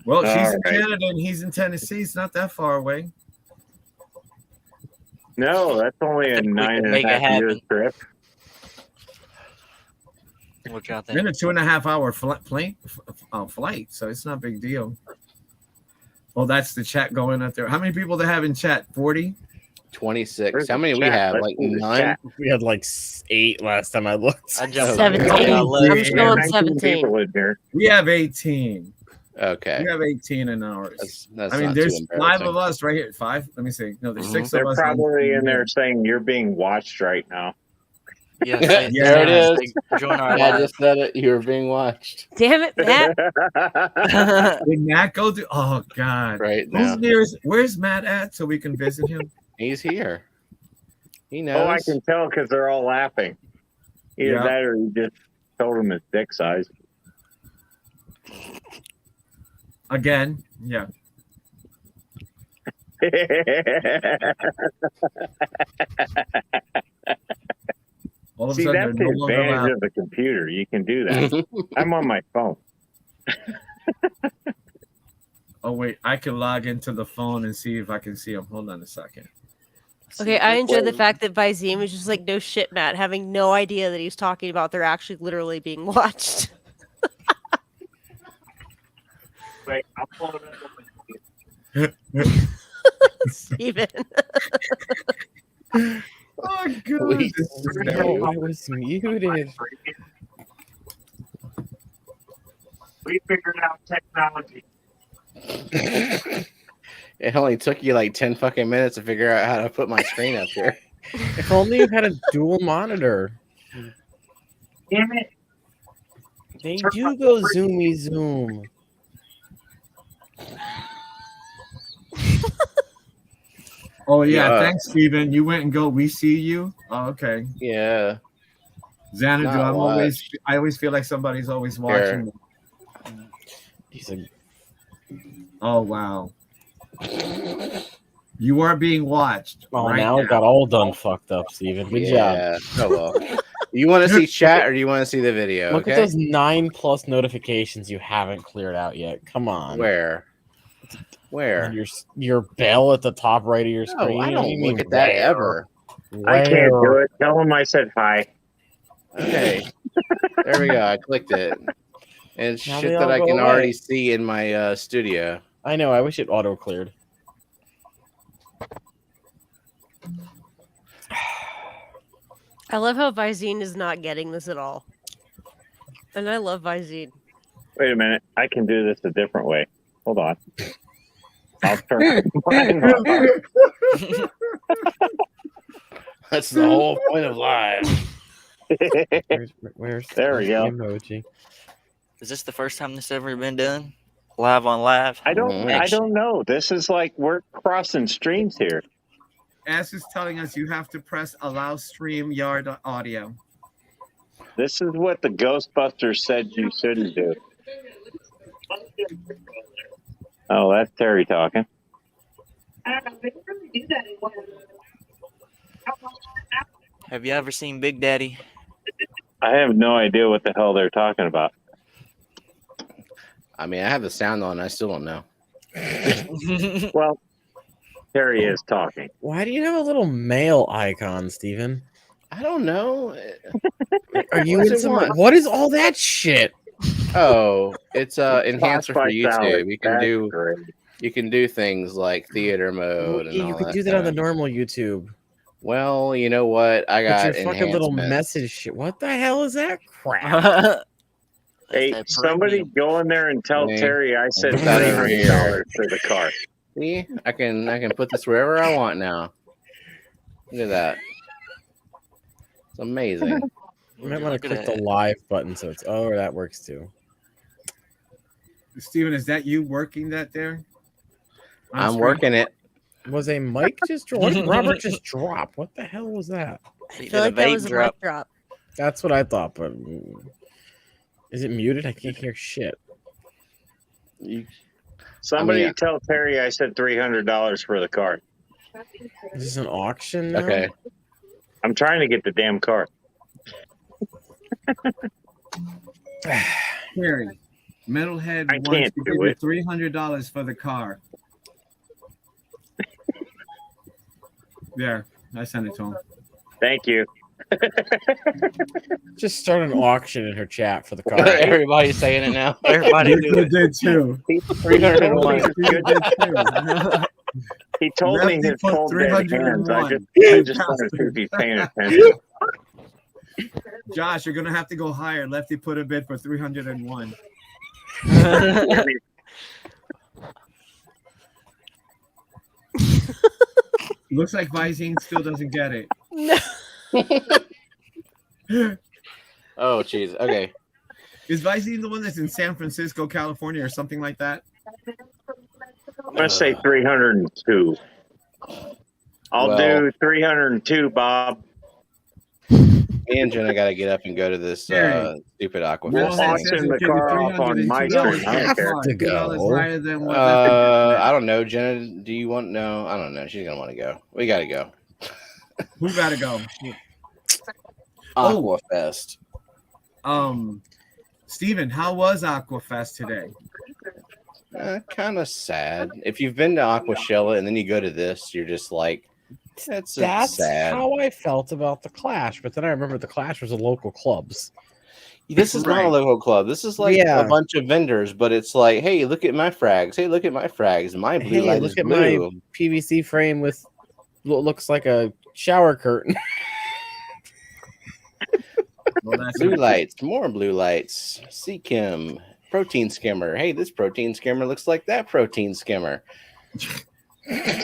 Speaker 14: Well, she's
Speaker 1: All
Speaker 14: in
Speaker 1: right.
Speaker 14: Canada and he's in Tennessee. It's not that far away.
Speaker 1: No, that's only a
Speaker 13: think we
Speaker 1: 9
Speaker 13: can
Speaker 1: and a
Speaker 13: make it
Speaker 1: half year
Speaker 13: happen.
Speaker 1: trip.
Speaker 13: What y'all
Speaker 14: It's been
Speaker 13: think?
Speaker 14: a 2.5 hour flight, so it's not a big deal. Well, that's the chat going up there. How many people they have in chat? 40?
Speaker 4: 26.
Speaker 1: Where's
Speaker 4: How
Speaker 1: the
Speaker 4: many we
Speaker 1: chat?
Speaker 4: have?
Speaker 1: Let's
Speaker 4: Like
Speaker 1: see the
Speaker 4: 9?
Speaker 1: chat.
Speaker 3: We had like 8 last time I looked.
Speaker 13: I jumped
Speaker 6: 17.
Speaker 13: on y'all left.
Speaker 6: I'm
Speaker 14: Yeah,
Speaker 6: showing
Speaker 1: 19
Speaker 6: 17.
Speaker 1: people in here.
Speaker 14: We have 18.
Speaker 4: Okay.
Speaker 14: We have 18 in ours.
Speaker 4: That's
Speaker 14: I mean,
Speaker 4: not
Speaker 14: there's
Speaker 4: too
Speaker 14: 5
Speaker 4: embarrassing.
Speaker 14: of us right here. 5? Let me see. No, there's 6
Speaker 1: They're
Speaker 14: of us.
Speaker 1: probably in there saying you're being watched right now.
Speaker 13: Yeah, say-
Speaker 14: There it
Speaker 4: is.
Speaker 13: say, Join our
Speaker 4: I
Speaker 13: live.
Speaker 4: just said it. You were being watched
Speaker 6: Damn it, Matt.
Speaker 14: Did Matt go to? Oh, God.
Speaker 4: right now.
Speaker 14: Who's nearest? Where's Matt at so we can visit him?
Speaker 4: He's here. He knows.
Speaker 1: Oh, I can tell because they're all laughing. Either
Speaker 14: Yeah.
Speaker 1: that or you just told him his dick size.
Speaker 14: Again. Yeah. All of
Speaker 1: See,
Speaker 14: a sudden,
Speaker 1: that's
Speaker 14: they're
Speaker 1: the
Speaker 14: no longer
Speaker 1: advantage
Speaker 14: allowed.
Speaker 1: of the computer. You can do that. I'm on my phone.
Speaker 14: Oh, wait. I can log into the phone and see if I can see him. Hold on a second.
Speaker 6: Okay, I enjoy the fact that Vizim is just like, no shit, Matt, having no idea that he was talking about they're actually literally being watched.
Speaker 1: Wait, I'll pull it up.
Speaker 6: Steven.
Speaker 14: Oh god,
Speaker 4: Please.
Speaker 14: this is
Speaker 3: No,
Speaker 14: great.
Speaker 3: I was muted.
Speaker 1: We figured out technology.
Speaker 4: It only took you like 10 fucking minutes to figure out how to put my screen up here.
Speaker 3: If only you had a dual monitor.
Speaker 1: Damn it.
Speaker 3: They do go zoomy zoom.
Speaker 14: Oh yeah,
Speaker 4: Yeah.
Speaker 14: thanks, Steven. You went and go. We see you. Oh, okay.
Speaker 4: Yeah.
Speaker 14: Xanadu,
Speaker 4: Not
Speaker 14: I always feel like somebody's always watching. me.
Speaker 3: He's a,
Speaker 14: Oh wow. You are being watched.
Speaker 3: oh,
Speaker 14: right
Speaker 3: now it got all done fucked up, Steven. Good job.
Speaker 4: Yeah. Oh well. You want to see chat or do you want to see the video?
Speaker 3: Look
Speaker 4: Okay.
Speaker 3: at those 9+ notifications you haven't cleared out yet. Come on.
Speaker 4: Where? Where?
Speaker 3: On your bell at the top right of your
Speaker 4: No,
Speaker 3: screen.
Speaker 4: I
Speaker 3: What do
Speaker 4: don't
Speaker 3: you
Speaker 4: look
Speaker 3: mean
Speaker 4: at that
Speaker 3: where?
Speaker 4: ever.
Speaker 1: I can't do
Speaker 3: Where?
Speaker 1: it. Tell him I said hi.
Speaker 4: Okay. There we go. I clicked it. And it's
Speaker 3: Now
Speaker 4: shit
Speaker 3: they
Speaker 4: that
Speaker 3: all
Speaker 4: I
Speaker 3: go
Speaker 4: can
Speaker 3: away.
Speaker 4: already see in my studio.
Speaker 3: I know. I wish it auto cleared.
Speaker 6: I love how Visine is not getting this at all. And I love Visine.
Speaker 1: Wait a minute. I can do this a different way. Hold on. I'll turn mine off.
Speaker 4: That's the whole point of live.
Speaker 3: Where's
Speaker 1: There we
Speaker 3: the
Speaker 1: go.
Speaker 3: emoji?
Speaker 13: Is this the first time this ever been done? Live on live?
Speaker 1: I don't know. This is like we're crossing streams here.
Speaker 14: Ash is telling us you have to press allow stream yard audio.
Speaker 1: This is what the Ghostbusters said you shouldn't do. Oh, that's Terry talking.
Speaker 10: I don't know. They don't really do that anymore.
Speaker 13: Have you ever seen Big Daddy?
Speaker 1: I have no idea what the hell they're talking about.
Speaker 4: I mean, I have the sound on. I still don't know.
Speaker 1: Well, Terry is talking.
Speaker 3: Why do you have a little male icon, Steven?
Speaker 4: I don't know.
Speaker 3: Are you
Speaker 4: What
Speaker 3: in
Speaker 4: does it
Speaker 3: some?
Speaker 4: want?
Speaker 3: What is all that shit?
Speaker 4: Oh, it's enhancer for
Speaker 1: Classified
Speaker 4: YouTube.
Speaker 1: salad.
Speaker 4: You can
Speaker 1: That's
Speaker 4: do
Speaker 1: great.
Speaker 4: you can do things like theater mode and
Speaker 3: Yeah,
Speaker 4: all
Speaker 3: you could
Speaker 4: that
Speaker 3: do that on the
Speaker 4: stuff.
Speaker 3: normal YouTube.
Speaker 4: Well, you know what? I got
Speaker 3: But your fucking little
Speaker 4: enhancement.
Speaker 3: message shit. What the hell is that crap?
Speaker 1: Hey,
Speaker 13: that
Speaker 1: somebody
Speaker 13: premium.
Speaker 1: go in there and tell
Speaker 4: Hey,
Speaker 1: Terry I said
Speaker 4: put that over
Speaker 1: $300
Speaker 4: here.
Speaker 1: for the car.
Speaker 4: See, I can put this wherever I want now. Look at that. It's amazing.
Speaker 3: You might want
Speaker 13: Look
Speaker 3: to
Speaker 13: at
Speaker 3: click the
Speaker 13: that.
Speaker 3: live button so it's that works too.
Speaker 14: Steven, is that you working that there? On
Speaker 4: I'm
Speaker 14: screen?
Speaker 4: working it.
Speaker 3: Was a mic just drop? What did Robert just drop? What the hell was that?
Speaker 6: I feel like that was a mic drop.
Speaker 3: That's what I thought, but is it muted? I can't hear shit.
Speaker 1: Somebody
Speaker 4: I mean,
Speaker 1: tell Terry I said $300 for the car.
Speaker 3: Is this an auction now?
Speaker 4: Okay.
Speaker 1: I'm trying to get the damn car.
Speaker 14: Terry, Metalhead
Speaker 1: I
Speaker 14: wants
Speaker 1: can't
Speaker 14: to
Speaker 1: do
Speaker 14: give you
Speaker 1: it.
Speaker 14: $300 for the car. There, I sent it to him.
Speaker 1: Thank you.
Speaker 3: Just start an auction in her chat for the car.
Speaker 4: Everybody's saying it now.
Speaker 13: Everybody do
Speaker 14: You
Speaker 13: it.
Speaker 14: did too.
Speaker 4: 301.
Speaker 14: You did too.
Speaker 1: He told me
Speaker 14: Lefty
Speaker 1: his
Speaker 14: put
Speaker 1: full dead hands.
Speaker 14: 301.
Speaker 1: I just wanted to see if he's paying attention.
Speaker 14: Josh, you're gonna have to go higher. Lefty put a bid for 301. Looks like Visine still doesn't get it.
Speaker 4: Oh, jeez. Okay.
Speaker 14: Is Visine the one that's in San Francisco, California, or something like that?
Speaker 1: I'm going to say 302. I'll do 302, Bob.
Speaker 4: Me and Jenna got to get up and go to this stupid Aquafest
Speaker 1: We'll
Speaker 4: thing.
Speaker 1: auction the car off on my stream. I don't care.
Speaker 3: To go.
Speaker 4: I don't know, Jenna. Do you want? No, I don't know. She's gonna want to go. We gotta go.
Speaker 14: Who gotta go?
Speaker 4: Aquafest.
Speaker 14: Steven, how was Aquafest today?
Speaker 4: Kind of sad. If you've been to Aquashella and then you go to this, you're just like, that's
Speaker 3: That's
Speaker 4: sad.
Speaker 3: how I felt about the Clash. But then I remember the Clash was a local clubs.
Speaker 4: This is not a
Speaker 14: Right.
Speaker 4: local club. This is like
Speaker 3: Yeah.
Speaker 4: a bunch of vendors, but it's like, hey, look at my frags. Hey, look at my frags. My blue
Speaker 3: Hey,
Speaker 4: light
Speaker 3: look
Speaker 4: is
Speaker 3: at
Speaker 4: blue.
Speaker 3: my PVC frame with what looks like a shower curtain.
Speaker 14: Well, that's
Speaker 4: Blue
Speaker 14: it.
Speaker 4: lights, more blue lights. CChem, protein skimmer. Hey, this protein skimmer looks like that protein skimmer.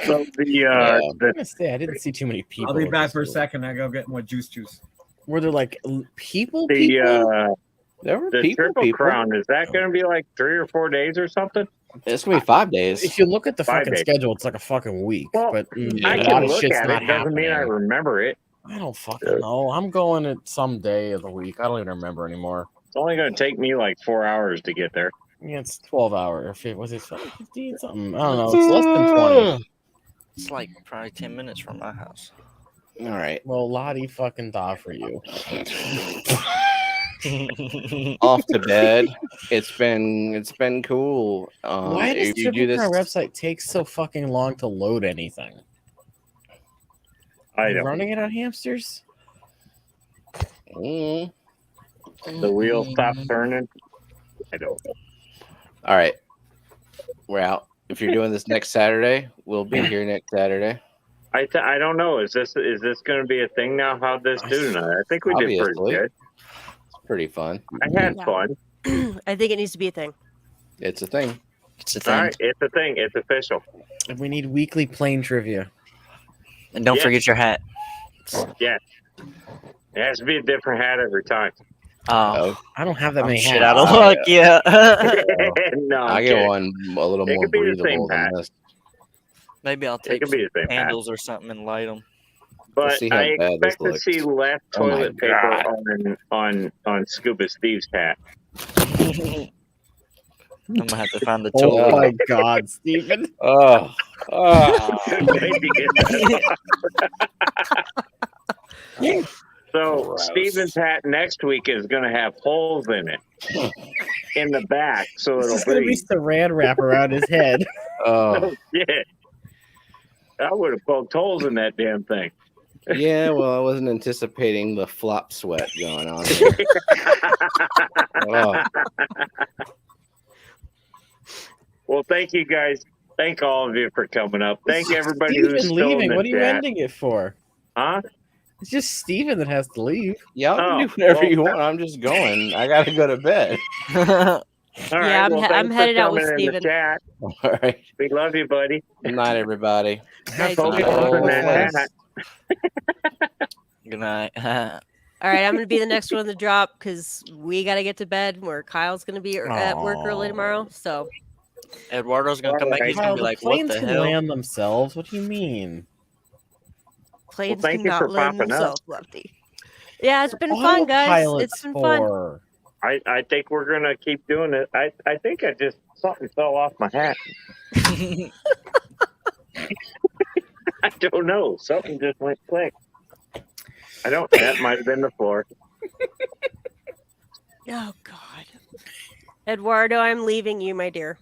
Speaker 1: So
Speaker 4: Yeah.
Speaker 3: I'm gonna say I didn't see too many people.
Speaker 14: I'll be
Speaker 3: at
Speaker 14: back
Speaker 3: this
Speaker 14: for a
Speaker 3: store.
Speaker 14: second. I go get more juice.
Speaker 3: Were there like people?
Speaker 1: the
Speaker 4: There were
Speaker 1: the
Speaker 4: people.
Speaker 1: Triple Crown, is that going to be like 3 or 4 days or something?
Speaker 4: It's gonna be 5 days.
Speaker 3: If you look at the
Speaker 1: 5
Speaker 3: fucking
Speaker 1: days.
Speaker 3: schedule, it's like a fucking week.
Speaker 1: Well,
Speaker 3: but
Speaker 1: I
Speaker 3: a
Speaker 1: can
Speaker 3: lot of
Speaker 1: look
Speaker 3: shit's
Speaker 1: at
Speaker 3: not
Speaker 1: it. Doesn't mean I
Speaker 3: happening.
Speaker 1: remember it.
Speaker 3: I don't fucking know. I'm going at some day of the week. I don't even remember anymore.
Speaker 1: It's only going to take me like 4 hours to get there.
Speaker 3: Yeah, it's 12 hours. Was it 15 something? I don't know. It's less than 20.
Speaker 13: It's like probably 10 minutes from my house.
Speaker 4: All right.
Speaker 3: Well, Lottie fucking da for you.
Speaker 4: Off to bed. It's been cool.
Speaker 3: Why does
Speaker 4: if you do
Speaker 3: Triple
Speaker 4: this,
Speaker 3: Crown website take so fucking long to load anything?
Speaker 1: I
Speaker 3: You
Speaker 1: don't.
Speaker 3: running it on hamsters?
Speaker 1: The wheel stopped turning. I don't know.
Speaker 4: all right, we're out. If you're doing this next Saturday, we'll be here next Saturday.
Speaker 1: I don't know. Is this going to be a thing now? How'd this do tonight? I think we did pretty
Speaker 4: Obviously.
Speaker 1: good.
Speaker 4: It's pretty fun.
Speaker 1: I had
Speaker 6: Yeah.
Speaker 1: fun.
Speaker 6: I think it needs to be a thing.
Speaker 4: It's a thing.
Speaker 13: It's a
Speaker 1: All
Speaker 13: thing.
Speaker 1: right, it's a thing. It's official.
Speaker 3: And we need weekly plane trivia.
Speaker 13: And don't
Speaker 1: Yeah.
Speaker 13: forget your hat.
Speaker 1: Yeah. It has to be a different hat every time.
Speaker 13: Oh,
Speaker 3: I don't have that
Speaker 13: I'm
Speaker 3: many
Speaker 13: shit
Speaker 3: hats.
Speaker 13: out of luck. Yeah.
Speaker 1: No, I'm
Speaker 4: I get
Speaker 1: kidding.
Speaker 4: one a little
Speaker 1: It
Speaker 4: more
Speaker 1: could be the same
Speaker 4: breathable than
Speaker 1: hat.
Speaker 4: this.
Speaker 13: Maybe I'll
Speaker 1: It
Speaker 13: take
Speaker 1: could be the same hat.
Speaker 13: candles or something and light them.
Speaker 1: But
Speaker 4: see how
Speaker 1: I
Speaker 4: bad this
Speaker 1: expect to
Speaker 4: looks.
Speaker 1: see less
Speaker 4: Oh my
Speaker 1: toilet paper on Scuba Steve's hat.
Speaker 13: I'm gonna have to find the
Speaker 3: Oh
Speaker 13: toilet.
Speaker 3: my god, Steven.
Speaker 4: Oh,
Speaker 1: So
Speaker 4: Gross.
Speaker 1: Steven's hat next week is going to have holes in it in the back, so
Speaker 3: This
Speaker 1: it'll
Speaker 3: is going to be
Speaker 1: breathe.
Speaker 3: saran wrap around his head.
Speaker 4: oh.
Speaker 1: Oh shit! I would have poked holes in that damn thing.
Speaker 4: Yeah, well, I wasn't anticipating the flop sweat going on here. Oh.
Speaker 1: Well, thank you guys. Thank all of you for coming up. Thank everybody who's
Speaker 3: Steven
Speaker 1: still in
Speaker 3: leaving.
Speaker 1: the
Speaker 3: What are you
Speaker 1: chat.
Speaker 3: ending it for?
Speaker 1: Huh?
Speaker 3: It's just Steven that has to leave.
Speaker 4: Y'all can
Speaker 1: Oh,
Speaker 4: do whatever
Speaker 1: well,
Speaker 4: you want. I'm just going. I gotta go to bed.
Speaker 1: All right.
Speaker 6: Yeah,
Speaker 1: well,
Speaker 6: I'm
Speaker 1: thanks for
Speaker 6: headed out with
Speaker 1: coming in the
Speaker 6: Steven.
Speaker 1: chat.
Speaker 4: All right.
Speaker 1: We love you, buddy.
Speaker 4: Good night, everybody.
Speaker 6: Night,
Speaker 1: Focus
Speaker 6: Steven.
Speaker 1: on that hat.
Speaker 13: Good night.
Speaker 6: All right, I'm gonna be the next one to drop because we gotta get to bed. Where Kyle's gonna be at work early tomorrow. So
Speaker 13: Eduardo's gonna come back. He's
Speaker 3: Kyle,
Speaker 13: gonna be
Speaker 3: the
Speaker 13: like, "What
Speaker 3: planes
Speaker 13: the
Speaker 3: can
Speaker 13: hell?"
Speaker 3: land themselves. What do you mean?
Speaker 6: planes
Speaker 1: thank you
Speaker 6: cannot
Speaker 1: for
Speaker 6: land
Speaker 1: popping up.
Speaker 6: themselves, Lefty. Yeah, it's been fun, guys.
Speaker 3: Autopilot's
Speaker 6: It's been fun.
Speaker 3: for.
Speaker 1: I think we're gonna keep doing it. I think something fell off my hat. I don't know. Something just went click. That might have been the floor.
Speaker 6: Oh God, Eduardo, I'm leaving you, my dear.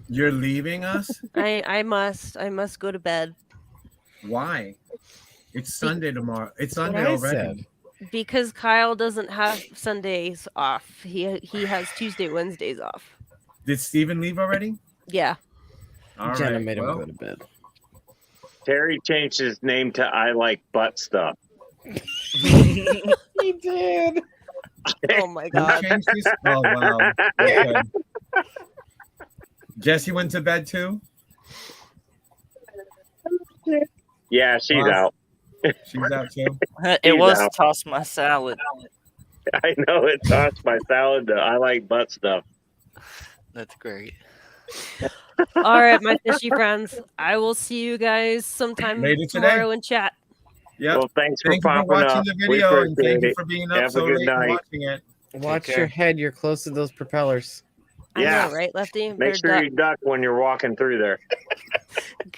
Speaker 14: You're leaving us?
Speaker 6: I must go to bed
Speaker 14: Why? It's Sunday tomorrow. It's
Speaker 3: That's what
Speaker 14: Sunday
Speaker 3: I
Speaker 14: already.
Speaker 3: said.
Speaker 6: because Kyle doesn't have Sundays off. He has Tuesday, Wednesdays off.
Speaker 14: Did Steven leave already?
Speaker 6: Yeah.
Speaker 14: All
Speaker 3: Jenna
Speaker 14: right.
Speaker 3: made him
Speaker 14: well,
Speaker 3: go to bed.
Speaker 1: Terry changed his name to I Like Butt Stuff.
Speaker 3: He did.
Speaker 6: Oh my
Speaker 14: who
Speaker 6: God.
Speaker 14: changed this? Oh wow. Okay. Jesse went to bed too.
Speaker 1: Yeah, she's
Speaker 14: Wow.
Speaker 1: out.
Speaker 14: She's out too.
Speaker 13: It
Speaker 1: He's
Speaker 13: was
Speaker 1: out.
Speaker 13: toss my salad.
Speaker 1: I know it tossed my salad to I Like Butt Stuff.
Speaker 13: That's great.
Speaker 6: All right, my fishy friends. I will see you guys sometime
Speaker 14: Later today.
Speaker 6: tomorrow in chat.
Speaker 14: Yep.
Speaker 1: Well, thanks for
Speaker 14: Thank you for
Speaker 1: popping
Speaker 14: watching
Speaker 1: up.
Speaker 14: the
Speaker 1: We
Speaker 14: video and
Speaker 1: appreciate
Speaker 14: thank you
Speaker 1: it.
Speaker 14: for being up
Speaker 1: Have a
Speaker 14: so
Speaker 1: good
Speaker 14: late and
Speaker 1: night.
Speaker 14: watching it.
Speaker 3: Watch
Speaker 1: care.
Speaker 3: your head. You're close to those propellers.
Speaker 1: Yeah.
Speaker 6: I know, right, Lefty?
Speaker 1: Make
Speaker 6: Better
Speaker 1: sure
Speaker 6: duck.
Speaker 1: you duck when you're walking through there.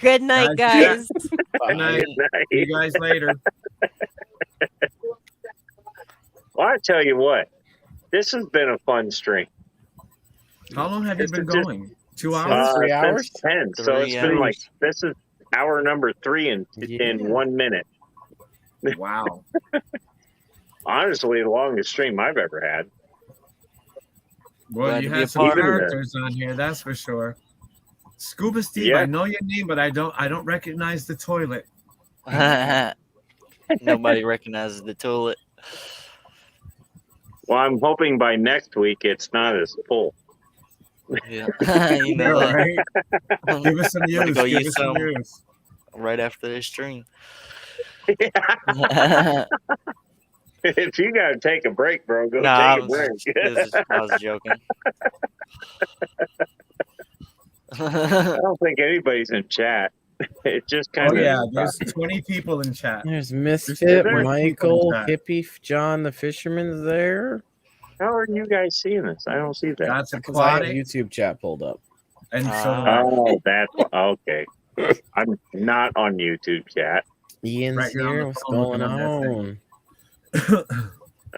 Speaker 6: Good night, guys.
Speaker 14: Good night.
Speaker 1: Good night.
Speaker 14: See you guys later.
Speaker 1: Well, I tell you what, this has been a fun stream.
Speaker 14: How long have you
Speaker 1: This
Speaker 14: been
Speaker 1: is just-
Speaker 14: going? 2 hours?
Speaker 3: 3 hours?
Speaker 1: Since 10. So it's
Speaker 13: 3
Speaker 1: been like,
Speaker 13: hours.
Speaker 1: this is hour number 3 in
Speaker 3: Yeah.
Speaker 1: 1 minute.
Speaker 14: Wow.
Speaker 1: Honestly, the longest stream I've ever had.
Speaker 14: Well,
Speaker 13: Glad
Speaker 14: you
Speaker 13: to be a
Speaker 14: had some
Speaker 13: part of it.
Speaker 14: characters on here, that's for sure. Scuba Steve,
Speaker 1: Yeah.
Speaker 14: I know your name, but I don't recognize the toilet.
Speaker 13: Nobody recognizes the toilet.
Speaker 1: Well, I'm hoping by next week it's not as full.
Speaker 13: Yeah, you know
Speaker 14: Yeah,
Speaker 13: that.
Speaker 14: right? Give us some
Speaker 13: I'm gonna
Speaker 14: news.
Speaker 13: go
Speaker 14: Give
Speaker 13: use
Speaker 14: us some
Speaker 13: some
Speaker 14: news.
Speaker 13: right after this stream.
Speaker 1: If you gotta take a break, bro, go
Speaker 13: Nah,
Speaker 1: take a break.
Speaker 13: I was joking.
Speaker 1: I don't think anybody's in chat. It just kind
Speaker 14: Oh
Speaker 1: of.
Speaker 14: yeah, there's 20 people in chat.
Speaker 3: There's
Speaker 14: There's
Speaker 3: Misfit,
Speaker 14: 20 people in
Speaker 3: Michael,
Speaker 14: chat.
Speaker 3: Hippie, John the Fisherman's there.
Speaker 1: How are you guys seeing this? I don't see that.
Speaker 14: That's
Speaker 3: Because I have
Speaker 14: aquatic,
Speaker 3: YouTube chat pulled up.
Speaker 14: and so do I.
Speaker 1: Oh, that's okay. I'm not on YouTube chat.
Speaker 3: Ian's
Speaker 14: Right, you're on
Speaker 3: here.
Speaker 14: the
Speaker 3: What's
Speaker 14: phone looking
Speaker 3: going
Speaker 14: on that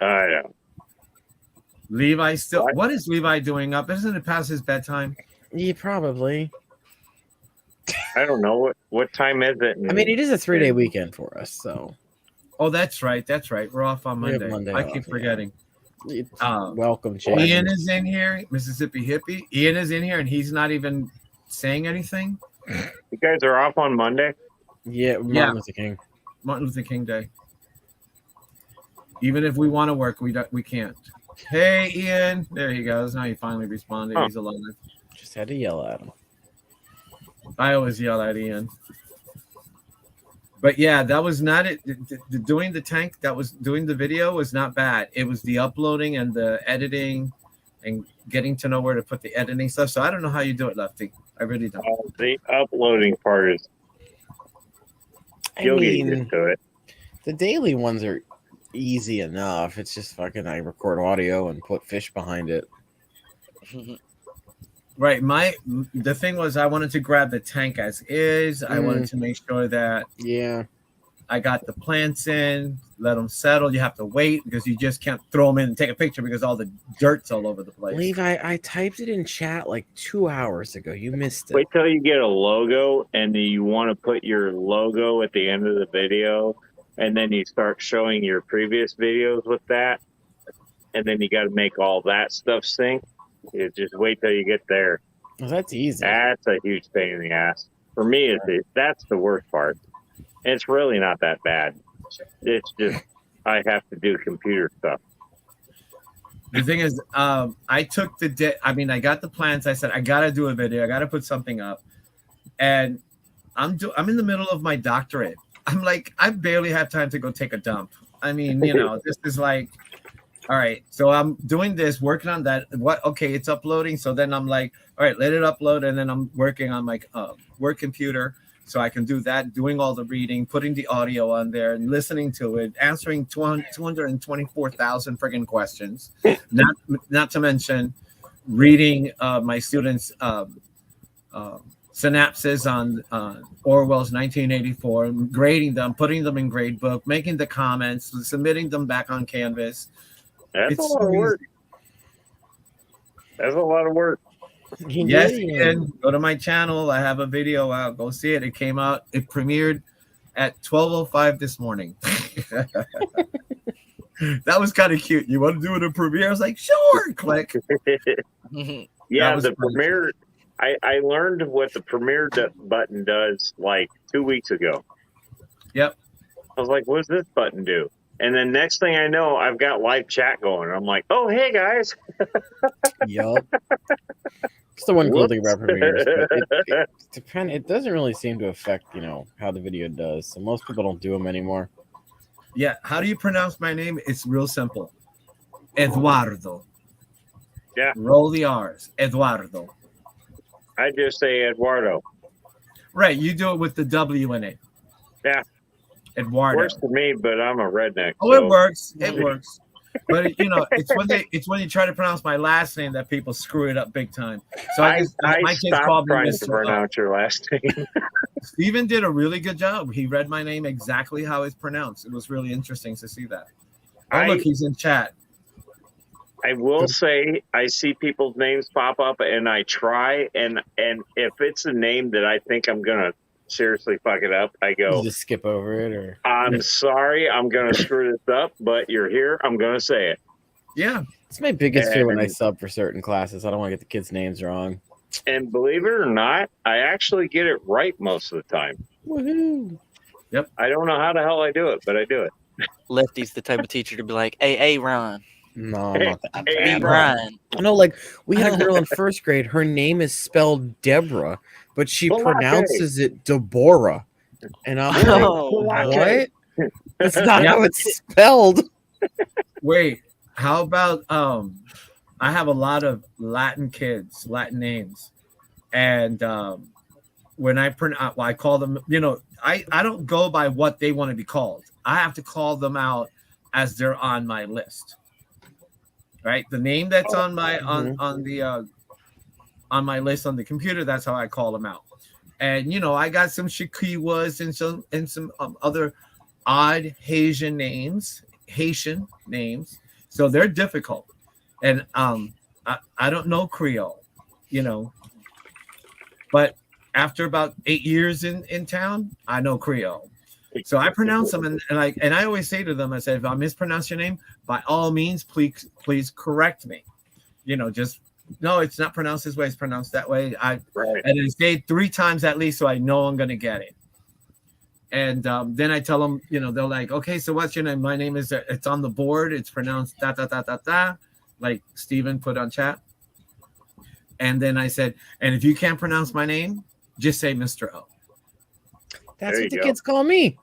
Speaker 3: on?
Speaker 1: I know.
Speaker 14: Levi still. What is Levi doing up? Isn't it past his bedtime?
Speaker 3: Yeah, probably.
Speaker 1: I don't know what time is it.
Speaker 3: I mean, it is a 3-day weekend for us, so.
Speaker 14: Oh, that's right. That's right. We're off on
Speaker 3: We have
Speaker 14: Monday.
Speaker 3: Monday
Speaker 14: I
Speaker 3: off,
Speaker 14: keep
Speaker 3: yeah.
Speaker 14: forgetting.
Speaker 3: Welcome, Chad.
Speaker 14: Ian is in here. Mississippi Hippie. Ian is in here, and he's not even saying anything.
Speaker 1: You guys are off on Monday?
Speaker 3: Yeah, Martin Luther King.
Speaker 14: Martin Luther King Day. Even if we want to work, we can't. Hey, Ian. There he goes. Now he finally responded.
Speaker 1: Huh.
Speaker 14: He's alive.
Speaker 3: Just had to yell at him.
Speaker 14: I always yell at Ian. But yeah, that was not it. Doing the tank, that was doing the video was not bad. It was the uploading and the editing and getting to know where to put the editing stuff. So I don't know how you do it, Lefty. I really don't.
Speaker 1: The uploading part is. You'll get used to it.
Speaker 3: The daily ones are easy enough. It's just fucking I record audio and put fish behind it.
Speaker 14: Right. The thing was I wanted to grab the tank as is. I wanted to make sure that I got the plants in, let them settle. You have to wait because you just can't throw them in and take a picture because all the dirt's all over the place.
Speaker 3: Levi, I typed it in chat like 2 hours ago. You missed it.
Speaker 1: Wait till you get a logo and then you want to put your logo at the end of the video and then you start showing your previous videos with that. And then you got to make all that stuff sync. You just wait till you get there.
Speaker 3: Well, that's easy.
Speaker 1: That's a huge pain in the ass. For me, that's the worst part. And it's really not that bad. It's just I have to do computer stuff.
Speaker 14: The thing is, I took I got the plans. I said I gotta do a video. I gotta put something up, and I'm in the middle of my doctorate. I'm like, I barely have time to go take a dump. I mean, this is like, all right. So I'm doing this, working on that. Okay, it's uploading. So then I'm like, all right, let it upload, and then I'm working on my work computer. So I can do that, doing all the reading, putting the audio on there and listening to it, answering 224,000 friggin' questions. Not to mention reading my students' synapses on Orwell's 1984, grading them, putting them in grade book, making the comments, submitting them back on Canvas.
Speaker 1: That's a lot of work. That's a lot of work.
Speaker 14: Yes, Ian. Go to my channel. I have a video out. Go see it. It came out. It premiered at 12:05 this morning. That was kind of cute. You want to do it a premiere? I was like, sure. Click.
Speaker 1: Yeah, the premiere. I learned what the premiere button does like 2 weeks ago.
Speaker 14: Yep.
Speaker 1: I was like, what does this button do? And then next thing I know, I've got live chat going. I'm like, oh, hey, guys.
Speaker 3: Yup. It's the one cool thing about premieres. But it doesn't really seem to affect, how the video does. So most people don't do them anymore.
Speaker 14: Yeah. How do you pronounce my name? It's real simple. Eduardo.
Speaker 1: Yeah.
Speaker 14: Roll the R's. Eduardo.
Speaker 1: I just say Eduardo.
Speaker 14: Right. You do it with the W in it.
Speaker 1: Yeah.
Speaker 14: Eduardo.
Speaker 1: Works for me, but I'm a redneck.
Speaker 14: Oh, it works. It works. But it's when you try to pronounce my last name that people screw it up big time. So
Speaker 1: I
Speaker 14: my kids
Speaker 1: stopped
Speaker 14: called me
Speaker 1: trying
Speaker 14: Mr.
Speaker 1: to pronounce your last name.
Speaker 14: Steven did a really good job. He read my name exactly how it's pronounced. It was really interesting to see that. Oh, look, he's in chat.
Speaker 1: I will say I see people's names pop up and I try and if it's a name that I think I'm gonna seriously fuck it up, I go
Speaker 3: You just skip over it, or
Speaker 1: I'm sorry, I'm gonna screw this up, but you're here, I'm gonna say it.
Speaker 14: Yeah.
Speaker 3: It's my biggest fear when I
Speaker 1: And-
Speaker 3: sub for certain classes. I don't want to get the kids' names wrong.
Speaker 1: And believe it or not, I actually get it right most of the time.
Speaker 3: Woohoo!
Speaker 14: Yep.
Speaker 1: I don't know how the hell I do it, but I do it.
Speaker 13: Lefty's the type of teacher to be like, "Hey, Ron,
Speaker 3: No, I'm not that
Speaker 1: Hey,
Speaker 3: bad.
Speaker 13: Ryan."
Speaker 3: No, like we had a girl in first grade. Her name is spelled Deborah, but she
Speaker 1: Balake.
Speaker 3: pronounces it Deborah. And I'm like,
Speaker 13: Oh,
Speaker 3: what? That's not how it's spelled.
Speaker 14: Wait, how about I have a lot of Latin kids, Latin names, and when I I call them, I don't go by what they want to be called. I have to call them out as they're on my list. Right, the name that's on my on my list on the computer, that's how I call them out. And I got some Shakiwas and some other odd Haitian names, so they're difficult. And I don't know Creole, but after about 8 years in town, I know Creole. So I pronounce them, and I always say to them, I say, if I mispronounce your name, by all means, please correct me. Just no, it's not pronounced this way; it's pronounced that way. And I say 3 times at least, so I know I'm going to get it. And then I tell them, they're like, okay, so what's your name? My name is. It's on the board. It's pronounced da da da da da, like Steven put on chat. And then I said, and if you can't pronounce my name, just say Mr. O.
Speaker 3: That's what the kids call me.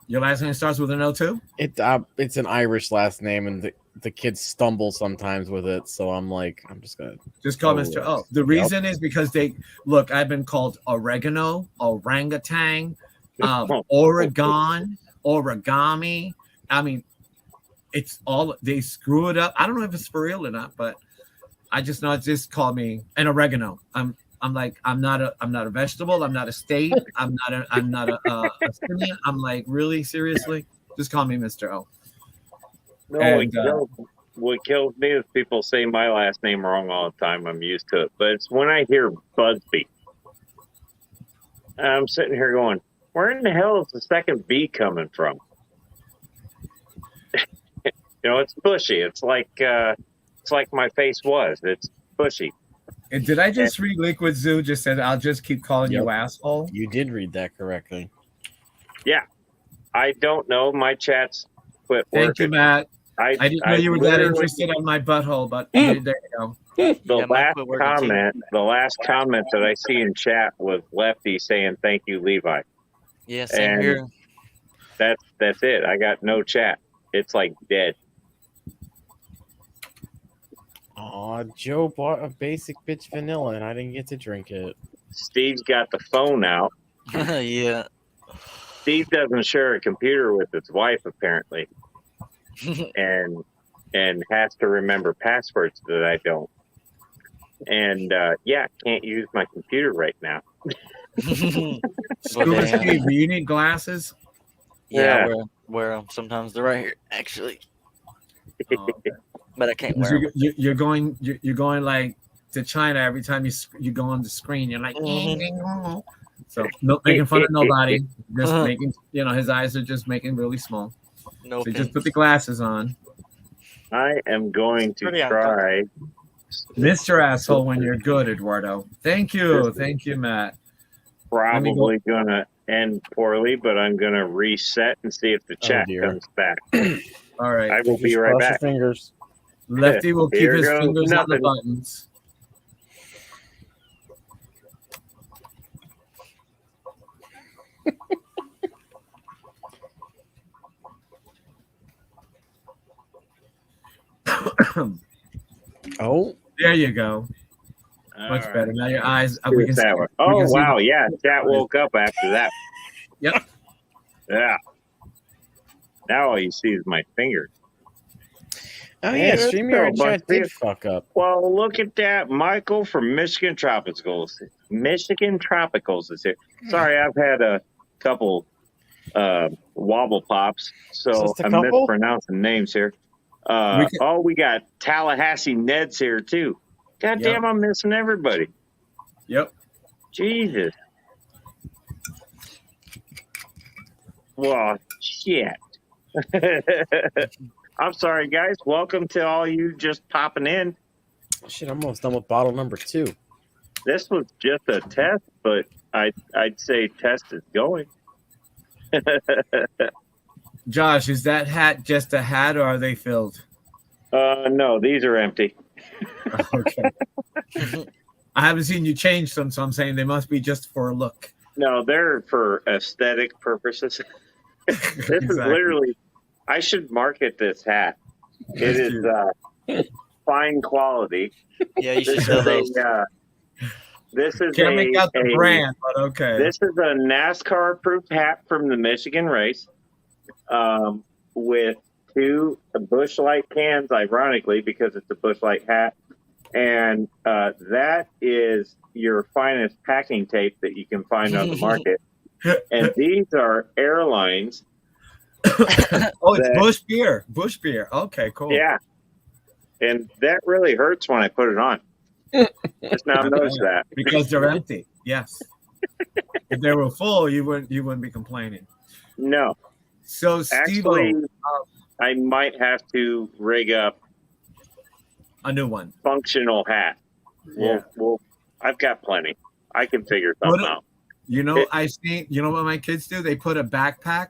Speaker 14: Your last name starts with an O too?
Speaker 3: It's an Irish last name, and the kids stumble sometimes with it. So I'm like, I'm just gonna
Speaker 14: call Mr. O. The reason is because I've been called oregano, orangutan, Oregon, origami. I mean, it's all they screw it up. I don't know if it's for real or not, but I just know it just called me an oregano. I'm like, I'm not a vegetable. I'm not a state. I'm not a simian. I'm like, really, seriously? Just call me Mr. O.
Speaker 1: No, what kills me is people say my last name wrong all the time. I'm used to it. But it's when I hear Busby. I'm sitting here going, where in the hell is the second B coming from? It's bushy. It's like my face was. It's bushy.
Speaker 14: And did I just read Liquid Zoo just said, I'll just keep calling you asshole?
Speaker 3: You did read that correctly.
Speaker 1: Yeah. I don't know. My chat's quit working.
Speaker 14: Thank you, Matt. I didn't know you were that interested on my butthole, but there you go.
Speaker 1: The last comment that I see in chat was Lefty saying thank you, Levi.
Speaker 13: Yeah, same here.
Speaker 1: That's it. I got no chat. It's like dead.
Speaker 3: Aw, Joe bought a basic bitch vanilla and I didn't get to drink it.
Speaker 1: Steve's got the phone out.
Speaker 13: Yeah.
Speaker 1: Steve doesn't share a computer with his wife apparently. and has to remember passwords that I don't. And can't use my computer right now.
Speaker 14: Scuba Steve, do you need glasses?
Speaker 13: Yeah, I wear them. Sometimes they're right here, actually.
Speaker 14: Oh, okay.
Speaker 13: But I can't wear them.
Speaker 14: You're going like to China every time you go on the screen. You're like, so no making fun of nobody. Just making, his eyes are just making really small.
Speaker 13: No,
Speaker 14: so just put the glasses on.
Speaker 1: I am going to try.
Speaker 14: Mr. Asshole when you're good, Eduardo. Thank you, Matt.
Speaker 1: Probably gonna end poorly, but I'm gonna reset and see if the chat comes back.
Speaker 14: All right,
Speaker 1: I will be right back.
Speaker 3: Fingers.
Speaker 14: Lefty will keep his fingers on the buttons.
Speaker 3: Oh,
Speaker 14: there you go. Much better. Now your eyes.
Speaker 1: We can see, wow. Yeah. Chat woke up after that.
Speaker 14: Yep.
Speaker 1: Yeah. Now all you see is my fingers.
Speaker 3: Oh, yeah. StreamYard chat did fuck up.
Speaker 1: Well, look at that. Michael from Michigan Tropicals. Michigan Tropicals is here. Sorry, I've had a couple wobble pops, so I'm mispronouncing names here. We got Tallahassee Ned's here too. God damn, I'm missing everybody.
Speaker 14: Yep.
Speaker 1: Jesus. Well, shit. I'm sorry, guys. Welcome to all you just popping in.
Speaker 3: Shit, I'm almost done with bottle number 2.
Speaker 1: This was just a test, but I'd say test is going.
Speaker 14: Josh, is that hat just a hat, or are they filled?
Speaker 1: No, these are empty.
Speaker 14: Okay. I haven't seen you change them, so I'm saying they must be just for a look.
Speaker 1: No, they're for aesthetic purposes. This is literally. I should market this hat. It is fine quality.
Speaker 13: Yeah, you should sell those.
Speaker 1: This is
Speaker 14: Can't make out the brand, but okay.
Speaker 1: This is a NASCAR-approved hat from the Michigan race, with 2 Busch Light cans, ironically, because it's a Busch Light hat, and that is your finest packing tape that you can find on the market. And these are airlines.
Speaker 14: Oh, it's Busch beer. Busch beer. Okay, cool.
Speaker 1: Yeah, and that really hurts when I put it on. Just now notice that
Speaker 14: because they're empty. Yes. If they were full, you wouldn't be complaining.
Speaker 1: No.
Speaker 14: So
Speaker 1: actually, I might have to rig up
Speaker 14: a new one,
Speaker 1: functional hat.
Speaker 14: Yeah.
Speaker 1: Well, I've got plenty. I can figure something out.
Speaker 14: You know, you know what my kids do? They put a backpack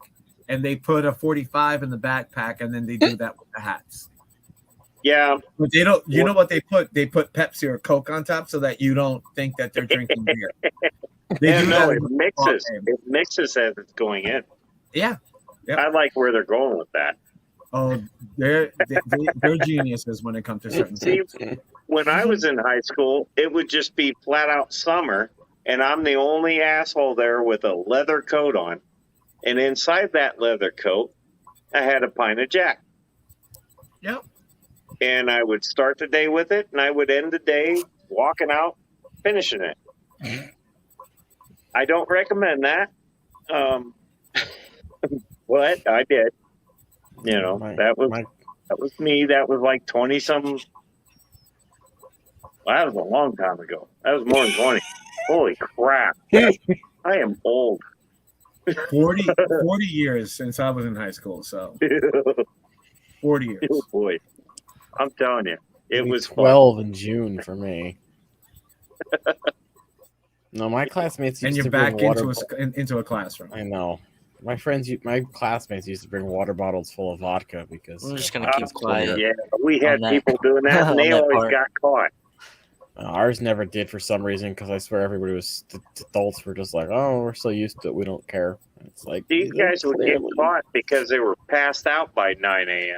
Speaker 14: and they put a 45 in the backpack, and then they do that with the hats.
Speaker 1: Yeah,
Speaker 14: but they don't. You know what they put? They put Pepsi or Coke on top so that you don't think that they're drinking beer. They do that.
Speaker 1: It mixes. It mixes as it's going in.
Speaker 14: Yeah. Yep.
Speaker 1: I like where they're going with that.
Speaker 14: Oh, they're geniuses when it comes to certain things.
Speaker 1: When I was in high school, it would just be flat out summer, and I'm the only asshole there with a leather coat on. And inside that leather coat, I had a pint of Jack.
Speaker 14: Yep.
Speaker 1: And I would start the day with it, and I would end the day walking out, finishing it. I don't recommend that. But I did. You know, that was me. That was like 20-something. Well, that was a long time ago. That was more than 20. Holy crap. I am old.
Speaker 14: 40 years since I was in high school, so 40 years.
Speaker 1: Oh boy, I'm telling you, it was
Speaker 3: 12 in June for me. No, my classmates used
Speaker 14: and you're
Speaker 3: to
Speaker 14: back
Speaker 3: bring
Speaker 14: into a classroom.
Speaker 3: I know. My classmates used to bring water bottles full of vodka because
Speaker 13: I'm just gonna keep quiet.
Speaker 1: Yeah, we had people doing that, and they always got caught.
Speaker 3: Ours never did for some reason, because I swear everybody was adults were just like, oh, we're so used to it, we don't care. It's like
Speaker 1: These guys would get caught because they were passed out by 9 a.m.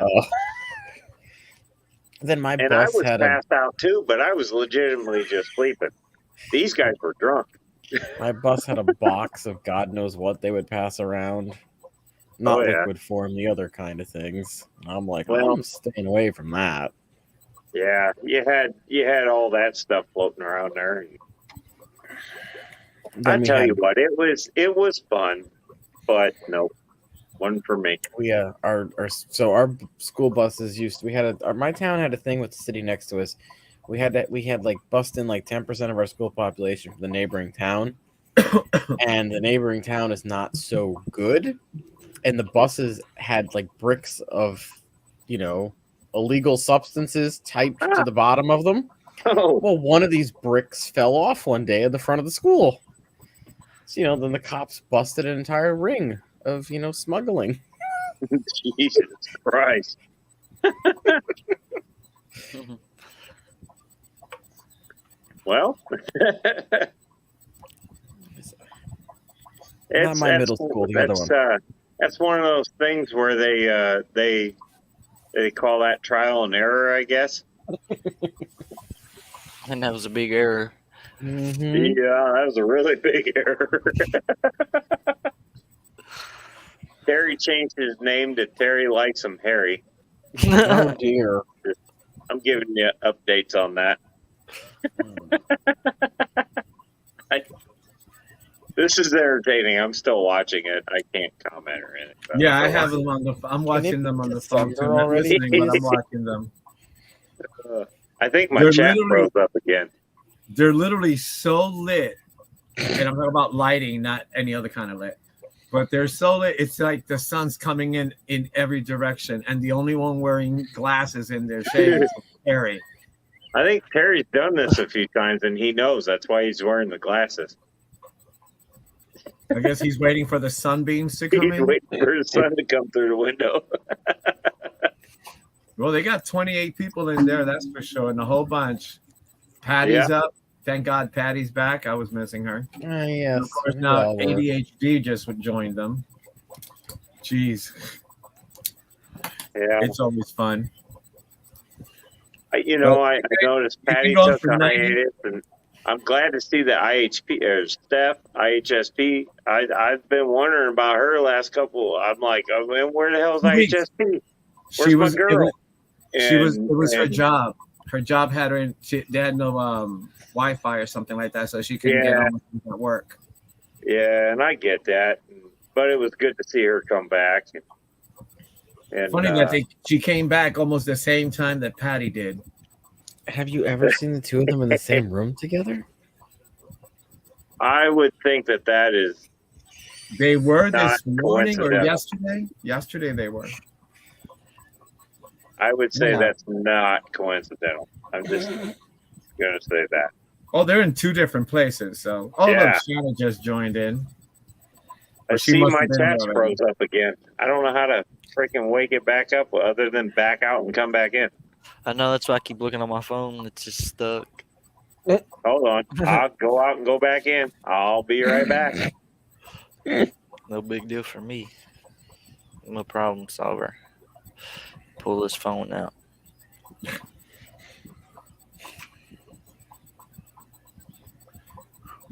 Speaker 3: Then my
Speaker 1: and I
Speaker 3: boss
Speaker 1: was
Speaker 3: had
Speaker 1: passed out too, but I was legitimately just sleeping. These guys were drunk.
Speaker 3: my boss had a box of God knows what they would pass around. Not liquid form, the other kind of things. And I'm like, well, I'm staying away from that.
Speaker 1: Yeah, you had all that stuff floating around there. I tell you what, it was fun, but no, one for me.
Speaker 3: Our school buses my town had a thing with the city next to us. We had like bussed in like 10% of our school population from the neighboring town, and the neighboring town is not so good, and the buses had like bricks of, illegal substances typed to the bottom of them.
Speaker 1: Oh.
Speaker 3: Well, one of these bricks fell off one day at the front of the school. So, then the cops busted an entire ring of, smuggling.
Speaker 1: Jesus Christ. Well,
Speaker 3: not my middle school, the other one.
Speaker 1: That's one of those things where they call that trial and error, I guess.
Speaker 13: And that was a big error.
Speaker 3: Mm-hmm.
Speaker 1: Yeah, that was a really big error. Terry changed his name to Terry Likes Him Harry.
Speaker 3: Oh dear.
Speaker 1: I'm giving you updates on that. This is entertaining. I'm still watching it. I can't comment or anything.
Speaker 14: Yeah, I have them on the. I'm watching them on the phone too. Not listening, but I'm watching them.
Speaker 1: I think my chat froze up again.
Speaker 14: They're literally so lit, and I'm talking about lighting, not any other kind of lit. But they're so late. It's like the sun's coming in every direction, and the only one wearing glasses in their shade is Terry.
Speaker 1: I think Terry's done this a few times, and he knows that's why he's wearing the glasses.
Speaker 14: I guess he's waiting for the sunbeams to come
Speaker 1: He's
Speaker 14: in.
Speaker 1: waiting for the sun to come through the window.
Speaker 14: Well, they got 28 people in there, that's for sure, and a whole bunch. Patty's up. Thank God Patty's back. I was missing her.
Speaker 3: Yes.
Speaker 14: And of course, now ADHD just joined them. Jeez.
Speaker 1: Yeah.
Speaker 14: It's always fun.
Speaker 1: I noticed Patty
Speaker 14: go
Speaker 1: took
Speaker 14: for
Speaker 1: a
Speaker 14: 90.
Speaker 1: hiatus, and I'm glad to see that IHP or Steph IHSP. I've been wondering about her the last couple. I'm like, oh, man, where the hell is IHSP? Where's my girl?
Speaker 14: It was her job. Her job had her in. They had no Wi-Fi or something like that, so she couldn't get on at work.
Speaker 1: Yeah, and I get that, but it was good to see her come back. And
Speaker 14: Funny that she came back almost the same time that Patty did.
Speaker 3: Have you ever seen the two of them in the same room together?
Speaker 1: I would think that is.
Speaker 14: They were this
Speaker 1: not
Speaker 14: morning or
Speaker 1: coincidental.
Speaker 14: yesterday. Yesterday they were.
Speaker 1: I would say
Speaker 14: Yeah.
Speaker 1: that's not coincidental. I'm just going to say that.
Speaker 14: Oh, they're in two different places. So, look, Shanna just joined in.
Speaker 1: I
Speaker 14: Or she
Speaker 1: see
Speaker 14: must
Speaker 1: my
Speaker 14: have been
Speaker 1: chat
Speaker 14: there already.
Speaker 1: froze up again. I don't know how to freaking wake it back up other than back out and come back in.
Speaker 13: I know, that's why I keep looking on my phone. It's just stuck.
Speaker 1: Hold on. I'll go out and go back in. I'll be right back.
Speaker 13: No big deal for me. I'm a problem solver. Pull this phone out.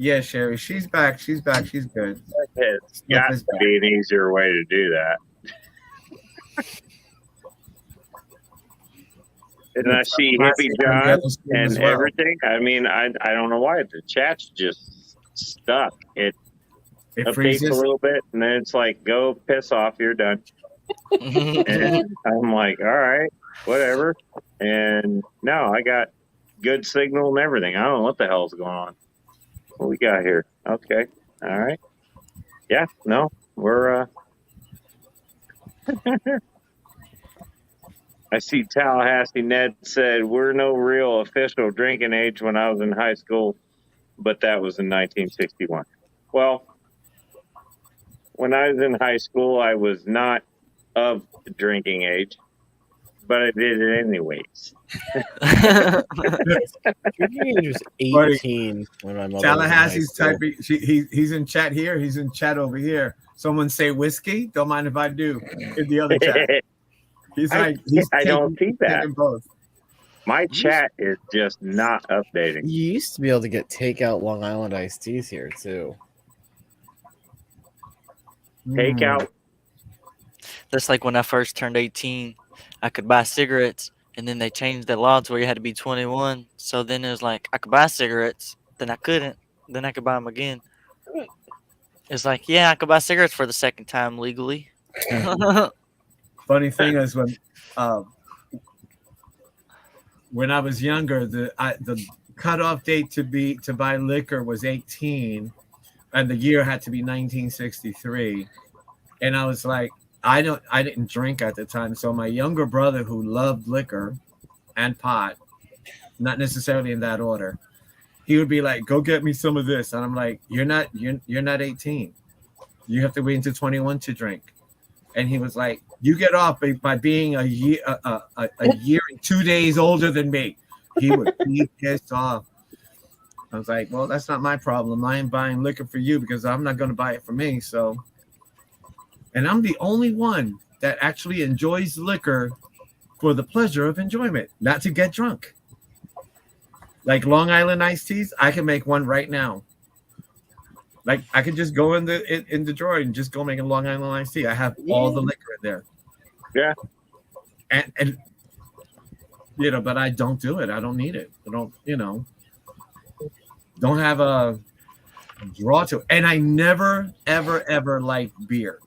Speaker 14: Yeah, Sherry, she's back. She's back. She's good.
Speaker 1: It's got to be an easier way to do that. And I see Hippie John and everything. I mean, I don't know why the chat's just stuck. It updates
Speaker 14: freezes?
Speaker 1: a little bit, and then it's like, go piss off, you're done. And I'm like, all right, whatever. And no, I got good signal and everything. I don't know what the hell's going on. What we got here? Okay, all right. Yeah, no, we're I see Tallahassee Ned said, we're no real official drinking age when I was in high school, but that was in 1961. Well, when I was in high school, I was not of drinking age, but I did it anyways.
Speaker 3: Drinking age was 18 when my mother
Speaker 14: Tallahassee's
Speaker 3: was in high school.
Speaker 14: typing. He's in chat here. He's in chat over here. Someone say whiskey. Don't mind if I do. In the other chat. He's
Speaker 1: I don't see that.
Speaker 14: taking both.
Speaker 1: My chat is just not updating.
Speaker 3: You used to be able to get takeout Long Island iced teas here too.
Speaker 1: Takeout.
Speaker 13: That's like when I first turned 18, I could buy cigarettes, and then they changed the law to where you had to be 21. So then it was like I could buy cigarettes, then I couldn't, then I could buy them again. It's like, yeah, I could buy cigarettes for the second time legally.
Speaker 14: Funny thing is when I was younger, the cutoff date to buy liquor was 18, and the year had to be 1963. And I was like, I didn't drink at the time, so my younger brother, who loved liquor and pot, not necessarily in that order, he would be like, "Go get me some of this," and I'm like, "You're not 18. You have to wait until 21 to drink." And he was like, "You get off by being a year and 2 days older than me." He would be pissed off. I was like, "Well, that's not my problem. I am buying liquor for you because I'm not going to buy it for me." So, and I'm the only one that actually enjoys liquor for the pleasure of enjoyment, not to get drunk. Like Long Island iced teas, I can make one right now. Like I could just go in the drawer and just go make a Long Island iced tea. I have all the liquor in there.
Speaker 1: Yeah.
Speaker 14: And but I don't do it. I don't need it. I don't, don't have a draw to it. And I never, ever liked beer.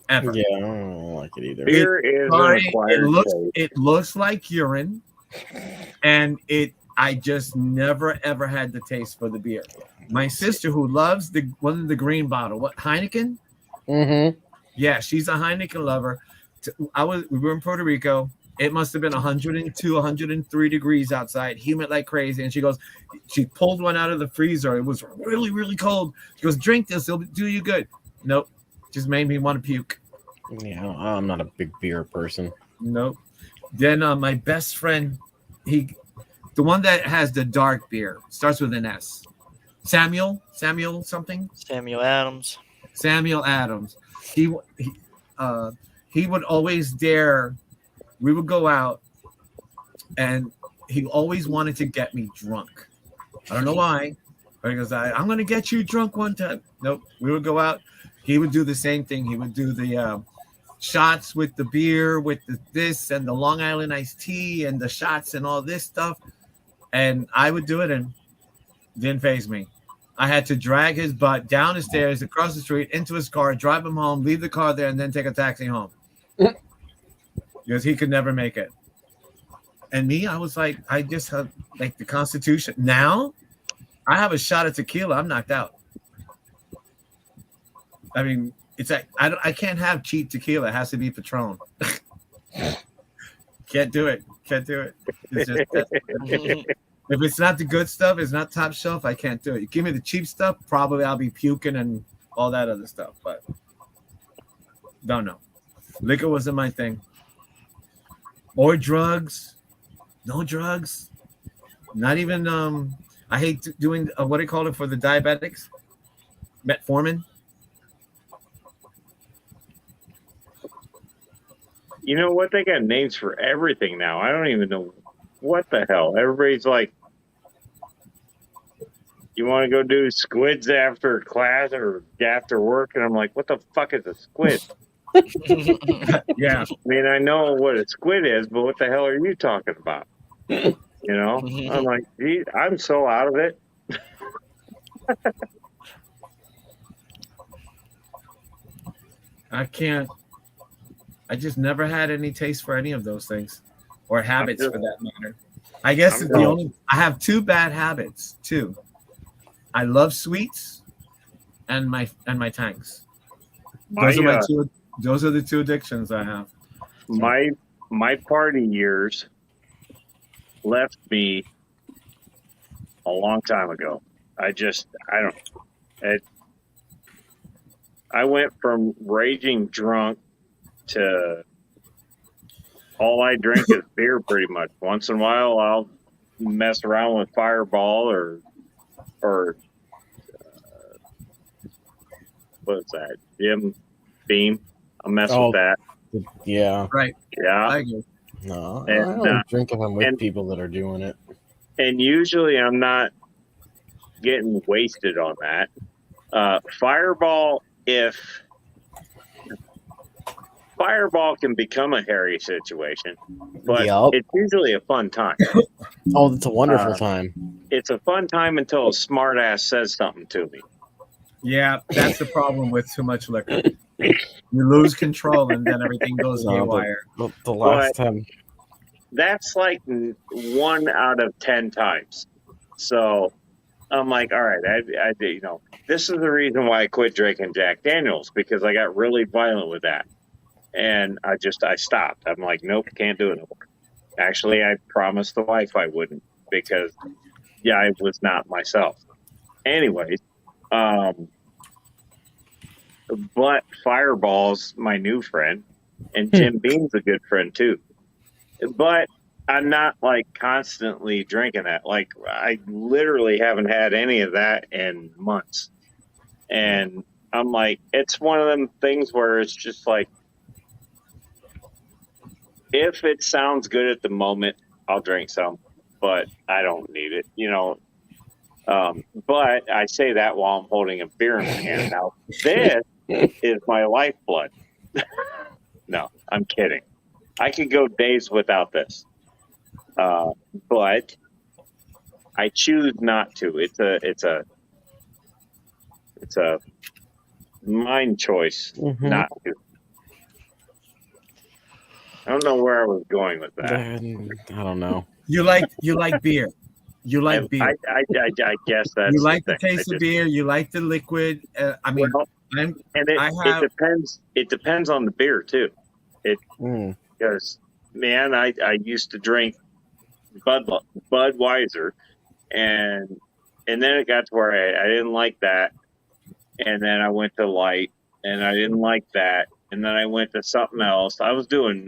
Speaker 14: Ever.
Speaker 3: Yeah, I don't like it either.
Speaker 1: Beer is an acquired taste.
Speaker 14: It looks like urine, and I just never ever had the taste for the beer. My sister, who loves the green bottle, what, Heineken?
Speaker 3: Mm-hmm.
Speaker 14: Yeah, she's a Heineken lover. We were in Puerto Rico. It must have been 102, 103 degrees outside, humid like crazy. And she pulled one out of the freezer. It was really, really cold. She goes, drink this, it'll do you good. Nope. Just made me want to puke.
Speaker 3: Yeah, I'm not a big beer person.
Speaker 14: Nope. Then my best friend, the one that has the dark beer, starts with an S. Samuel something?
Speaker 13: Samuel Adams.
Speaker 14: Samuel Adams. He would always dare. We would go out, and he always wanted to get me drunk. I don't know why. But he goes, I'm going to get you drunk one time. Nope. We would go out. He would do the same thing. He would do the shots with the beer, with this and the Long Island iced tea and the shots and all this stuff. And I would do it, and didn't faze me. I had to drag his butt down the stairs, across the street, into his car, drive him home, leave the car there, and then take a taxi home. Because he could never make it. And me, I was like, I just have like the Constitution. Now, I have a shot of tequila, I'm knocked out. I mean, it's like I can't have cheap tequila. It has to be Patron. Can't do it. It's just if it's not the good stuff, it's not top shelf, I can't do it. You give me the cheap stuff, probably I'll be puking and all that other stuff. But don't know. Liquor wasn't my thing. Or drugs. No drugs. Not even I hate doing what do you call it for the diabetics? Metformin.
Speaker 1: You know what? They got names for everything now. I don't even know what the hell. Everybody's like, you want to go do squids after class or after work? And I'm like, what the fuck is a squid?
Speaker 14: Yeah.
Speaker 1: I mean, I know what a squid is, but what the hell are you talking about? You know? I'm like, geez, I'm so out of it.
Speaker 14: I can't. I just never had any taste for any of those things, or habits for that matter. I guess it's the only. I have two bad habits too. I love sweets, and my tanks. Those are my two. Those are the two addictions I have.
Speaker 1: My party years left me a long time ago. I went from raging drunk to all I drink is beer pretty much. Once in a while I'll mess around with Fireball or what's that? Jim Beam. I'll mess with that.
Speaker 3: Yeah.
Speaker 14: Right.
Speaker 1: Yeah.
Speaker 14: I agree.
Speaker 3: No,
Speaker 1: And,
Speaker 3: I don't drink if I'm with people that are doing it.
Speaker 1: And usually I'm not getting wasted on that. Fireball, if Fireball can become a hairy situation, but it's usually a fun time.
Speaker 3: Oh, it's a wonderful time.
Speaker 1: It's a fun time until a smart ass says something to me.
Speaker 14: Yeah, that's the problem with too much liquor. You lose control, and then everything goes haywire.
Speaker 3: The last time.
Speaker 1: That's like 1 out of 10 times. So I'm like, all right, I this is the reason why I quit drinking Jack Daniels, because I got really violent with that. And I stopped. I'm like, nope, can't do it no more. Actually, I promised the wife I wouldn't, because I was not myself. Anyways, but Fireball's my new friend, and Jim Beam's a good friend too. But I'm not like constantly drinking that. Like, I literally haven't had any of that in months. And I'm like, it's one of them things where it's just like, if it sounds good at the moment, I'll drink some, but I don't need it, but I say that while I'm holding a beer in my hand. Now, this is my lifeblood. No, I'm kidding. I could go days without this, but I choose not to. It's a mind choice not to. I don't know where I was going with that.
Speaker 3: I don't know.
Speaker 14: You like beer. You like beer.
Speaker 1: I guess that's
Speaker 14: you like the taste of beer. You like the liquid. I'm,
Speaker 1: And it,
Speaker 14: I
Speaker 1: it
Speaker 14: have
Speaker 1: depends. It depends on the beer too. It
Speaker 3: Mm.
Speaker 1: because man, I used to drink Budweiser, and then it got to where I didn't like that, and then I went to light, and I didn't like that, and then I went to something else. I was doing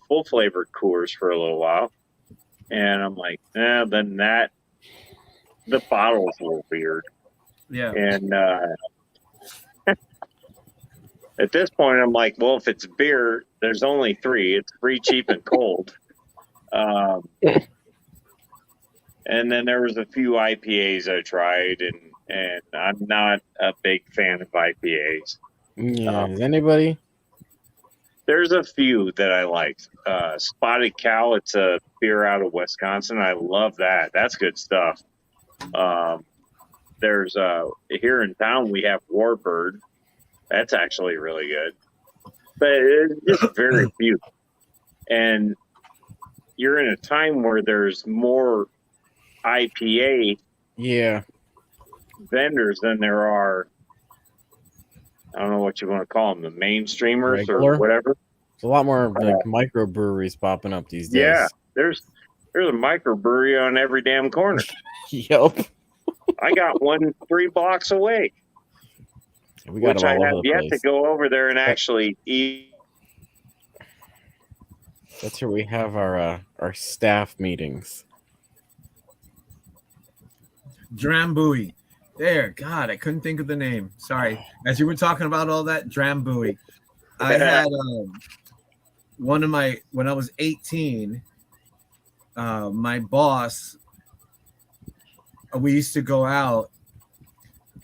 Speaker 1: full flavored Coors for a little while, and I'm like, then that the bottle's a little weird,
Speaker 14: yeah.
Speaker 1: and at this point, I'm like, well, if it's beer, there's only three. It's free, cheap, and cold. And then there was a few IPAs I tried, and I'm not a big fan of IPAs.
Speaker 3: Yeah. Is anybody?
Speaker 1: There's a few that I like. Spotted Cow, it's a beer out of Wisconsin. I love that. That's good stuff. There's here in town we have Warbird. That's actually really good. But it's just very few. And you're in a time where there's more IPA vendors than there are, I don't know what you want to call them, the mainstreamers
Speaker 3: Regular?
Speaker 1: or whatever.
Speaker 3: There's a lot more like microbreweries popping up these days.
Speaker 1: Yeah, there's a microbrewery on every damn corner.
Speaker 3: Yup.
Speaker 1: I got one 3 blocks away,
Speaker 3: We got
Speaker 1: which
Speaker 3: them
Speaker 1: I
Speaker 3: all
Speaker 1: have
Speaker 3: over the
Speaker 1: yet
Speaker 3: place.
Speaker 1: to go over there and actually eat.
Speaker 3: That's where we have our staff meetings.
Speaker 14: Drambuie. There, God, I couldn't think of the name. Sorry. As you were talking about all that, Drambuie. I had one of my, when I was 18, my boss, we used to go out,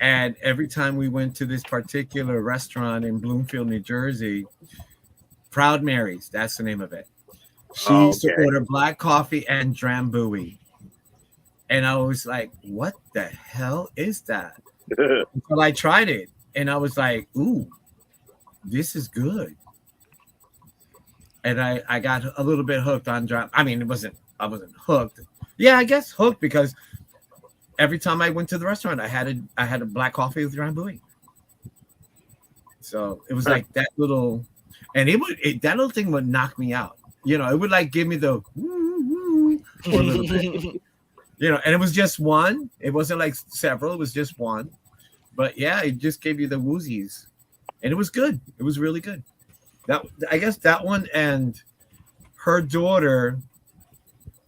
Speaker 14: and every time we went to this particular restaurant in Bloomfield, New Jersey, Proud Mary's, that's the name of it. She used to order black coffee and Drambuie. And I was like, what the hell is that? Until I tried it. And I was like, ooh, this is good. And I got a little bit hooked on Dram. I mean, I wasn't hooked. Yeah, I guess hooked because every time I went to the restaurant, I had a black coffee with Drambuie. So it was like that little, and that little thing would knock me out. You know, it would like give me the for a little bit. You know, and it was just one. It wasn't like several. It was just one. But yeah, it just gave you the woozies, and it was good. It was really good. That, I guess that one, and her daughter.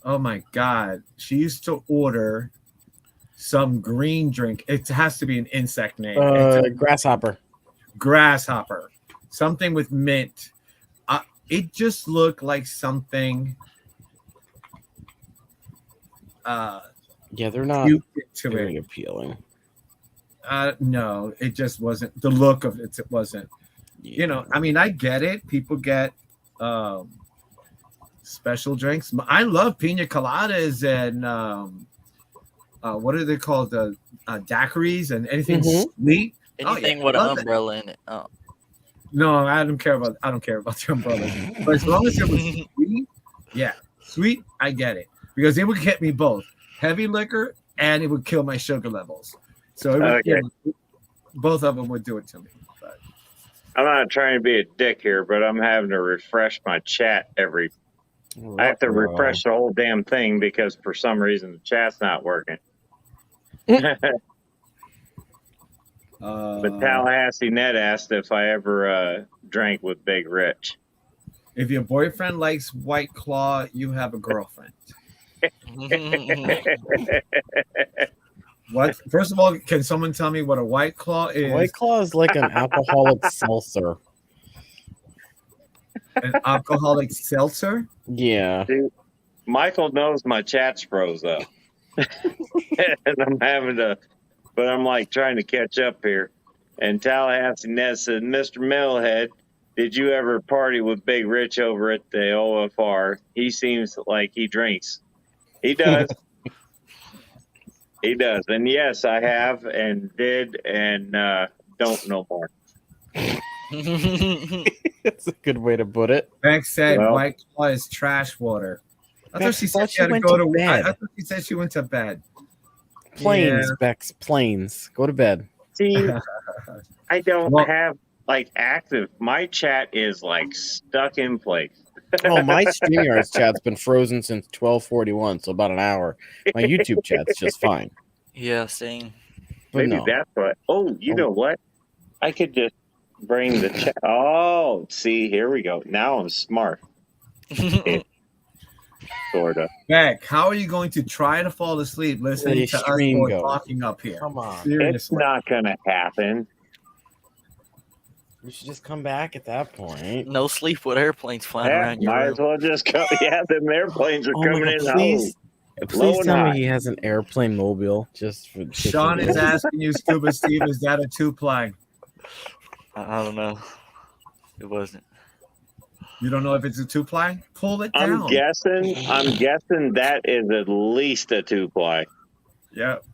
Speaker 14: Oh my God, she used to order some green drink. It has to be an insect name.
Speaker 3: Grasshopper.
Speaker 14: Grasshopper. Something with mint. It just looked like something.
Speaker 3: Yeah, they're not very appealing.
Speaker 14: No, it just wasn't. The look of it wasn't. Yeah. You know, I mean, I get it. People get special drinks. I love pina coladas and what are they called? The daiquiris and anything sweet.
Speaker 13: Anything with an umbrella in it. Oh.
Speaker 14: No, I don't care about the umbrella. But as long as it was sweet, yeah, sweet, I get it. Because it would get me both heavy liquor and it would kill my sugar levels. So it would, both of them would do it to me. But
Speaker 1: I'm not trying to be a dick here, but I'm having to refresh my chat I have to refresh the whole damn thing because for some reason the chat's not working. But Tallahassee Ned asked if I ever drank with Big Rich.
Speaker 14: If your boyfriend likes White Claw, you have a girlfriend. What? First of all, can someone tell me what a White Claw is?
Speaker 3: White Claw is like an alcoholic seltzer.
Speaker 14: An alcoholic seltzer?
Speaker 3: Yeah.
Speaker 1: Dude, Michael knows my chat's froze up. And I'm having to, but I'm like trying to catch up here. And Tallahassee Ned said, Mr. Metalhead, did you ever party with Big Rich over at the OFR? He seems like he drinks. He does. He does. And yes, I have and did and don't no more.
Speaker 3: That's a good way to put it.
Speaker 14: Beck said White Claw is trash water. I thought she said she had to go to bed. I thought she said she went to bed.
Speaker 3: Planes, Bex, planes. Go to bed.
Speaker 1: See, I don't
Speaker 14: Well-
Speaker 1: have like active. My chat is like stuck in place.
Speaker 3: Oh, my StreamYard's chat's been frozen since 12:41, so about an hour. My YouTube chat's just fine.
Speaker 13: Yeah, same.
Speaker 3: But
Speaker 1: Maybe
Speaker 3: no.
Speaker 1: that's what. Oh, you know what? I could just bring the chat. Oh, see, here we go. Now I'm smart. Sort of.
Speaker 14: Beck, how are you going to try to fall asleep listening
Speaker 3: The
Speaker 14: to us
Speaker 3: stream
Speaker 14: four
Speaker 3: goes.
Speaker 14: talking up here?
Speaker 3: Come on.
Speaker 1: It's
Speaker 14: Seriously.
Speaker 1: not gonna happen.
Speaker 3: You should just come back at that point.
Speaker 13: No sleep with airplanes flying
Speaker 1: Yeah,
Speaker 13: around your
Speaker 1: might
Speaker 13: room.
Speaker 1: as well just come. Yeah, them airplanes are
Speaker 3: Oh my
Speaker 1: coming
Speaker 3: God,
Speaker 1: in.
Speaker 3: please,
Speaker 1: Low
Speaker 3: please
Speaker 1: and
Speaker 3: tell
Speaker 1: high.
Speaker 3: me he has an airplane mobile just for.
Speaker 14: Sean is asking you, Scuba Steve, is that a 2-ply?
Speaker 13: I don't know. It wasn't.
Speaker 14: You don't know if it's a 2-ply? Pull it
Speaker 1: I'm
Speaker 14: down.
Speaker 1: guessing that is at least a 2-ply.
Speaker 14: Yep.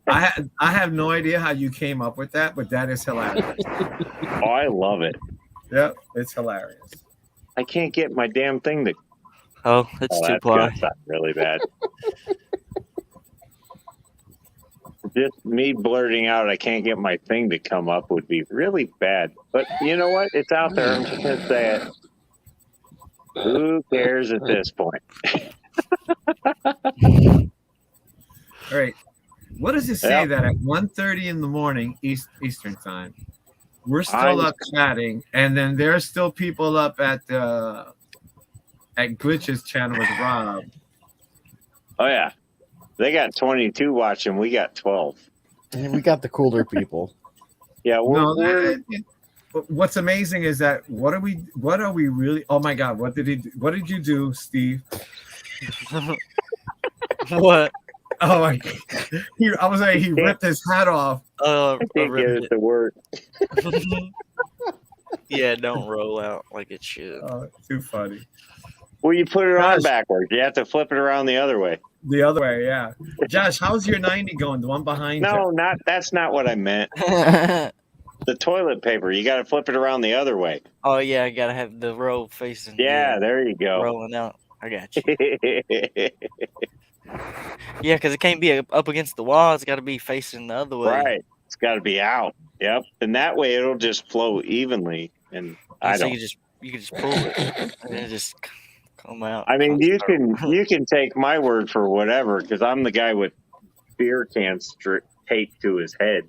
Speaker 14: I have no idea how you came up with that, but that is hilarious.
Speaker 1: Oh, I love it.
Speaker 14: Yep, it's hilarious.
Speaker 1: I can't get my damn thing to.
Speaker 13: Oh, it's
Speaker 1: Oh,
Speaker 13: two
Speaker 1: that's
Speaker 13: ply.
Speaker 1: gonna sound really bad. Just me blurting out, I can't get my thing to come up would be really bad. But you know what? It's out there. I'm just gonna say it. Who cares at this point?
Speaker 14: All right. What does it say that at 1:30 in the morning Eastern time, we're still up chatting, and then there's still people up at Glitch's channel with Rob.
Speaker 1: Oh yeah, they got 22 watching. We got 12.
Speaker 3: And we got the cooler people.
Speaker 1: Yeah,
Speaker 14: What's amazing is that what are we really? Oh my God, what did you do, Steve?
Speaker 13: What?
Speaker 14: Oh my God. I was like, he ripped his hat off.
Speaker 1: I can't get it to work.
Speaker 13: Yeah, don't roll out like it should.
Speaker 14: Oh, too funny.
Speaker 1: Well, you put it on backwards. You have to flip it around the other way.
Speaker 14: The other way, yeah. Josh, how's your 90 going? The one behind you?
Speaker 1: No, that's not what I meant. The toilet paper, you got to flip it around the other way.
Speaker 13: Oh yeah, I gotta have the roll facing.
Speaker 1: Yeah, there you go.
Speaker 13: Rolling out. I got you. Yeah, because it can't be up against the wall. It's got to be facing the other way.
Speaker 1: Right. It's got to be out. Yep. And that way it'll just flow evenly. And I
Speaker 13: so
Speaker 1: don't.
Speaker 13: you can just pull it and it just come out.
Speaker 1: I mean, you can take my word for whatever, because I'm the guy with beer cans taped to his head.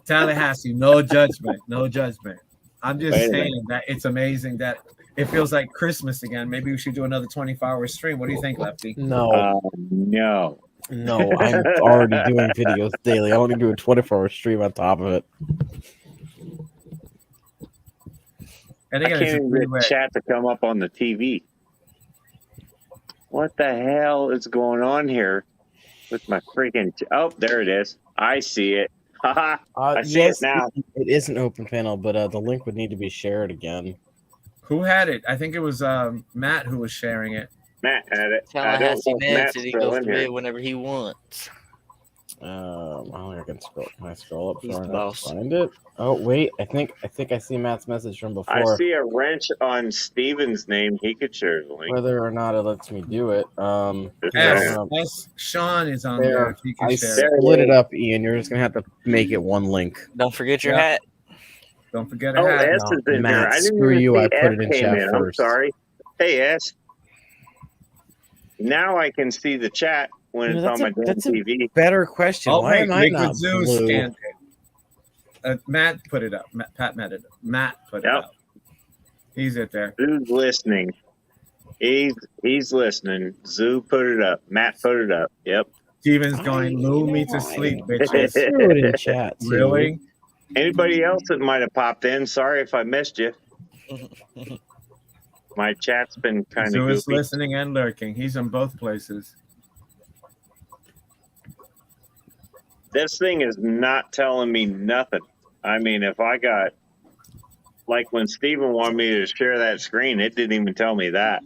Speaker 14: Tallahassee, no judgment, no judgment. I'm just
Speaker 1: Wait a
Speaker 14: saying that it's amazing that it feels like Christmas again. Maybe we should do another 24-hour stream. What do you think, Lefty?
Speaker 3: No.
Speaker 1: No.
Speaker 3: No, I'm already doing videos daily. I want to do a 24-hour stream on top of it.
Speaker 14: And
Speaker 1: I can't even get chat to come up on the TV. What the hell is going on here with my freaking... Oh, there it is. I see it. Haha. I see it now.
Speaker 3: It is an open panel, but the link would need to be shared again.
Speaker 14: Who had it? I think it was Matt who was sharing it.
Speaker 1: Matt had it.
Speaker 13: Tallahassee man said he goes to bed whenever he wants.
Speaker 3: I don't think I can scroll. Can I scroll up
Speaker 13: He's
Speaker 3: far
Speaker 13: the
Speaker 3: enough
Speaker 13: boss.
Speaker 3: to find it? Oh wait, I think I see Matt's message from before.
Speaker 1: I see a wrench on Steven's name. He could share the link.
Speaker 3: Whether or not it lets me do it.
Speaker 14: Sean is on there.
Speaker 3: There,
Speaker 14: If he can
Speaker 3: I
Speaker 14: share
Speaker 3: split it up, Ian. You're just gonna have to make it one link.
Speaker 13: Don't forget your
Speaker 14: Yeah.
Speaker 13: hat.
Speaker 14: Don't forget a
Speaker 1: Oh,
Speaker 14: hat.
Speaker 1: S is in
Speaker 3: Matt,
Speaker 1: here. I didn't
Speaker 3: screw
Speaker 1: even
Speaker 3: you,
Speaker 1: see
Speaker 3: I put
Speaker 1: S
Speaker 3: it in
Speaker 1: came
Speaker 3: chat
Speaker 1: in.
Speaker 3: first.
Speaker 1: I'm sorry. Hey, S. Now I can see the chat when it's on my damn TV.
Speaker 3: Better question.
Speaker 14: Oh,
Speaker 3: Why
Speaker 14: wait,
Speaker 3: am I
Speaker 14: Liquid
Speaker 3: not
Speaker 14: Zoo
Speaker 3: blue?
Speaker 14: scanned it. Matt put it up. Pat put it up. He's it there.
Speaker 1: Zoo's listening. He's listening. Zoo put it up. Matt put it up. Yep.
Speaker 14: Steven's going, lure me to sleep, bitches.
Speaker 3: Threw it in chat. Too.
Speaker 14: Really?
Speaker 1: Anybody else that might have popped in? Sorry if I missed you. My chat's been kind of
Speaker 14: Zoo is
Speaker 1: goofy.
Speaker 14: listening and lurking. He's in both places.
Speaker 1: This thing is not telling me nothing. I mean, if I got, like when Steven wanted me to share that screen, it didn't even tell me that.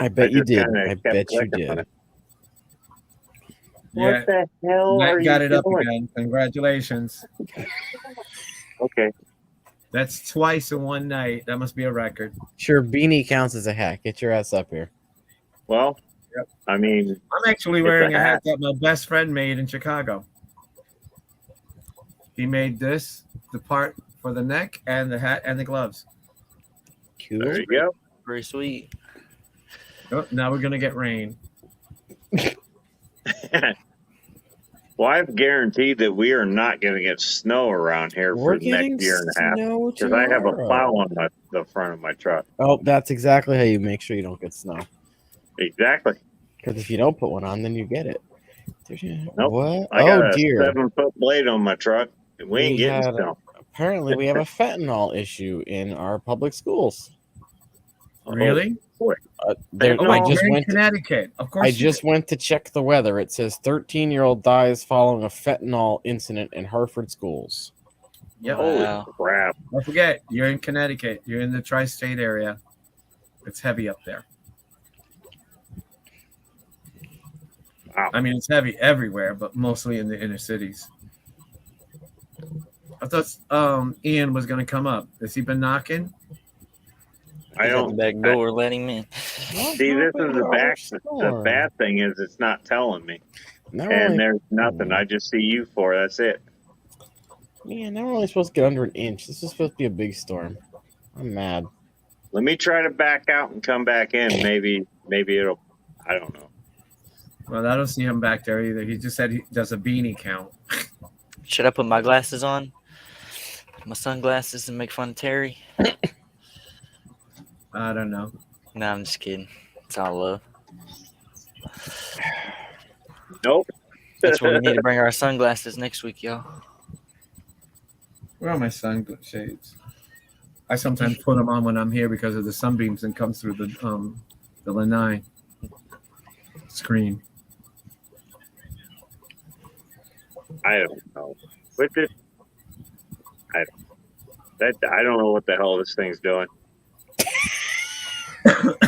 Speaker 3: I bet you
Speaker 1: just
Speaker 3: did.
Speaker 1: kinda
Speaker 3: I
Speaker 1: kept
Speaker 3: bet you
Speaker 1: clicking on
Speaker 3: did.
Speaker 1: it. What the hell
Speaker 14: Matt
Speaker 1: are
Speaker 14: got
Speaker 1: you
Speaker 14: it up
Speaker 1: doing?
Speaker 14: again. Congratulations.
Speaker 1: Okay.
Speaker 14: That's twice in one night. That must be a record.
Speaker 3: Sure, beanie counts as a hack. Get your ass up here.
Speaker 1: Well, I mean,
Speaker 14: I'm actually
Speaker 1: it's
Speaker 14: wearing
Speaker 1: a
Speaker 14: a hat
Speaker 1: hat.
Speaker 14: that my best friend made in Chicago. He made this, the part for the neck and the hat and the gloves.
Speaker 3: Cool.
Speaker 1: There you go.
Speaker 13: Pretty sweet.
Speaker 14: Oh, now we're gonna get rain.
Speaker 1: Well, I've guaranteed that we are not going to get snow around here
Speaker 3: We're
Speaker 1: for the next
Speaker 3: getting
Speaker 1: year and a half
Speaker 3: snow
Speaker 1: because I have a plow
Speaker 3: tomorrow.
Speaker 1: on the front of my truck.
Speaker 3: Oh, that's exactly how you make sure you don't get snow.
Speaker 1: Exactly.
Speaker 3: Because if you don't put one on, then you get it.
Speaker 1: Nope.
Speaker 3: What?
Speaker 1: I got
Speaker 3: Oh
Speaker 1: a
Speaker 3: dear.
Speaker 1: 7-foot blade on my truck, and we ain't getting snow.
Speaker 3: Apparently we have a fentanyl issue in our public schools.
Speaker 14: Really?
Speaker 1: Boy.
Speaker 3: I
Speaker 14: You're
Speaker 3: just
Speaker 14: in
Speaker 3: went.
Speaker 14: Connecticut. Of course.
Speaker 3: I
Speaker 14: you
Speaker 3: just went to check the weather. It says 13-year-old dies following a fentanyl incident in Hartford schools.
Speaker 14: did. Yep.
Speaker 1: Holy crap!
Speaker 14: Don't forget, you're in Connecticut. You're in the tri-state area. It's heavy up there.
Speaker 1: Wow.
Speaker 14: I mean, it's heavy everywhere, but mostly in the inner cities. I thought Ian was going to come up. Has he been knocking?
Speaker 1: I
Speaker 13: He's at the
Speaker 1: don't.
Speaker 13: back door. Let him in.
Speaker 1: See, this is the bad thing is it's not telling me, and there's nothing. I just see you four. That's it.
Speaker 3: Man, now we're only supposed to get under an inch. This is supposed to be a big storm. I'm mad.
Speaker 1: Let me try to back out and come back in. Maybe it'll. I don't know.
Speaker 14: Well, I don't see him back there either. He just said he does a beanie count.
Speaker 13: Should I put my glasses on? My sunglasses and make fun of Terry?
Speaker 14: I don't know.
Speaker 13: No, I'm just kidding. It's all love.
Speaker 1: Nope.
Speaker 13: That's where we need to bring our sunglasses next week, y'all.
Speaker 14: Where are my shades? I sometimes put them on when I'm here because of the sunbeams that comes through the lanai screen.
Speaker 1: I don't know. With this, I don't know what the hell this thing's doing.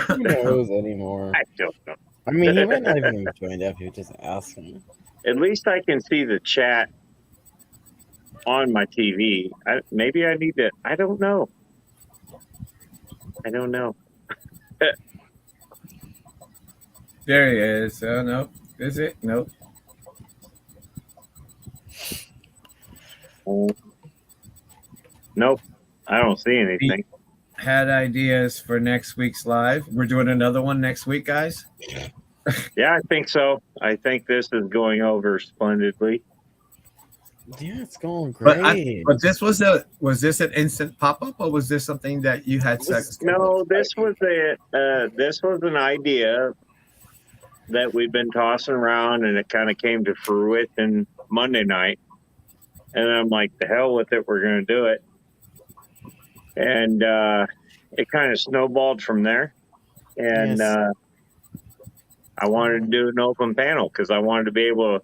Speaker 3: Who knows anymore?
Speaker 1: I don't know.
Speaker 3: I mean, he might not even have joined up. He was just asking.
Speaker 1: At least I can see the chat on my TV. Maybe I need to. I don't know. I don't know.
Speaker 14: There he is. Oh, no. Is it? Nope.
Speaker 1: Nope. I don't see anything.
Speaker 14: Had ideas for next week's live. We're doing another one next week, guys.
Speaker 1: Yeah, I think so. I think this is going over splendidly.
Speaker 3: Yeah, it's going great.
Speaker 14: But this was this an instant pop up, or was this something that you had sex?
Speaker 1: No, this was an idea that we've been tossing around, and it kind of came to fruition Monday night. And I'm like, the hell with it, we're going to do it. And it kind of snowballed from there. And I wanted to do an open panel because I wanted to be able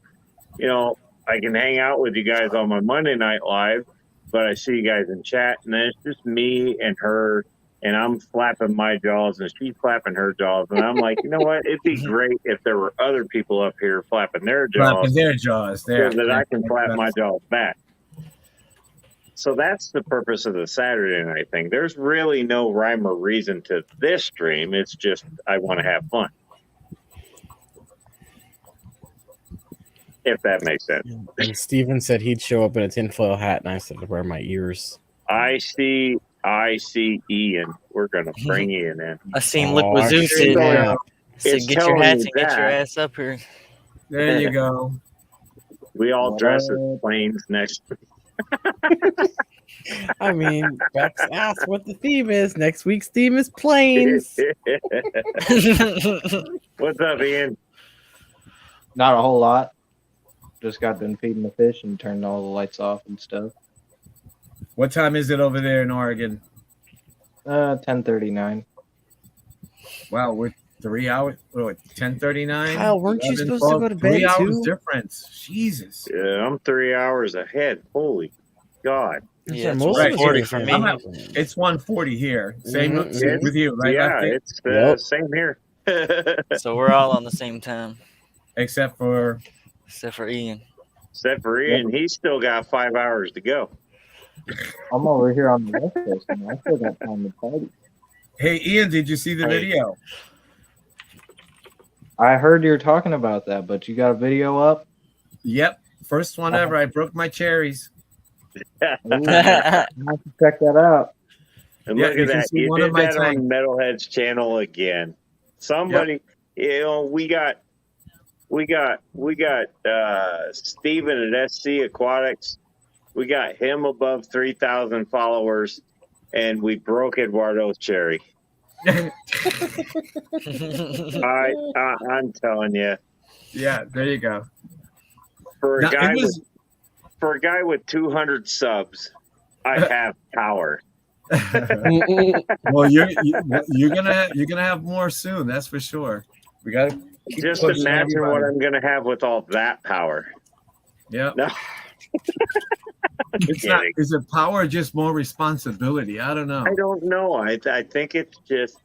Speaker 1: to, I can hang out with you guys on my Monday night live, but I see you guys in chat, and then it's just me and her, and I'm flapping my jaws, and she's flapping her jaws, and I'm like, you know what? It'd be great if there were other people up here flapping their jaws,
Speaker 14: there,
Speaker 1: so that I can flap my jaws back. So that's the purpose of the Saturday night thing. There's really no rhyme or reason to this stream. It's just I want to have fun. If that makes sense.
Speaker 3: And Steven said he'd show up in a tinfoil hat, and I said to wear my ears.
Speaker 1: I see Ian. We're gonna bring Ian in.
Speaker 13: I seen Liquid Zoo sitting there. Said, get your hats and get your ass up here.
Speaker 14: There you go.
Speaker 1: We all dress as planes next.
Speaker 3: I mean, Bex asked what the theme is. Next week's theme is planes.
Speaker 1: What's up, Ian?
Speaker 15: Not a whole lot. Just got done feeding the fish and turned all the lights off and stuff.
Speaker 14: What time is it over there in Oregon?
Speaker 15: 10:39.
Speaker 14: Wow, we're 3 hours. 10:39.
Speaker 3: Kyle, weren't you supposed to go to bed
Speaker 14: 3 hours
Speaker 3: too?
Speaker 14: difference. Jesus.
Speaker 1: Yeah, I'm 3 hours ahead. Holy God.
Speaker 13: Yeah,
Speaker 3: it's
Speaker 13: it's 140 for me.
Speaker 14: It's 1:40 here. Same
Speaker 3: Mhm.
Speaker 14: with you, right?
Speaker 1: Yeah,
Speaker 14: Lefty?
Speaker 1: it's same here.
Speaker 13: So we're all on the same time.
Speaker 14: Except for
Speaker 13: Ian.
Speaker 1: Except for Ian, he's still got 5 hours to go.
Speaker 15: I'm over here on the West Coast, and I still got time to party.
Speaker 14: Hey, Ian, did you see the video?
Speaker 15: I heard you were talking about that, but you got a video up?
Speaker 14: Yep, first one ever. I broke my cherries.
Speaker 15: Ooh, I have to check that out.
Speaker 1: And
Speaker 14: Yeah,
Speaker 1: look
Speaker 14: you
Speaker 1: at
Speaker 14: can
Speaker 1: that.
Speaker 14: see
Speaker 1: You
Speaker 14: one of
Speaker 1: did
Speaker 14: my
Speaker 1: that on
Speaker 14: tanks.
Speaker 1: Metalhead's channel again. Somebody, you know, we got Steven at SC Aquatics. We got him above 3,000 followers, and we broke Eduardo's cherry. I'm telling you.
Speaker 14: Yeah, there you go.
Speaker 1: For a
Speaker 14: Now,
Speaker 1: guy
Speaker 14: it was-
Speaker 1: with 200 subs, I have power.
Speaker 14: Well, you're gonna have more soon. That's for sure. We got to
Speaker 1: Just imagine what I'm gonna have with all that power.
Speaker 14: Yeah.
Speaker 1: No.
Speaker 14: It's not. Is it power or just more responsibility? I don't know.
Speaker 1: I don't know. I think it's just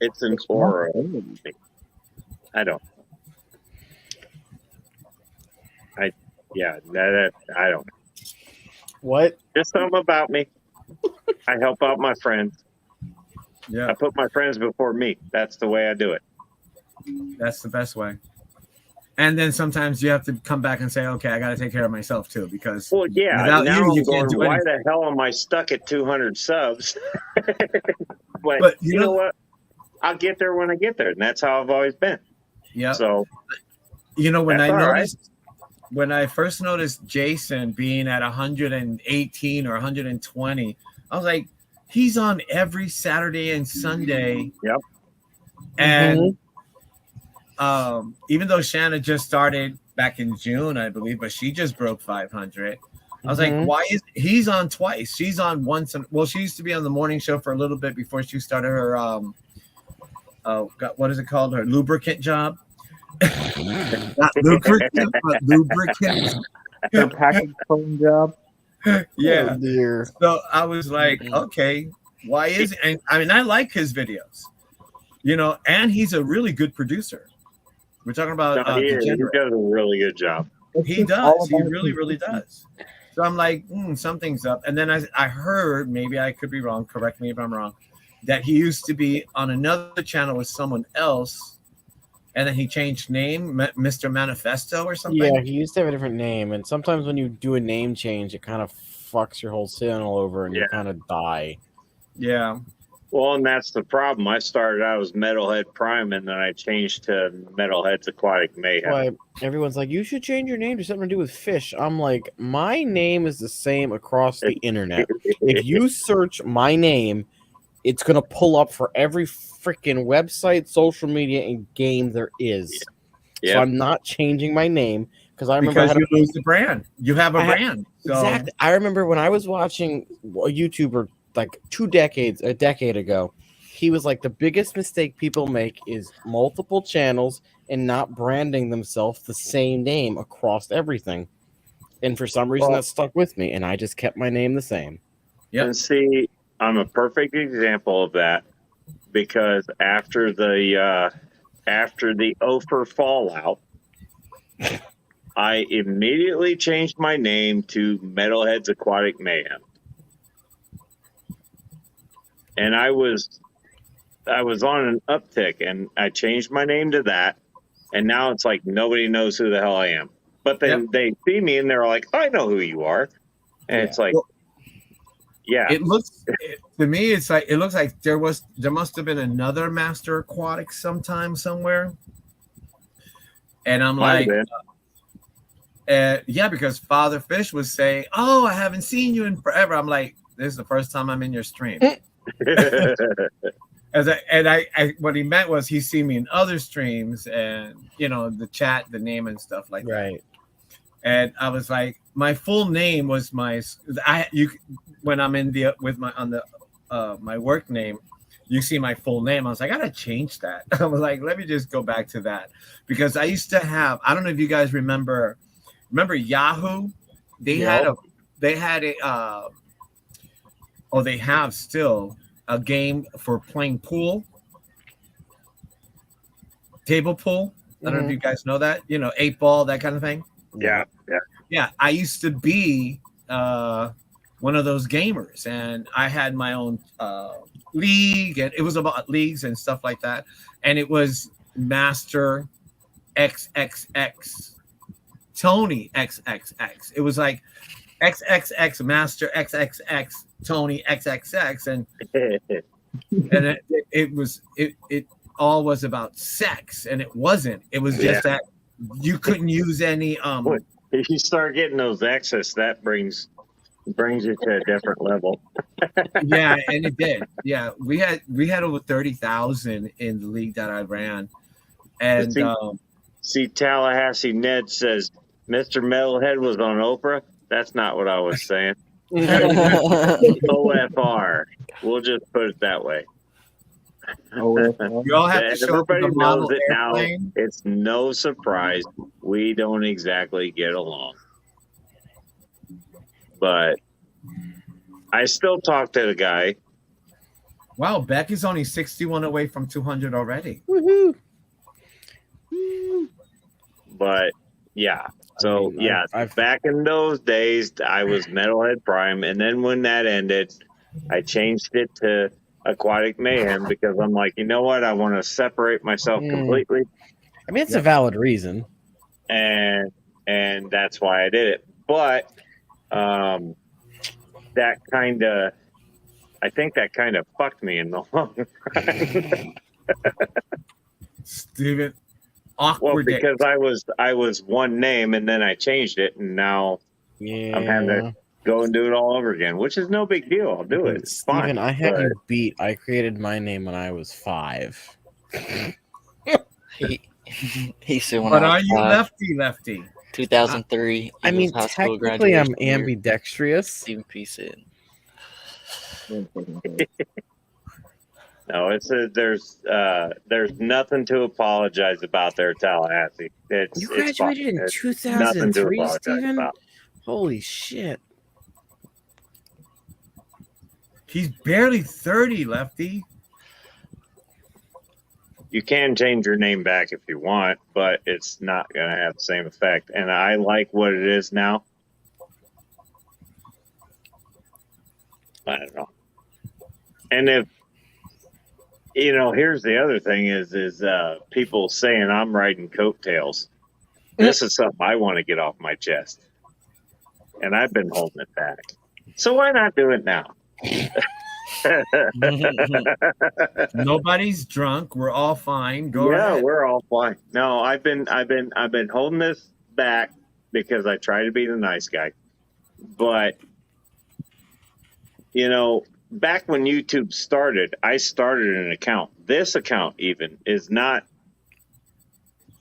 Speaker 1: an aura. I don't. I don't.
Speaker 3: What?
Speaker 1: Just something about me. I help out my friends.
Speaker 14: Yeah.
Speaker 1: I put my friends before me. That's the way I do it.
Speaker 14: That's the best way. And then sometimes you have to come back and say, okay, I got to take care of myself too, because
Speaker 1: Well, yeah.
Speaker 14: without
Speaker 1: Now
Speaker 14: you
Speaker 1: I'm
Speaker 14: can't do
Speaker 1: why
Speaker 14: anything.
Speaker 1: the hell am I stuck at 200 subs?
Speaker 14: But
Speaker 1: you know what? I'll get there when I get there, and that's how I've always been.
Speaker 14: Yeah.
Speaker 1: So,
Speaker 14: you know, when
Speaker 1: that's
Speaker 14: I
Speaker 1: all right.
Speaker 14: noticed, when I first noticed Jason being at 118 or 120, I was like, he's on every Saturday and Sunday.
Speaker 1: Yep.
Speaker 14: And even though Shanna just started back in June, I believe, but she just broke 500. I was like, why is he's on twice? She's on once. Well, she used to be on the morning show for a little bit before she started her what is it called? Her lubricant job. Not lubricant, but lubricant.
Speaker 15: Her package phone job.
Speaker 14: Yeah.
Speaker 3: Oh, dear.
Speaker 14: So I was like, okay, why is it? And I mean, I like his videos, you know, and he's a really good producer. We're talking about
Speaker 1: he
Speaker 14: Degenerate.
Speaker 1: does a really good job.
Speaker 14: He does. He really, really does. So I'm like, something's up. And then I heard, maybe I could be wrong, correct me if I'm wrong, that he used to be on another channel with someone else, and then he changed name, Mr. Manifesto or something.
Speaker 3: Yeah, he used to have a different name, and sometimes when you do a name change, it kind of fucks your whole channel over, and you kind of die.
Speaker 14: Yeah.
Speaker 1: Well, and that's the problem. I started out as Metalhead Prime, and then I changed to Metalhead's Aquatic Mayhem.
Speaker 3: Why everyone's like, you should change your name to something to do with fish. I'm like, my name is the same across the internet. If you search my name, it's gonna pull up for every freaking website, social media, and game there is.
Speaker 1: Yep.
Speaker 3: So I'm not changing my name because I remember
Speaker 14: Because you lose the brand. You have a
Speaker 3: I had-
Speaker 14: brand. So
Speaker 3: Exactly. I remember when I was watching a YouTuber like a decade ago, he was like, the biggest mistake people make is multiple channels and not branding themselves the same name across everything. And for some reason, that stuck with me, and I just kept my name the same.
Speaker 1: And see, I'm a perfect example of that, because after the Ophir fallout, I immediately changed my name to Metalhead's Aquatic Mayhem. And I was on an uptick, and I changed my name to that, and now it's like nobody knows who the hell I am. But then they see me and they're like, I know who you are. And it's like,
Speaker 14: it looks to me, it's like it looks like there must have been another Master Aquatic sometime somewhere. And I'm
Speaker 1: Might
Speaker 14: like,
Speaker 1: have
Speaker 14: yeah, because Father Fish was saying, oh, I haven't seen you in forever. I'm like, this is the first time I'm in your stream. What he meant was he's seen me in other streams, and you know, the chat, the name and stuff like that.
Speaker 3: Right.
Speaker 14: And I was like, my full name was when I'm in my work name, you see my full name. I was like, I gotta change that. I was like, let me just go back to that, because I used to have, I don't know if you guys remember Yahoo. They have still a game for playing pool, table pool. I don't know if you guys know that, 8 ball, that kind of thing.
Speaker 1: Yeah.
Speaker 14: I used to be one of those gamers, and I had my own league, and it was about leagues and stuff like that, and it was Master XXX, Tony XXX. It was like XXX Master XXX Tony XXX, and it all was about sex, and it wasn't. It was just that you couldn't use any
Speaker 1: If you start getting those X's, that brings you to a different level.
Speaker 14: Yeah, and it did. Yeah, we had over 30,000 in the league that I ran, and
Speaker 1: see, Tallahassee Ned says Mr. Metalhead was on Oprah. That's not what I was saying. OFR. We'll just put it that way.
Speaker 14: You all have to show up with
Speaker 1: Everybody
Speaker 14: the model
Speaker 1: knows it
Speaker 14: airplane.
Speaker 1: now. It's no surprise we don't exactly get along. But I still talk to the guy.
Speaker 14: Wow, Becky's only 61 away from 200 already.
Speaker 3: Woohoo!
Speaker 1: But yeah, so back in those days, I was Metalhead Prime, and then when that ended, I changed it to Aquatic Mayhem because I'm like, you know what? I want to separate myself completely.
Speaker 3: I mean, it's a valid reason,
Speaker 1: and that's why I did it. But that kind of, I think that kind of fucked me in the long run.
Speaker 14: Steven,
Speaker 1: well, because I was one name, and then I changed it, and now I'm having to go and do it all over again, which is no big deal. I'll do it. It's
Speaker 3: Steven,
Speaker 1: fine.
Speaker 3: I had you beat. I created my name when I was 5.
Speaker 13: He said when
Speaker 14: But
Speaker 13: I
Speaker 14: are
Speaker 13: was
Speaker 14: you
Speaker 13: 5.
Speaker 14: lefty?
Speaker 13: 2003.
Speaker 3: I mean,
Speaker 13: Eagles high school
Speaker 3: technically, I'm
Speaker 13: graduation year.
Speaker 3: ambidextrous.
Speaker 13: Stephen P said.
Speaker 1: No, it's there's nothing to apologize about there, Tallahassee.
Speaker 3: You graduated in 2003, Steven? Holy shit.
Speaker 14: He's barely 30, lefty.
Speaker 1: You can change your name back if you want, but it's not going to have the same effect. And I like what it is now. I don't know. And if, here's the other thing is people saying I'm riding coattails. This is something I want to get off my chest. And I've been holding it back. So why not do it now?
Speaker 14: Nobody's drunk. We're all fine. Go ahead.
Speaker 1: We're all fine. No, I've been holding this back because I try to be the nice guy. But back when YouTube started, I started an account. This account even is not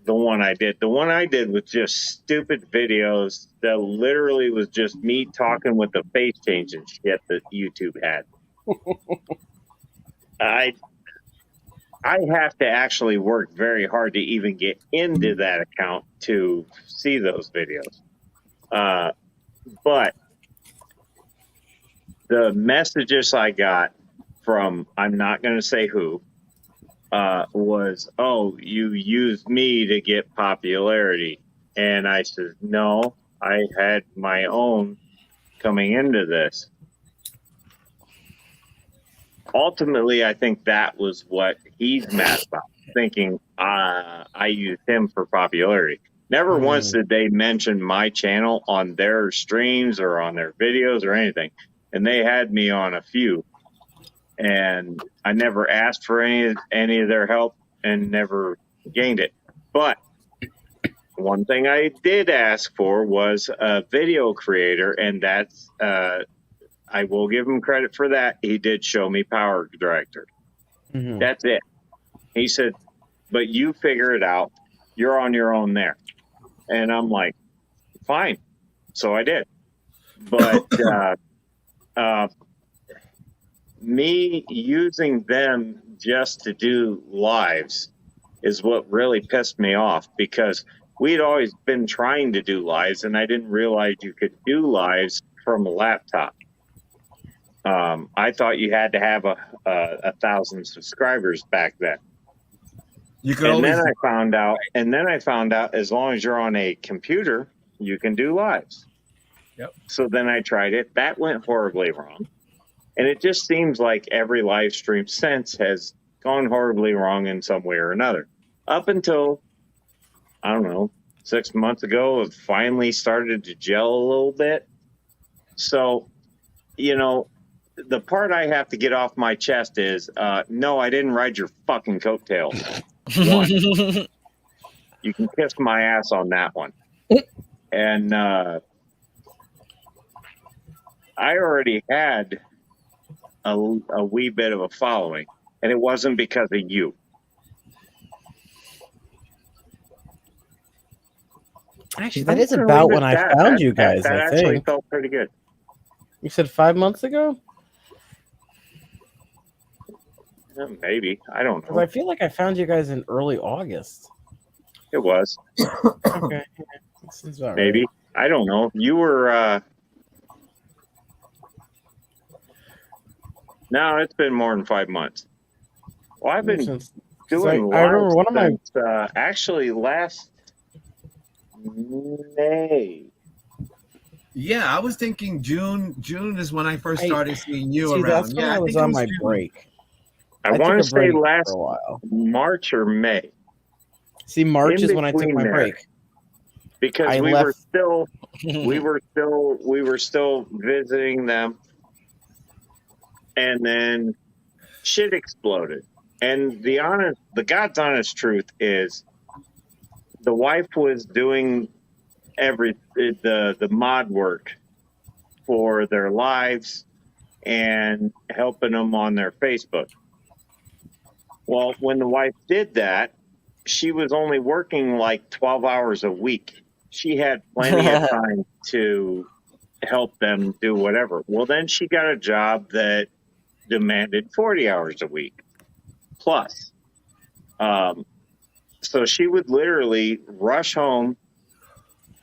Speaker 1: the one I did. The one I did was just stupid videos that literally was just me talking with the face change and shit that YouTube had. I have to actually work very hard to even get into that account to see those videos. But the messages I got from, I'm not going to say who, was, oh, you used me to get popularity. And I said, no, I had my own coming into this. Ultimately, I think that was what he's mad about, thinking I used him for popularity. Never once did they mention my channel on their streams or on their videos or anything. And they had me on a few. And I never asked for any of their help and never gained it. But one thing I did ask for was a video creator, and that's I will give him credit for that. He did show me Power Director.
Speaker 3: Mm-hmm.
Speaker 1: That's it. He said, but you figure it out. You're on your own there. And I'm like, fine. So I did. But me using them just to do lives is what really pissed me off, because we'd always been trying to do lives, and I didn't realize you could do lives from a laptop. I thought you had to have a 1,000 subscribers back then. Then I found out, as long as you're on a computer, you can do lives.
Speaker 14: Yep.
Speaker 1: So then I tried it. That went horribly wrong. And it just seems like every live stream since has gone horribly wrong in some way or another. Up until, I don't know, 6 months ago, it finally started to gel a little bit. So, you know, the part I have to get off my chest is, no, I didn't ride your fucking coattails. One, you can kiss my ass on that one. And I already had a wee bit of a following, and it wasn't because of you.
Speaker 3: Actually, that is about when I found you guys.
Speaker 1: That
Speaker 3: I
Speaker 1: actually
Speaker 3: think
Speaker 1: felt pretty good.
Speaker 3: you said 5 months ago.
Speaker 1: Maybe, I don't
Speaker 3: Because
Speaker 1: know.
Speaker 3: I feel like I found you guys in early August.
Speaker 1: It was.
Speaker 3: Okay, that seems about
Speaker 1: Maybe.
Speaker 3: right.
Speaker 1: I don't know. You were. No, it's been more than 5 months. Well, I've been doing
Speaker 3: I remember
Speaker 1: live
Speaker 3: one of my.
Speaker 1: since actually last May.
Speaker 14: Yeah, I was thinking June. June is when I first started seeing you
Speaker 3: See,
Speaker 14: around.
Speaker 3: that's when
Speaker 14: Yeah,
Speaker 3: I was
Speaker 14: think it
Speaker 3: on my
Speaker 14: June.
Speaker 3: break.
Speaker 1: I
Speaker 3: took
Speaker 1: want
Speaker 3: a
Speaker 1: to say
Speaker 3: break
Speaker 1: last
Speaker 3: for a while.
Speaker 1: March or May.
Speaker 3: See, March
Speaker 1: In
Speaker 3: is when I took
Speaker 1: between
Speaker 3: my
Speaker 1: there.
Speaker 3: break.
Speaker 1: Because
Speaker 3: I
Speaker 1: we
Speaker 3: left.
Speaker 1: were still visiting them, and then shit exploded. And the God's honest truth is, the wife was doing the mod work for their lives and helping them on their Facebook. Well, when the wife did that, she was only working like 12 hours a week. She had plenty of time to help them do whatever. Well, then she got a job that demanded 40 hours a week plus. So she would literally rush home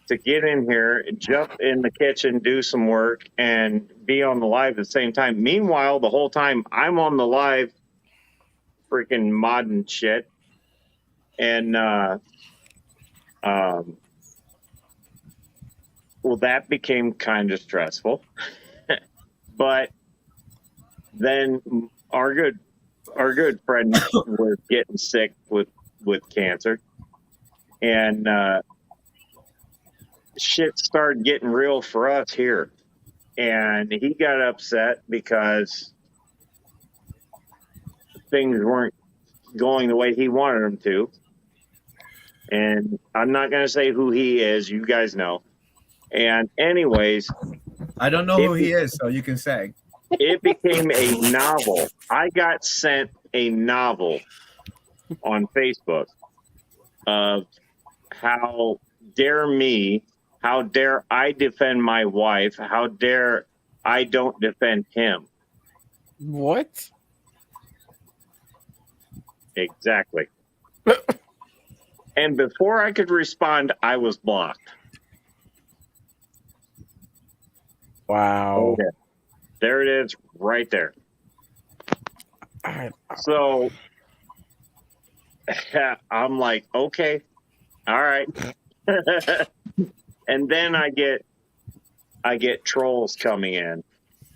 Speaker 1: to get in here, jump in the kitchen, do some work, and be on the live at the same time. Meanwhile, the whole time I'm on the live freaking modding shit. And well, that became kind of stressful. But then our good friend was getting sick with cancer, and shit started getting real for us here. And he got upset because things weren't going the way he wanted them to. And I'm not going to say who he is. You guys know. And anyways,
Speaker 14: I don't know who he is, so you can say.
Speaker 1: It became a novel. I got sent a novel on Facebook of how dare I defend my wife, how dare I don't defend him.
Speaker 3: What?
Speaker 1: Exactly. And before I could respond, I was blocked.
Speaker 3: Wow.
Speaker 1: Okay. There it is, right there. So I'm like, okay, all right. And then I get trolls coming in.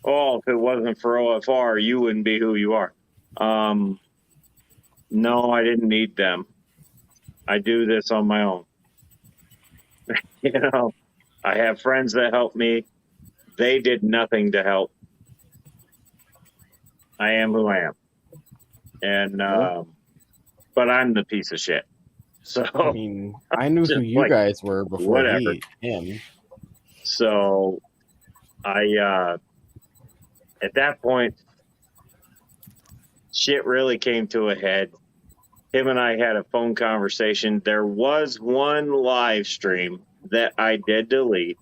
Speaker 1: Oh, if it wasn't for OFR, you wouldn't be who you are. No, I didn't need them. I do this on my own. You know, I have friends that help me. They did nothing to help. I am who I am. And, but I'm the piece of shit. So,
Speaker 3: I mean, I knew who you guys were before him.
Speaker 1: So, I, at that point, shit really came to a head. Him and I had a phone conversation. There was one live stream that I did delete.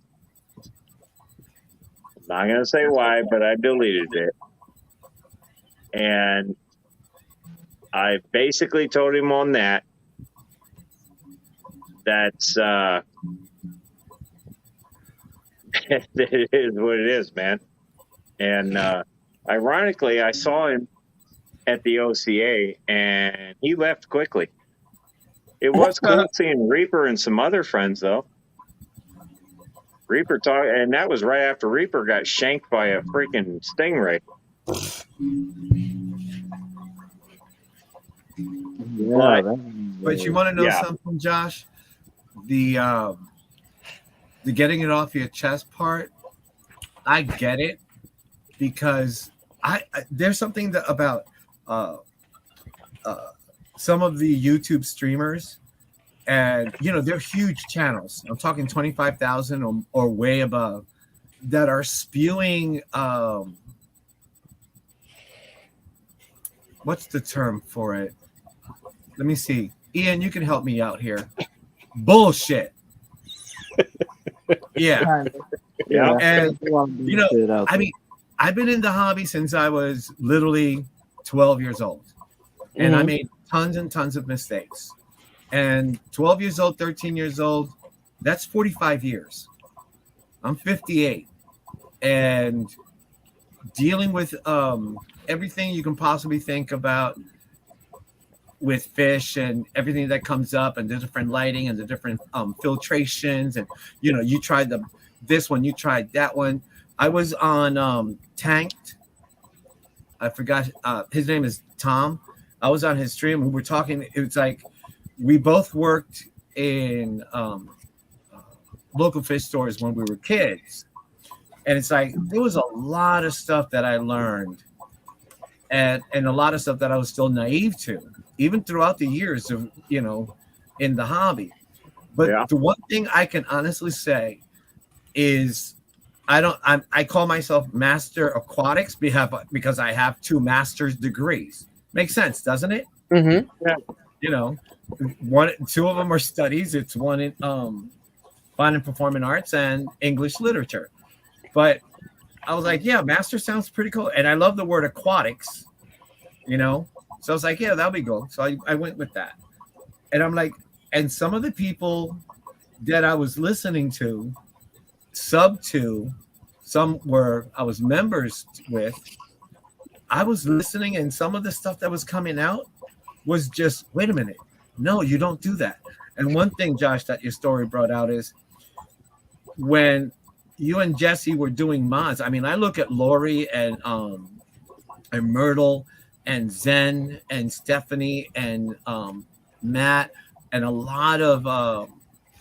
Speaker 1: I'm not going to say why, but I deleted it. And I basically told him on that's it is what it is, man. And ironically, I saw him at the OCA, and he left quickly. It was cool seeing Reaper and some other friends, though. Reaper talk, and that was right after Reaper got shanked by a freaking stingray.
Speaker 15: Yeah,
Speaker 14: But you want to know
Speaker 1: Yeah.
Speaker 14: something, Josh? The getting it off your chest part, I get it, because I there's something that about some of the YouTube streamers, and they're huge channels. I'm talking 25,000 or way above, that are spewing what's the term for it? Let me see. Ian, you can help me out here. Bullshit. Yeah.
Speaker 15: Yeah.
Speaker 14: And
Speaker 15: A lot of bullshit out
Speaker 14: I
Speaker 15: there.
Speaker 14: mean, I've been in the hobby since I was literally 12 years old. And I
Speaker 15: Mhm.
Speaker 14: made tons and tons of mistakes. And 12 years old, 13 years old, that's 45 years. I'm 58. And dealing with everything you can possibly think about with fish and everything that comes up, and the different lighting and the different filtrations, and you tried this one, you tried that one. I was on Tanked. I forgot his name is Tom. I was on his stream. We were talking. It was like we both worked in local fish stores when we were kids, and it's like there was a lot of stuff that I learned, and a lot of stuff that I was still naive to, even throughout the years of in the hobby. But the one thing I can honestly say is I call myself Master Aquatics because I have 2 master's degrees. Makes sense, doesn't it?
Speaker 3: Mm-hmm.
Speaker 14: Yeah. 2 of them are studies. It's one in fine and performing arts and English literature. But I was like, yeah, master sounds pretty cool. And I love the word aquatics, So I was like, yeah, that'll be cool. So I went with that. And I'm like, and some of the people that I was listening to, sub to, some were I was members with, I was listening, and some of the stuff that was coming out was just, wait a minute, no, you don't do that. And one thing, Josh, that your story brought out is when you and Jesse were doing mods. I mean, I look at Lori and Myrtle and Zen and Stephanie and Matt and a lot of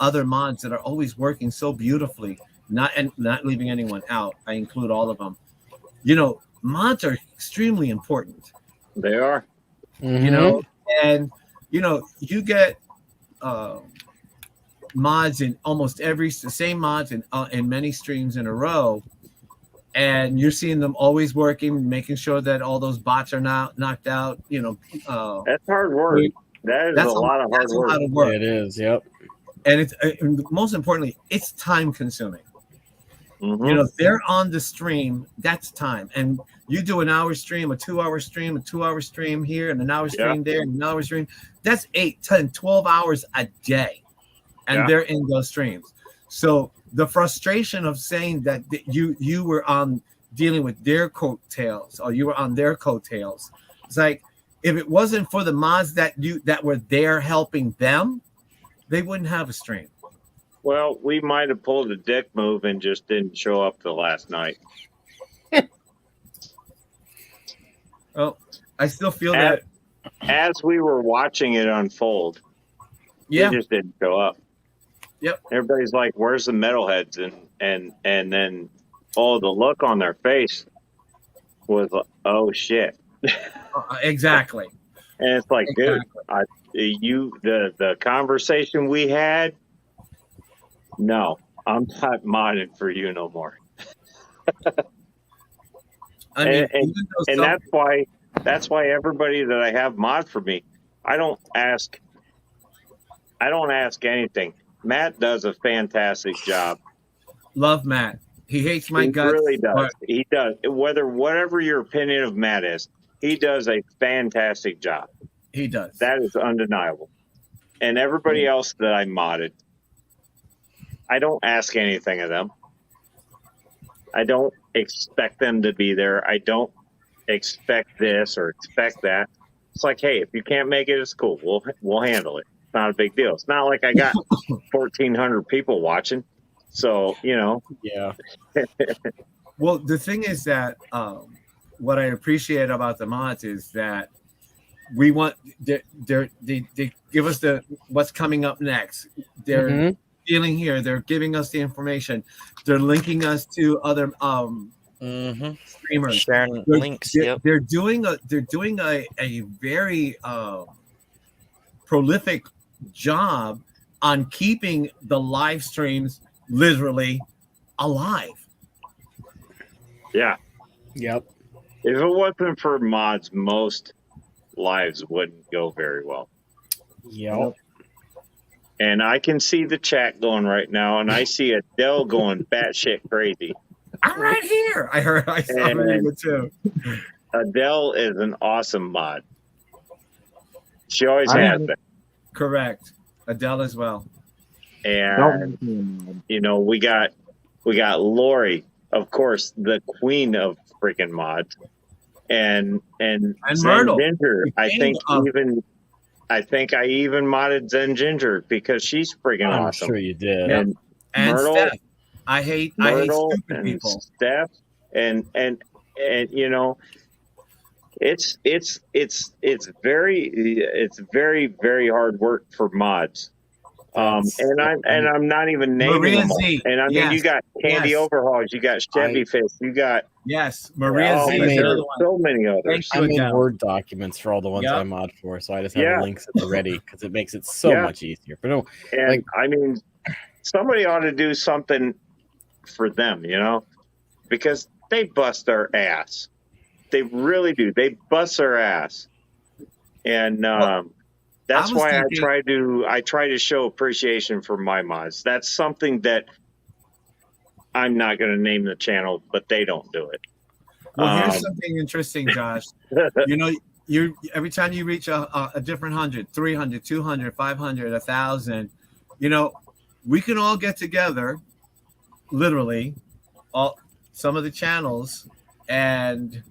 Speaker 14: other mods that are always working so beautifully, not leaving anyone out. I include all of them. Mods are extremely important.
Speaker 1: They are.
Speaker 14: And you get mods in almost the same mods in many streams in a row, and you're seeing them always working, making sure that all those bots are not knocked out.
Speaker 1: That's hard work. That's a lot of hard work.
Speaker 14: work.
Speaker 3: It is. Yep.
Speaker 14: And it's most importantly, it's time consuming.
Speaker 1: Mm-hmm.
Speaker 14: They're on the stream. That's time, and you do an hour stream, a 2-hour stream, a 2-hour stream here, and an hour stream there, and an hour stream. That's 8, 10, 12 hours a day, and they're in those streams. So the frustration of saying that you were on dealing with their coattails, or you were on their coattails, it's like, if it wasn't for the mods that were there helping them, they wouldn't have a stream.
Speaker 1: Well, we might have pulled a dick move and just didn't show up the last night.
Speaker 14: Well, I still feel that
Speaker 1: as we were watching it unfold, we just didn't show up.
Speaker 14: Yep.
Speaker 1: Everybody's like, "Where's the metalheads?" And then the look on their face was, "Oh shit!"
Speaker 14: Exactly.
Speaker 1: And it's like, dude, the conversation we had. No, I'm not modding for you no more. And that's why everybody that I have mod for me, I don't ask anything. Matt does a fantastic job.
Speaker 14: Love Matt. He hates my guts.
Speaker 1: He really does. He does. Whatever your opinion of Matt is, he does a fantastic job.
Speaker 14: He does.
Speaker 1: That is undeniable. And everybody else that I modded, I don't ask anything of them. I don't expect them to be there. I don't expect this or expect that. It's like, hey, if you can't make it, it's cool. We'll handle it. It's not a big deal. It's not like I got 1,400 people watching. So,
Speaker 3: Yeah.
Speaker 14: Well, the thing is that what I appreciate about the mods is that we want they give us the what's coming up next. They're
Speaker 3: Mhm.
Speaker 14: dealing here. They're giving us the information. They're linking us to other streamers.
Speaker 13: Sharing
Speaker 14: They're,
Speaker 13: links.
Speaker 14: they're,
Speaker 13: Yep.
Speaker 14: they're doing a very prolific job on keeping the live streams literally alive.
Speaker 1: Yeah.
Speaker 3: Yep.
Speaker 1: If it wasn't for mods, most lives wouldn't go very well.
Speaker 3: Yep.
Speaker 1: And I can see the chat going right now, and I see Adele going batshit crazy.
Speaker 14: I'm right here. I saw
Speaker 1: And
Speaker 14: it too.
Speaker 1: Adele is an awesome mod. She always
Speaker 15: I
Speaker 1: has
Speaker 15: am-
Speaker 1: been.
Speaker 14: Correct. Adele as well.
Speaker 1: And we got Lori, of course, the queen of freaking mods, and Zen
Speaker 14: Myrtle,
Speaker 1: Ginger.
Speaker 14: the
Speaker 1: I
Speaker 14: king
Speaker 1: think
Speaker 14: of-
Speaker 1: I even modded Zen Ginger because she's freaking
Speaker 3: I'm
Speaker 1: awesome.
Speaker 3: sure you did.
Speaker 1: And
Speaker 14: And
Speaker 1: Myrtle,
Speaker 14: Steph. I hate
Speaker 1: Myrtle
Speaker 14: stupid
Speaker 1: and
Speaker 14: people.
Speaker 1: Steph, and it's very, very hard work for mods. And I'm not even naming
Speaker 14: Maria
Speaker 1: them all.
Speaker 14: Z,
Speaker 1: And I mean,
Speaker 14: yes,
Speaker 1: you got Candy
Speaker 14: yes.
Speaker 1: Overhauls, you got Chevy Fish, you got
Speaker 14: Maria
Speaker 1: oh,
Speaker 14: Z
Speaker 1: man,
Speaker 14: is
Speaker 1: there's
Speaker 14: another one.
Speaker 1: so many others.
Speaker 3: I made Word documents for all the ones
Speaker 14: Yep.
Speaker 3: I mod for, so I just have
Speaker 1: Yeah.
Speaker 3: links at the ready because it makes it so
Speaker 1: Yeah.
Speaker 3: much easier. But no,
Speaker 1: And
Speaker 3: like
Speaker 1: I mean, somebody ought to do something for them, because they bust their ass. They really do. They bust their ass. And that's
Speaker 14: I was
Speaker 1: why
Speaker 14: thinking-
Speaker 1: I try to show appreciation for my mods. That's something that I'm not going to name the channel, but they don't do it.
Speaker 14: Well, here's something interesting, Josh. You every time you reach a different 100, 300, 200, 500, 1,000, we can all get together, literally, some of the channels, and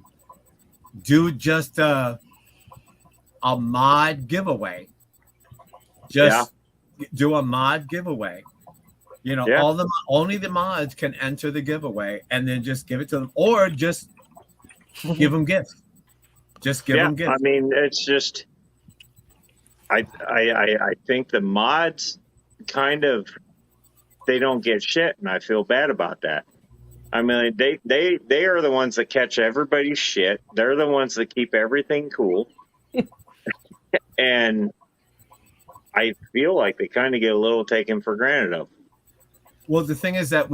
Speaker 14: do just a mod giveaway. Just do a mod giveaway. Only the mods can enter the giveaway, and then just give it to them, or just give them gifts. Just give them gifts.
Speaker 1: I mean, it's just I think the mods kind of they don't get shit, and I feel bad about that. I mean, they are the ones that catch everybody's shit. They're the ones that keep everything cool. And I feel like they kind of get a little taken for granted of.
Speaker 14: Well, the thing is that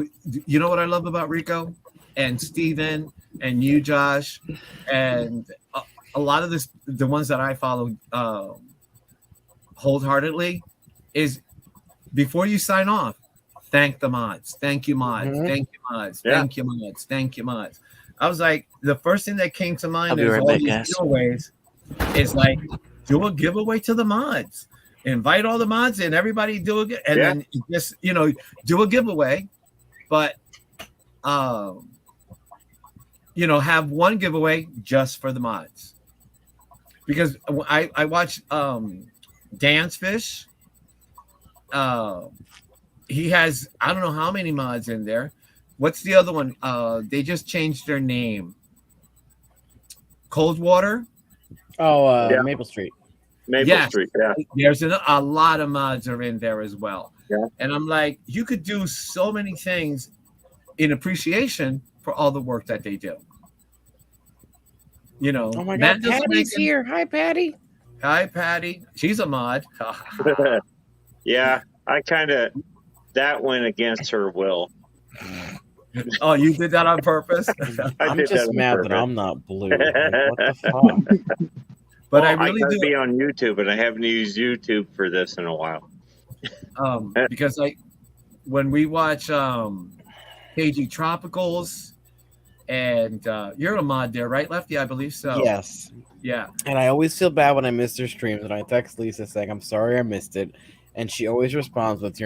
Speaker 14: you know what I love about Rico and Steven and you, Josh, and a lot of the ones that I follow wholeheartedly is before you sign off, thank the mods. Thank you, mods.
Speaker 3: Mhm.
Speaker 14: Thank you, mods.
Speaker 1: Yeah.
Speaker 14: Thank you, mods. Thank you, mods. I was like, the first thing that came to
Speaker 13: I'll
Speaker 14: mind
Speaker 13: be
Speaker 14: is
Speaker 13: right
Speaker 14: all
Speaker 13: back,
Speaker 14: these
Speaker 13: guys.
Speaker 14: giveaways is like, do a giveaway to the mods. Invite all the mods in. Everybody do it, and then just do a giveaway, but have one giveaway just for the mods. Because I watched Dance Fish. He has I don't know how many mods in there. What's the other one? They just changed their name. Coldwater.
Speaker 3: Maple Street.
Speaker 1: Maple Street, yeah.
Speaker 14: There's a lot of mods are in there as well.
Speaker 1: Yeah.
Speaker 14: And I'm like, you could do so many things in appreciation for all the work that they do.
Speaker 3: Oh my
Speaker 14: Matt
Speaker 3: God,
Speaker 14: doesn't
Speaker 3: Patty's
Speaker 14: make
Speaker 3: here. Hi, Patty.
Speaker 14: Hi, Patty. She's a mod.
Speaker 1: Yeah, I kind of that went against her will.
Speaker 14: Oh, you did that on purpose?
Speaker 3: I'm
Speaker 1: did
Speaker 3: just
Speaker 1: that on
Speaker 3: mad
Speaker 1: purpose.
Speaker 3: that I'm not blue. Like, what the fuck?
Speaker 14: But
Speaker 1: Well,
Speaker 14: I really
Speaker 1: gotta
Speaker 14: do
Speaker 1: be on YouTube, and I haven't used YouTube for this in a while.
Speaker 14: because when we watch KG Tropicals, and you're a mod there, right, Lefty? I believe so.
Speaker 3: Yes.
Speaker 14: Yeah.
Speaker 3: And I always feel bad when I miss their streams, and I text Lisa saying, I'm sorry I missed it. And she always responds with,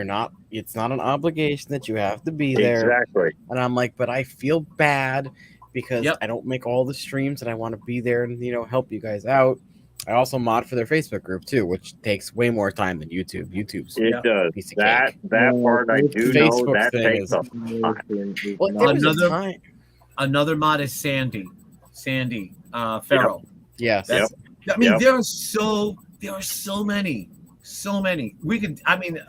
Speaker 3: it's not an obligation that you have to be there.
Speaker 1: Exactly.
Speaker 3: And I'm like, but I feel bad because I don't make all the streams and I want to be there and, help you guys out. I also mod for their Facebook group too, which takes way more time than YouTube. YouTube's
Speaker 1: It does.
Speaker 3: piece of
Speaker 1: That
Speaker 3: cake.
Speaker 1: part I do know
Speaker 3: Facebook
Speaker 1: that
Speaker 3: thing
Speaker 1: takes
Speaker 3: is
Speaker 1: a lot.
Speaker 3: well, there was a
Speaker 14: Another
Speaker 3: time.
Speaker 14: another mod is Sandy Farrell.
Speaker 3: Yes.
Speaker 14: That's, I mean, there are so many. We could. I mean,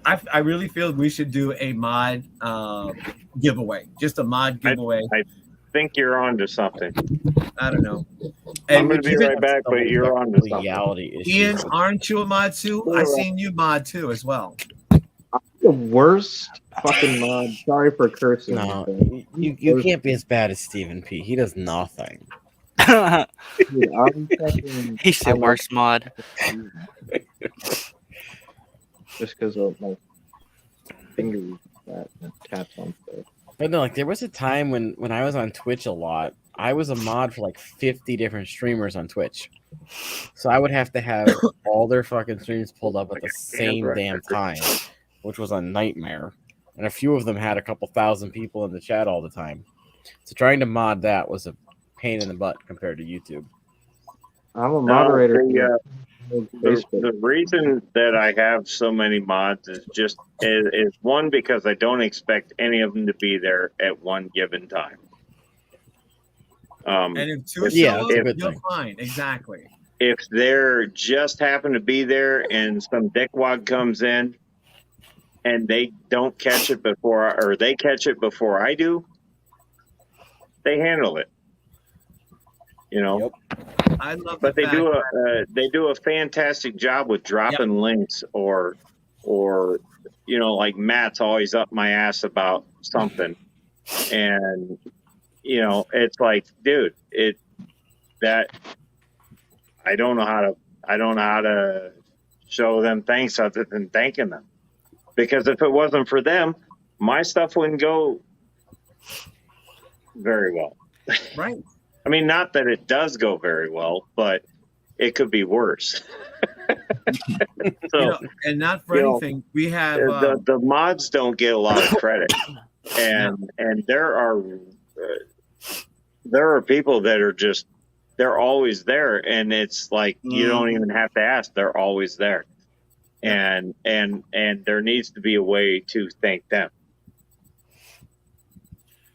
Speaker 14: I really feel we should do a mod giveaway. Just a mod giveaway.
Speaker 1: I think you're on to something.
Speaker 14: I don't know.
Speaker 1: I'm going to be right back, but you're on to something.
Speaker 3: Legality
Speaker 14: Ian, aren't you a mod too? I seen you mod too as well.
Speaker 15: The worst fucking mod. Sorry for cursing.
Speaker 3: No,
Speaker 15: but
Speaker 3: you can't be as bad as Stephen P. He does nothing.
Speaker 15: dude, I'm fucking,
Speaker 13: He's the worst mod.
Speaker 15: Just because of my fingers that taps on stuff.
Speaker 3: But no, like there was a time when I was on Twitch a lot. I was a mod for like 50 different streamers on Twitch. So I would have to have all their fucking streams pulled up at the same damn time, which was a nightmare. And a few of them had a couple thousand people in the chat all the time. So trying to mod that was a pain in the butt compared to YouTube.
Speaker 15: I'm a moderator.
Speaker 1: The reason that I have so many mods is one, because I don't expect any of them to be there at one given time.
Speaker 14: And if two show up, you're fine. Exactly.
Speaker 1: If they're just happen to be there and some dickwad comes in and they don't catch it or they catch it before I do, they handle it. You know,
Speaker 14: I love
Speaker 1: but they do a fantastic job with dropping links or you know, like Matt's always up my ass about something, and you know, it's like, dude, that I don't know how to show them thanks other than thanking them, because if it wasn't for them, my stuff wouldn't go very well.
Speaker 14: Right.
Speaker 1: I mean, not that it does go very well, but it could be worse. So,
Speaker 14: you know, and not for anything, we have
Speaker 1: the mods don't get a lot of credit, and there are people that are just, they're always there, and it's like you don't even have to ask; they're always there, and there needs to be a way to thank them.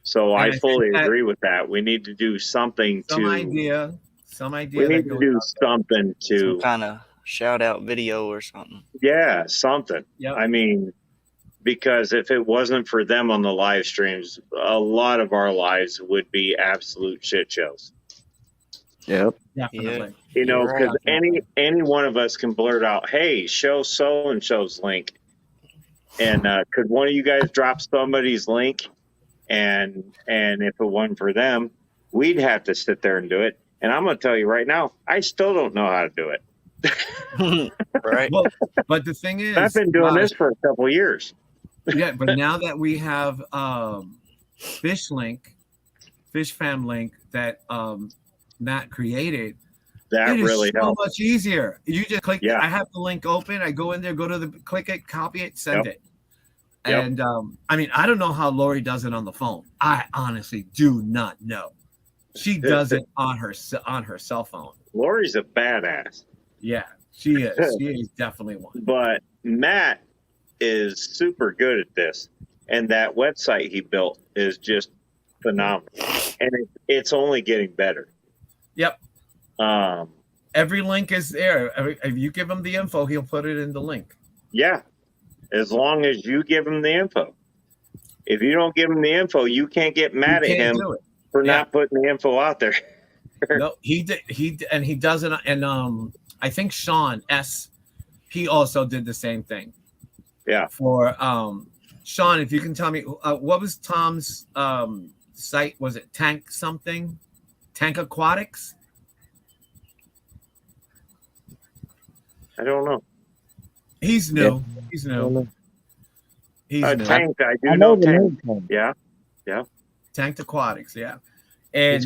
Speaker 1: So I fully agree with that. We need to do something
Speaker 14: some idea.
Speaker 1: We need to do something to
Speaker 13: some kind of shout out video or something.
Speaker 1: Yeah, something.
Speaker 14: Yep.
Speaker 1: I mean, because if it wasn't for them on the live streams, a lot of our lives would be absolute shit shows.
Speaker 15: Yep.
Speaker 14: Definitely.
Speaker 1: You know, because any one of us can blurt out, "Hey, show so and so's link," and could one of you guys drop somebody's link? And if it wasn't for them, we'd have to sit there and do it. And I'm going to tell you right now, I still don't know how to do it.
Speaker 13: Right.
Speaker 14: Well, but the thing is,
Speaker 1: I've been doing this for a couple of years.
Speaker 14: Yeah, but now that we have Fish Fam Link that Matt created,
Speaker 1: that
Speaker 14: it is
Speaker 1: really
Speaker 14: so
Speaker 1: helps.
Speaker 14: much easier. You just click.
Speaker 1: Yeah.
Speaker 14: I have the link open. I go in there, click it, copy it, send it.
Speaker 1: Yep.
Speaker 14: And I mean, I don't know how Lori does it on the phone. I honestly do not know. She does it on her cell phone.
Speaker 1: Lori's a badass.
Speaker 14: Yeah, she is. She is definitely one.
Speaker 1: But Matt is super good at this, and that website he built is just phenomenal, and it's only getting better.
Speaker 14: Yep. Every link is there. If you give him the info, he'll put it in the link.
Speaker 1: Yeah, as long as you give him the info. If you don't give him the info, you can't get mad at him for not putting the info out there.
Speaker 14: No, he did. He does it. And I think Sean S. He also did the same thing.
Speaker 1: Yeah.
Speaker 14: For Sean, if you can tell me what was Tom's site? Was it Tank something? Tank Aquatics?
Speaker 1: I don't know.
Speaker 14: He's new.
Speaker 15: Yeah.
Speaker 14: He's new. He's new.
Speaker 1: Tank. I do know Tank. Yeah. Yeah.
Speaker 14: Tanked Aquatics. Yeah. And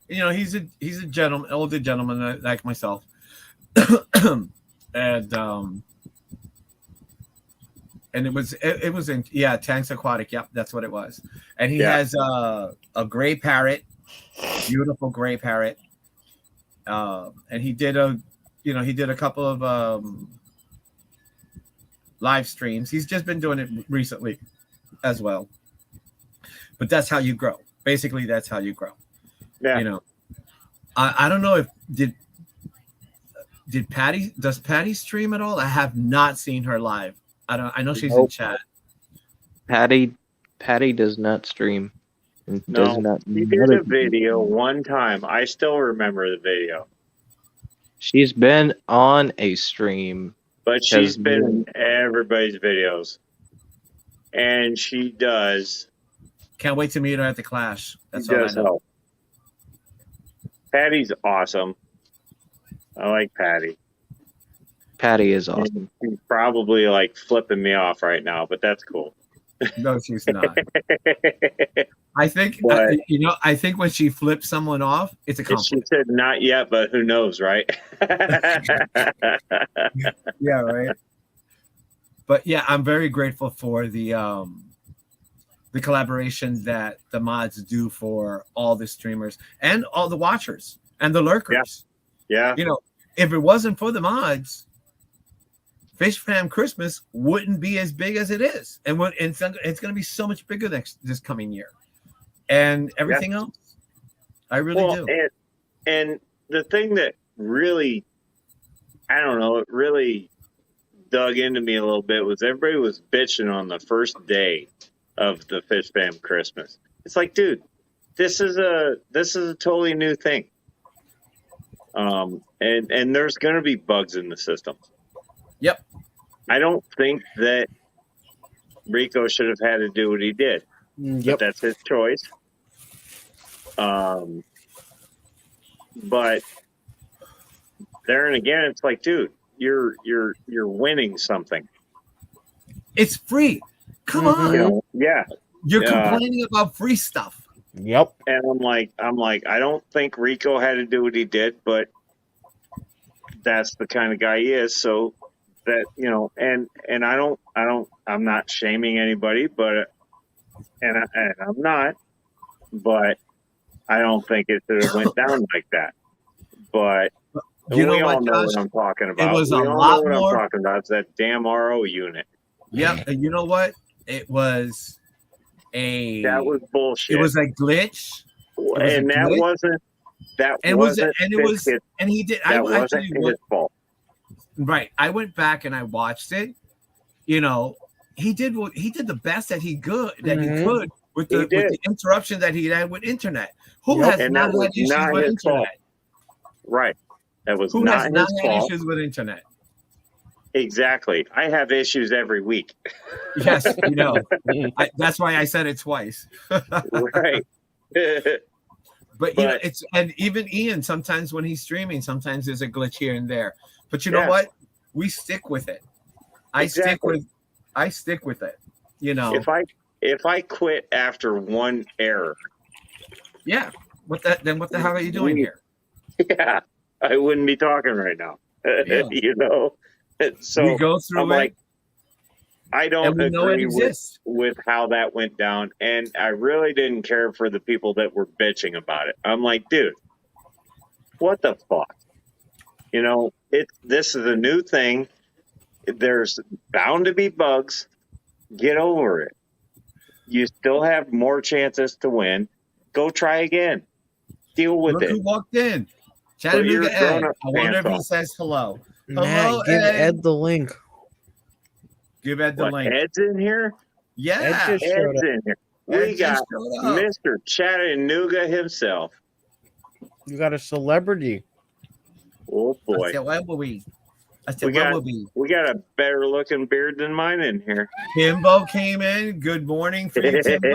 Speaker 14: you know, he's a gentleman, older gentleman like myself. And it was in Tanks Aquatic. Yep, that's what it was. And he has a gray parrot, beautiful gray parrot, And he did a couple of live streams. He's just been doing it recently as well. But that's how you grow. Basically, that's how you grow.
Speaker 1: Yeah.
Speaker 14: I don't know if does Patty stream at all? I have not seen her live. I know she's in chat.
Speaker 15: Patty does not stream. And does
Speaker 1: No,
Speaker 15: not
Speaker 1: she did
Speaker 15: know
Speaker 1: a
Speaker 15: that-
Speaker 1: video one time. I still remember the video.
Speaker 15: She's been on a stream.
Speaker 1: But she's been in everybody's videos. And she does.
Speaker 14: Can't wait to meet her at the Clash. That's
Speaker 1: She
Speaker 14: all I
Speaker 1: does
Speaker 14: know.
Speaker 1: help. Patty's awesome. I like Patty.
Speaker 15: Patty is awesome.
Speaker 1: She's probably like flipping me off right now, but that's cool.
Speaker 14: No, she's not. I think
Speaker 1: But-
Speaker 14: I think when she flips someone off, it's a
Speaker 1: She
Speaker 14: compliment.
Speaker 1: said not yet, but who knows, right?
Speaker 14: Yeah, right. But yeah, I'm very grateful for the collaboration that the mods do for all the streamers and all the watchers and the lurkers.
Speaker 1: Yeah.
Speaker 14: If it wasn't for the mods, Fish Fam Christmas wouldn't be as big as it is, and it's going to be so much bigger this coming year, and everything else. I really do.
Speaker 1: And the thing that really, I don't know, it really dug into me a little bit was everybody was bitching on the first day of the Fish Fam Christmas. It's like, dude, this is a totally new thing. And there's going to be bugs in the system.
Speaker 14: Yep.
Speaker 1: I don't think that Rico should have had to do what he did. But that's his choice. But there and again, it's like, dude, you're winning something.
Speaker 14: It's free. Come on.
Speaker 1: Yeah.
Speaker 14: You're complaining about free stuff.
Speaker 3: Yep.
Speaker 1: And I'm like, I don't think Rico had to do what he did, but that's the kind of guy he is. So that, and I'm not shaming anybody, but, and I'm not, but I don't think it should have went down like that. But
Speaker 14: You know
Speaker 1: we
Speaker 14: what,
Speaker 1: all know
Speaker 14: Josh?
Speaker 1: what I'm talking about.
Speaker 14: It was
Speaker 1: we
Speaker 14: a
Speaker 1: all
Speaker 14: lot
Speaker 1: know what
Speaker 14: more-
Speaker 1: I'm talking about. It's that damn RO unit.
Speaker 14: Yeah, and you know what? It was
Speaker 1: That was bullshit.
Speaker 14: It was a glitch.
Speaker 1: And that wasn't
Speaker 14: and he did.
Speaker 1: That wasn't his fault.
Speaker 14: Right. I went back and I watched it. He did the best that he could with the interruption that he had with internet. Who has
Speaker 1: And
Speaker 14: not
Speaker 1: that was
Speaker 14: had issues
Speaker 1: not
Speaker 14: with
Speaker 1: his fault.
Speaker 14: internet?
Speaker 1: Right. That was
Speaker 14: Who
Speaker 1: not
Speaker 14: has not
Speaker 1: his
Speaker 14: had
Speaker 1: fault.
Speaker 14: issues with internet?
Speaker 1: Exactly. I have issues every week.
Speaker 14: Yes, that's why I said it twice.
Speaker 1: Right.
Speaker 14: But it's and even Ian sometimes when he's streaming, sometimes there's a glitch here and there. But you know
Speaker 1: Yeah.
Speaker 14: what? We stick with it. I stick with it.
Speaker 1: If I quit after one error,
Speaker 14: yeah. What the hell are you doing here?
Speaker 1: Yeah, I wouldn't be talking right now.
Speaker 14: Yeah.
Speaker 1: So
Speaker 14: we go through
Speaker 1: I'm
Speaker 14: it.
Speaker 1: like, I don't
Speaker 14: and we know it
Speaker 1: agree
Speaker 14: exists.
Speaker 1: with how that went down, and I really didn't care for the people that were bitching about it. I'm like, dude, what the fuck? This is a new thing. There's bound to be bugs. Get over it. You still have more chances to win. Go try again. Deal with
Speaker 14: Look
Speaker 1: it.
Speaker 14: who walked in.
Speaker 1: Put your
Speaker 14: Chattanooga Ed.
Speaker 1: grown-up
Speaker 14: I wonder if
Speaker 1: pants
Speaker 14: he
Speaker 1: on.
Speaker 14: says hello.
Speaker 3: Matt,
Speaker 14: Hello,
Speaker 3: give
Speaker 14: Ed.
Speaker 3: Ed the link.
Speaker 14: Give Ed the
Speaker 1: What,
Speaker 14: link.
Speaker 1: Ed's in here?
Speaker 14: Yeah.
Speaker 3: Ed just showed
Speaker 1: Ed's
Speaker 3: up.
Speaker 1: in here.
Speaker 14: Ed
Speaker 1: We
Speaker 14: just
Speaker 1: got
Speaker 14: showed up.
Speaker 1: Mr. Chattanooga himself.
Speaker 3: You got a celebrity.
Speaker 1: Oh
Speaker 14: I
Speaker 1: boy.
Speaker 14: said, what will we? I said,
Speaker 1: We
Speaker 14: what
Speaker 1: got,
Speaker 14: will we?
Speaker 1: we got a better looking beard than mine in here.
Speaker 14: Timbo came in. Good morning for you, Timbo.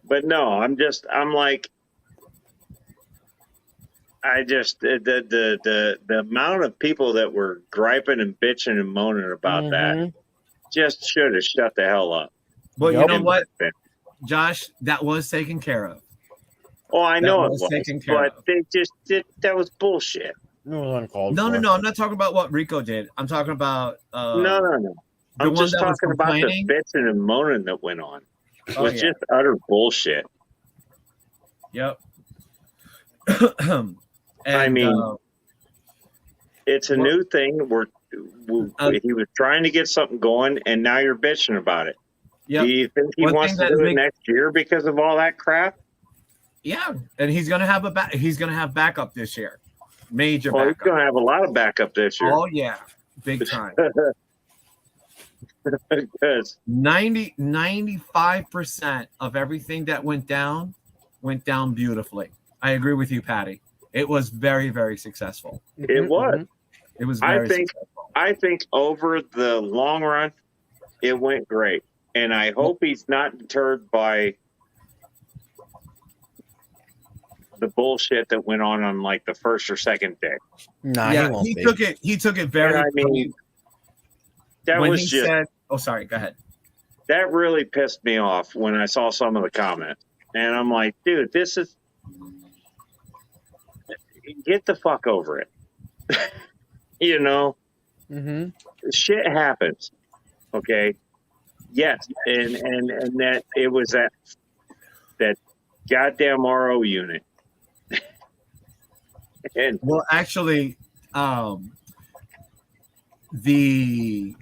Speaker 1: But no, I'm like, the amount of people that were griping and bitching and moaning about that just should have shut the hell up.
Speaker 14: But you
Speaker 3: Yep.
Speaker 14: know what, Josh? That was taken care of.
Speaker 1: Oh, I know it
Speaker 14: was
Speaker 1: was,
Speaker 14: taken care
Speaker 1: but they just did. That was bullshit.
Speaker 3: It was uncalled
Speaker 14: No,
Speaker 3: for.
Speaker 14: no, no. I'm not talking about what Rico did. I'm talking about
Speaker 1: No.
Speaker 14: the
Speaker 1: I'm
Speaker 14: one
Speaker 1: just
Speaker 14: that was
Speaker 1: talking about the
Speaker 14: complaining.
Speaker 1: bitching and moaning that went on.
Speaker 14: Oh,
Speaker 1: was
Speaker 14: yeah.
Speaker 1: just utter bullshit.
Speaker 14: Yep.
Speaker 1: I mean, it's a
Speaker 14: well-
Speaker 1: new thing where he was trying to get something going, and now you're bitching about it.
Speaker 14: Yep.
Speaker 1: Do you think he
Speaker 14: One
Speaker 1: wants
Speaker 14: thing
Speaker 1: to
Speaker 14: that
Speaker 1: do it
Speaker 14: make-
Speaker 1: next year because of all that crap?
Speaker 14: Yeah, and he's gonna have he's gonna have backup this year, major
Speaker 1: Well, he's
Speaker 14: backup.
Speaker 1: going to have a lot of backup this year.
Speaker 14: Oh yeah, big time.
Speaker 1: Because
Speaker 14: 95% of everything that went down beautifully. I agree with you, Patty. It was very, very successful.
Speaker 1: it was.
Speaker 14: It was very
Speaker 1: I think over the long run, it went great, and I hope he's not deterred by the bullshit that went on like the first or second day.
Speaker 3: Nah,
Speaker 14: yeah,
Speaker 3: he won't
Speaker 14: he
Speaker 3: be.
Speaker 14: took it very.
Speaker 1: And I mean, that
Speaker 14: when
Speaker 1: was
Speaker 14: he
Speaker 1: just
Speaker 14: said, "Oh, sorry, go ahead."
Speaker 1: that really pissed me off when I saw some of the comments, and I'm like, dude, this is get the fuck over it. You know, shit happens. Okay. Yes, and that it was that goddamn RO unit. And
Speaker 14: Well, actually, the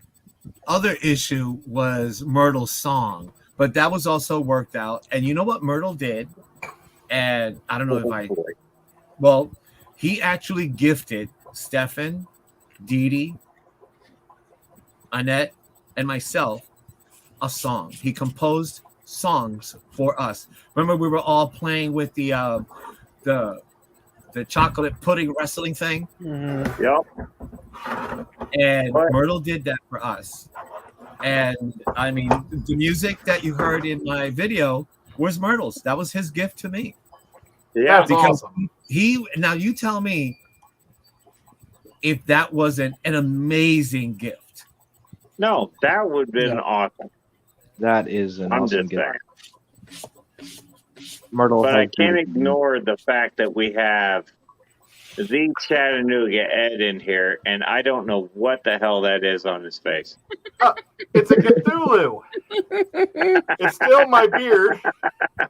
Speaker 14: other issue was Myrtle's song, but that was also worked out. And you know what Myrtle did? And I don't know if well, he actually gifted Stefan, Dee Dee, Annette, and myself a song. He composed songs for us. Remember, we were all playing with the chocolate pudding wrestling thing.
Speaker 1: Yep.
Speaker 14: And Myrtle did that for us. And I mean, the music that you heard in my video was Myrtle's. That was his gift to me.
Speaker 1: Yeah,
Speaker 16: that's awesome.
Speaker 14: He now you tell me if that wasn't an amazing gift.
Speaker 1: No, that would have been awesome.
Speaker 15: That is an
Speaker 1: I'm
Speaker 15: awesome
Speaker 1: just
Speaker 15: gift.
Speaker 1: saying.
Speaker 15: Myrtle
Speaker 1: But I
Speaker 15: has
Speaker 1: can't
Speaker 15: the-
Speaker 1: ignore the fact that we have the Chattanooga Ed in here, and I don't know what the hell that is on his face.
Speaker 16: It's a Cthulhu. It's still my beard.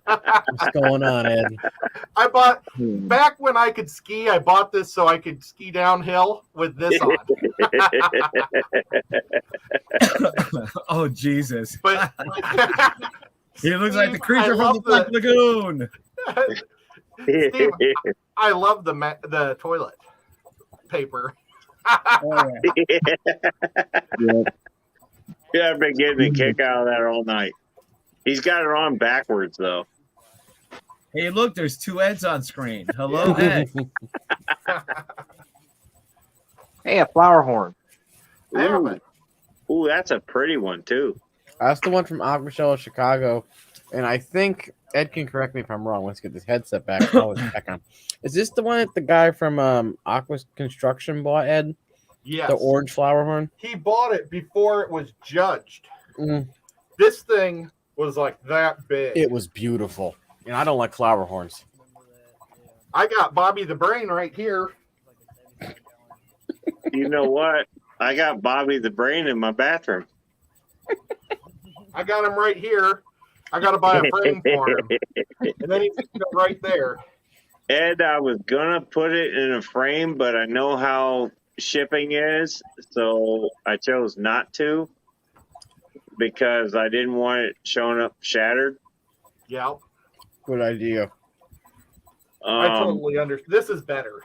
Speaker 3: What's going on, Ed?
Speaker 16: I bought back when I could ski. I bought this so I could ski downhill with this on.
Speaker 14: Oh Jesus!
Speaker 16: But
Speaker 14: he looks like the creature
Speaker 16: I
Speaker 14: from the
Speaker 16: love
Speaker 14: Black Lagoon.
Speaker 16: Steve, I love the toilet paper.
Speaker 1: Yeah, I've been getting a kick out of that all night. He's got it on backwards though.
Speaker 14: Hey, look, there's two Eds on screen. Hello, Ed.
Speaker 15: Hey, a flower horn.
Speaker 1: Ooh, that's a pretty one too.
Speaker 3: That's the one from Aqua Shell, Chicago. And I think Ed can correct me if I'm wrong. Let's get this headset back. Oh, it's back on. Is this the one that the guy from Aqua Construction bought, Ed?
Speaker 16: Yes.
Speaker 3: The orange flower horn?
Speaker 16: He bought it before it was judged. This thing was like that big.
Speaker 3: It was beautiful. And I don't like flower horns.
Speaker 16: I got Bobby the Brain right here.
Speaker 1: You know what? I got Bobby the Brain in my bathroom.
Speaker 16: I got him right here. I got to buy a frame for him. And then he's right there.
Speaker 1: Ed, I was gonna put it in a frame, but I know how shipping is, so I chose not to because I didn't want it showing up shattered.
Speaker 16: Yeah.
Speaker 3: Good idea.
Speaker 16: I totally understand. This is better.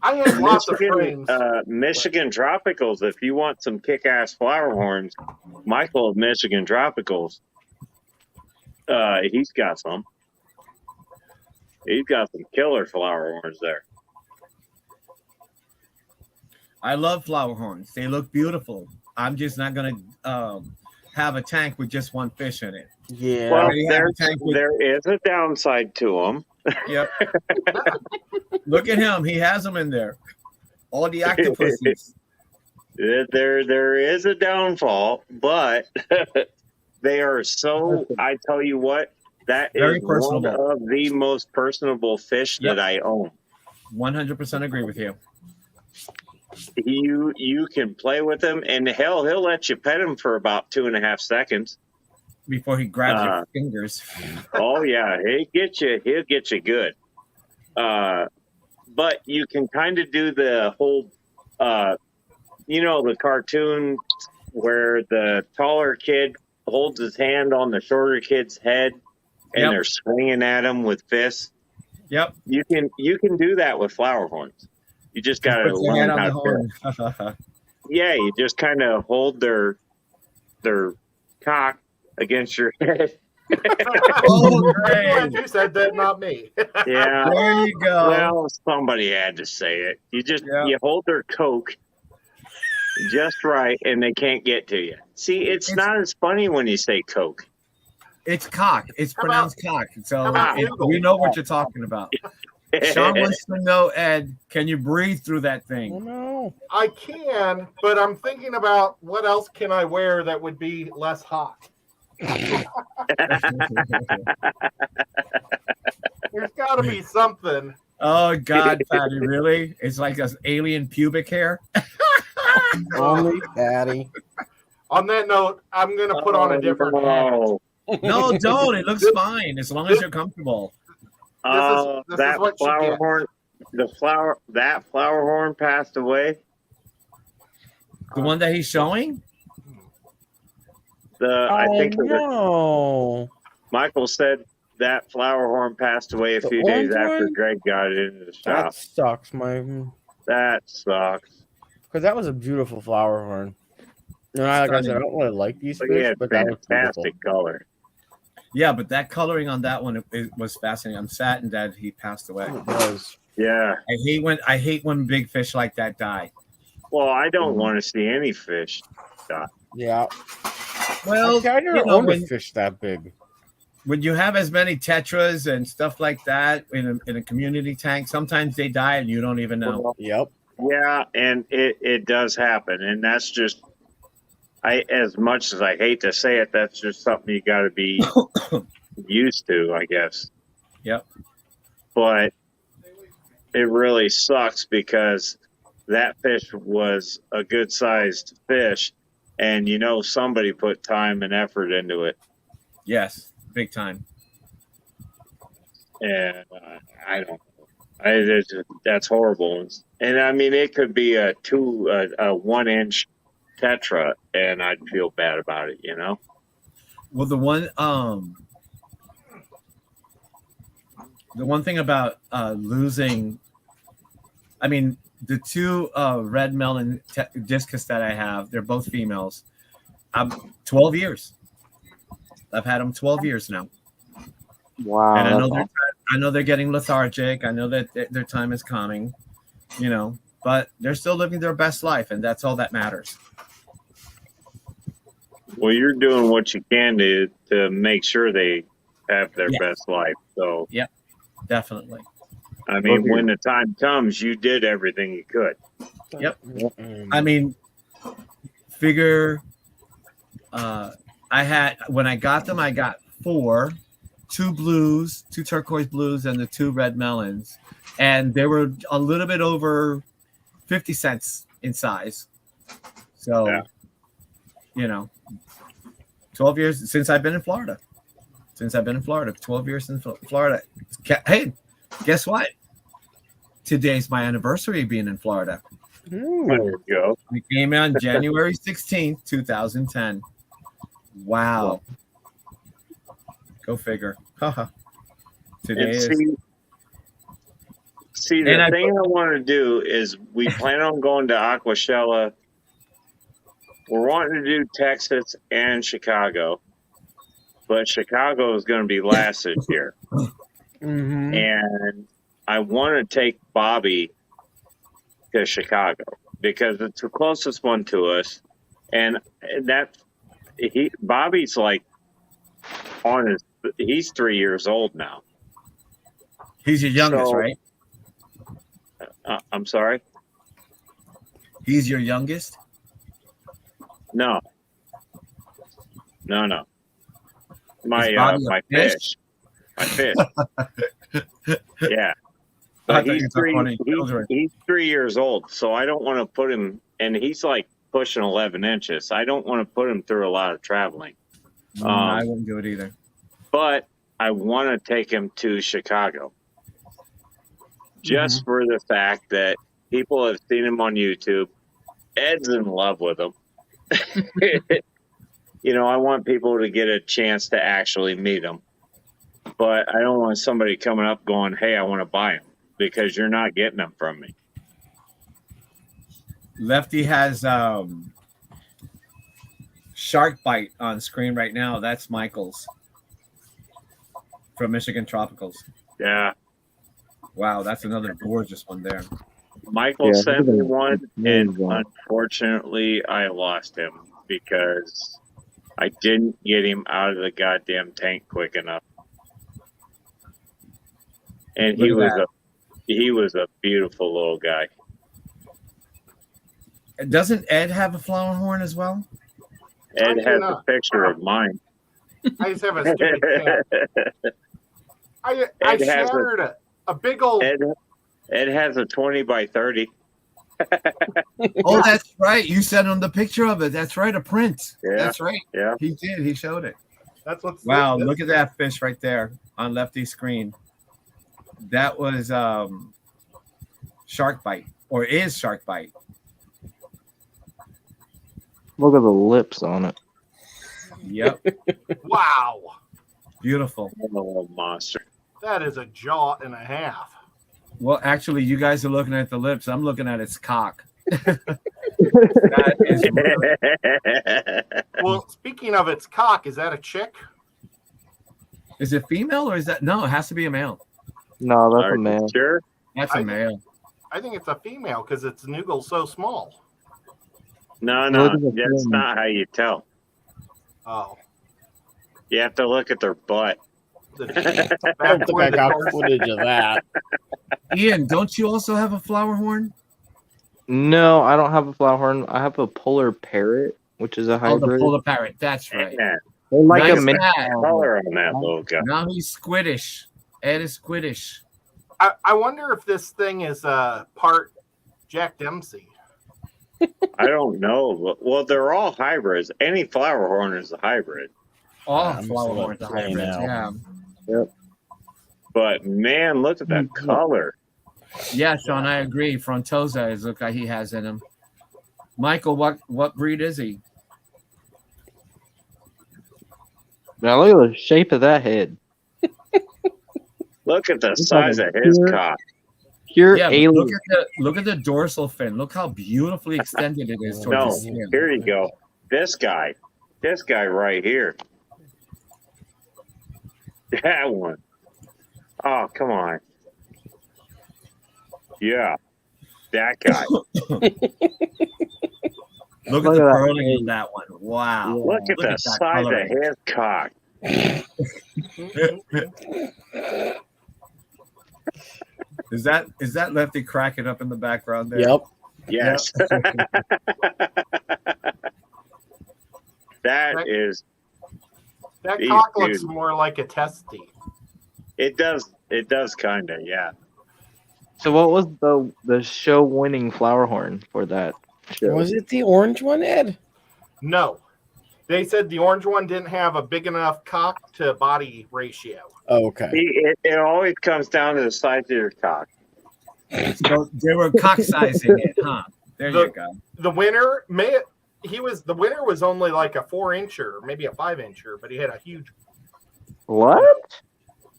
Speaker 16: I have lots of frames.
Speaker 1: Michigan Tropicals. If you want some kick-ass flower horns, Michael of Michigan Tropicals. He's got some. He's got some killer flower horns there.
Speaker 14: I love flower horns. They look beautiful. I'm just not gonna have a tank with just one fish in it.
Speaker 3: Yeah.
Speaker 1: Well,
Speaker 14: already have a tank with-
Speaker 1: there is a downside to them.
Speaker 14: Yep. Look at him. He has them in there. All the octopuses.
Speaker 1: There is a downfall, but they are so. I tell you what, that
Speaker 14: Very
Speaker 1: is one
Speaker 14: personable.
Speaker 1: of the most personable fish that I own.
Speaker 14: 100% agree with you.
Speaker 1: You can play with him, and hell, he'll let you pet him for about 2.5 seconds.
Speaker 14: before he grabs your
Speaker 1: Uh,
Speaker 14: fingers.
Speaker 1: Oh yeah, he'll get you. He'll get you good. But you can kind of do the whole, the cartoon where the taller kid holds his hand on the shorter kid's head, and
Speaker 14: Yep.
Speaker 1: they're swinging at him with fists.
Speaker 14: Yep.
Speaker 1: You can do that with flower horns. You just got to
Speaker 14: Put your hand
Speaker 1: learn
Speaker 14: on
Speaker 1: how
Speaker 14: the
Speaker 1: to.
Speaker 14: horn.
Speaker 1: Yeah, you just kind of hold their cock against your head.
Speaker 14: Oh, great.
Speaker 16: Glad you said that, not me.
Speaker 1: Yeah.
Speaker 14: There you go.
Speaker 1: Well, somebody had to say it. You hold their coke just right, and they can't get to you. See, it's not as funny when you say coke.
Speaker 14: It's cock. It's pronounced cock. So
Speaker 1: about
Speaker 14: we know what you're talking about. Sean wants to know, Ed, can you breathe through that thing?
Speaker 3: No.
Speaker 16: I can, but I'm thinking about what else can I wear that would be less hot. There's got to be something.
Speaker 14: Oh God, Patty, really? It's like an alien pubic hair.
Speaker 3: Only Patty.
Speaker 16: On that note, I'm going to put on a different hat.
Speaker 14: No, don't. It looks fine as long as you're comfortable.
Speaker 1: That
Speaker 16: is what she
Speaker 1: flower
Speaker 16: gets.
Speaker 1: horn, that flower horn passed away.
Speaker 14: The one that he's showing?
Speaker 1: I think
Speaker 3: no.
Speaker 1: Michael said that flower horn passed away a
Speaker 3: The
Speaker 1: few days
Speaker 3: orange
Speaker 1: after
Speaker 3: one?
Speaker 1: Greg got it into the shop.
Speaker 3: That sucks,
Speaker 1: That sucks.
Speaker 3: because that was a beautiful flower horn. You know, like I said, I don't really like these
Speaker 1: But
Speaker 3: fish,
Speaker 1: yeah,
Speaker 3: but that was beautiful.
Speaker 1: fantastic color.
Speaker 14: Yeah, but that coloring on that one it was fascinating. I'm saddened that he passed away.
Speaker 3: It was.
Speaker 1: Yeah.
Speaker 14: I hate when big fish like that die.
Speaker 1: Well, I don't want to see any fish die.
Speaker 3: Yeah.
Speaker 14: Well,
Speaker 3: I never
Speaker 14: you know,
Speaker 3: owned a
Speaker 14: when-
Speaker 3: fish that big.
Speaker 14: When you have as many tetras and stuff like that in a community tank, sometimes they die and you don't even know.
Speaker 3: Yep.
Speaker 1: Yeah, and it does happen, and that's just as much as I hate to say it, that's just something you got to be used to, I guess.
Speaker 14: Yep.
Speaker 1: But it really sucks because that fish was a good sized fish, and somebody put time and effort into it.
Speaker 14: Yes, big time.
Speaker 1: And I don't know. That's horrible. And I mean, it could be a 1-inch tetra, and I'd feel bad about it,
Speaker 14: Well, the one thing about losing, I mean, the two red melon discus that I have, they're both females. 12 years. I've had them 12 years now.
Speaker 15: Wow.
Speaker 14: And
Speaker 15: that's
Speaker 14: I know they're getting lethargic. I know that their time is coming, but they're still living their best life, and that's all that matters.
Speaker 1: Well, you're doing what you can to make sure they have their
Speaker 14: Yes.
Speaker 1: best life. So,
Speaker 14: Yep, definitely.
Speaker 1: I mean, when the time comes, you did everything you could.
Speaker 14: Yep. I mean, figure. When I got them, I got 4, 2 blues, 2 turquoise blues, and the 2 red melons, and they were a little bit over 50 cents in size. So, 12 years since I've been in Florida. 12 years in Florida. Hey, guess what? Today's my anniversary of being in Florida.
Speaker 1: There you go.
Speaker 14: We came on January 16th, 2010. Wow. Go figure. Haha. Today
Speaker 1: And
Speaker 14: is.
Speaker 1: see, the thing I want to do is we plan on going to Aquashella. We're wanting to do Texas and Chicago, but Chicago is going to be last this year.
Speaker 3: Mm-hmm.
Speaker 1: And I want to take Bobby to Chicago because it's the closest one to us, and Bobby's like he's 3 years old now.
Speaker 14: He's your youngest,
Speaker 1: So-
Speaker 14: right?
Speaker 1: I'm sorry.
Speaker 14: He's your youngest?
Speaker 1: No. My
Speaker 14: Is Bobby a
Speaker 1: my
Speaker 14: fish?
Speaker 1: fish. Yeah.
Speaker 14: I
Speaker 1: But
Speaker 14: thought you
Speaker 1: he's
Speaker 14: were
Speaker 1: three.
Speaker 14: talking about children.
Speaker 1: He's 3 years old, so I don't want to put him. And he's like pushing 11 inches. I don't want to put him through a lot of traveling.
Speaker 14: I wouldn't do it either.
Speaker 1: But I want to take him to Chicago just for the fact that people have seen him on YouTube. Ed's in love with him. You know, I want people to get a chance to actually meet him. But I don't want somebody coming up going, hey, I want to buy him, because you're not getting them from me.
Speaker 14: Lefty has Shark Bite on screen right now. That's Michael's from Michigan Tropicals.
Speaker 1: Yeah.
Speaker 14: Wow, that's another gorgeous one there.
Speaker 1: Michael sent me one, and unfortunately, I lost him because I didn't get him out of the goddamn tank quick enough. And he was a beautiful little guy.
Speaker 14: Doesn't Ed have a flower horn as well?
Speaker 1: Ed has a picture of mine.
Speaker 16: I just have a stupid cat. I shared a big old.
Speaker 1: Ed has a 20 by 30.
Speaker 14: Oh, that's right. You sent him the picture of it. That's right, a print.
Speaker 1: Yeah.
Speaker 14: That's right.
Speaker 1: Yeah.
Speaker 14: He did. He showed it.
Speaker 16: That's what's.
Speaker 14: Wow, look at that fish right there on Lefty's screen. That was Shark Bite, or is Shark Bite.
Speaker 15: Look at the lips on it.
Speaker 14: Yep.
Speaker 16: Wow.
Speaker 14: Beautiful.
Speaker 1: Little monster.
Speaker 16: That is a jaw and a half.
Speaker 14: Well, actually, you guys are looking at the lips. I'm looking at its cock. That is really...
Speaker 16: Well, speaking of its cock, is that a chick?
Speaker 14: Is it female or is that? No, it has to be a male.
Speaker 15: No, that's a male.
Speaker 1: Sure.
Speaker 14: That's a male.
Speaker 16: I think it's a female because its noodle's so small.
Speaker 1: No, that's not how you tell.
Speaker 16: Oh.
Speaker 1: You have to look at their butt.
Speaker 3: I don't think I got footage of that.
Speaker 14: Ian, don't you also have a flower horn?
Speaker 15: No, I don't have a flower horn. I have a polar parrot, which is a
Speaker 14: Oh,
Speaker 15: hybrid.
Speaker 14: the polar parrot. That's right.
Speaker 1: Yeah.
Speaker 15: They're like
Speaker 14: Nice
Speaker 15: a mini.
Speaker 1: Color on that little guy.
Speaker 14: Now he's squiddish. Ed is squiddish.
Speaker 16: I wonder if this thing is part Jack Dempsey.
Speaker 1: I don't know. Well, they're all hybrids. Any flower horn is a hybrid.
Speaker 14: All
Speaker 3: I'm
Speaker 14: flower
Speaker 3: just
Speaker 14: horns are
Speaker 3: playing
Speaker 14: hybrids.
Speaker 3: now.
Speaker 14: Yeah.
Speaker 15: Yep.
Speaker 1: But man, look at that color.
Speaker 14: Yeah, Sean, I agree. Frontosa is look like he has in him. Michael, what breed is he?
Speaker 15: Now look at the shape of that head.
Speaker 1: Look at the
Speaker 15: It's
Speaker 1: size
Speaker 15: like
Speaker 1: of his
Speaker 15: pure-
Speaker 1: cock.
Speaker 15: Pure
Speaker 14: Yeah, but
Speaker 15: alien.
Speaker 14: look at the dorsal fin. Look how beautifully extended it is towards
Speaker 1: No,
Speaker 14: the skin.
Speaker 1: here you go. This guy right here. That one. Oh, come on. Yeah, that guy.
Speaker 14: Look at the
Speaker 15: Look at that
Speaker 14: curling of that one. Wow.
Speaker 1: Look at the
Speaker 14: that
Speaker 1: size
Speaker 14: coloring.
Speaker 1: of his cock.
Speaker 14: Is that Lefty cracking up in the background there?
Speaker 3: Yep.
Speaker 1: Yes. That is.
Speaker 16: That
Speaker 1: These
Speaker 16: cock looks
Speaker 1: dudes.
Speaker 16: more like a testy.
Speaker 1: It does. It does kind of. Yeah.
Speaker 15: So what was the show winning flower horn for that show?
Speaker 3: Was it the orange one, Ed?
Speaker 16: No. They said the orange one didn't have a big enough cock to body ratio.
Speaker 3: Oh, okay.
Speaker 1: It always comes down to the size of your cock.
Speaker 14: So they were cock sizing it, huh? There you go.
Speaker 16: The winner the winner was only like a 4-incher, maybe a 5-incher, but he had a huge.
Speaker 15: What?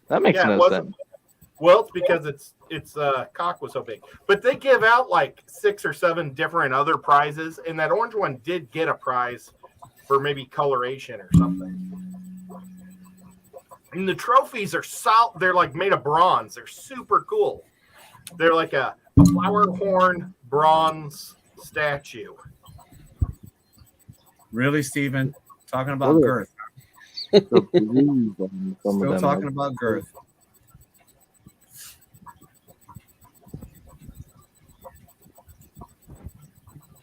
Speaker 15: That makes
Speaker 16: Yeah, it
Speaker 15: no
Speaker 16: wasn't-
Speaker 15: sense.
Speaker 16: Well, it's because its cock was so big. But they give out like 6 or 7 different other prizes, and that orange one did get a prize for maybe coloration or something. And the trophies are solid. They're like made of bronze. They're super cool. They're like a flower horn bronze statue.
Speaker 14: Really, Steven? Talking about
Speaker 15: Look at
Speaker 14: girth.
Speaker 15: the blues on some of
Speaker 14: Still
Speaker 15: them.
Speaker 14: talking about girth.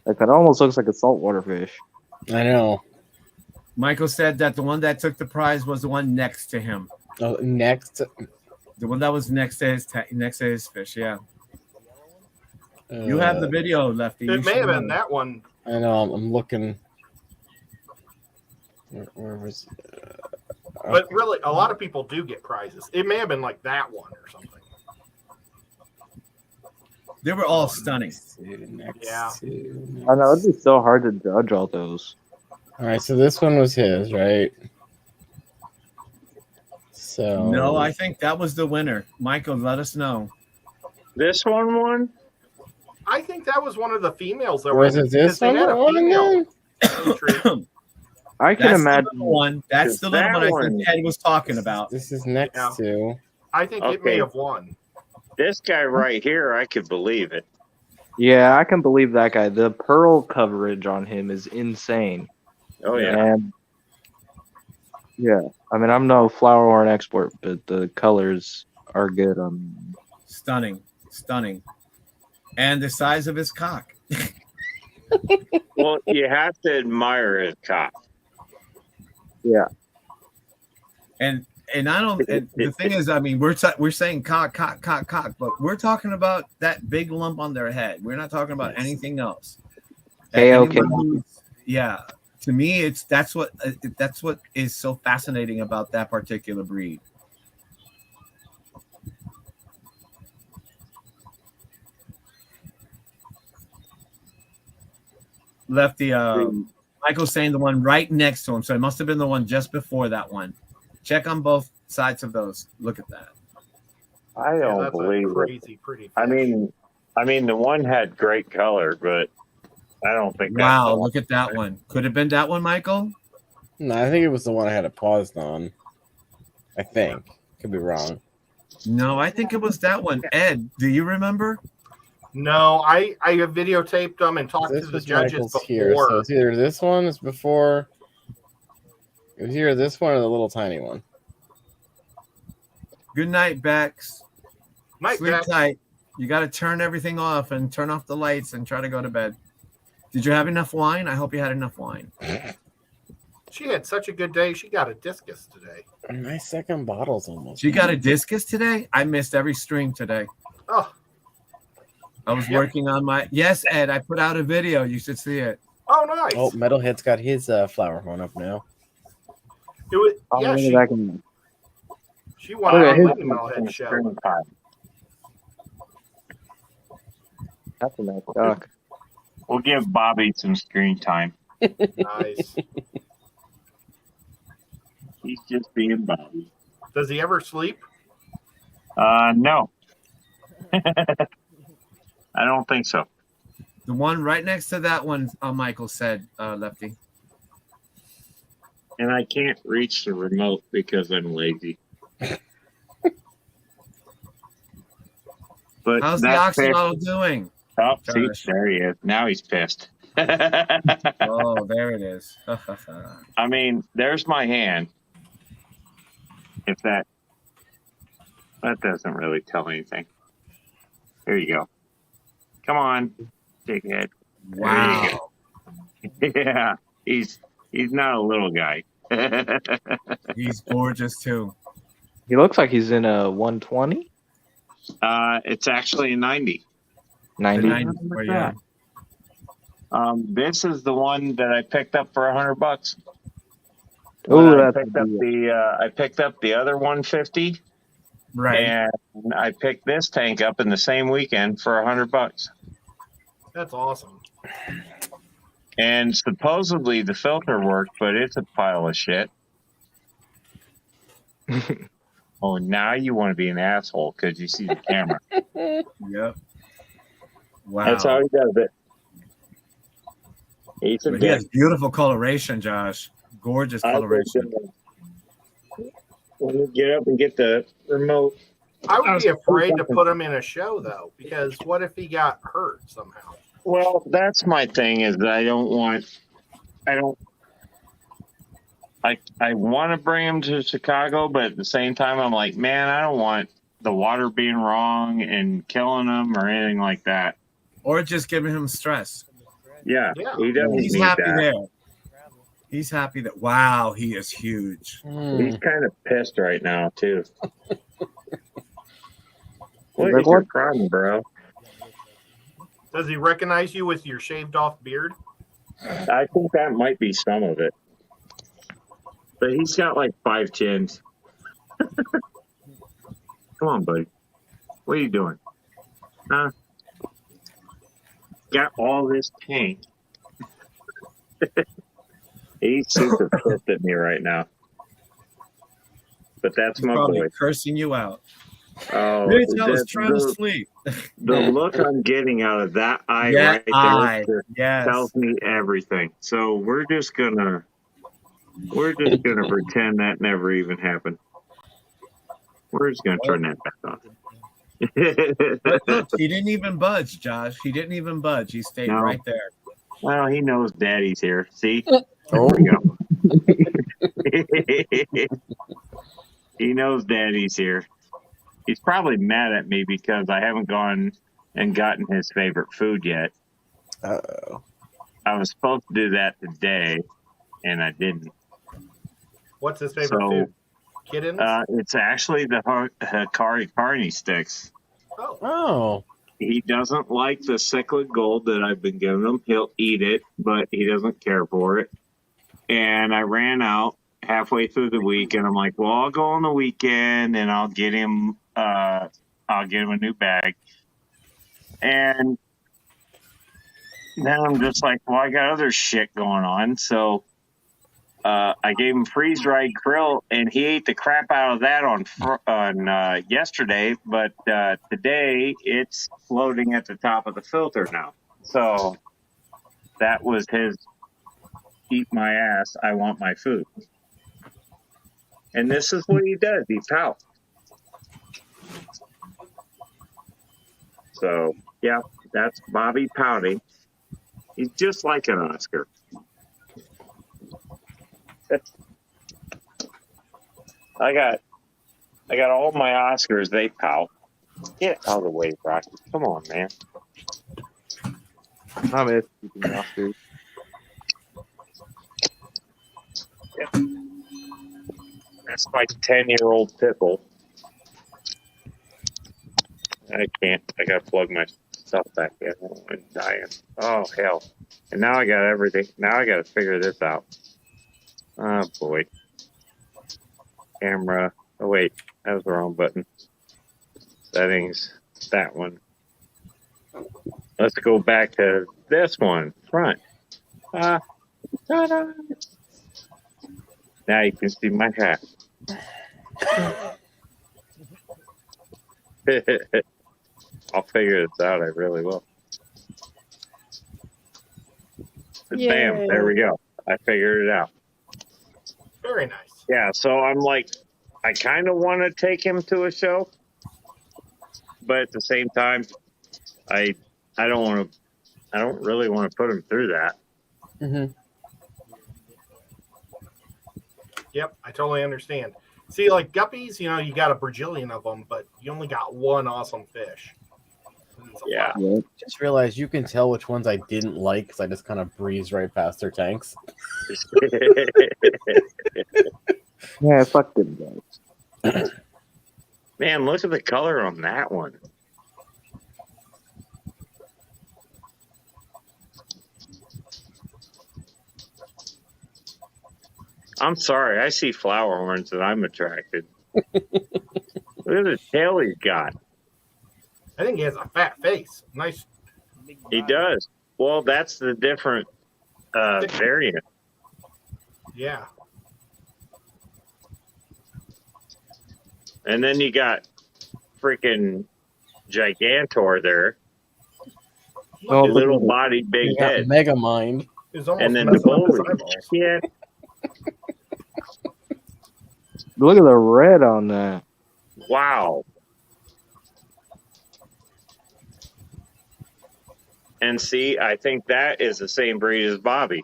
Speaker 15: Like that almost looks like a saltwater fish.
Speaker 3: I know.
Speaker 14: Michael said that the one that took the prize was the one next to him.
Speaker 3: Oh, next.
Speaker 14: The one that was next to his fish. Yeah. You have the video, Lefty. You
Speaker 16: It may
Speaker 14: should
Speaker 16: have been
Speaker 14: know.
Speaker 16: that one.
Speaker 3: I know. I'm looking. Where was?
Speaker 16: But really, a lot of people do get prizes. It may have been like that one or something.
Speaker 14: They were all stunning.
Speaker 16: Yeah.
Speaker 15: I know it'd be so hard to judge all those.
Speaker 3: All right, so this one was his, right? So
Speaker 14: No, I think that was the winner. Michael, let us know.
Speaker 1: This one won?
Speaker 16: I think that was one of the females that
Speaker 3: was
Speaker 16: were
Speaker 3: it this
Speaker 16: they
Speaker 3: one?
Speaker 16: had a
Speaker 3: that won
Speaker 16: female
Speaker 3: then?
Speaker 16: entry.
Speaker 15: I can
Speaker 14: That's
Speaker 15: imagine
Speaker 14: the little one. That's the little
Speaker 1: that
Speaker 14: one I
Speaker 1: one-
Speaker 14: think Ed was talking about.
Speaker 3: This is next
Speaker 16: Yeah.
Speaker 3: to.
Speaker 16: I think it may
Speaker 1: Okay.
Speaker 16: have won.
Speaker 1: This guy right here, I could believe it.
Speaker 15: Yeah, I can believe that guy. The pearl coverage on him is insane.
Speaker 1: Oh yeah.
Speaker 15: And yeah, I mean, I'm no flower horn expert, but the colors are good.
Speaker 14: Stunning. And the size of his cock.
Speaker 1: Well, you have to admire his cock.
Speaker 15: Yeah.
Speaker 14: And I don't. And the thing is, I mean, we're saying cock, but we're talking about that big lump on their head. We're not talking about anything else.
Speaker 15: Okay.
Speaker 14: Yeah. To me, that's what is so fascinating about that particular breed. Lefty, Michael's saying the one right next to him, so it must have been the one just before that one. Check on both sides of those. Look at that.
Speaker 1: I don't
Speaker 16: that's a
Speaker 1: believe
Speaker 16: crazy, pretty fish.
Speaker 1: I mean, the one had great color, but I don't think.
Speaker 14: Wow,
Speaker 1: that's the
Speaker 14: look at that one. Could have been that one, Michael?
Speaker 3: No, I think it was the one I had it paused on. I think. Could be wrong.
Speaker 14: No, I think it was that one. Ed, do you remember?
Speaker 16: No, I have videotaped them and talked
Speaker 3: This
Speaker 16: to the
Speaker 3: was
Speaker 16: judges
Speaker 3: Michael's
Speaker 16: before.
Speaker 3: here. So it's either this one is before. It was either this one or the little tiny one.
Speaker 14: Good night, Bex.
Speaker 16: Night,
Speaker 14: Sleep
Speaker 16: Bex.
Speaker 14: tight. You got to turn everything off and turn off the lights and try to go to bed. Did you have enough wine? I hope you had enough wine.
Speaker 16: She had such a good day. She got a discus today.
Speaker 3: My second bottle's almost.
Speaker 14: She got a discus today? I missed every stream today.
Speaker 16: Oh.
Speaker 14: I was working on my. Yes, Ed, I put out a video. You should see it.
Speaker 16: Oh, nice.
Speaker 3: Oh, Metalhead's got his flower horn up now.
Speaker 16: It was,
Speaker 15: Oh,
Speaker 16: yeah,
Speaker 15: look at
Speaker 16: she,
Speaker 15: that guy.
Speaker 16: she won
Speaker 15: Look at
Speaker 16: on
Speaker 15: his-
Speaker 16: the Metalhead show.
Speaker 15: That's a nice cock.
Speaker 1: We'll give Bobby some screen time.
Speaker 16: Nice.
Speaker 1: He's just being Bobby.
Speaker 16: Does he ever sleep?
Speaker 1: No. I don't think so.
Speaker 14: The one right next to that one, Michael said, Lefty.
Speaker 1: And I can't reach the remote because I'm lazy. But
Speaker 14: How's the
Speaker 1: that's fair.
Speaker 14: oxalotl doing?
Speaker 1: Oh, see,
Speaker 14: Josh?
Speaker 1: there he is. Now he's pissed.
Speaker 14: Oh, there it is.
Speaker 1: I mean, there's my hand. If that doesn't really tell anything. There you go. Come on, dickhead.
Speaker 14: Wow.
Speaker 1: Yeah, he's not a little guy.
Speaker 14: He's gorgeous too.
Speaker 15: He looks like he's in a 120.
Speaker 1: It's actually a 90.
Speaker 15: 90.
Speaker 14: Yeah.
Speaker 1: This is the one that I picked up for $100.
Speaker 15: Oh,
Speaker 1: I
Speaker 15: that's
Speaker 1: picked up I picked up the other 150,
Speaker 14: Right.
Speaker 1: and I picked this tank up in the same weekend for $100.
Speaker 16: That's awesome.
Speaker 1: And supposedly the filter worked, but it's a pile of shit. Oh, now you want to be an asshole because you see the camera.
Speaker 14: Yep. Wow.
Speaker 1: That's how he does it. He's a
Speaker 14: But he has
Speaker 1: dick.
Speaker 14: beautiful coloration, Josh. Gorgeous
Speaker 1: I think,
Speaker 14: coloration.
Speaker 1: When you get up and get the remote.
Speaker 16: I would be afraid to put him in a show though, because what if he got hurt somehow?
Speaker 1: Well, that's my thing is that I want to bring him to Chicago, but at the same time, I'm like, man, I don't want the water being wrong and killing him or anything like that.
Speaker 14: Or just giving him stress.
Speaker 1: Yeah, he doesn't
Speaker 14: He's
Speaker 1: need
Speaker 14: happy
Speaker 1: that.
Speaker 14: there. He's happy that. Wow, he is huge.
Speaker 1: He's kind of pissed right now too. What
Speaker 15: Like
Speaker 1: is your
Speaker 15: what?
Speaker 1: problem, bro?
Speaker 16: Does he recognize you with your shaved off beard?
Speaker 1: I think that might be some of it. But he's got like 5 chins. Come on, buddy. What are you doing? Huh? Got all this paint. He's super pissed at me right now. But that's
Speaker 14: He's
Speaker 1: my
Speaker 14: probably
Speaker 1: boy.
Speaker 14: cursing you out.
Speaker 1: Oh,
Speaker 14: Bitch, I was trying to sleep.
Speaker 1: The look I'm getting out of that eye
Speaker 14: Yeah,
Speaker 1: right there
Speaker 14: eye.
Speaker 1: just
Speaker 14: Yes.
Speaker 1: tells me everything. So we're just gonna pretend that never even happened. We're just gonna turn that back on.
Speaker 14: But look, he didn't even budge, Josh. He didn't even budge. He stayed
Speaker 1: No.
Speaker 14: right there.
Speaker 1: Well, he knows Daddy's here. See? There we go. He knows Daddy's here. He's probably mad at me because I haven't gone and gotten his favorite food yet.
Speaker 3: Uh-oh.
Speaker 1: I was supposed to do that today, and I didn't.
Speaker 16: What's his favorite food? Kittens?
Speaker 1: It's actually the Hikari Carney sticks.
Speaker 3: Oh.
Speaker 1: He doesn't like the Cyclid Gold that I've been giving him. He'll eat it, but he doesn't care for it. And I ran out halfway through the week, and I'm like, well, I'll go on the weekend, and I'll get him a new bag. And then I'm just like, well, I got other shit going on, so I gave him freeze-dried krill, and he ate the crap out of that on yesterday. But today, it's floating at the top of the filter now. So that was his eat my ass, I want my food. And this is what he does. He pouts. So, yeah, that's Bobby pouting. He's just like an Oscar. I got all my Oscars. They pout. Get out of the way, Rocky. Come on, man.
Speaker 15: I miss keeping Oscars.
Speaker 1: Yeah. That's my 10-year-old pickle. I can't. I gotta plug my stuff back in. I'm dying. Oh hell! And now I got everything. Now I gotta figure this out. Oh boy. Camera. Oh wait, that was the wrong button. Settings. That one. Let's go back to this one. Front. Ta-da! Now you can see my hat. I'll figure this out. I really will. Bam! There we go. I figured it out.
Speaker 16: Very nice.
Speaker 1: Yeah. So I'm like, I kind of want to take him to a show, but at the same time, I don't want to. I don't really want to put him through that.
Speaker 3: Mm-hmm.
Speaker 16: Yep, I totally understand. See, like guppies, you got a bajillion of them, but you only got one awesome fish.
Speaker 1: Yeah.
Speaker 3: Just realized you can tell which ones I didn't like because I just kind of breezed right past their tanks.
Speaker 15: Yeah, fuck them guys.
Speaker 1: Man, look at the color on that one. I'm sorry, I see flower horns and I'm attracted. Look at the tail he's got.
Speaker 16: I think he has a fat face. Nice.
Speaker 1: He does. Well, that's the different variant.
Speaker 16: Yeah.
Speaker 1: And then you got freaking Gigantor there.
Speaker 15: Oh,
Speaker 1: little body, big head.
Speaker 3: Mega Mind.
Speaker 1: And then the holy shit.
Speaker 15: Look at the red on that.
Speaker 1: Wow. And see, I think that is the same breed as Bobby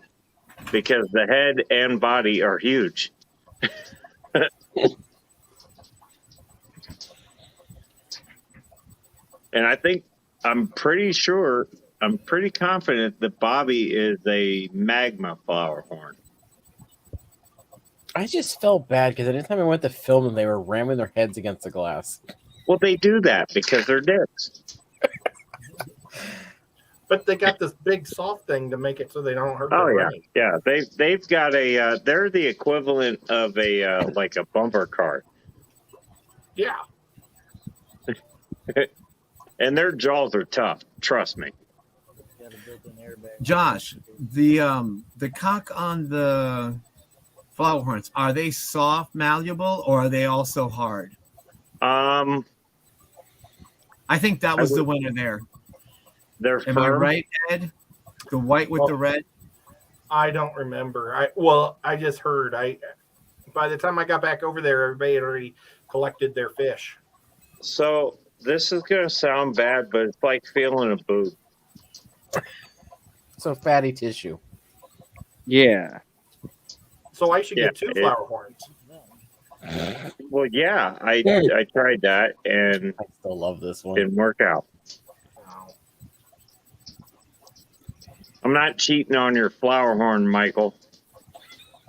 Speaker 1: because the head and body are huge. And I'm pretty confident that Bobby is a magma flower horn.
Speaker 3: I just felt bad because anytime I went to film them, they were ramming their heads against the glass.
Speaker 1: Well, they do that because they're dicks.
Speaker 16: But they got this big soft thing to make it so they don't hurt
Speaker 1: Oh
Speaker 16: their
Speaker 1: yeah,
Speaker 16: brain.
Speaker 1: yeah. They've got a. They're the equivalent of a like a bumper car,
Speaker 16: Yeah.
Speaker 1: and their jaws are tough. Trust me.
Speaker 14: Josh, the cock on the flower horns, are they soft, malleable, or are they also hard?
Speaker 1: I
Speaker 14: think that was the winner there.
Speaker 1: They're
Speaker 14: Am I
Speaker 1: firm.
Speaker 14: right, Ed? The white with the red.
Speaker 16: I don't remember. I just heard. By the time I got back over there, everybody had already collected their fish.
Speaker 1: So this is gonna sound bad, but it's like feeling a boob.
Speaker 3: So fatty tissue.
Speaker 15: Yeah.
Speaker 16: So I should
Speaker 1: Yeah,
Speaker 16: get 2 flower horns.
Speaker 1: Well, yeah, I tried that and
Speaker 3: I still love this one.
Speaker 1: didn't work out. I'm not cheating on your flower horn, Michael.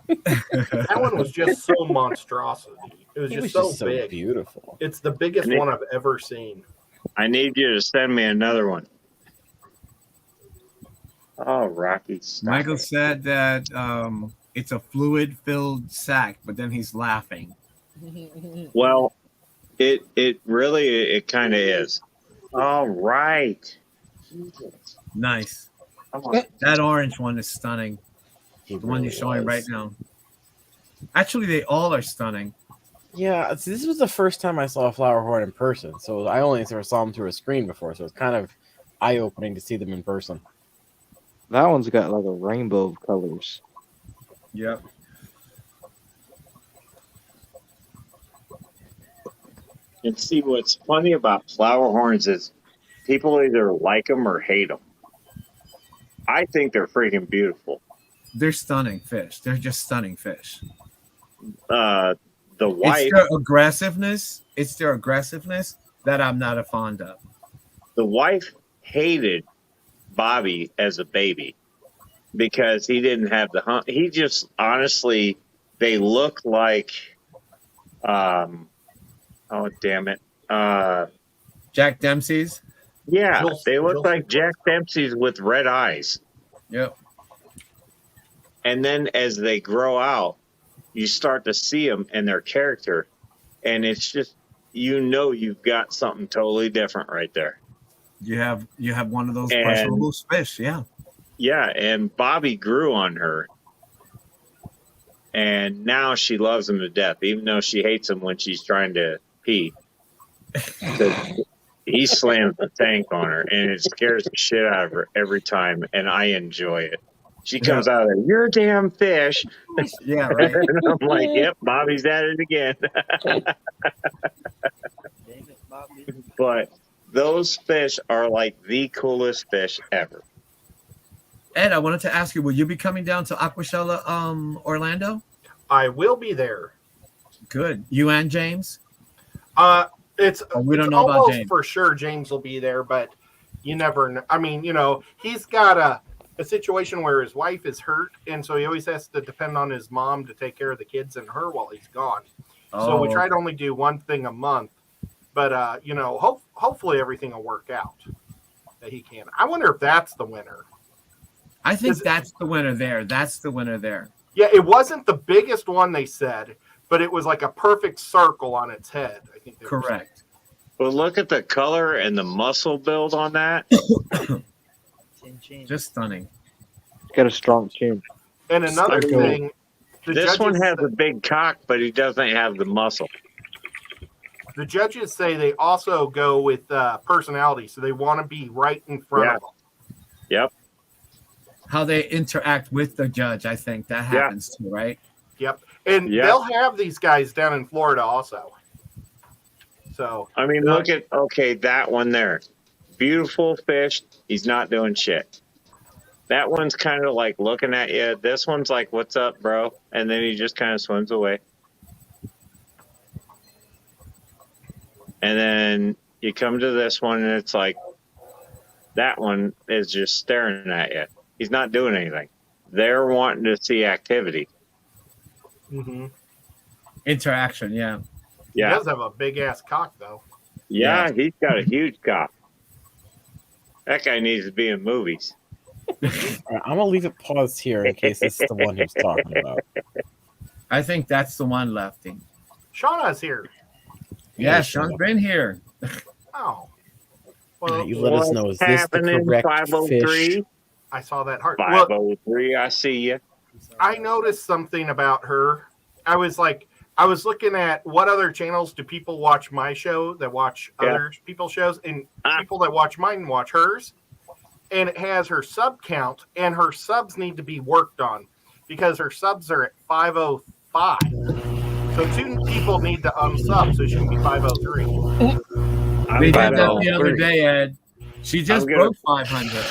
Speaker 16: That one was just so monstrosity. It was just so big.
Speaker 3: Beautiful.
Speaker 16: It's the biggest one I've ever seen.
Speaker 1: I need you to send me another one. Oh, Rocky. Stop
Speaker 14: Michael
Speaker 1: it.
Speaker 14: said that it's a fluid-filled sack, but then he's laughing.
Speaker 1: Well, it really kind of is. All right.
Speaker 14: Nice.
Speaker 1: Come on.
Speaker 14: That orange one is stunning. The one you're showing right now. Actually, they all are stunning.
Speaker 3: Yeah, this was the first time I saw a flower horn in person. So I only sort of saw them through a screen before. So it's kind of eye-opening to see them in person.
Speaker 15: That one's got like a rainbow of colors.
Speaker 14: Yep.
Speaker 1: And see, what's funny about flower horns is people either like them or hate them. I think they're freaking beautiful.
Speaker 14: They're stunning fish. They're just stunning fish.
Speaker 1: The wife,
Speaker 14: It's their aggressiveness. It's their aggressiveness that I'm not a fond of.
Speaker 1: the wife hated Bobby as a baby because he didn't have the hump. He just honestly, they look like, oh damn it,
Speaker 14: Jack Dempsey's.
Speaker 1: yeah, they look like Jack Dempsey's with red eyes.
Speaker 14: Yep.
Speaker 1: And then as they grow out, you start to see them and their character, and it's just, you've got something totally different right there.
Speaker 14: You have one of those
Speaker 1: And-
Speaker 14: pressure loose fish. Yeah.
Speaker 1: Yeah, and Bobby grew on her, and now she loves him to death, even though she hates him when she's trying to pee. 'Cause he slams the tank on her, and it scares the shit out of her every time, and I enjoy it. She comes out of there, "You're a damn fish."
Speaker 14: Yeah, right.
Speaker 1: And I'm like, "Yep, Bobby's at it again." But those fish are like the coolest fish ever.
Speaker 14: Ed, I wanted to ask you, will you be coming down to Aquashella, Orlando?
Speaker 16: I will be there.
Speaker 14: Good. You and James?
Speaker 16: It's
Speaker 14: we don't
Speaker 16: it's
Speaker 14: know about
Speaker 16: almost
Speaker 14: James.
Speaker 16: for sure James will be there, but you never know. I mean, he's got a situation where his wife is hurt, and so he always has to depend on his mom to take care of the kids and her while he's gone. So we
Speaker 14: Oh.
Speaker 16: try to only do one thing a month, but hopefully everything will work out that he can. I wonder if that's the winner.
Speaker 14: I think that's the winner there. That's the winner there.
Speaker 16: Yeah, it wasn't the biggest one they said, but it was like a perfect circle on its head. I think they were saying.
Speaker 14: Correct.
Speaker 1: But look at the color and the muscle build on that.
Speaker 14: Just stunning.
Speaker 15: It's got a strong chin.
Speaker 16: And another
Speaker 1: So cool.
Speaker 16: thing, the
Speaker 1: This one
Speaker 16: judges
Speaker 1: has a big cock, but he doesn't have the muscle.
Speaker 16: The judges say they also go with personality, so they want to be right in front of them.
Speaker 1: Yep.
Speaker 14: How they interact with the judge, I think that happens too, right?
Speaker 16: Yep. And
Speaker 1: Yeah.
Speaker 16: they'll have these guys down in Florida also. So
Speaker 1: I mean, look at, that one there. Beautiful fish. He's not doing shit. That one's kind of like looking at you. This one's like, "What's up, bro?" And then he just kind of swims away. And then you come to this one, and it's like, that one is just staring at you. He's not doing anything. They're wanting to see activity.
Speaker 14: Interaction, yeah.
Speaker 16: he
Speaker 1: Yeah.
Speaker 16: does have a big ass cock though.
Speaker 1: Yeah, he's got a huge cock. That guy needs to be in movies.
Speaker 3: All right, I'm gonna leave it paused here in case this is the one he was talking about.
Speaker 14: I think that's the one, Lefty.
Speaker 16: Shauna's here.
Speaker 14: Yeah,
Speaker 3: Yeah,
Speaker 14: Sean's
Speaker 3: Shauna.
Speaker 14: been here.
Speaker 16: Oh.
Speaker 3: Yeah,
Speaker 16: Well,
Speaker 3: you let us
Speaker 1: What's
Speaker 3: know. Is this the
Speaker 1: happening,
Speaker 3: correct
Speaker 1: 503?
Speaker 3: fish?
Speaker 16: I saw that heart. Well,
Speaker 1: 503, I see you.
Speaker 16: I noticed something about her. I was looking at what other channels do people watch my show that watch other people's shows, and people that watch mine watch hers. And it has her sub count, and her subs need to be worked on because her subs are at 505. So 2 people need to unsub so she can be 503.
Speaker 14: We did that the other day, Ed. She just
Speaker 1: gonna-
Speaker 14: broke 500.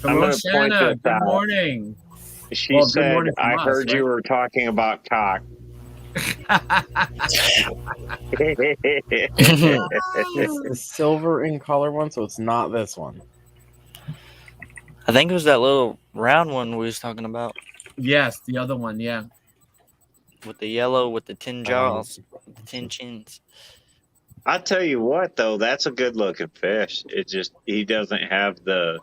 Speaker 1: I'm
Speaker 14: Hello,
Speaker 1: gonna point
Speaker 14: Shanna.
Speaker 1: this
Speaker 14: Good
Speaker 1: out.
Speaker 14: morning.
Speaker 1: She
Speaker 14: Well, good
Speaker 1: said,
Speaker 14: morning from
Speaker 1: I
Speaker 14: us,
Speaker 1: heard you
Speaker 14: right?
Speaker 1: were talking about cock.
Speaker 3: It's the silver in color one, so it's not this one.
Speaker 13: I think it was that little round one we was talking about
Speaker 14: Yes, the other one, yeah.
Speaker 13: with the yellow with the 10 jaws, the 10 chins.
Speaker 1: I tell you what, though, that's a good looking fish. It just, he doesn't have the,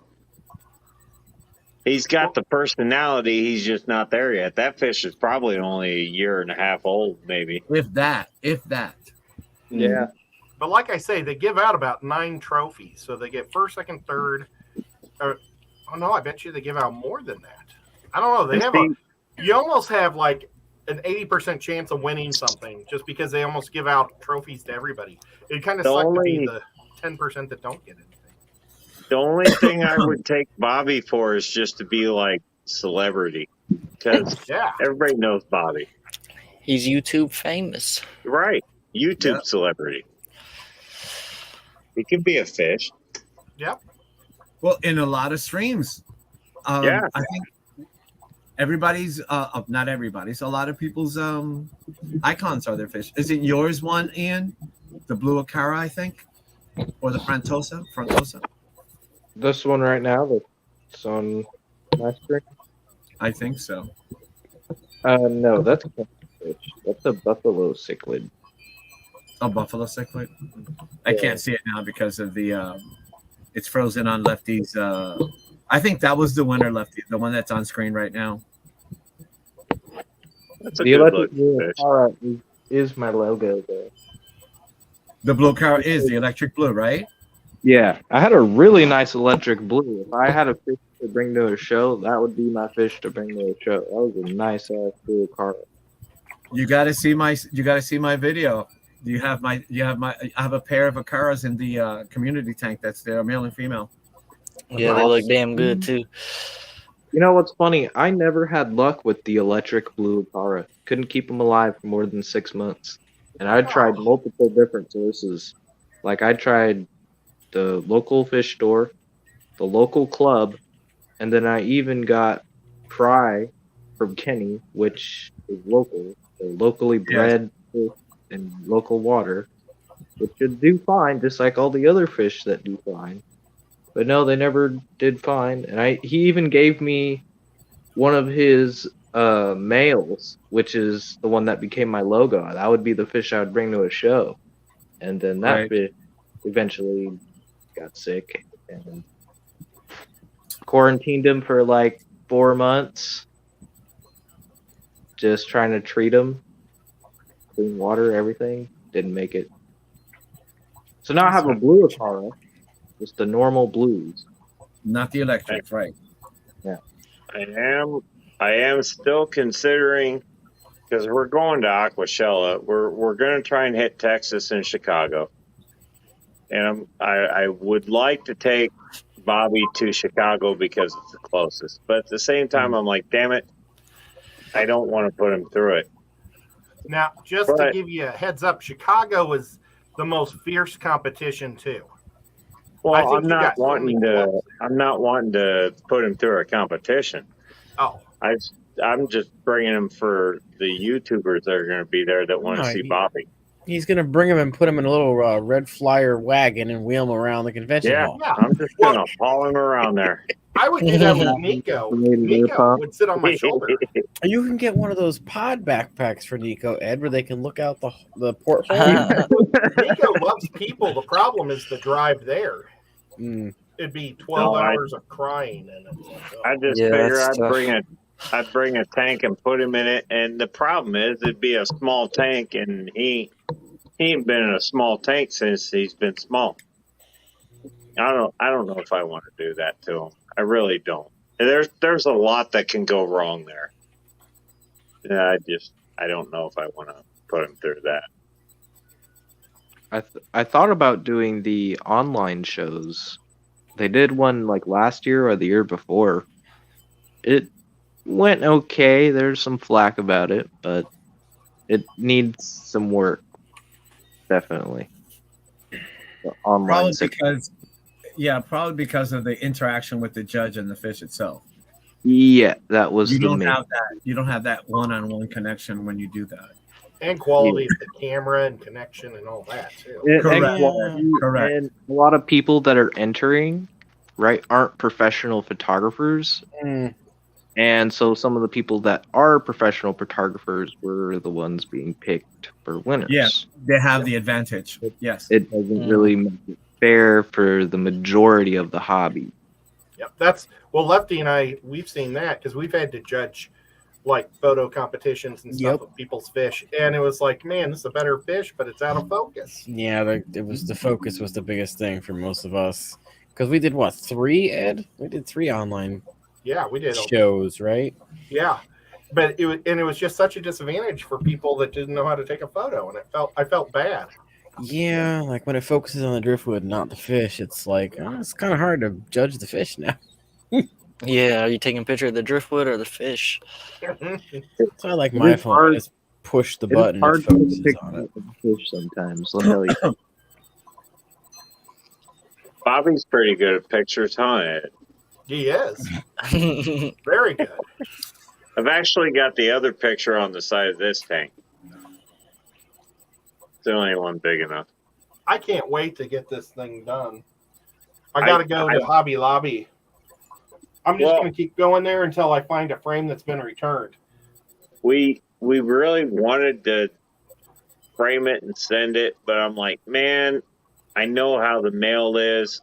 Speaker 1: he's got the personality. He's just not there yet. That fish is probably only a year and a half old, maybe.
Speaker 14: If that.
Speaker 16: Yeah. But like I say, they give out about 9 trophies. So they get first, second, third. Oh no, I bet you they give out more than that. I don't know. They have you almost have like an 80% chance of winning something just because they almost give out trophies to everybody. It kind of sucks to be the 10% that don't get anything.
Speaker 1: The only thing I would take Bobby for is just to be like celebrity. Because everybody knows Bobby.
Speaker 13: He's YouTube famous.
Speaker 1: Right. YouTube celebrity. He could be a fish.
Speaker 16: Yep.
Speaker 14: Well, in a lot of streams. I think everybody's not everybody's, a lot of people's icons are their fish. Isn't yours one, Ian? The blue Acara, I think? Or the Frontosa?
Speaker 15: This one right now that's on my screen?
Speaker 14: I think so.
Speaker 15: No, that's a fish. That's a buffalo cichlid.
Speaker 14: A buffalo cichlid? I can't see it now because of the it's frozen on Lefty's I think that was the winner, Lefty, the one that's on screen right now.
Speaker 1: That's a
Speaker 15: The
Speaker 1: good
Speaker 15: electric
Speaker 1: looking
Speaker 15: blue
Speaker 1: fish.
Speaker 15: Acara is my logo there.
Speaker 14: The blue car is the electric blue, right?
Speaker 15: Yeah, I had a really nice electric blue. If I had a fish to bring to a show, that would be my fish to bring to a show. That was a nice ass blue Acara.
Speaker 14: You gotta see my video. I have a pair of Acaras in the community tank that's there, male and female.
Speaker 13: Yeah, they look damn good too.
Speaker 15: You know what's funny? I never had luck with the electric blue Acara. Couldn't keep them alive for more than 6 months. And I tried multiple different sources. Like I tried the local fish store, the local club, and then I even got Fry from Kenny, which is local. They're locally bred fish in local water, which should do fine, just like all the other fish that do fine. But no, they never did fine. And he even gave me one of his males, which is the one that became my logo. That would be the fish I would bring to a show. And then that fish eventually got sick and quarantined him for like 4 months. Just trying to treat him. Clean water, everything. Didn't make it. So now I have a blue Acara. Just the normal blues.
Speaker 14: Not the electric, right?
Speaker 15: Yeah.
Speaker 1: I am still considering, because we're going to Aquashella. We're going to try and hit Texas and Chicago, and I would like to take Bobby to Chicago because it's the closest. But at the same time, I'm like, damn it, I don't want to put him through it.
Speaker 16: Now, just to give you a heads up, Chicago is the most fierce competition too.
Speaker 1: Well, I'm not wanting to put him through a competition.
Speaker 16: Oh,
Speaker 1: I'm just bringing him for the YouTubers that are going to be there that want to see Bobby.
Speaker 3: He's going to bring him and put him in a little red flyer wagon and wheel him around the convention hall.
Speaker 16: Yeah.
Speaker 1: I'm just going to haul him around there.
Speaker 16: I would do that with Nico. Nico would sit on my shoulder.
Speaker 3: You can get one of those pod backpacks for Nico, Ed, where they can look out the porthole.
Speaker 16: Nico loves people. The problem is the drive there. it'd be 12
Speaker 1: No,
Speaker 16: hours of crying in it.
Speaker 1: I just
Speaker 13: Yeah,
Speaker 1: figure
Speaker 13: that's tough.
Speaker 1: I'd bring a tank and put him in it, and the problem is it'd be a small tank, and he ain't been in a small tank since he's been small. I don't know if I want to do that to him. I really don't. There's a lot that can go wrong there. Yeah, I don't know if I want to put him through that.
Speaker 15: I thought about doing the online shows. They did one like last year or the year before. It went okay. There's some flack about it, but it needs some work. Definitely. The online
Speaker 14: Probably
Speaker 15: section.
Speaker 14: probably because of the interaction with the judge and the fish itself.
Speaker 15: Yeah, that was
Speaker 14: You
Speaker 15: the
Speaker 14: don't
Speaker 15: main.
Speaker 14: have that. You don't have that one-on-one connection when you do that.
Speaker 16: And quality of the camera and connection and all that too.
Speaker 14: Correct.
Speaker 15: And a lot of people that are entering, right, aren't professional photographers. And so some of the people that are professional photographers were the ones being picked for winners.
Speaker 14: Yeah, they have the advantage. Yes.
Speaker 15: It doesn't really make it fair for the majority of the hobby.
Speaker 16: Yep, Lefty and I, we've seen that because we've had to judge like photo competitions and stuff of people's fish, and it was like, man, this is a better fish, but it's out of focus.
Speaker 3: Yeah, the focus was the biggest thing for most of us because we did what 3, Ed? We did 3 online.
Speaker 16: Yeah, we did
Speaker 3: shows, right?
Speaker 16: Yeah, but it was just such a disadvantage for people that didn't know how to take a photo, and I felt bad.
Speaker 3: Yeah, like when it focuses on the driftwood, not the fish, it's like it's kind of hard to judge the fish now.
Speaker 13: Yeah, are you taking a picture of the driftwood or the fish?
Speaker 3: So I like my phone. I just push the button and it focuses on it.
Speaker 15: Fish sometimes. Let me tell you.
Speaker 1: Bobby's pretty good at pictures, huh, Ed?
Speaker 16: He is. Very good.
Speaker 1: I've actually got the other picture on the side of this tank. It's the only one big enough.
Speaker 16: I can't wait to get this thing done. I got to go to Hobby Lobby. I'm just going to keep going there until I find a frame that's been returned.
Speaker 1: We really wanted to frame it and send it, but I'm like, man, I know how the mail is.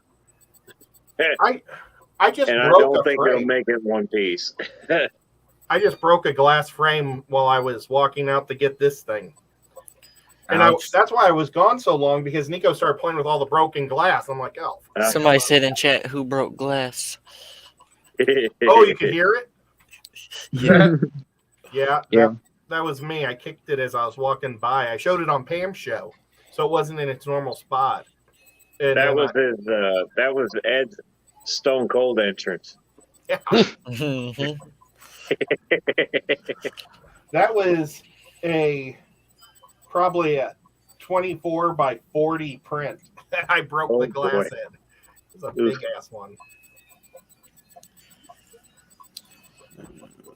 Speaker 16: I just
Speaker 1: and I
Speaker 16: broke
Speaker 1: don't
Speaker 16: a
Speaker 1: think
Speaker 16: frame.
Speaker 1: it'll make it in one piece.
Speaker 16: I just broke a glass frame while I was walking out to get this thing. And that's why I was gone so long, because Nico started playing with all the broken glass. I'm like, oh.
Speaker 13: Somebody said in chat, who broke glass?
Speaker 16: Oh, you could hear it?
Speaker 13: Yeah.
Speaker 16: Yeah. That was me. I kicked it as I was walking by. I showed it on Pam's show, so it wasn't in its normal spot. And
Speaker 1: that was Ed's Stone Cold entrance.
Speaker 16: Yeah. That was probably a 24 by 40 print that I broke the glass in. It was a big ass one.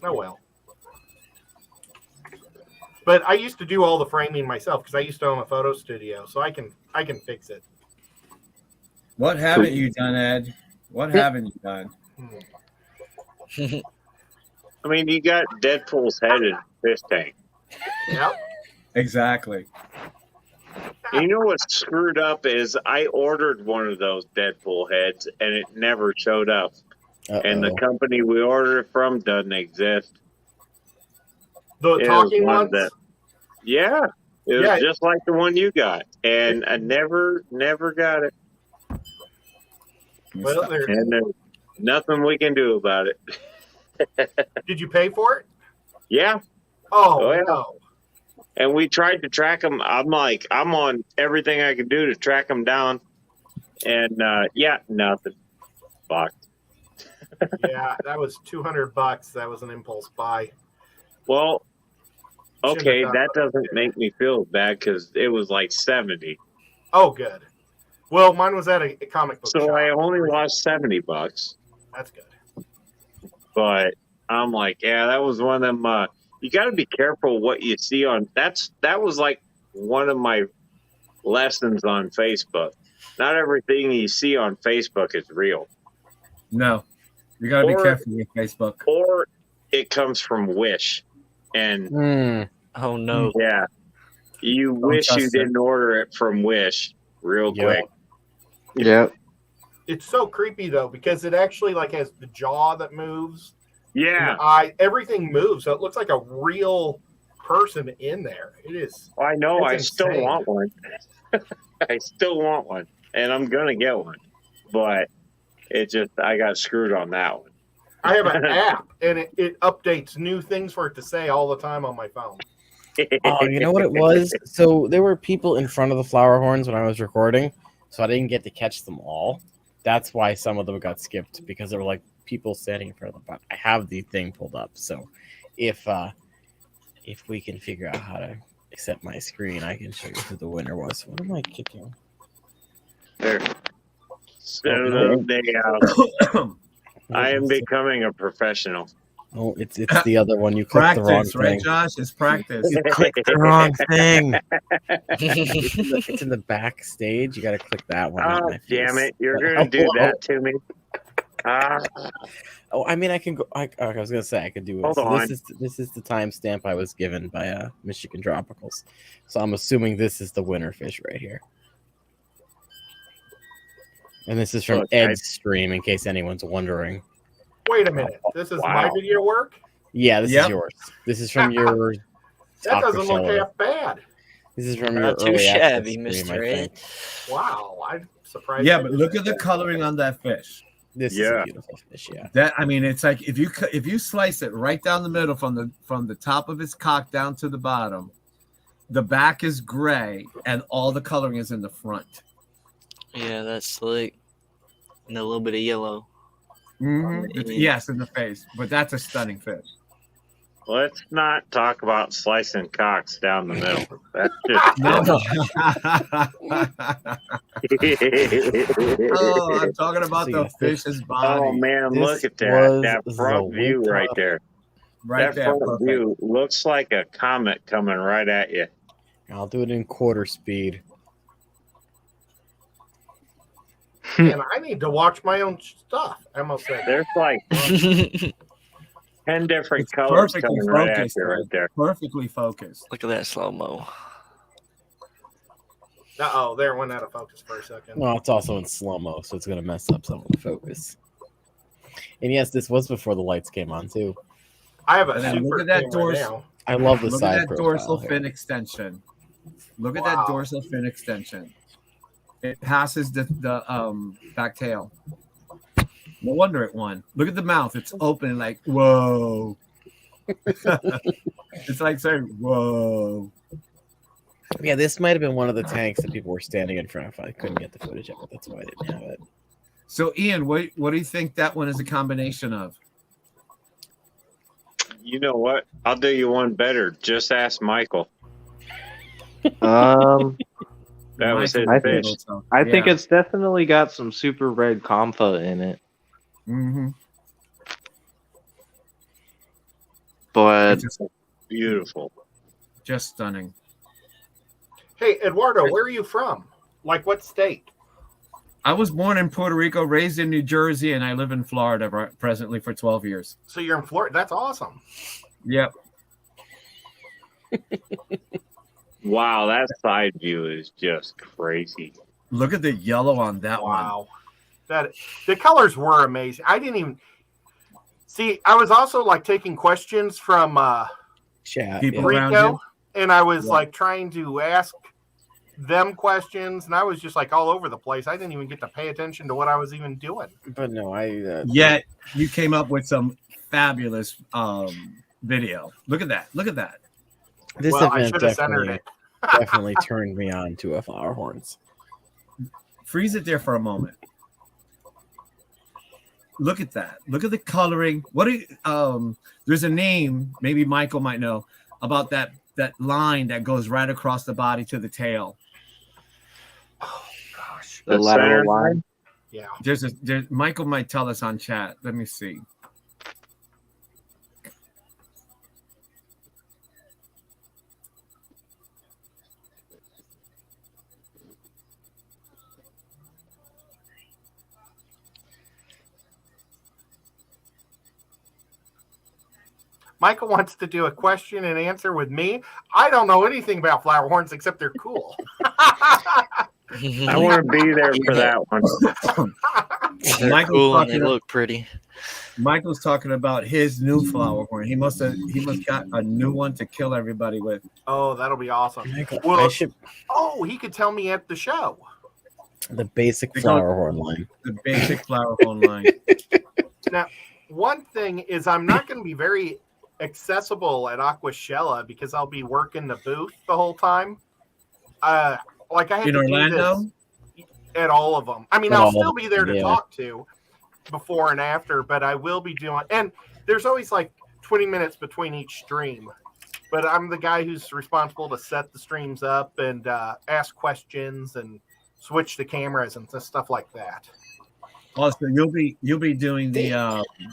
Speaker 16: Oh well. But I used to do all the framing myself because I used to own a photo studio, so I can fix it.
Speaker 14: What haven't you done, Ed? What haven't you done?
Speaker 1: I mean, you got Deadpool's head in this tank.
Speaker 16: Yep.
Speaker 14: Exactly.
Speaker 1: You know what's screwed up is I ordered one of those Deadpool heads and it never showed up. And the company we ordered it from doesn't exist.
Speaker 16: The talking ones?
Speaker 1: Yeah. It was just like the one you got. And I never got it.
Speaker 16: Well,
Speaker 1: and there's nothing we can do about it.
Speaker 16: Did you pay for it?
Speaker 1: Yeah.
Speaker 16: Oh,
Speaker 1: yeah.
Speaker 16: No.
Speaker 1: And we tried to track them. I'm on everything I could do to track them down. And nothing. Fucked.
Speaker 16: Yeah, that was $200. That was an impulse buy.
Speaker 1: Well, okay, that doesn't make me feel bad because it was like 70.
Speaker 16: Oh, good. Well, mine was at a comic book
Speaker 1: So
Speaker 16: shop.
Speaker 1: I only lost $70.
Speaker 16: That's good.
Speaker 1: But I'm like, yeah, that was one of them. You got to be careful what you see on. That was like one of my lessons on Facebook. Not everything you see on Facebook is real.
Speaker 14: No, you got to be careful with Facebook.
Speaker 1: Or it comes from Wish, and
Speaker 13: oh no,
Speaker 1: yeah, you wish you didn't order it from Wish real quick.
Speaker 15: Yep.
Speaker 16: It's so creepy though because it actually like has the jaw that moves.
Speaker 1: Yeah.
Speaker 16: And the eye, everything moves, so it looks like a real person in there. It is.
Speaker 1: I know. I
Speaker 16: It's
Speaker 1: still
Speaker 16: insane.
Speaker 1: want one. I still want one, and I'm gonna get one. But I got screwed on that one.
Speaker 16: I have an app, and it updates new things for it to say all the time on my phone.
Speaker 3: Oh, you know what it was? So there were people in front of the flower horns when I was recording, so I didn't get to catch them all. That's why some of them got skipped, because there were like people standing in front of them. But I have the thing pulled up, so if we can figure out how to accept my screen, I can show you who the winner was. What am I kicking?
Speaker 1: There. So I am becoming a professional.
Speaker 3: Oh, it's the other one. You clicked the wrong
Speaker 14: Practice, right,
Speaker 3: thing.
Speaker 14: Josh? It's practice.
Speaker 3: You clicked the wrong thing. It's in the backstage. You got to click that one. not
Speaker 1: Oh,
Speaker 3: my
Speaker 1: damn
Speaker 3: face.
Speaker 1: it. You're going to do that to me.
Speaker 3: Oh, I mean, I can go. I was gonna say I could do it.
Speaker 1: Hold
Speaker 3: So
Speaker 1: on.
Speaker 3: this is the timestamp I was given by Michigan Tropicals. So I'm assuming this is the winner fish right here. And this is from
Speaker 1: Look,
Speaker 3: Ed's stream, in case anyone's wondering.
Speaker 16: Wait a minute. This is my video work?
Speaker 3: Yeah, this
Speaker 14: Yep.
Speaker 3: is yours. This is from your.
Speaker 16: That doesn't
Speaker 3: Taco
Speaker 16: look
Speaker 3: Shell.
Speaker 16: half bad.
Speaker 3: This is from your
Speaker 13: Not too
Speaker 3: early access
Speaker 13: shabby,
Speaker 3: stream,
Speaker 13: Mr.
Speaker 3: I think.
Speaker 13: Ed.
Speaker 16: Wow. I'm surprised.
Speaker 14: Yeah,
Speaker 16: I
Speaker 14: but
Speaker 16: did
Speaker 14: look
Speaker 16: that.
Speaker 14: at the coloring on that fish.
Speaker 3: This is a beautiful fish. Yeah.
Speaker 14: That I mean, it's like if you slice it right down the middle from the top of its cock down to the bottom, the back is gray and all the coloring is in the front.
Speaker 13: Yeah, that's slick. And a little bit of yellow.
Speaker 14: Yes, in the face, but that's a stunning fish.
Speaker 1: Let's not talk about slicing cocks down the middle. That's just
Speaker 14: Oh, I'm talking about the fish's body.
Speaker 1: Oh man,
Speaker 3: This
Speaker 1: look at that!
Speaker 3: was
Speaker 1: That
Speaker 3: the
Speaker 1: front view
Speaker 3: winter-
Speaker 1: right there.
Speaker 14: Right
Speaker 1: that
Speaker 14: there,
Speaker 1: front
Speaker 14: perfect.
Speaker 1: view looks like a comet coming right at you.
Speaker 3: I'll do it in quarter speed.
Speaker 16: And I need to watch my own stuff. I almost said
Speaker 1: There's like 10 different colors
Speaker 14: Perfectly
Speaker 1: coming right at
Speaker 14: focused.
Speaker 1: you right there.
Speaker 14: Perfectly focused.
Speaker 13: Look at that slow mo.
Speaker 16: Uh-oh, there it went out of focus for a second.
Speaker 3: No, it's also in slow mo, so it's gonna mess up some of the focus. And yes, this was before the lights came on too.
Speaker 16: I have a
Speaker 14: And then
Speaker 16: super
Speaker 14: look at that
Speaker 16: camera
Speaker 14: dorsal.
Speaker 16: now.
Speaker 3: I love the
Speaker 14: Look
Speaker 3: side
Speaker 14: at that
Speaker 3: profile
Speaker 14: dorsal
Speaker 3: here.
Speaker 14: fin extension. Look at
Speaker 16: Wow.
Speaker 14: that dorsal fin extension. It passes the back tail. No wonder it won. Look at the mouth. It's open like, whoa. It's like saying, whoa.
Speaker 3: Yeah, this might have been one of the tanks that people were standing in front of. I couldn't get the footage of it. That's why I didn't have it.
Speaker 14: So, Ian, what do you think that one is a combination of?
Speaker 1: You know what? I'll do you one better. Just ask Michael. That was his
Speaker 15: I
Speaker 1: fish.
Speaker 15: think, I think it's definitely got some super red compa in it.
Speaker 14: Mm-hmm.
Speaker 15: But
Speaker 1: Beautiful.
Speaker 14: Just stunning.
Speaker 16: Hey, Eduardo, where are you from? Like what state?
Speaker 14: I was born in Puerto Rico, raised in New Jersey, and I live in Florida presently for 12 years.
Speaker 16: So you're in Florida. That's awesome.
Speaker 14: Yep.
Speaker 1: Wow, that side view is just crazy.
Speaker 14: Look at the yellow on that one.
Speaker 16: Wow. That the colors were amazing. I didn't even see. I was also like taking questions from
Speaker 3: Chat.
Speaker 14: People around
Speaker 16: Rico,
Speaker 14: you.
Speaker 16: and I was
Speaker 3: Yeah.
Speaker 16: like trying to ask them questions, and I was just like all over the place. I didn't even get to pay attention to what I was even doing.
Speaker 3: But no,
Speaker 14: Yet you came up with some fabulous video. Look at that. Look at that.
Speaker 3: This
Speaker 16: Well, I
Speaker 3: event
Speaker 16: should have centered
Speaker 3: definitely,
Speaker 16: it.
Speaker 3: definitely turned me on to a flower horns.
Speaker 14: Freeze it there for a moment. Look at that. Look at the coloring. What do you, there's a name, maybe Michael might know, about that line that goes right across the body to the tail.
Speaker 16: Gosh.
Speaker 15: the lateral
Speaker 1: center
Speaker 15: line.
Speaker 16: Yeah.
Speaker 14: There's Michael might tell us on chat. Let me see.
Speaker 16: Michael wants to do a question and answer with me. I don't know anything about flower horns except they're cool.
Speaker 1: I want to be there for that one.
Speaker 13: They're
Speaker 14: Michael's
Speaker 13: cool and they
Speaker 14: talking about-
Speaker 13: look pretty.
Speaker 14: Michael's talking about his new flower horn. He must got a new one to kill everybody with.
Speaker 16: Oh, that'll be awesome.
Speaker 3: Michael,
Speaker 16: Well,
Speaker 3: I should
Speaker 16: oh, he could tell me at the show.
Speaker 3: the basic flower horn line.
Speaker 14: The basic flower horn line.
Speaker 16: Now, one thing is I'm not going to be very accessible at Aquashella because I'll be working the booth the whole time. Like I had
Speaker 14: In
Speaker 16: to
Speaker 14: Orlando?
Speaker 16: do this at all of them. I mean,
Speaker 3: At
Speaker 16: I'll
Speaker 3: all
Speaker 16: still
Speaker 3: of
Speaker 16: be there to
Speaker 3: them, yeah.
Speaker 16: talk to before and after, but I will be doing. And there's always like 20 minutes between each stream. But I'm the guy who's responsible to set the streams up and ask questions and switch the cameras and stuff like that.
Speaker 14: Also, you'll be doing the.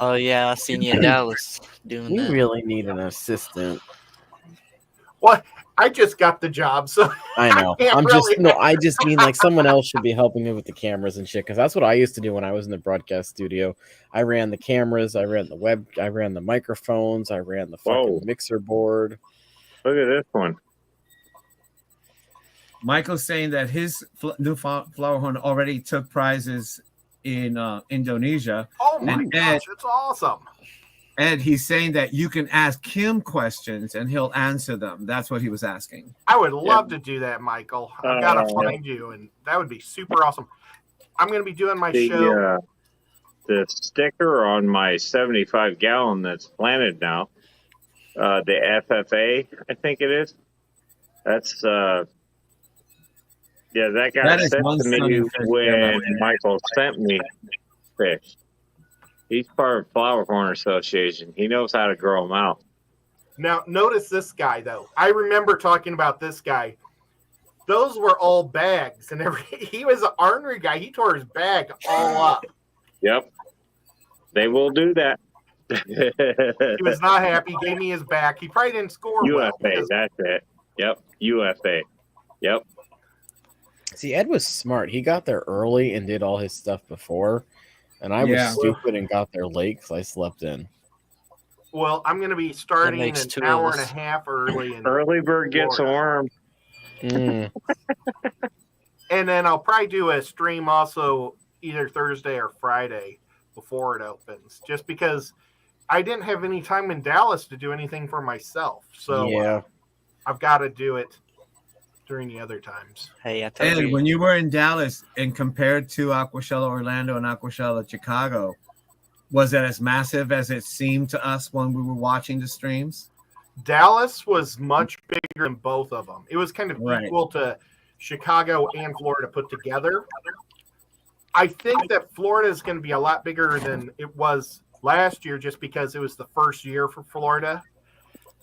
Speaker 13: Oh yeah, I seen you in Dallas doing
Speaker 3: You
Speaker 13: that.
Speaker 3: really need an assistant.
Speaker 16: Well, I just got the job, so
Speaker 3: I know.
Speaker 16: can't
Speaker 3: I'm
Speaker 16: really-
Speaker 3: just no. I just mean like someone else should be helping me with the cameras and shit. Because that's what I used to do when I was in the broadcast studio. I ran the cameras. I ran the web. I ran the microphones. I ran the fucking
Speaker 1: Whoa.
Speaker 3: mixer board.
Speaker 1: Look at this one.
Speaker 14: Michael's saying that his new flower horn already took prizes in Indonesia.
Speaker 16: Oh my
Speaker 14: And
Speaker 16: gosh, it's awesome.
Speaker 14: And he's saying that you can ask him questions and he'll answer them. That's what he was asking.
Speaker 16: I would love to do that, Michael. I've got to find you, and that would be super awesome. I'm going to be doing my show.
Speaker 1: The sticker on my 75 gallon that's planted now, the FFA, I think it is. That's that got
Speaker 14: That is
Speaker 1: sent
Speaker 14: one
Speaker 1: to me
Speaker 14: stunning fish,
Speaker 1: when
Speaker 14: yeah.
Speaker 1: Michael sent me fish. He's part of Flower Horn Association. He knows how to grow them out.
Speaker 16: Now, notice this guy, though. I remember talking about this guy. Those were all bags, and he was an ornery guy. He tore his bag all up.
Speaker 1: Yep, they will do that.
Speaker 16: He was not happy. Gave me his back. He probably didn't score well.
Speaker 1: UFA,
Speaker 16: because-
Speaker 1: that's it. Yep, UFA. Yep.
Speaker 3: See, Ed was smart. He got there early and did all his stuff before, and I was
Speaker 14: Yeah.
Speaker 3: stupid and got there late because I slept in.
Speaker 16: Well, I'm going to be starting
Speaker 13: makes
Speaker 16: an
Speaker 13: two of
Speaker 16: hour and a
Speaker 13: us.
Speaker 16: half early. In
Speaker 1: Early bird gets a
Speaker 16: Florida.
Speaker 1: worm.
Speaker 3: Mm.
Speaker 16: And then I'll probably do a stream also either Thursday or Friday before it opens, just because I didn't have any time in Dallas to do anything for myself. So
Speaker 3: Yeah.
Speaker 16: I've got to do it during the other times.
Speaker 13: Hey, I told
Speaker 14: And
Speaker 13: you.
Speaker 14: when you were in Dallas and compared to Aquashella Orlando and Aquashella Chicago, was that as massive as it seemed to us when we were watching the streams?
Speaker 16: Dallas was much bigger than both of them. It was kind of
Speaker 14: Right.
Speaker 16: equal to Chicago and Florida put together. I think that Florida is going to be a lot bigger than it was last year just because it was the first year for Florida.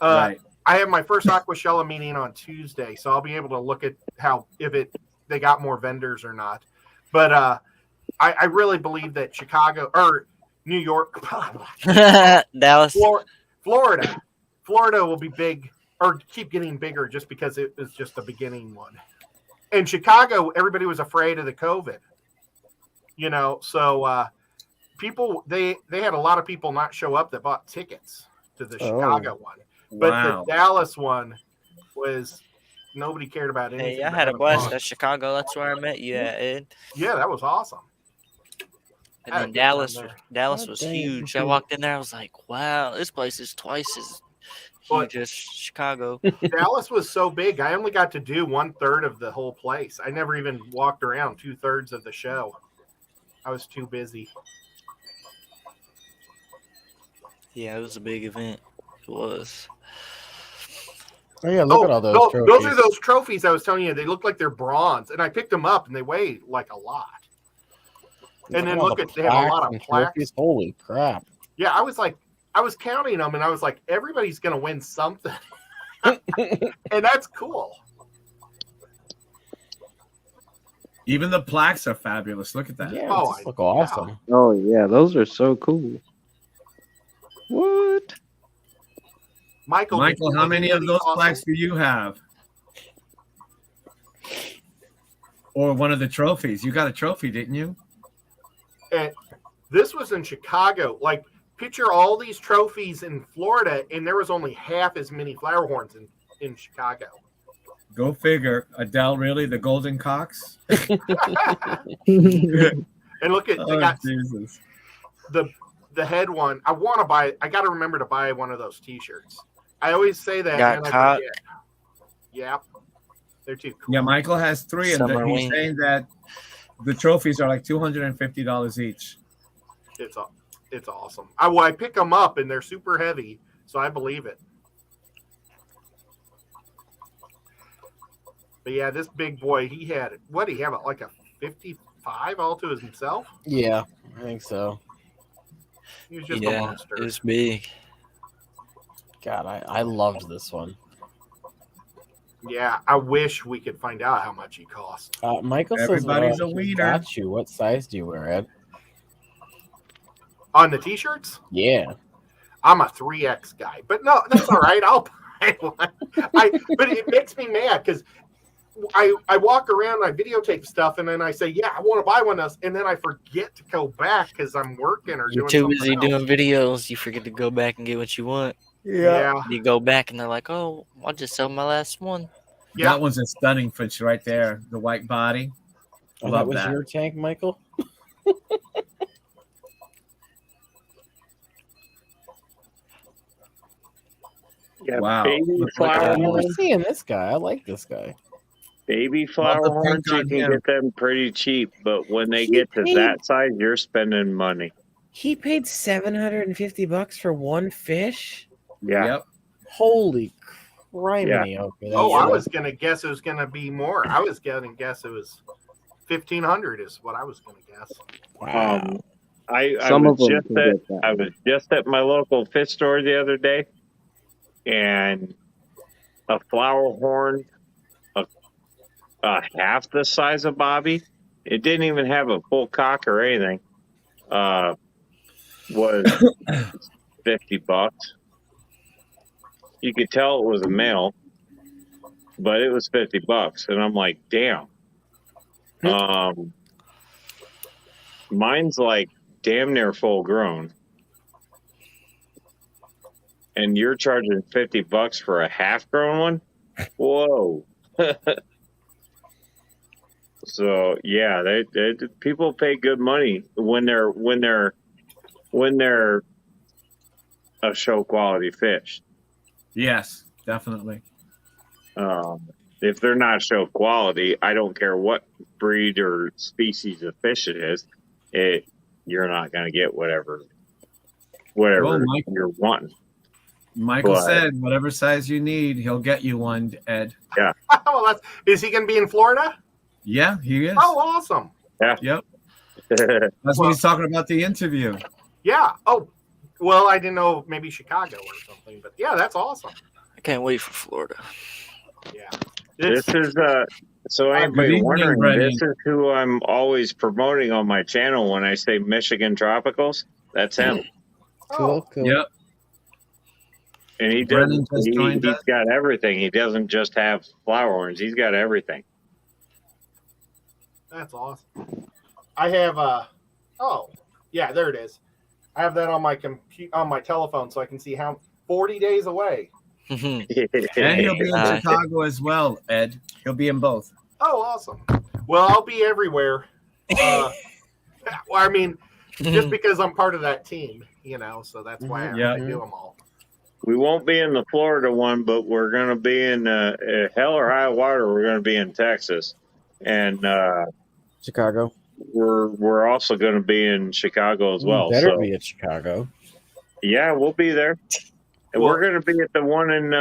Speaker 14: Right.
Speaker 16: I have my first Aquashella meeting on Tuesday, so I'll be able to look at how they got more vendors or not. But I really believe that Chicago or New York,
Speaker 13: Dallas.
Speaker 16: Florida will be big or keep getting bigger just because it was just the beginning one. In Chicago, everybody was afraid of the COVID, so people they had a lot of people not show up that bought tickets to the Chicago one. But
Speaker 14: Wow.
Speaker 16: the Dallas one was nobody cared about anything.
Speaker 13: Hey, I
Speaker 16: but
Speaker 13: had a
Speaker 16: having
Speaker 13: blast
Speaker 16: fun.
Speaker 13: at Chicago. That's where I met you at, Ed.
Speaker 16: Yeah, that was awesome.
Speaker 13: And
Speaker 16: Had a
Speaker 13: then
Speaker 16: good time
Speaker 13: Dallas
Speaker 16: there.
Speaker 13: was
Speaker 3: dang,
Speaker 13: huge. I
Speaker 3: dude.
Speaker 13: walked in there. I was like, wow, this place is twice as
Speaker 16: But-
Speaker 13: huge as Chicago.
Speaker 16: Dallas was so big. I only got to do 1/3 of the whole place. I never even walked around 2/3 of the show. I was too busy.
Speaker 13: Yeah, it was a big event. It was.
Speaker 3: Oh yeah, look at all those trophies.
Speaker 16: Those are those trophies I was telling you. They look like they're bronze, and I picked them up, and they weigh like a lot. And then
Speaker 3: all
Speaker 16: look
Speaker 3: the
Speaker 16: at they have a lot
Speaker 3: plaques
Speaker 16: of
Speaker 3: and
Speaker 16: plaques.
Speaker 3: trophies. Holy crap!
Speaker 16: Yeah, I was counting them, and I was like, everybody's gonna win something, and that's cool.
Speaker 14: Even the plaques are fabulous. Look at that.
Speaker 3: Yeah,
Speaker 16: Oh,
Speaker 3: these look awesome.
Speaker 15: Oh yeah, those are so cool. What?
Speaker 16: Michael, did
Speaker 14: Michael,
Speaker 16: you
Speaker 14: how
Speaker 16: win
Speaker 14: many
Speaker 16: any
Speaker 14: of
Speaker 16: these
Speaker 14: those
Speaker 16: awesome-
Speaker 14: plaques do you have? Or one of the trophies? You got a trophy, didn't you?
Speaker 16: And this was in Chicago. Like, picture all these trophies in Florida, and there was only half as many flower horns in Chicago.
Speaker 14: Go figure. Adele, really? The Golden Cox?
Speaker 16: And look at
Speaker 14: Oh,
Speaker 16: they got
Speaker 14: Jesus.
Speaker 16: the head one. I want to buy. I got to remember to buy one of those T-shirts. I always say that,
Speaker 13: Got
Speaker 16: and then I
Speaker 13: caught.
Speaker 16: forget. Yeah, they're too cool.
Speaker 14: Yeah, Michael has 3, and
Speaker 13: Summer
Speaker 14: he's
Speaker 13: wing.
Speaker 14: saying that the trophies are like $250 each.
Speaker 16: It's awesome. I pick them up, and they're super heavy, so I believe it. But yeah, this big boy, he had what? He have like a 55 all to himself.
Speaker 3: Yeah, I think so.
Speaker 16: He was just a
Speaker 13: Yeah,
Speaker 16: monster.
Speaker 13: it was big.
Speaker 3: God, I loved this one.
Speaker 16: Yeah, I wish we could find out how much he cost.
Speaker 3: Michael
Speaker 14: Everybody's
Speaker 3: says,
Speaker 14: a wiener.
Speaker 3: Got you. What size do you wear, Ed?
Speaker 16: On the T-shirts,
Speaker 3: Yeah.
Speaker 16: I'm a 3X guy, but no, that's all right. I'll buy one. But it makes me mad because I walk around, I videotape stuff, and then I say, yeah, I want to buy one of those, and then I forget to go back because I'm working or
Speaker 13: You're
Speaker 16: doing
Speaker 13: too busy
Speaker 16: something else.
Speaker 13: doing videos. You forget to go back and get what you want.
Speaker 16: Yeah.
Speaker 13: You go back and they're like, "Oh, I'll just sell my last one."
Speaker 16: Yeah.
Speaker 14: That one's a stunning fish right there. The white body.
Speaker 3: Oh,
Speaker 14: Love
Speaker 3: that was
Speaker 14: that.
Speaker 3: your tank, Michael?
Speaker 1: Yeah,
Speaker 14: Wow.
Speaker 1: baby
Speaker 14: Looks like
Speaker 1: flower
Speaker 14: a-
Speaker 3: I've never
Speaker 1: horns.
Speaker 3: seen this guy. I like this guy.
Speaker 1: Baby
Speaker 14: Love
Speaker 1: flower
Speaker 14: the
Speaker 1: horns,
Speaker 14: pink
Speaker 1: you
Speaker 14: on
Speaker 1: can
Speaker 14: him.
Speaker 1: get them pretty cheap, but when they
Speaker 3: He
Speaker 1: get to
Speaker 3: paid-
Speaker 1: that size, you're spending money.
Speaker 3: He paid $750 for one fish.
Speaker 1: Yeah.
Speaker 14: Yep.
Speaker 3: Holy criminy! Okay, that's
Speaker 16: Oh, I
Speaker 3: it.
Speaker 16: was gonna guess it was gonna be more. I was gonna guess it was 1,500 is what I was gonna guess.
Speaker 3: Wow.
Speaker 1: I
Speaker 15: Some
Speaker 1: was
Speaker 15: of them
Speaker 1: just
Speaker 15: can
Speaker 1: at
Speaker 15: get that.
Speaker 1: I was just at my local fish store the other day, and a flower horn, half the size of Bobby, it didn't even have a full cock or anything. Was $50. You could tell it was a male, but it was $50, and I'm like, damn. Mine's like damn near full grown, and you're charging $50 for a half grown one. Whoa. So yeah, they people pay good money when they're a show quality fish.
Speaker 14: Yes, definitely.
Speaker 1: If they're not show quality, I don't care what breed or species of fish it is, you're not going to get whatever
Speaker 14: Well, Mike-
Speaker 1: you're wanting.
Speaker 14: Michael
Speaker 1: But-
Speaker 14: said, whatever size you need, he'll get you one, Ed.
Speaker 1: Yeah.
Speaker 16: Oh, is he gonna be in Florida?
Speaker 14: Yeah, he is.
Speaker 16: Oh, awesome.
Speaker 1: Yeah.
Speaker 14: Yep. That's what he's talking about the interview.
Speaker 16: Yeah. Oh, well, I didn't know maybe Chicago or something, but yeah, that's awesome.
Speaker 13: I can't wait for Florida.
Speaker 16: Yeah.
Speaker 1: This is so
Speaker 14: Good
Speaker 1: anybody
Speaker 14: evening,
Speaker 1: wondering,
Speaker 14: Brennan.
Speaker 1: this is who I'm always promoting on my channel when I say Michigan Tropicals. That's him.
Speaker 3: Cool, cool.
Speaker 14: Yep.
Speaker 1: And he
Speaker 14: Brennan
Speaker 1: does.
Speaker 14: just joined
Speaker 1: He's
Speaker 14: us.
Speaker 1: got everything. He doesn't just have flower horns. He's got everything.
Speaker 16: That's awesome. I have oh, yeah, there it is. I have that on my on my telephone so I can see how 40 days away.
Speaker 14: And he'll be in Chicago as well, Ed. He'll be in both.
Speaker 16: Oh, awesome. Well, I'll be everywhere. Well, I mean, just because I'm part of that team, so that's why I do them all.
Speaker 1: We won't be in the Florida one, but we're going to be in hell or high water. We're going to be in Texas, and
Speaker 3: Chicago.
Speaker 1: We're also going to be in Chicago as well.
Speaker 3: Better
Speaker 1: so
Speaker 3: be at Chicago.
Speaker 1: yeah, we'll be there. And we're going to be at the one in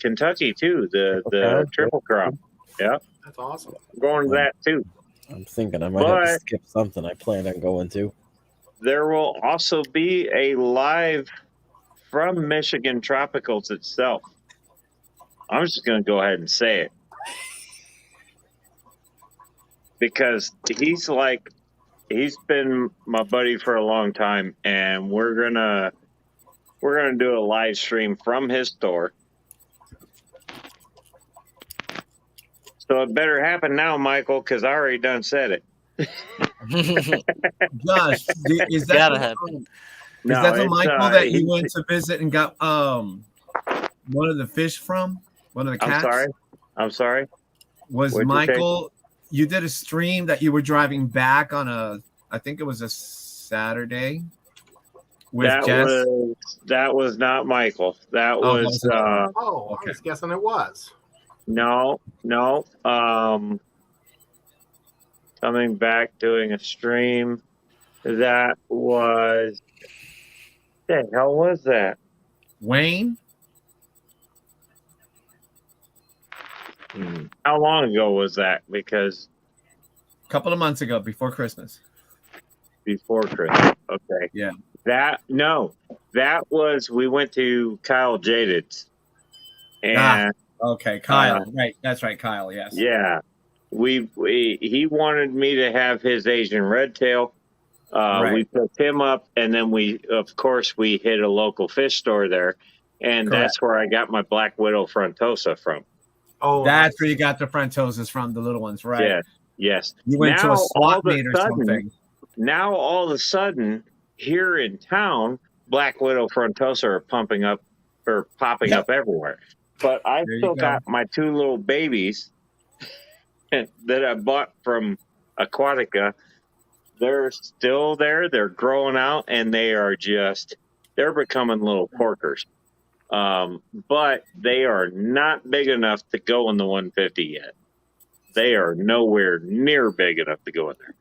Speaker 1: Kentucky too, the Triple Crop. Yeah,
Speaker 16: That's awesome.
Speaker 1: I'm going to that too.
Speaker 3: I'm thinking I might have to
Speaker 1: But-
Speaker 3: skip something I planned on going to.
Speaker 1: There will also be a live from Michigan Tropicals itself. I'm just going to go ahead and say it. Because he's been my buddy for a long time, and we're gonna do a live stream from his store. So it better happen now, Michael, because I already done said it.
Speaker 14: Josh, is that
Speaker 13: Gotta
Speaker 14: the,
Speaker 13: happen.
Speaker 14: is
Speaker 1: No,
Speaker 14: that the
Speaker 1: it's,
Speaker 14: Michael that
Speaker 1: he-
Speaker 14: you went to visit and got one of the fish from? One of the cats?
Speaker 1: I'm sorry.
Speaker 14: Was
Speaker 1: What'd you say?
Speaker 14: Michael, you did a stream that you were driving back on a I think it was a Saturday with
Speaker 1: That
Speaker 14: Jess.
Speaker 1: was not Michael. That
Speaker 14: Oh,
Speaker 1: was
Speaker 14: was it?
Speaker 16: I
Speaker 14: Okay.
Speaker 16: was guessing it was.
Speaker 1: no. Coming back doing a stream. That was the hell was that?
Speaker 14: Wayne.
Speaker 1: How long ago was that? Because
Speaker 14: A couple of months ago, before Christmas.
Speaker 1: before Christmas. Okay.
Speaker 14: Yeah.
Speaker 1: That was we went to Kyle Jaded's. And
Speaker 14: Okay, Kyle. Right. That's right, Kyle. Yes.
Speaker 1: yeah. He wanted me to have his Asian red tail.
Speaker 14: Right.
Speaker 1: We picked him up, and then we hit a local fish store there, and that's where I got my Black Widow frontosa from.
Speaker 14: Oh, that's where you got the Frantosas from, the little ones, right?
Speaker 1: Yeah, yes.
Speaker 14: You went to a swap meet or something.
Speaker 1: Now all of a sudden, here in town, Black Widow frontosa are popping up everywhere. But I still got my two little babies that I bought from Aquatica. They're still there. They're growing out, and they're becoming little porkers. But they are not big enough to go in the 150 yet. They are nowhere near big enough to go in there.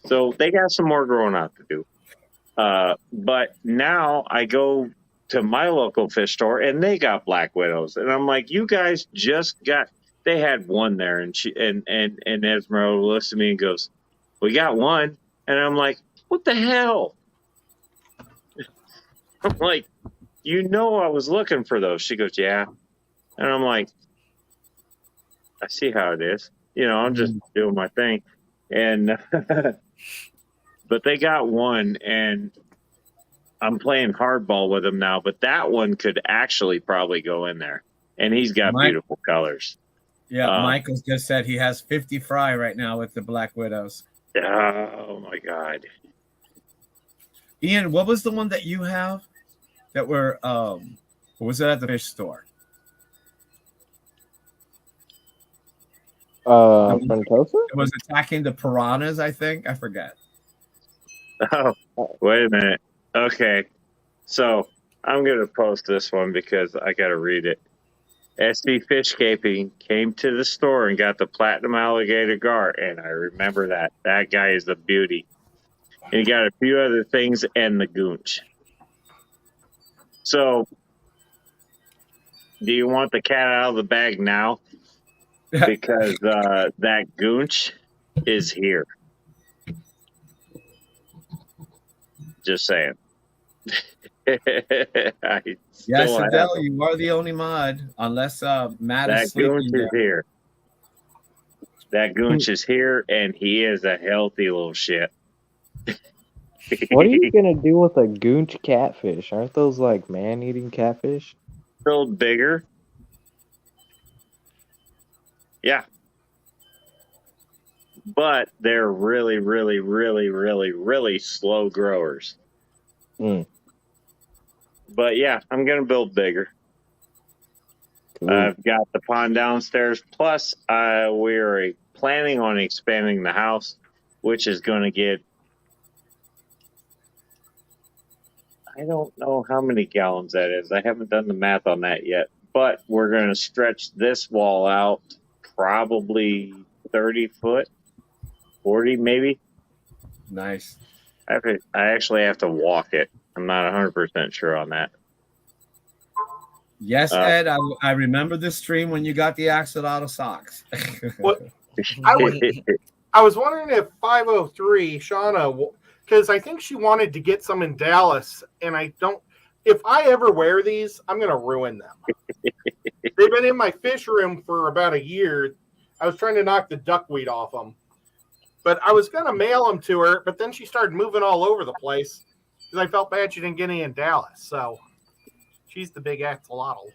Speaker 1: So they got some more growing out to do. But now I go to my local fish store, and they got Black Widows. And I'm like, you guys they had one there, and Esmeralda looks at me and goes, we got one. And I'm like, what the hell? I'm like, I was looking for those. She goes, yeah. And I'm like, I see how it is. I'm just doing my thing. And, but they got one, and I'm playing hardball with him now, but that one could actually probably go in there. And he's got beautiful colors.
Speaker 14: Yeah, Michael's just said he has 50 fry right now with the Black Widows.
Speaker 1: Oh my God.
Speaker 14: Ian, what was the one that you have that were was it at the fish store?
Speaker 15: Frontosa?
Speaker 14: It was attacking the piranhas, I think. I forget.
Speaker 1: Oh, wait a minute. Okay. So I'm gonna post this one because I gotta read it. SD Fishcaping came to the store and got the platinum alligator gar, and I remember that. That guy is a beauty. And he got a few other things and the goonch. So, do you want the cat out of the bag now? Because that goonch is here. Just saying.
Speaker 14: Yes, Adele, you are the only mod, unless Matt is sleeping.
Speaker 1: That goonch is here. That goonch is here, and he is a healthy little shit.
Speaker 15: What are you gonna do with a goonch catfish? Aren't those like man-eating catfish?
Speaker 1: Still bigger. Yeah. But they're really, really, really, really, really slow growers. But yeah, I'm going to build bigger. I've got the pond downstairs. Plus, we're planning on expanding the house, which is going to get, I don't know how many gallons that is. I haven't done the math on that yet. But we're going to stretch this wall out probably 30 foot, 40 maybe.
Speaker 14: Nice.
Speaker 1: I actually have to walk it. I'm not 100% sure on that.
Speaker 14: Yes, Ed, I remember the stream when you got the axolotl socks.
Speaker 16: I was wondering if 503 Shauna, because I think she wanted to get some in Dallas, and I don't. If I ever wear these, I'm going to ruin them. They've been in my fish room for about a year. I was trying to knock the duckweed off them, but I was going to mail them to her. But then she started moving all over the place because I felt bad she didn't get any in Dallas. So she's the big axolotl.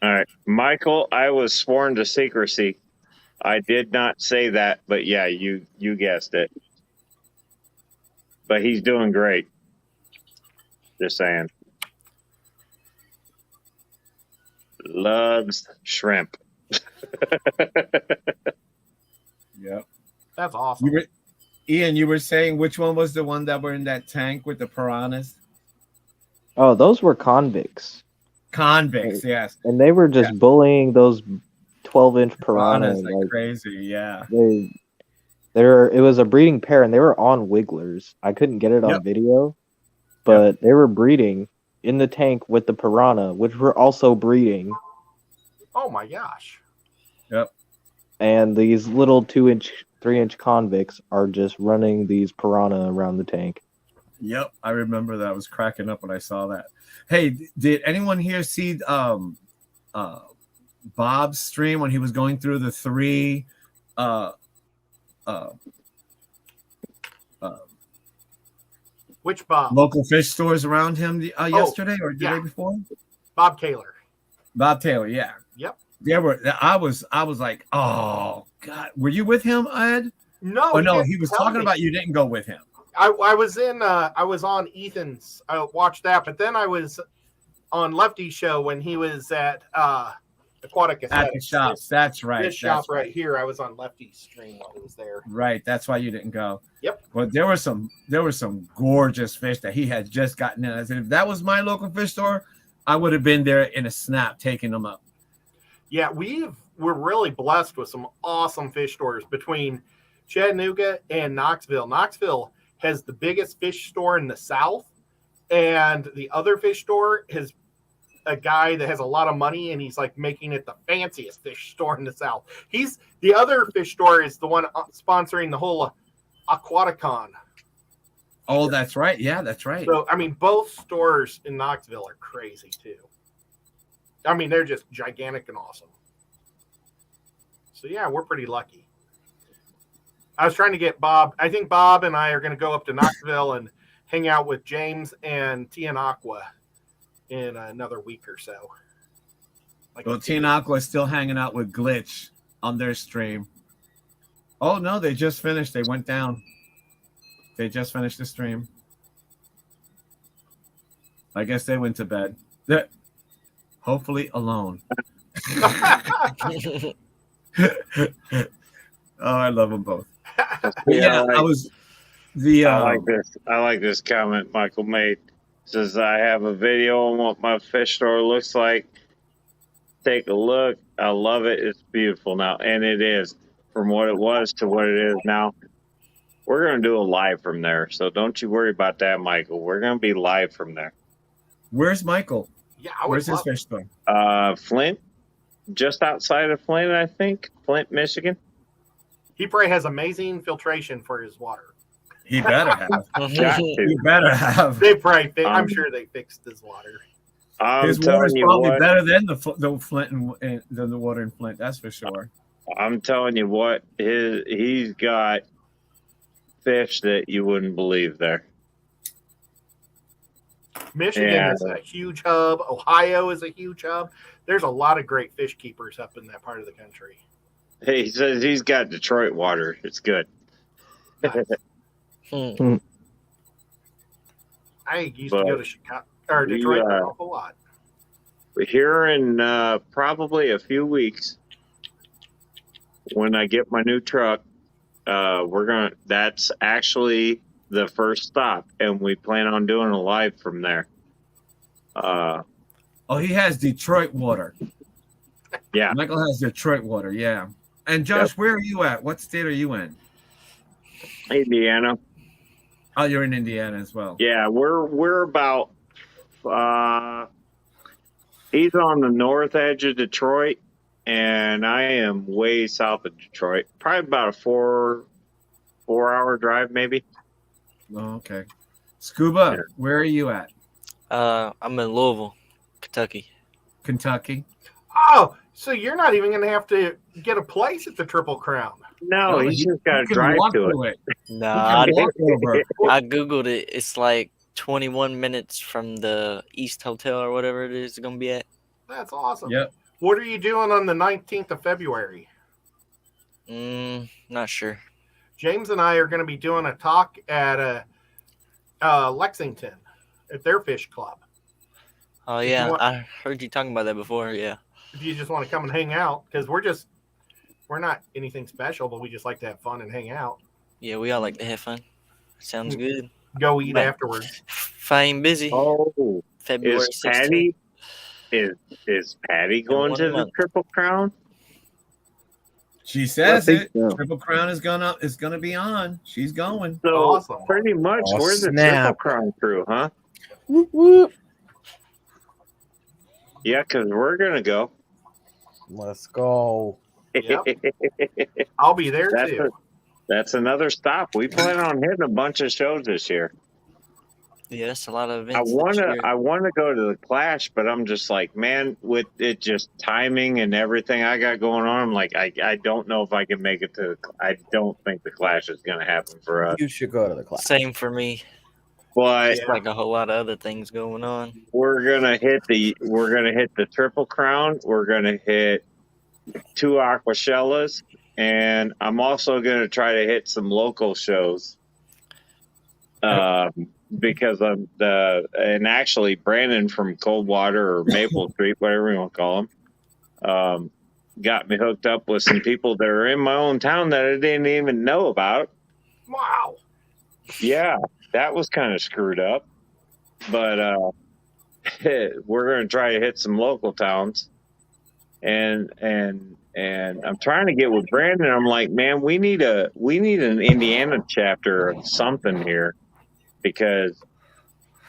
Speaker 1: All right, Michael, I was sworn to secrecy. I did not say that, but yeah, you guessed it. But he's doing great. Just saying. Loves shrimp.
Speaker 14: Yep.
Speaker 16: That's awesome.
Speaker 14: Ian, you were saying which one was the one that were in that tank with the piranhas?
Speaker 15: Oh, those were convicts.
Speaker 14: Convicts, yes.
Speaker 15: And they were just bullying those 12-inch piranha.
Speaker 14: Piranhas like crazy, yeah.
Speaker 15: It was a breeding pair, and they were on wigglers. I couldn't get it on
Speaker 14: Yep.
Speaker 15: video, but they were breeding in the tank with the piranha, which were also breeding.
Speaker 16: Oh my gosh.
Speaker 14: Yep.
Speaker 15: And these little 2-inch, 3-inch convicts are just running these piranha around the tank.
Speaker 14: Yep, I remember that. I was cracking up when I saw that. Hey, did anyone here see Bob's stream when he was going through the 3
Speaker 16: Which Bob?
Speaker 14: local fish stores around him yesterday or the day before?
Speaker 16: Bob Taylor.
Speaker 14: Bob Taylor, yeah.
Speaker 16: Yep.
Speaker 14: There were. I was like, oh God, were you with him, Ed?
Speaker 16: No.
Speaker 14: Oh no,
Speaker 16: didn't
Speaker 14: he was
Speaker 16: tell
Speaker 14: talking
Speaker 16: me.
Speaker 14: about you didn't go with him.
Speaker 16: I was on Ethan's. I watched that, but then I was on Lefty's show when he was at Aquatic
Speaker 14: At the
Speaker 16: Aesthetics.
Speaker 14: shops. That's right.
Speaker 16: This shop
Speaker 14: That's
Speaker 16: right here. I was on Lefty's stream while he was there.
Speaker 14: Right. That's why you didn't go.
Speaker 16: Yep.
Speaker 14: But there were some gorgeous fish that he had just gotten in. I said, if that was my local fish store, I would have been there in a snap taking them up.
Speaker 16: Yeah, we're really blessed with some awesome fish stores between Chattanooga and Knoxville. Knoxville has the biggest fish store in the South, and the other fish store has a guy that has a lot of money, and he's like making it the fanciest fish store in the South. The other fish store is the one sponsoring the whole Aquaticon.
Speaker 14: Oh, that's right. Yeah, that's right.
Speaker 16: So, I mean, both stores in Knoxville are crazy too. I mean, they're just gigantic and awesome. So, yeah, we're pretty lucky. I was trying to get Bob. I think Bob and I are going to go up to Knoxville and hang out with James and Tian Aqua in another week or so.
Speaker 14: Well, Teen Aqua is still hanging out with Glitch on their stream. Oh, no, they just finished. They went down. They just finished the stream. I guess they went to bed. Hopefully alone. Oh, I love them both. Yeah, I was the.
Speaker 1: I like this comment Michael made. Says I have a video on what my fish store looks like. Take a look. I love it. It's beautiful now, and it is from what it was to what it is now. We're gonna do a live from there, so don't you worry about that, Michael. We're gonna be live from there.
Speaker 14: Where's Michael?
Speaker 16: Yeah,
Speaker 14: where's his fish store?
Speaker 1: Flint, just outside of Flint, I think. Flint, Michigan.
Speaker 16: He probably has amazing filtration for his water.
Speaker 14: He better have.
Speaker 1: Got to.
Speaker 14: He better have.
Speaker 16: They probably. I'm sure they fixed his water.
Speaker 14: His water is probably better than the Flint and than the water in Flint. That's for sure.
Speaker 1: I'm telling you what, he's got fish that you wouldn't believe there.
Speaker 16: Michigan is a huge hub. Ohio is a huge hub. There's a lot of great fish keepers up in that part of the country.
Speaker 1: He says he's got Detroit water. It's good.
Speaker 16: I used to go to Chicago or Detroit an awful lot.
Speaker 1: Here in probably a few weeks, when I get my new truck, that's actually the first stop, and we plan on doing a live from there.
Speaker 14: Oh, he has Detroit water.
Speaker 1: Yeah,
Speaker 14: Michael has Detroit water. Yeah. And Josh, where are you at? What state are you in?
Speaker 1: Indiana.
Speaker 14: Oh, you're in Indiana as well.
Speaker 1: Yeah, we're about. He's on the north edge of Detroit, and I am way south of Detroit. Probably about a four-hour drive, maybe.
Speaker 14: Oh, okay. Scuba, where are you at?
Speaker 13: I'm in Louisville, Kentucky.
Speaker 14: Kentucky.
Speaker 16: Oh, so you're not even going to have to get a place at the Triple Crown.
Speaker 1: No, he's just got to drive to it.
Speaker 13: Nah, I Googled it. It's like 21 minutes from the East Hotel or whatever it is going to be at.
Speaker 16: That's awesome.
Speaker 14: Yep.
Speaker 16: What are you doing on the 19th of February?
Speaker 13: Not sure.
Speaker 16: James and I are going to be doing a talk at Lexington at their fish club.
Speaker 13: Oh, yeah. I heard you talking about that before. Yeah.
Speaker 16: If you just want to come and hang out, because we're not anything special, but we just like to have fun and hang out.
Speaker 13: Yeah, we all like to have fun. Sounds good.
Speaker 16: Go eat
Speaker 13: But
Speaker 16: afterwards.
Speaker 13: if I ain't busy,
Speaker 1: Oh,
Speaker 13: February
Speaker 1: is
Speaker 13: 16th.
Speaker 1: Patty is Patty going
Speaker 13: one
Speaker 1: to the
Speaker 13: month.
Speaker 1: Triple Crown?
Speaker 14: She says
Speaker 1: think
Speaker 14: it.
Speaker 1: so.
Speaker 14: Triple Crown is gonna be on. She's going.
Speaker 1: So
Speaker 16: Awesome.
Speaker 1: pretty much
Speaker 3: Oh,
Speaker 1: we're the Triple
Speaker 3: snap.
Speaker 1: Crown crew, huh?
Speaker 3: Whoop, whoop.
Speaker 1: Yeah, because we're gonna go.
Speaker 3: Let's go.
Speaker 16: Yep. I'll be there
Speaker 1: That's
Speaker 16: too.
Speaker 1: That's another stop. We plan on hitting a bunch of shows this year.
Speaker 13: Yeah, that's a lot of
Speaker 1: I
Speaker 13: events. this year.
Speaker 1: wanna go to the Clash, but I'm just like, man, with it just timing and everything I got going on, I'm like, I don't know if I can make it to. I don't think the Clash is gonna happen for us.
Speaker 3: You should go to the class.
Speaker 13: Same for me.
Speaker 1: But
Speaker 13: It's like a whole lot of other things going on.
Speaker 1: we're gonna hit the Triple Crown. We're gonna hit 2 Aquashellas, and I'm also gonna try to hit some local shows. Because I'm and actually Brandon from Coldwater or Maple Street, whatever you want to call him, got me hooked up with some people that are in my own town that I didn't even know about.
Speaker 16: Wow.
Speaker 1: Yeah, that was kind of screwed up, but we're going to try to hit some local towns, and I'm trying to get with Brandon. I'm like, man, we need an Indiana chapter of something here, because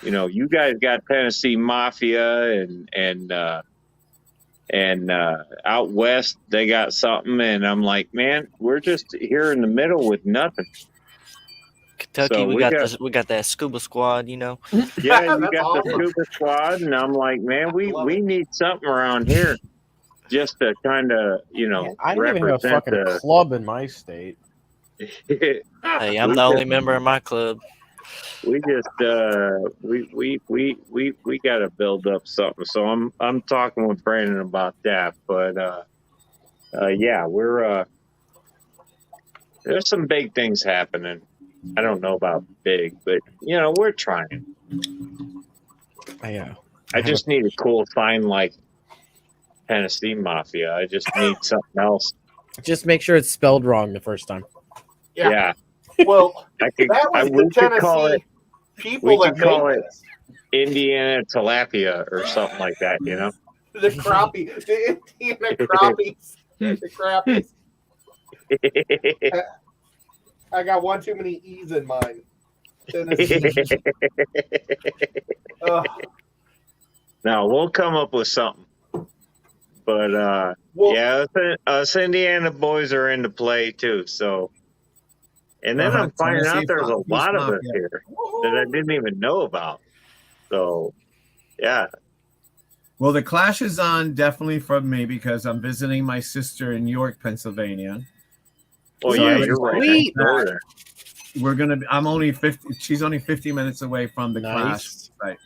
Speaker 1: you guys got Tennessee Mafia and out west they got something, and I'm like, man, we're just here in the middle with nothing.
Speaker 13: Kentucky,
Speaker 1: So
Speaker 13: we got that scuba squad,
Speaker 1: Yeah, you got
Speaker 16: awesome.
Speaker 1: the scuba squad, and I'm like, man, we need something around here just to kind of
Speaker 3: I don't even have a
Speaker 1: represent
Speaker 3: fucking club in my state.
Speaker 13: Hey, I'm the only member in my club.
Speaker 1: We just we got to build up something. So I'm talking with Brandon about that. But yeah, we're there's some big things happening. I don't know about big, but we're trying.
Speaker 3: Yeah.
Speaker 1: I just need a cool sign like Tennessee Mafia. I just need something else.
Speaker 3: Just make sure it's spelled wrong the first time.
Speaker 1: Yeah.
Speaker 16: Well,
Speaker 1: I could,
Speaker 16: that was
Speaker 1: we
Speaker 16: the
Speaker 1: could call
Speaker 16: Tennessee
Speaker 1: it.
Speaker 16: people
Speaker 1: We
Speaker 16: that
Speaker 1: could call
Speaker 16: made
Speaker 1: it
Speaker 16: this.
Speaker 1: Indiana Tilapia or something like that.
Speaker 16: The crappie, the Indiana crappies, the crappies. I got one too many E's in mine. Tennessee. Ugh.
Speaker 1: No, we'll come up with something. But yeah, us Indiana boys are into play too. So, and then I'm finding out there's a lot of us here that I didn't even know about. So, yeah.
Speaker 14: Well, the Clash is on definitely from me because I'm visiting my sister in York, Pennsylvania.
Speaker 1: Oh, yeah, you're right.
Speaker 14: Sweet.
Speaker 1: Northern.
Speaker 14: We're gonna be. I'm only 50. She's only 50 minutes away from the Clash site,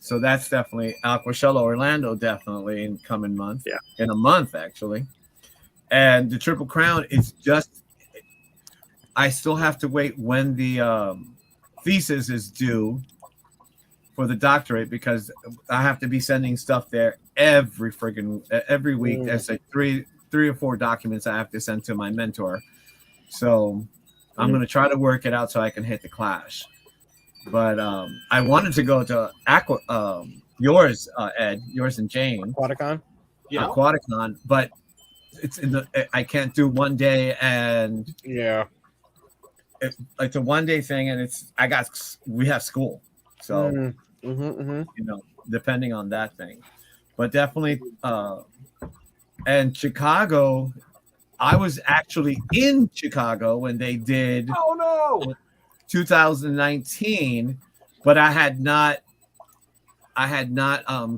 Speaker 14: so that's definitely Aquashella, Orlando, definitely in coming month.
Speaker 1: Yeah,
Speaker 14: in a month actually, and the Triple Crown is just. I still have to wait when the thesis is due for the doctorate because I have to be sending stuff there every week. There's like three or four documents I have to send to my mentor. So I'm going to try to work it out so I can hit the Clash. But I wanted to go to yours, Ed, yours and Jane.
Speaker 3: Aquaticon?
Speaker 14: Yeah. Aquaticon, but it's I can't do one day and
Speaker 3: yeah.
Speaker 14: It's a one day thing and we have school. So, depending on that thing, but definitely, and Chicago, I was actually in Chicago when they did 2019, but I had not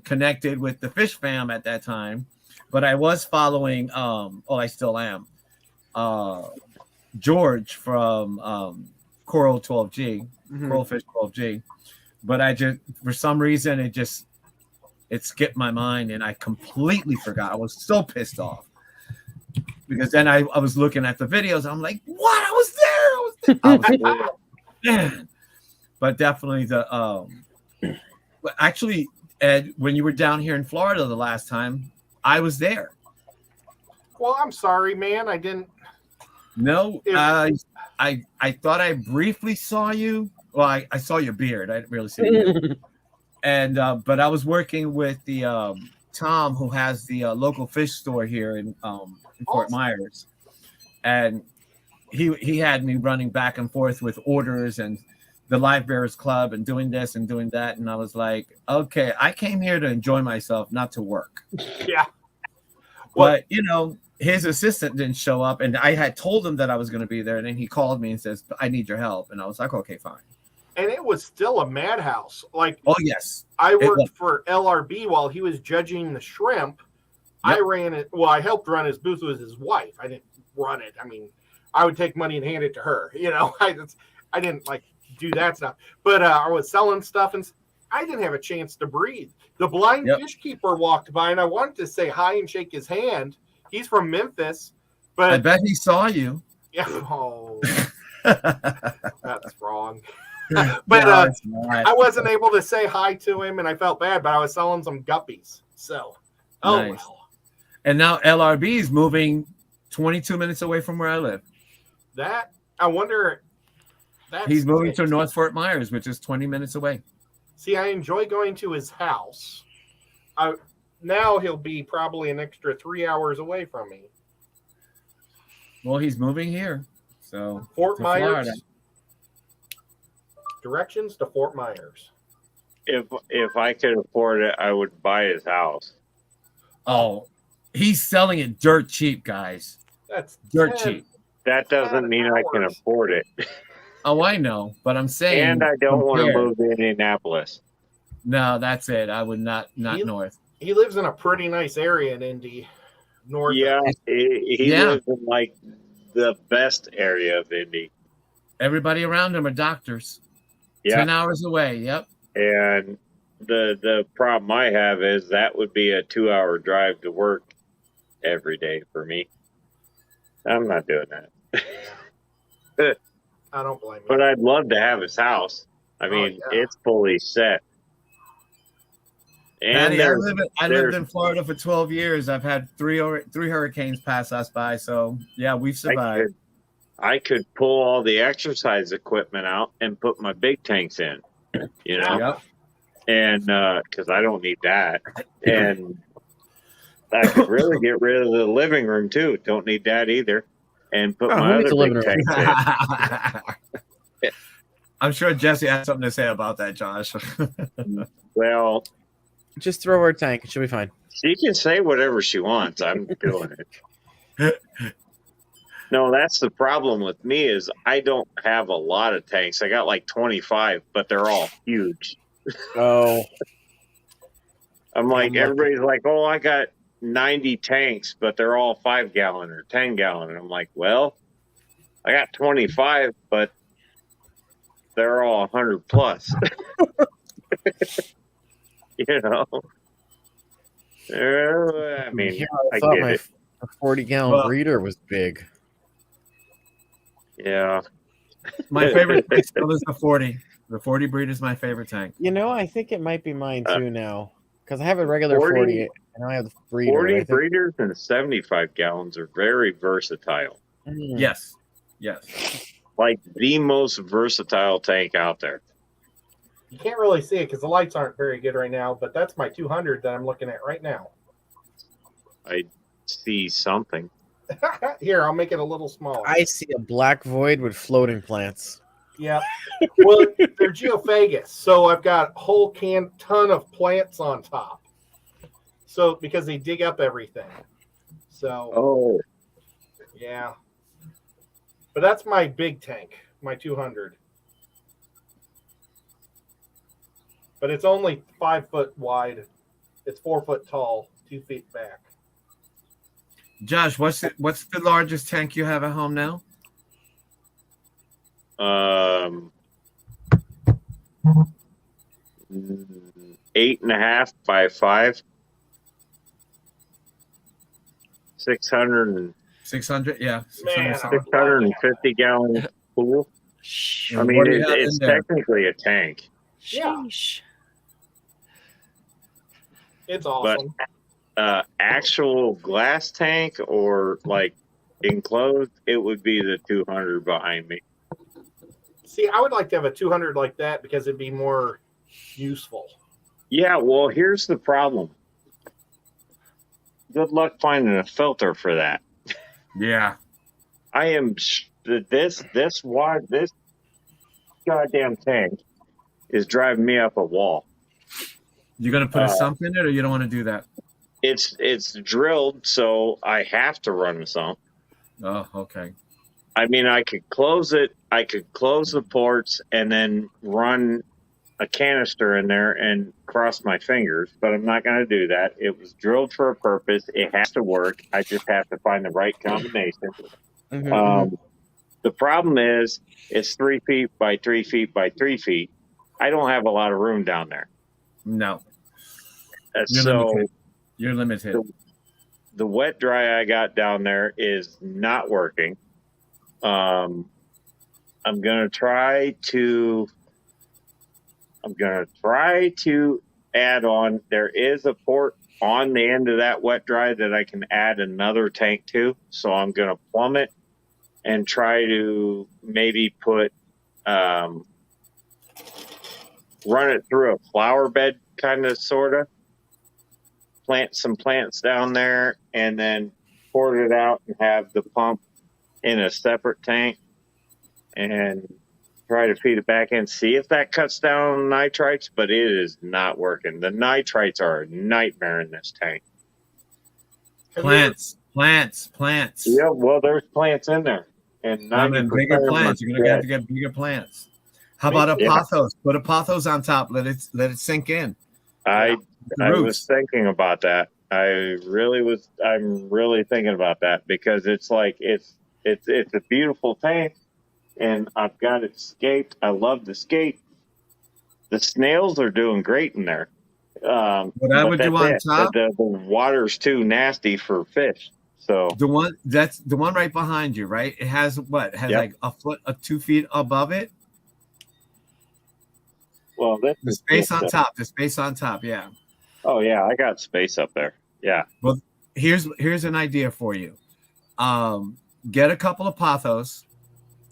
Speaker 14: connected with the Fish Fam at that time, but I was following I still am George from Coral 12G, Coral Fish 12G, but I just for some reason it skipped my mind and I completely forgot. I was so pissed off. Because then I was looking at the videos. I'm like, what? I was there. Man. But definitely actually, Ed, when you were down here in Florida the last time, I was there.
Speaker 16: Well, I'm sorry, man. I didn't.
Speaker 14: No, I thought I briefly saw you. Well, I saw your beard. I didn't really see you. And but I was working with the Tom, who has the local fish store here in Fort Myers, and he had me running back and forth with orders and the Live Bearers Club and doing this and doing that, and I was like, okay, I came here to enjoy myself, not to work.
Speaker 16: Yeah.
Speaker 14: But you know, his assistant didn't show up, and I had told him that I was going to be there, and then he called me and says, I need your help, and I was like, okay, fine.
Speaker 16: And it was still a madhouse. Like,
Speaker 14: oh yes,
Speaker 16: I worked for LRB while he was judging the shrimp. Yep. I ran it. Well, I helped run his booth with his wife. I didn't run it. I mean, I would take money and hand it to her. You know, I didn't like do that stuff. But I was selling stuff, and I didn't have a chance to breathe. The blind fish keeper walked by, and I wanted to say hi and shake his hand. He's from Memphis, but
Speaker 14: I bet he saw you.
Speaker 16: Yeah. Oh, that's wrong. But I wasn't able to say hi to him, and I felt bad. But I was selling some guppies, so
Speaker 14: nice. Well. And now LRB is moving 22 minutes away from where I live.
Speaker 16: That I wonder.
Speaker 14: He's moving to North Fort Myers, which is 20 minutes away.
Speaker 16: See, I enjoy going to his house. Now he'll be probably an extra 3 hours away from me.
Speaker 14: Well, he's moving here, so
Speaker 16: Fort Myers.
Speaker 14: Florida.
Speaker 16: Directions to Fort Myers.
Speaker 1: If I could afford it, I would buy his house.
Speaker 14: Oh, he's selling it dirt cheap, guys.
Speaker 16: That's
Speaker 14: dirt cheap.
Speaker 1: That doesn't mean I can afford it.
Speaker 14: Oh, I know, but I'm saying.
Speaker 1: And I don't want to move to Indianapolis.
Speaker 14: No, that's it. I would not north.
Speaker 16: He lives in a pretty nice area in Indy. North.
Speaker 1: Yeah, he lives in like the best area of Indy.
Speaker 14: Everybody around him are doctors.
Speaker 1: Yeah.
Speaker 14: 10 hours away. Yep.
Speaker 1: And the problem I have is that would be a 2-hour drive to work every day for me. I'm not doing that.
Speaker 16: I don't blame you.
Speaker 1: But I'd love to have his house. I mean, it's fully set. And
Speaker 14: Maddie, I lived in Florida for 12 years. I've had three hurricanes pass us by. So, yeah, we've survived.
Speaker 1: I could pull all the exercise equipment out and put my big tanks in, you know?
Speaker 14: Yep.
Speaker 1: And because I don't need that. And I could really get rid of the living room, too. Don't need that either. And put my other big tanks in.
Speaker 14: I'm sure Jesse has something to say about that, Josh.
Speaker 1: Well,
Speaker 3: just throw her a tank. She'll be fine.
Speaker 1: She can say whatever she wants. I'm doing it. No, that's the problem with me is I don't have a lot of tanks. I got like 25, but they're all huge.
Speaker 3: Oh.
Speaker 1: I'm like, everybody's like, oh, I got 90 tanks, but they're all 5-gallon or 10-gallon. And I'm like, well, I got 25, but they're all 100 plus. You know? I mean,
Speaker 3: yeah,
Speaker 1: I
Speaker 3: thought
Speaker 1: get
Speaker 3: my
Speaker 1: it.
Speaker 3: 40-gallon breeder was big.
Speaker 1: Yeah.
Speaker 14: My favorite tank still is the 40. The 40 breeder is my favorite tank.
Speaker 3: You know, I think it might be mine too now. Because I have a regular 40 and I have the breeder.
Speaker 1: 40 breeders and 75 gallons are very versatile.
Speaker 14: Yes. Yes.
Speaker 1: Like the most versatile tank out there.
Speaker 16: You can't really see it because the lights aren't very good right now, but that's my 200 that I'm looking at right now.
Speaker 1: I see something.
Speaker 16: Here, I'll make it a little smaller.
Speaker 3: I see a black void with floating plants.
Speaker 16: Yeah. Well, they're geophagus, so I've got a whole ton of plants on top. So because they dig up everything. So yeah. But that's my big tank, my 200. But it's only 5 foot wide. It's 4 foot tall, 2 feet back.
Speaker 14: Josh, what's the largest tank you have at home now?
Speaker 1: 8.5 by 5. 600,
Speaker 14: yeah.
Speaker 1: 650 gallon pool. I mean, it's technically a tank.
Speaker 16: Sheesh. It's awesome.
Speaker 1: But actual glass tank or like enclosed, it would be the 200 behind me.
Speaker 16: See, I would like to have a 200 like that because it'd be more useful.
Speaker 1: Yeah, well, here's the problem. Good luck finding a filter for that.
Speaker 14: Yeah.
Speaker 1: I am this goddamn tank is driving me up a wall.
Speaker 14: You gonna put a sump in it, or you don't want to do that?
Speaker 1: It's drilled, so I have to run the sump.
Speaker 14: Oh, okay.
Speaker 1: I mean, I could close it. I could close the ports and then run a canister in there and cross my fingers, but I'm not going to do that. It was drilled for a purpose. It has to work. I just have to find the right combination. The problem is it's 3 feet by 3 feet by 3 feet. I don't have a lot of room down there.
Speaker 14: No.
Speaker 1: You're
Speaker 14: limited.
Speaker 1: The wet dry I got down there is not working. I'm gonna try to add on. There is a port on the end of that wet dry that I can add another tank to. So I'm gonna plumb it and try to maybe put run it through a flower bed, kind of, sort of. Plant some plants down there and then port it out and have the pump in a separate tank and try to feed it back in. See if that cuts down on nitrites, but it is not working. The nitrites are a nightmare in this tank.
Speaker 14: Plants.
Speaker 1: Yeah, well, there's plants in there. And
Speaker 14: bigger plants. You're gonna have to get bigger plants. How about a pothos? Put a pothos on top. Let it sink in.
Speaker 1: I was thinking about that. I'm really thinking about that because it's like it's a beautiful tank, and I've got it scaped. I love the scape. The snails are doing great in there.
Speaker 14: What I would do on top,
Speaker 1: the water's too nasty for fish. So
Speaker 14: the one right behind you, right? It has what? It has like a foot, 2 feet above it.
Speaker 1: Well,
Speaker 14: the space on top. The space on top. Yeah.
Speaker 1: Oh yeah, I got space up there. Yeah.
Speaker 14: Well, here's an idea for you. Get a couple of pothos,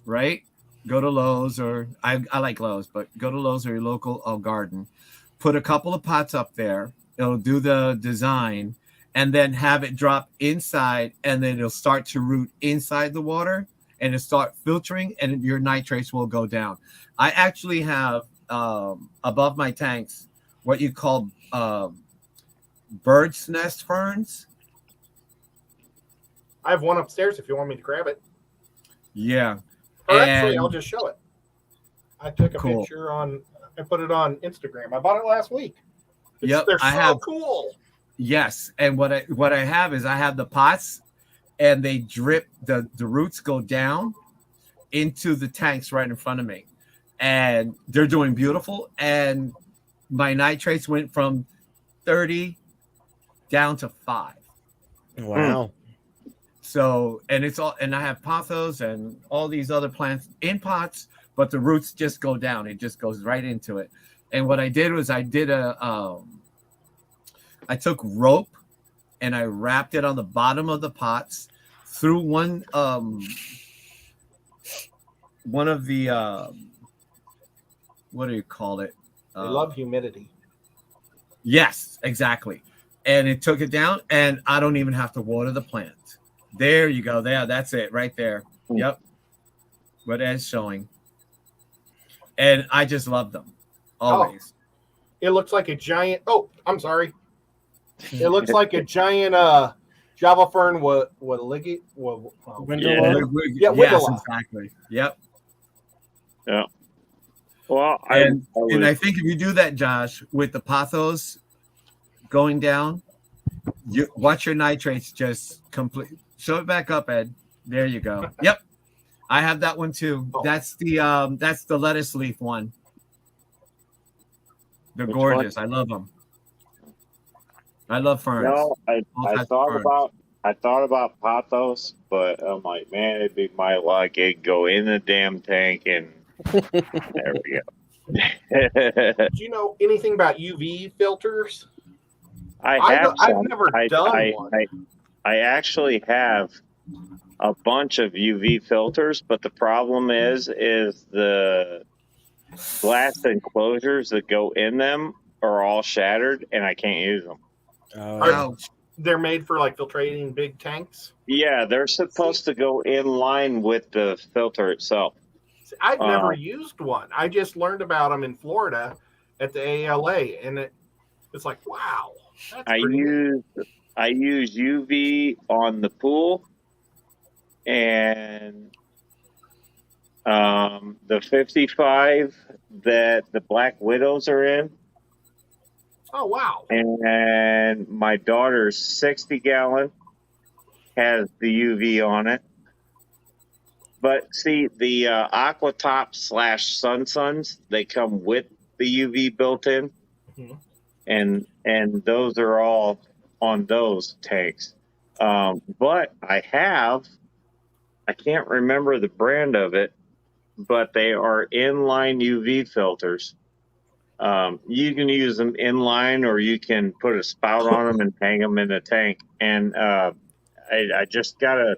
Speaker 14: right? Go to Lowe's, or I like Lowe's, but go to Lowe's or your local garden. Put a couple of pots up there. It'll do the design, and then have it drop inside, and then it'll start to root inside the water, and it'll start filtering, and your nitrates will go down. I actually have above my tanks what you call bird's nest ferns.
Speaker 16: I have one upstairs if you want me to grab it.
Speaker 14: Yeah.
Speaker 16: Or actually, I'll just show it. I took a picture I put it on Instagram. I bought it last week. They're so cool.
Speaker 14: Yes. And what I have is I have the pots, and they drip, the roots go down into the tanks right in front of me. And they're doing beautiful. And my nitrates went from 30 down to 5.
Speaker 3: Wow.
Speaker 14: So, and I have pothos and all these other plants in pots, but the roots just go down. It just goes right into it. And what I did was I took rope and I wrapped it on the bottom of the pots through one of the what do you call it?
Speaker 16: They love humidity.
Speaker 14: Yes, exactly. And it took it down, and I don't even have to water the plant. There you go. That's it right there. Yep. What Ed's showing. And I just love them. Always.
Speaker 16: It looks like a giant. Oh, I'm sorry. It looks like a giant Java fern with liggy.
Speaker 14: Yeah, yes, exactly. Yep.
Speaker 1: Yeah. Well,
Speaker 14: I think if you do that, Josh, with the pothos going down, you watch your nitrates just complete. Show it back up, Ed. There you go. Yep. I have that one too. That's the lettuce leaf one. They're gorgeous. I love them. I love ferns.
Speaker 1: No, I thought about pothos, but I'm like, man, it'd be my luck. It'd go in the damn tank, and there we go.
Speaker 16: Do you know anything about UV filters?
Speaker 1: I've
Speaker 16: never done one.
Speaker 1: I actually have a bunch of UV filters, but the problem is the glass enclosures that go in them are all shattered, and I can't use them.
Speaker 16: They're made for like filtrating big tanks.
Speaker 1: Yeah, they're supposed to go in line with the filter itself.
Speaker 16: I've never used one. I just learned about them in Florida at the ALA, and it's like, wow. That's
Speaker 1: I use UV on the pool and the 55 that the Black Widows are in.
Speaker 16: Oh, wow.
Speaker 1: And my daughter's 60-gallon has the UV on it. But see, the Aqua Top / Suns, they come with the UV built in.
Speaker 16: Mm-hmm.
Speaker 1: And those are all on those tanks. But I can't remember the brand of it, but they are inline UV filters. You can use them inline, or you can put a spout on them and hang them in a tank. And I just gotta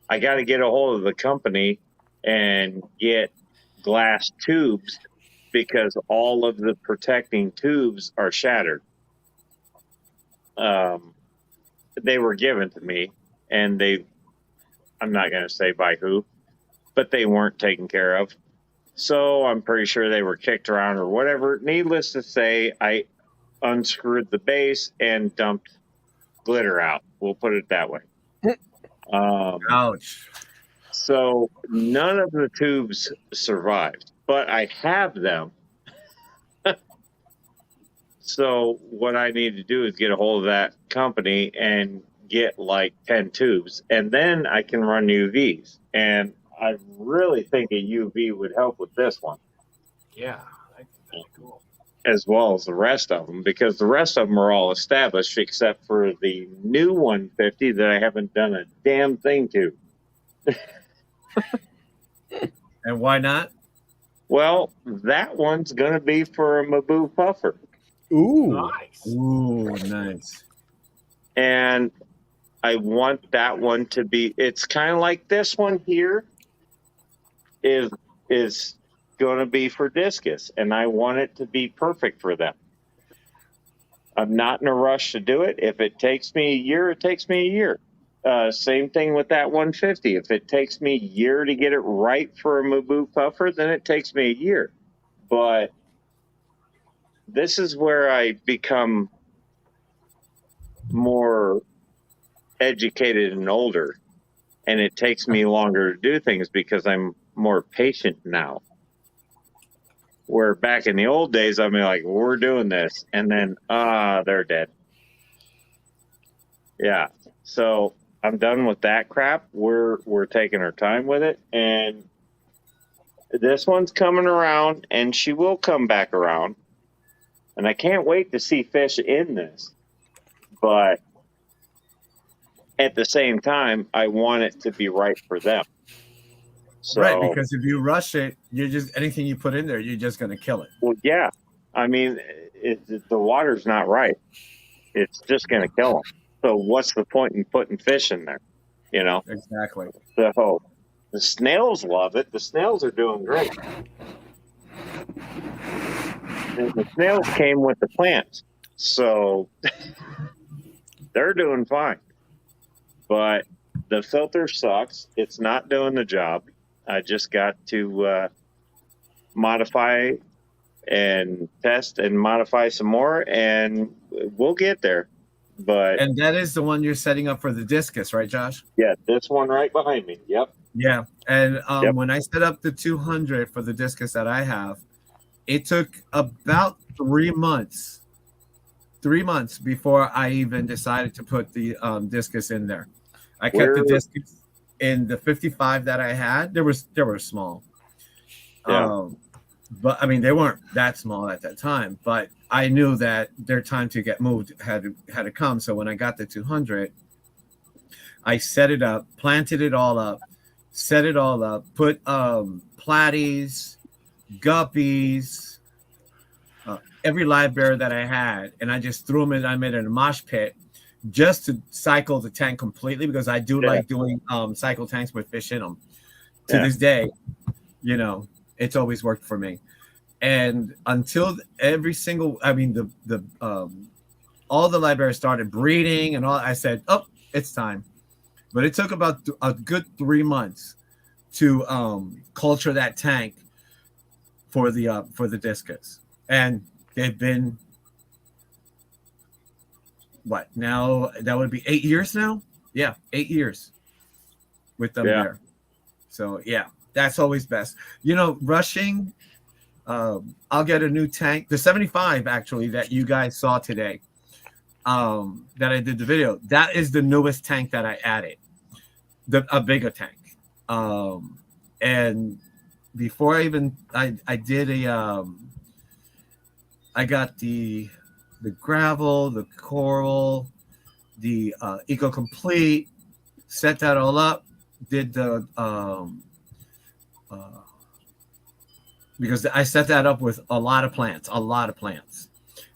Speaker 1: get a hold of the company and get glass tubes, because all of the protecting tubes are shattered. They were given to me, and I'm not going to say by who, but they weren't taken care of. So I'm pretty sure they were kicked around or whatever. Needless to say, I unscrewed the base and dumped glitter out. We'll put it that way.
Speaker 14: Ouch.
Speaker 1: So none of the tubes survived, but I have them. So what I need to do is get a hold of that company and get like 10 tubes, and then I can run UVs. And I really think a UV would help with this one.
Speaker 16: Yeah, that's pretty cool.
Speaker 1: As well as the rest of them, because the rest of them are all established except for the new 150 that I haven't done a damn thing to.
Speaker 14: And why not?
Speaker 1: Well, that one's going to be for a Maboo puffer.
Speaker 14: Ooh.
Speaker 16: Nice.
Speaker 14: Ooh, nice.
Speaker 1: And I want that one to be, it's kind of like this one here is going to be for discus, and I want it to be perfect for them. I'm not in a rush to do it. If it takes me a year, it takes me a year. Same thing with that 150. If it takes me a year to get it right for a Maboo puffer, then it takes me a year. But this is where I become more educated and older, and it takes me longer to do things because I'm more patient now. Where back in the old days, I'd be like, we're doing this, and then they're dead. Yeah. So I'm done with that crap. We're taking our time with it, and this one's coming around, and she will come back around. And I can't wait to see fish in this. But at the same time, I want it to be right for them. So,
Speaker 14: right, because if you rush it, you're just anything you put in there, you're just going to kill it.
Speaker 1: Well, yeah. I mean, the water's not right. It's just going to kill them. So what's the point in putting fish in there? You know?
Speaker 14: Exactly.
Speaker 1: So the snails love it. The snails are doing great. And the snails came with the plants. So they're doing fine. But the filter sucks. It's not doing the job. I just got to modify and test and modify some more, and we'll get there.
Speaker 14: And that is the one you're setting up for the discus, right, Josh?
Speaker 1: Yeah, this one right behind me. Yep.
Speaker 14: Yeah. And when I set up the 200 for the discus that I have, it took about 3 months. 3 months before I even decided to put the discus in there. I kept the discus in the 55 that I had. They were small.
Speaker 1: Yeah.
Speaker 14: But I mean, they weren't that small at that time, but I knew that their time to get moved had to come. So when I got the 200, I set it up, planted it all up, set it all up, put platies, guppies, every live bear that I had, and I just threw them in. I made it a mosh pit, just to cycle the tank completely, because I do like doing cycle tanks with fish in them. To this day, you know, it's always worked for me. And until every single, I mean, all the libraries started breeding and all, I said, oh, it's time. But it took about a good 3 months to culture that tank for the discus. And they've been, what, now that would be 8 years now? Yeah, 8 years with them there. So yeah, that's always best. You know, rushing, I'll get a new tank. The 75 actually that you guys saw today, that I did the video, that is the newest tank that I added, a bigger tank. And before I even, I did I got the gravel, the coral, the Eco Complete, set that all up, did the because I set that up with a lot of plants.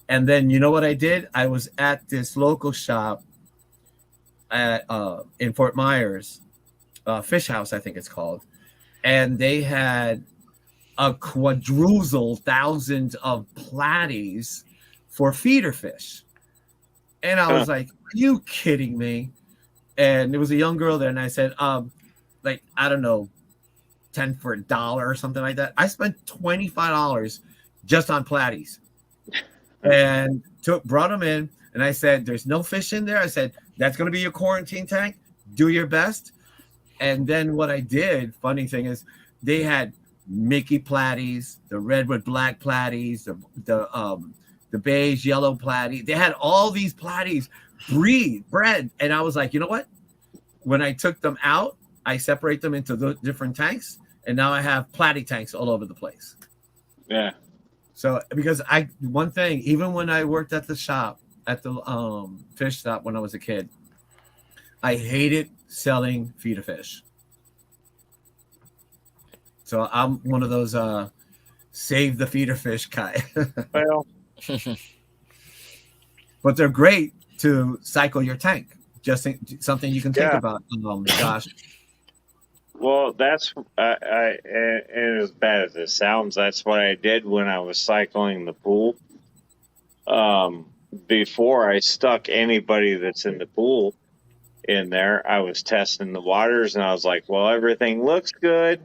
Speaker 14: And then you know what I did? I was at this local shop at in Fort Myers, Fish House, I think it's called, and they had a quadruple thousand of platies for feeder fish. And I was like, are you kidding me? And there was a young girl there, and I said, like, I don't know, 10 for $1 or something like that. I spent $25 just on platies. And brought them in, and I said, there's no fish in there. I said, that's going to be your quarantine tank. Do your best. And then what I did, funny thing is, they had Mickey platies, the redwood black platies, the beige yellow platy. They had all these platies bred. And I was like, you know what? When I took them out, I separate them into the different tanks, and now I have platy tanks all over the place.
Speaker 1: Yeah.
Speaker 14: So because one thing, even when I worked at the shop, at the fish shop when I was a kid, I hated selling feeder fish. So I'm one of those save the feeder fish guy.
Speaker 1: Well,
Speaker 14: but they're great to cycle your tank. Just something you can think about, Josh.
Speaker 1: Well, that's and as bad as it sounds, that's what I did when I was cycling the pool. Before I stuck anybody that's in the pool in there, I was testing the waters, and I was like, well, everything looks good,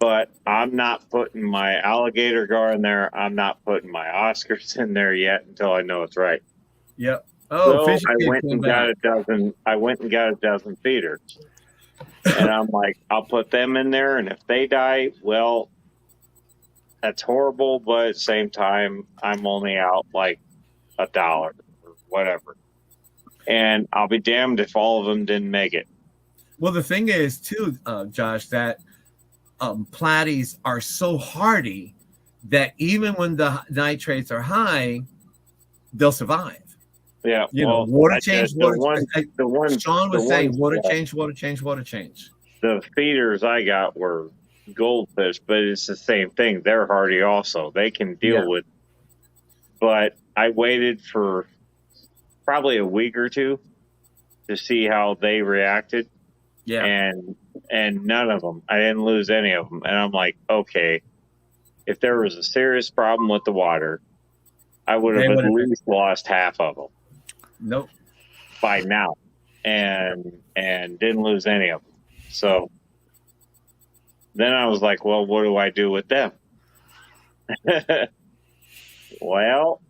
Speaker 1: but I'm not putting my alligator gar in there. I'm not putting my Oscars in there yet until I know it's right.
Speaker 14: Yep. Oh,
Speaker 1: so I went and got a dozen. I went and got a dozen feeders, and I'm like, I'll put them in there, and if they die, well, that's horrible. But at the same time, I'm only out like $1 or whatever, and I'll be damned if all of them didn't make it.
Speaker 14: Well, the thing is, too, Josh, that platies are so hardy that even when the nitrates are high, they'll survive.
Speaker 1: Yeah,
Speaker 14: you know, water change. Sean was saying water change.
Speaker 1: The feeders I got were goldfish, but it's the same thing. They're hardy also. They can deal with. But I waited for probably a week or two to see how they reacted.
Speaker 14: Yeah.
Speaker 1: And none of them. I didn't lose any of them. And I'm like, okay, if there was a serious problem with the water, I would have at least lost half of them.
Speaker 14: Nope.
Speaker 1: By now, and didn't lose any of them. So then I was like, well, what do I do with them? Well,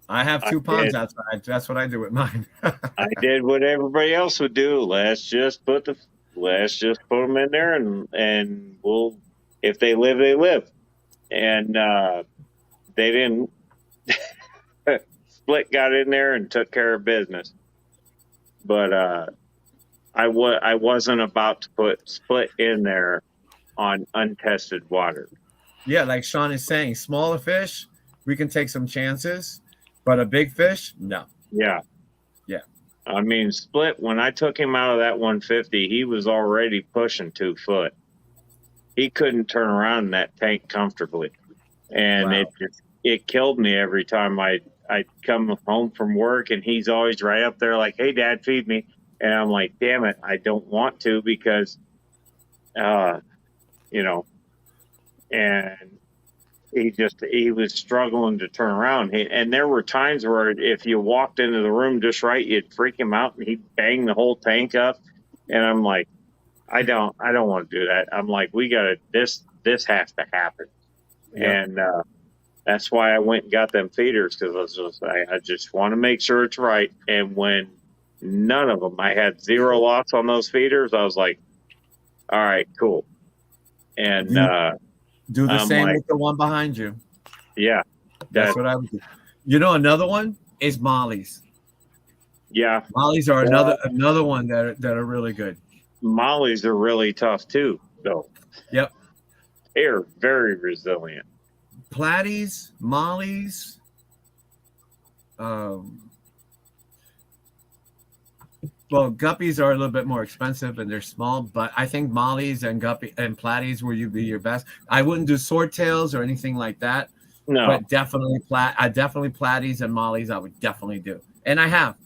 Speaker 14: I have 2 ponds outside. That's what I do with mine.
Speaker 1: I did what everybody else would do. Let's just put them in there, and we'll, if they live, they live. And they didn't. Split got in there and took care of business, but I wasn't about to put Split in there on untested water.
Speaker 14: Yeah, like Sean is saying, smaller fish, we can take some chances, but a big fish, no.
Speaker 1: Yeah. I mean, Split, when I took him out of that 150, he was already pushing 2 foot. He couldn't turn around in that tank comfortably, and it killed me every time I I come home from work and he's always right up there like, "Hey, Dad, feed me." And I'm like, "Damn it, I don't want to because, you know." And he was struggling to turn around. And there were times where if you walked into the room just right, you'd freak him out and he'd bang the whole tank up. And I'm like, I don't want to do that. I'm like, this has to happen.
Speaker 14: Yeah.
Speaker 1: And that's why I went and got them feeders, because I just want to make sure it's right. And when none of them, I had 0 loss on those feeders, I was like, all right, cool. And
Speaker 14: do the
Speaker 1: I'm
Speaker 14: same
Speaker 1: like,
Speaker 14: with the one behind you.
Speaker 1: Yeah,
Speaker 14: That's what I would do. You know, another one is Molly's.
Speaker 1: Yeah,
Speaker 14: Molly's are another one that are really good.
Speaker 1: Molly's are really tough too, though.
Speaker 14: Yep,
Speaker 1: they're very resilient.
Speaker 14: Platies, Molly's. Well, guppies are a little bit more expensive and they're small, but I think Molly's and Platies will be your best. I wouldn't do swordtails or anything like that.
Speaker 1: No,
Speaker 14: but definitely Platies and Molly's I would definitely do, and I have.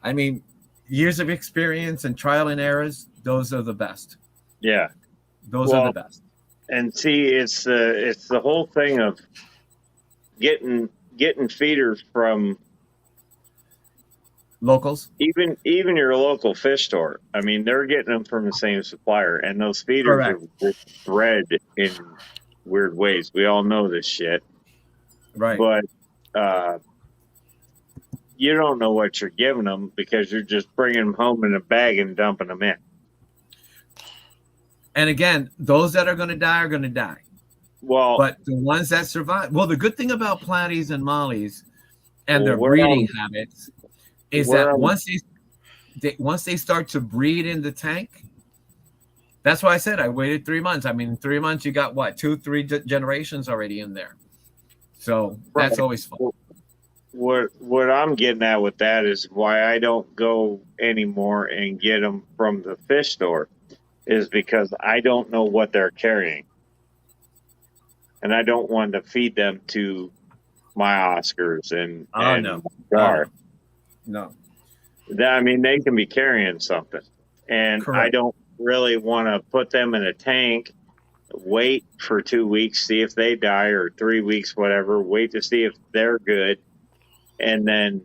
Speaker 14: I mean, years of experience and trial and errors. Those are the best.
Speaker 1: Yeah,
Speaker 14: those are the best.
Speaker 1: And see, it's the whole thing of getting feeders from
Speaker 14: locals,
Speaker 1: even your local fish store. I mean, they're getting them from the same supplier, and those feeders are bred in weird ways. We all know this shit,
Speaker 14: right?
Speaker 1: But you don't know what you're giving them because you're just bringing them home in a bag and dumping them in.
Speaker 14: And again, those that are going to die are going to die.
Speaker 1: Well,
Speaker 14: but the ones that survive. Well, the good thing about Platies and Mollies and their breeding habits is that once they start to breed in the tank, that's why I said I waited 3 months. I mean, 3 months, you got what, 2-3 generations already in there. So that's always fun.
Speaker 1: What I'm getting at with that is why I don't go anymore and get them from the fish store, is because I don't know what they're carrying, and I don't want to feed them to my Oscars and
Speaker 14: no.
Speaker 1: I mean, they can be carrying something, and
Speaker 14: Correct.
Speaker 1: I don't really want to put them in a tank, wait for 2 weeks, see if they die, or 3 weeks, whatever, wait to see if they're good, and then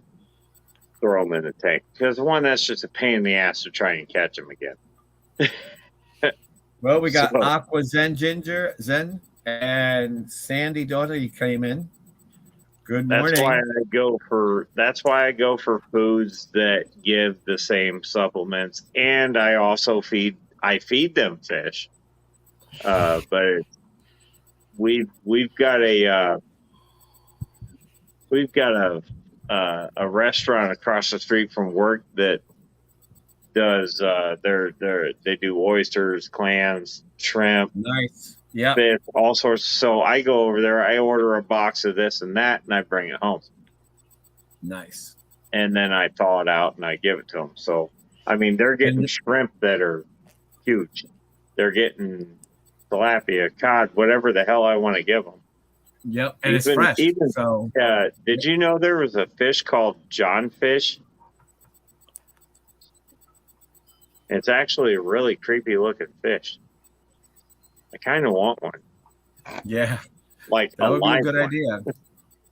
Speaker 1: throw them in the tank. Because one, that's just a pain in the ass to try and catch them again.
Speaker 14: Well, we got Aqua Zen and Sandy Daughter. You came in. Good morning.
Speaker 1: That's why I go for foods that give the same supplements, and I also feed them fish. But we've got a restaurant across the street from work that does they do oysters, clams, shrimp,
Speaker 14: nice, yeah,
Speaker 1: fish, all sorts. So I go over there, I order a box of this and that, and I bring it home.
Speaker 14: Nice.
Speaker 1: And then I thaw it out and I give it to them. So I mean, they're getting shrimp that are huge. They're getting tilapia, cod, whatever the hell I want to give them.
Speaker 14: Yep, and it's fresh. So
Speaker 1: did you know there was a fish called John fish? It's actually a really creepy looking fish. I kind of want one.
Speaker 14: Yeah,
Speaker 1: like
Speaker 14: that
Speaker 1: a
Speaker 14: would be a
Speaker 1: live
Speaker 14: good
Speaker 1: one.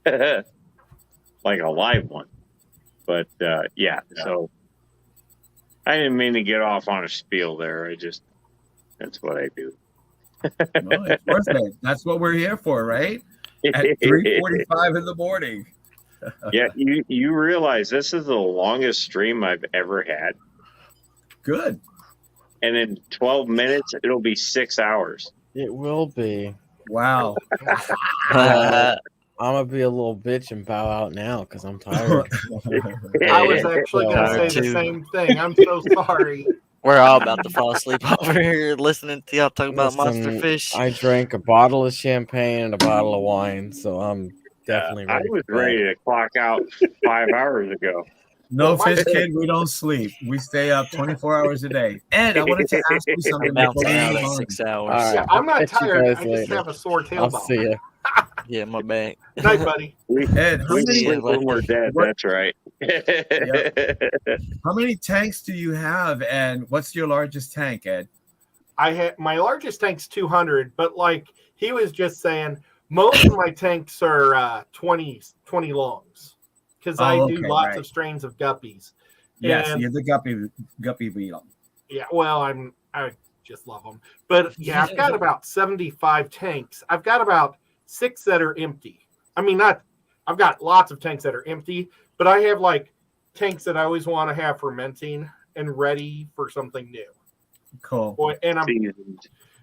Speaker 14: idea.
Speaker 1: Like a live one. But yeah, so I didn't mean to get off on a spiel there. That's what I do.
Speaker 14: Well, it's perfect. That's what we're here for, right? At 3:45 in the morning.
Speaker 1: Yeah, you realize this is the longest stream I've ever had.
Speaker 14: Good.
Speaker 1: And in 12 minutes, it'll be 6 hours.
Speaker 3: It will be.
Speaker 14: Wow.
Speaker 3: I'm gonna be a little bitch and bow out now because I'm tired.
Speaker 16: I was actually going to say the same thing. I'm so sorry.
Speaker 13: We're all about to fall asleep over here listening to y'all talk about monster fish.
Speaker 3: I drank a bottle of champagne and a bottle of wine, so I'm definitely ready.
Speaker 1: I was ready to clock out 5 hours ago.
Speaker 14: No fish kid, we don't sleep. We stay up 24 hours a day. Ed, I wanted to ask you something.
Speaker 13: Bouncing out at 6 hours.
Speaker 3: All right,
Speaker 16: I'm not
Speaker 3: I'll catch you
Speaker 16: tired.
Speaker 3: guys
Speaker 16: I just
Speaker 3: later.
Speaker 16: have a sore
Speaker 3: I'll
Speaker 16: tailbone.
Speaker 3: see you.
Speaker 13: Yeah, my bad.
Speaker 16: Night, buddy.
Speaker 14: Ed, how
Speaker 1: We
Speaker 14: many?
Speaker 1: sleep when we're dead.
Speaker 14: What-
Speaker 1: That's right.
Speaker 14: How many tanks do you have, and what's your largest tank, Ed?
Speaker 16: I had my largest tank's 200, but like he was just saying, most of my tanks are 20 longs because I do lots of strains of guppies.
Speaker 14: Yes,
Speaker 16: And-
Speaker 14: you're the guppy beetle.
Speaker 16: Yeah, well, I just love them. But yeah, I've got about 75 tanks. I've got about 6 that are empty. I mean, I've got lots of tanks that are empty, but I have like tanks that I always want to have fermenting and ready for something new.
Speaker 14: Cool.
Speaker 16: And I'm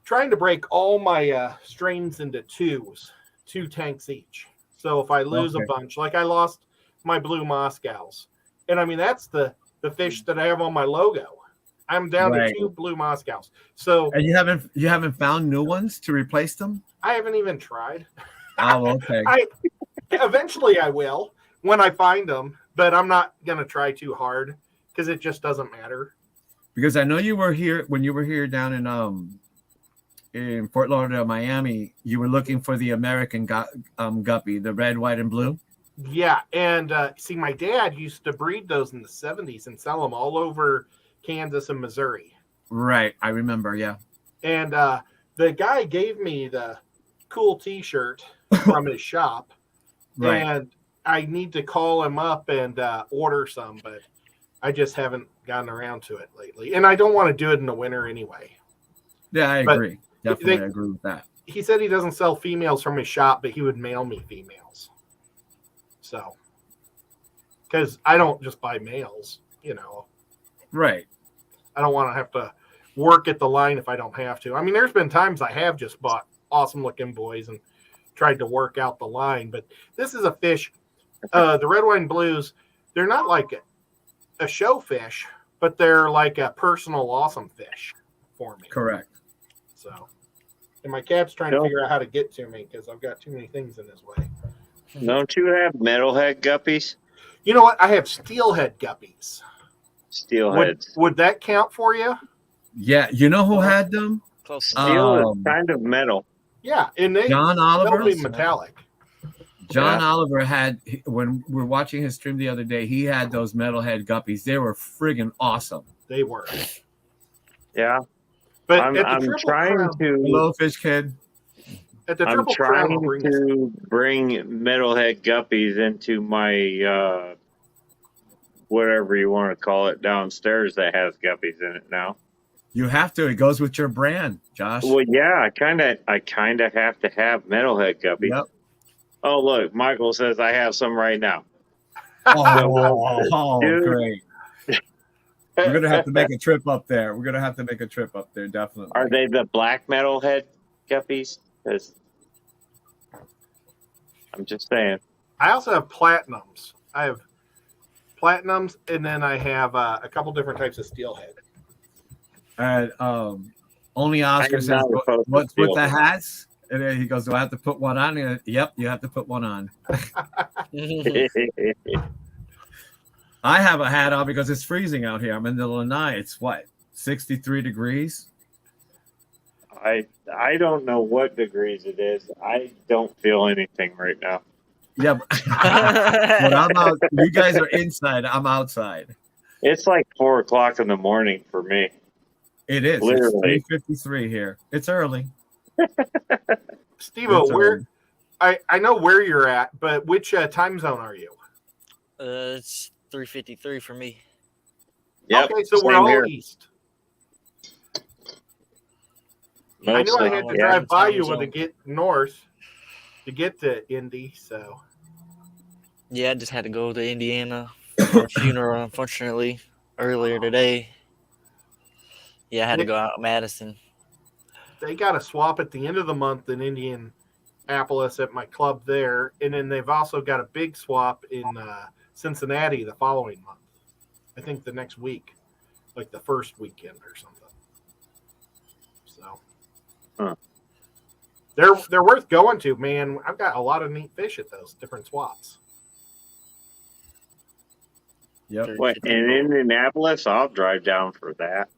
Speaker 16: trying to break all my strains into 2 tanks each. So if I lose a bunch, like I lost my blue Moscows, and I mean that's the fish that I have on my logo. I'm down to 2 blue Moscows. So
Speaker 14: and you haven't found new ones to replace them?
Speaker 16: I haven't even tried.
Speaker 14: Oh, okay.
Speaker 16: Eventually I will when I find them, but I'm not gonna try too hard because it just doesn't matter.
Speaker 14: Because I know you were here when you were here down in Fort Lauderdale, Miami. You were looking for the American guppy, the red, white, and blue.
Speaker 16: Yeah, and see, my dad used to breed those in the 70s and sell them all over Kansas and Missouri.
Speaker 14: Right, I remember. Yeah.
Speaker 16: And the guy gave me the cool T-shirt from his shop,
Speaker 14: Right.
Speaker 16: and I need to call him up and order some, but I just haven't gotten around to it lately. And I don't want to do it in the winter anyway.
Speaker 14: Yeah, I
Speaker 16: But
Speaker 14: agree. Definitely agree with that.
Speaker 16: He said he doesn't sell females from his shop, but he would mail me females. So, because I don't just buy males, you know.
Speaker 14: Right.
Speaker 16: I don't want to have to work at the line if I don't have to. I mean, there's been times I have just bought awesome looking boys and tried to work out the line, but this is a fish. The red wine blues, they're not like a show fish, but they're like a personal awesome fish for me.
Speaker 14: Correct.
Speaker 16: So, and my cat's trying to figure out how to get to me because I've got too many things in his way.
Speaker 1: Don't you have metalhead guppies?
Speaker 16: You know what? I have steelhead guppies.
Speaker 1: Steelheads.
Speaker 16: Would that count for you?
Speaker 14: Yeah, you know who had them?
Speaker 1: Steel is kind of metal.
Speaker 16: Yeah, and
Speaker 14: John Oliver.
Speaker 16: They'll be metallic.
Speaker 14: John Oliver had, when we were watching his stream the other day, he had those metalhead guppies. They were friggin' awesome.
Speaker 16: They were.
Speaker 1: Yeah.
Speaker 16: But
Speaker 1: I'm
Speaker 16: Triple
Speaker 1: trying
Speaker 16: Crown-
Speaker 1: to.
Speaker 14: Hello, Fish Kid.
Speaker 16: At the
Speaker 1: I'm
Speaker 16: Triple Crown,
Speaker 1: trying
Speaker 16: I'll bring
Speaker 1: to bring metalhead guppies into my whatever you want to call it downstairs that has guppies in it now.
Speaker 14: You have to. It goes with your brand, Josh.
Speaker 1: Well, yeah, I kind of have to have metalhead guppies.
Speaker 14: Yep.
Speaker 1: Oh, look, Michael says I have some right now.
Speaker 14: Oh,
Speaker 1: Dude.
Speaker 14: great. We're going to have to make a trip up there. Definitely.
Speaker 1: Are they the black metalhead guppies? 'Cause I'm just saying.
Speaker 16: I also have platinums. I have platinums, and then I have a couple different types of steelhead.
Speaker 14: And only Oscar says, what's with the hats? And then he goes, do I have to put one on? And, yep, you have to put one on. I have a hat on because it's freezing out here. I'm in the Lanai. It's what, 63 degrees?
Speaker 1: I don't know what degrees it is. I don't feel anything right now.
Speaker 14: Yeah, but I'm out. You guys are inside. I'm outside.
Speaker 1: It's like 4 o'clock in the morning for me.
Speaker 14: It is.
Speaker 1: Literally.
Speaker 14: It's 3:53 here. It's early.
Speaker 16: Steve-O,
Speaker 14: It's
Speaker 16: where I know where you're at, but which time zone are you?
Speaker 13: It's 3:53 for me.
Speaker 1: Yep,
Speaker 16: Okay, so we're
Speaker 1: same
Speaker 16: all
Speaker 1: here.
Speaker 16: east. I knew I had to drive by you to get north to get to Indy, so.
Speaker 13: Yeah, I just had to go to Indiana for a funeral, unfortunately, earlier today. Yeah, I had to go out Madison.
Speaker 16: They got a swap at the end of the month in Indianapolis at my club there, and then they've also got a big swap in Cincinnati the following month. I think the next week, like the first weekend or something. So, they're worth going to, man. I've got a lot of neat fish at those different swaps.
Speaker 14: Yep.
Speaker 1: What, in Indianapolis? I'll drive down for that.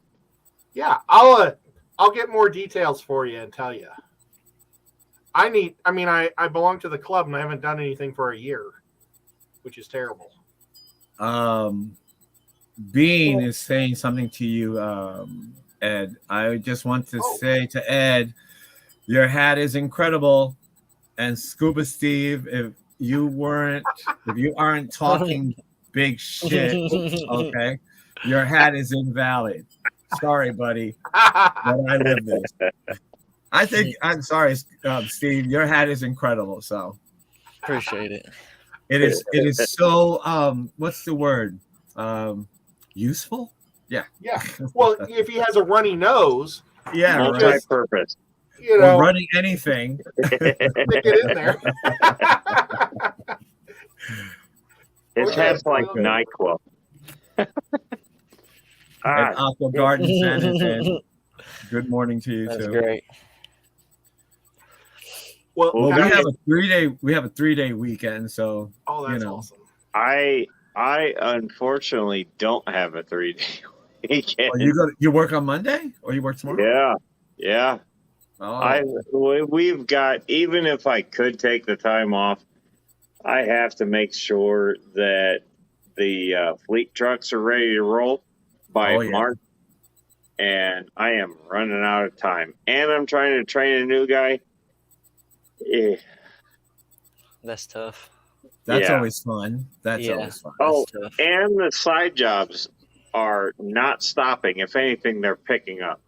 Speaker 16: Yeah, I'll get more details for you and tell you. I belong to the club and I haven't done anything for a year, which is terrible.
Speaker 14: Bean is saying something to you, Ed. I just want to say to Ed, your hat is incredible. And Scuba Steve, if you aren't talking big shit, okay, your hat is invalid. Sorry, buddy, but I live this. I'm sorry, Steve. Your hat is incredible. So
Speaker 13: appreciate it.
Speaker 14: It is so what's the word? Useful? Yeah.
Speaker 16: Yeah. Well, if he has a runny nose,
Speaker 14: yeah,
Speaker 1: multi-purpose.
Speaker 16: You know,
Speaker 14: or running anything.
Speaker 16: Stick it in there.
Speaker 1: His hat's like NyQuil.
Speaker 14: And Aqua Garden Sanitation. Good morning to you
Speaker 13: That's
Speaker 14: too.
Speaker 13: great.
Speaker 16: Well,
Speaker 14: we have a 3-day weekend, so
Speaker 16: that's awesome.
Speaker 1: I unfortunately don't have a 3-day weekend.
Speaker 14: You work on Monday or you work tomorrow?
Speaker 1: Yeah. We've got, even if I could take the time off, I have to make sure that the fleet trucks are ready to roll by March, and I am running out of time. And I'm trying to train a new guy.
Speaker 13: That's tough.
Speaker 14: That's always fun. That's always fun.
Speaker 1: Oh, and the side jobs are not stopping. If anything, they're picking up.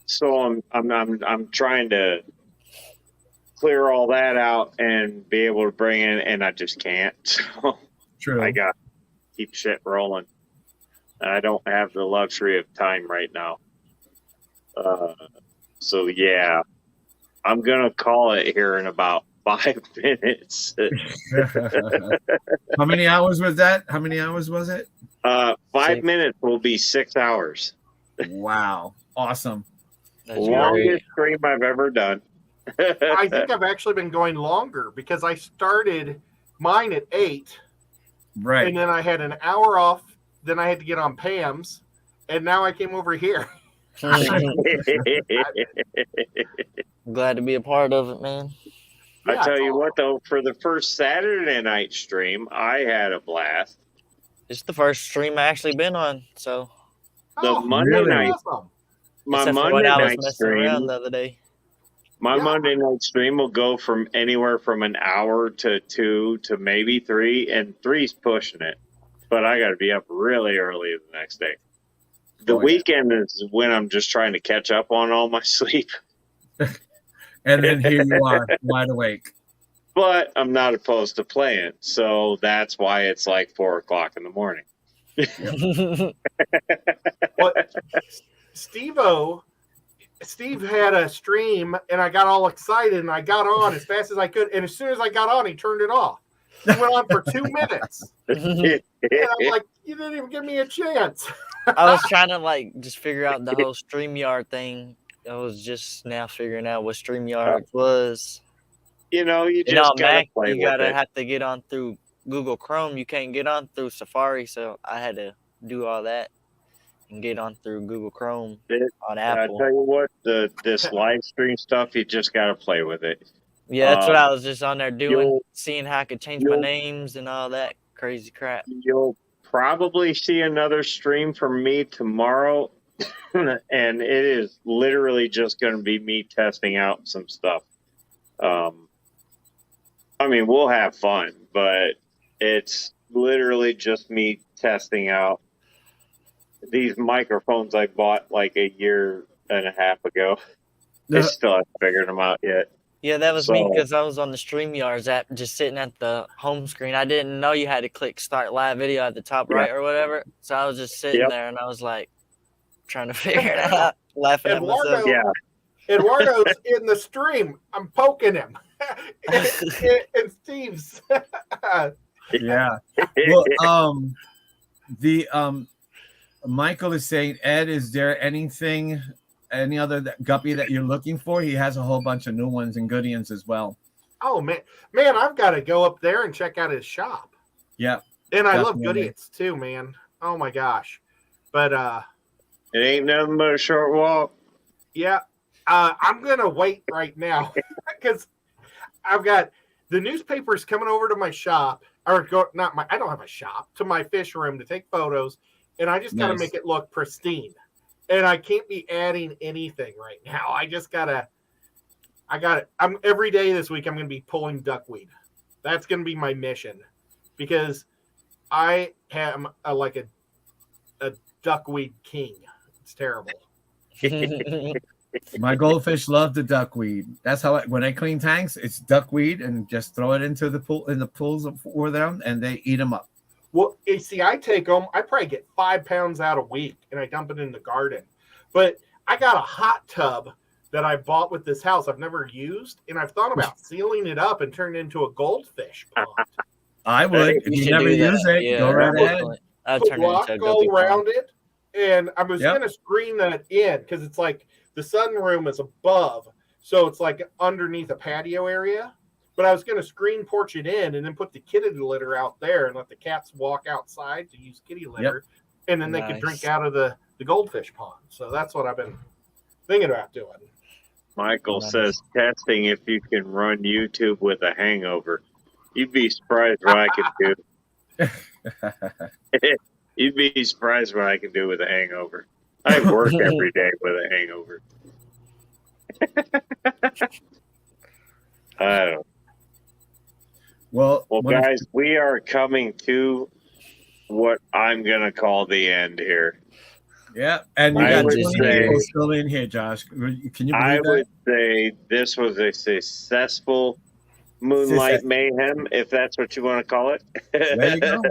Speaker 1: So I'm trying to clear all that out and be able to bring in, and I just can't. So
Speaker 14: True.
Speaker 1: I got to keep shit rolling. I don't have the luxury of time right now. So yeah, I'm gonna call it here in about 5 minutes.
Speaker 14: How many hours was that? How many hours was it?
Speaker 1: 5 minutes will be 6 hours.
Speaker 14: Wow. Awesome.
Speaker 1: Longest stream I've ever done.
Speaker 16: I think I've actually been going longer because I started mine at 8.
Speaker 14: Right.
Speaker 16: And then I had an hour off. Then I had to get on Pam's. And now I came over here.
Speaker 13: Glad to be a part of it, man.
Speaker 1: I tell you what, though, for the first Saturday night stream, I had a blast.
Speaker 13: It's the first stream I actually been on, so.
Speaker 1: The Monday night, my
Speaker 13: Except for
Speaker 1: Monday
Speaker 13: when I was
Speaker 1: night
Speaker 13: messing around
Speaker 1: stream,
Speaker 13: the other day.
Speaker 1: my Monday night stream will go from anywhere from an hour to 2 to maybe 3, and 3's pushing it. But I got to be up really early the next day. The weekend is when I'm just trying to catch up on all my sleep.
Speaker 14: And then here you are, wide awake.
Speaker 1: But I'm not opposed to playing, so that's why it's like 4 o'clock in the morning.
Speaker 16: Steve had a stream, and I got all excited, and I got on as fast as I could. And as soon as I got on, he turned it off. He went on for 2 minutes. And I'm like, you didn't even give me a chance.
Speaker 13: I was trying to just figure out the whole StreamYard thing. I was just now figuring out what StreamYard was.
Speaker 1: You know, you just gotta play
Speaker 13: you
Speaker 1: with
Speaker 13: gotta
Speaker 1: it.
Speaker 13: have to get on through Google Chrome. You can't get on through Safari, so I had to do all that and get on through Google Chrome on Apple.
Speaker 1: I tell you what, this live stream stuff, you just gotta play with it.
Speaker 13: Yeah, that's what I was just on there doing, seeing how I could change my names and all that crazy crap.
Speaker 1: You'll probably see another stream from me tomorrow, and it is literally just going to be me testing out some stuff. I mean, we'll have fun, but it's literally just me testing out these microphones I bought like a year and a half ago. I still haven't figured them out yet.
Speaker 13: Yeah, that was me because I was on the StreamYards app just sitting at the home screen. I didn't know you had to click start live video at the top right or whatever. So I was just sitting there and I was like trying to figure it out, laughing at myself.
Speaker 16: Eduardo's in the stream. I'm poking him. and Steve's.
Speaker 14: Yeah. Well, Michael is saying, Ed, is there any other guppy that you're looking for? He has a whole bunch of new ones and goodies as well.
Speaker 16: Oh man, I've got to go up there and check out his shop.
Speaker 14: Yeah,
Speaker 16: and I love goodies too, man. Oh my gosh, but
Speaker 1: it ain't nothing but a short walk.
Speaker 16: Yeah, I'm gonna wait right now because I've got the newspapers coming over to my shop, or I don't have a shop, to my fish room to take photos, and I just got to
Speaker 14: Nice.
Speaker 16: make it look pristine. And I can't be adding anything right now. I'm every day this week I'm gonna be pulling duckweed. That's gonna be my mission because I am like a duckweed king. It's terrible.
Speaker 14: My goldfish love the duckweed. That's how when I clean tanks, it's duckweed and just throw it into the pool in the pools for them, and they eat them up.
Speaker 16: Well, you see, I take them. I probably get 5 pounds out a week, and I dump it in the garden. But I got a hot tub that I bought with this house I've never used, and I've thought about sealing it up and turning it into a goldfish pond.
Speaker 14: I would. If you never use it, go right ahead.
Speaker 16: Put rock all around it, and I was going to screen that in because it's like the sunroom is above, so it's like underneath a patio area. But I was going to screen porch it in and then put the kitty litter out there and let the cats walk outside to use kitty litter, and then they could drink out of the goldfish pond. So that's what I've been thinking about doing.
Speaker 1: Michael says testing if you can run YouTube with a hangover. You'd be surprised what I can do. You'd be surprised what I can do with a hangover. I work every day with a hangover. I don't know.
Speaker 14: Well,
Speaker 1: guys, we are coming to what I'm going to call the end here.
Speaker 14: Yeah, and we got 20 people still in here, Josh. Can you believe
Speaker 1: I
Speaker 14: that?
Speaker 1: would say this was a successful MoonlighT MayheM, if that's what you want to call it.
Speaker 14: There you go.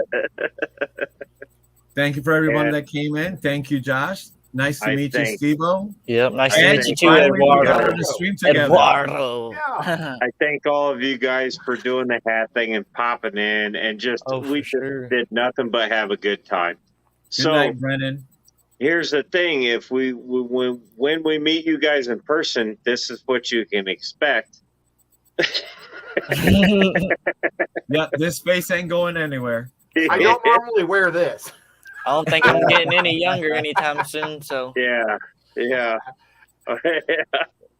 Speaker 14: Thank you for everyone that came in. Thank you, Josh. Nice to meet you, Steve-O.
Speaker 13: Yep, nice to
Speaker 14: And
Speaker 13: meet you too,
Speaker 14: finally we got
Speaker 13: Eduardo.
Speaker 14: on the stream together.
Speaker 13: Eduardo.
Speaker 1: I thank all of you guys for doing the hat thing and popping in, and just we just did nothing but have a good time.
Speaker 14: Good night, Brennan.
Speaker 1: Here's the thing: if when we meet you guys in person, this is what you can expect.
Speaker 14: Yeah, this space ain't going anywhere.
Speaker 16: I don't normally wear this.
Speaker 13: I don't think I'm getting any younger anytime soon. So
Speaker 1: yeah.
Speaker 14: Have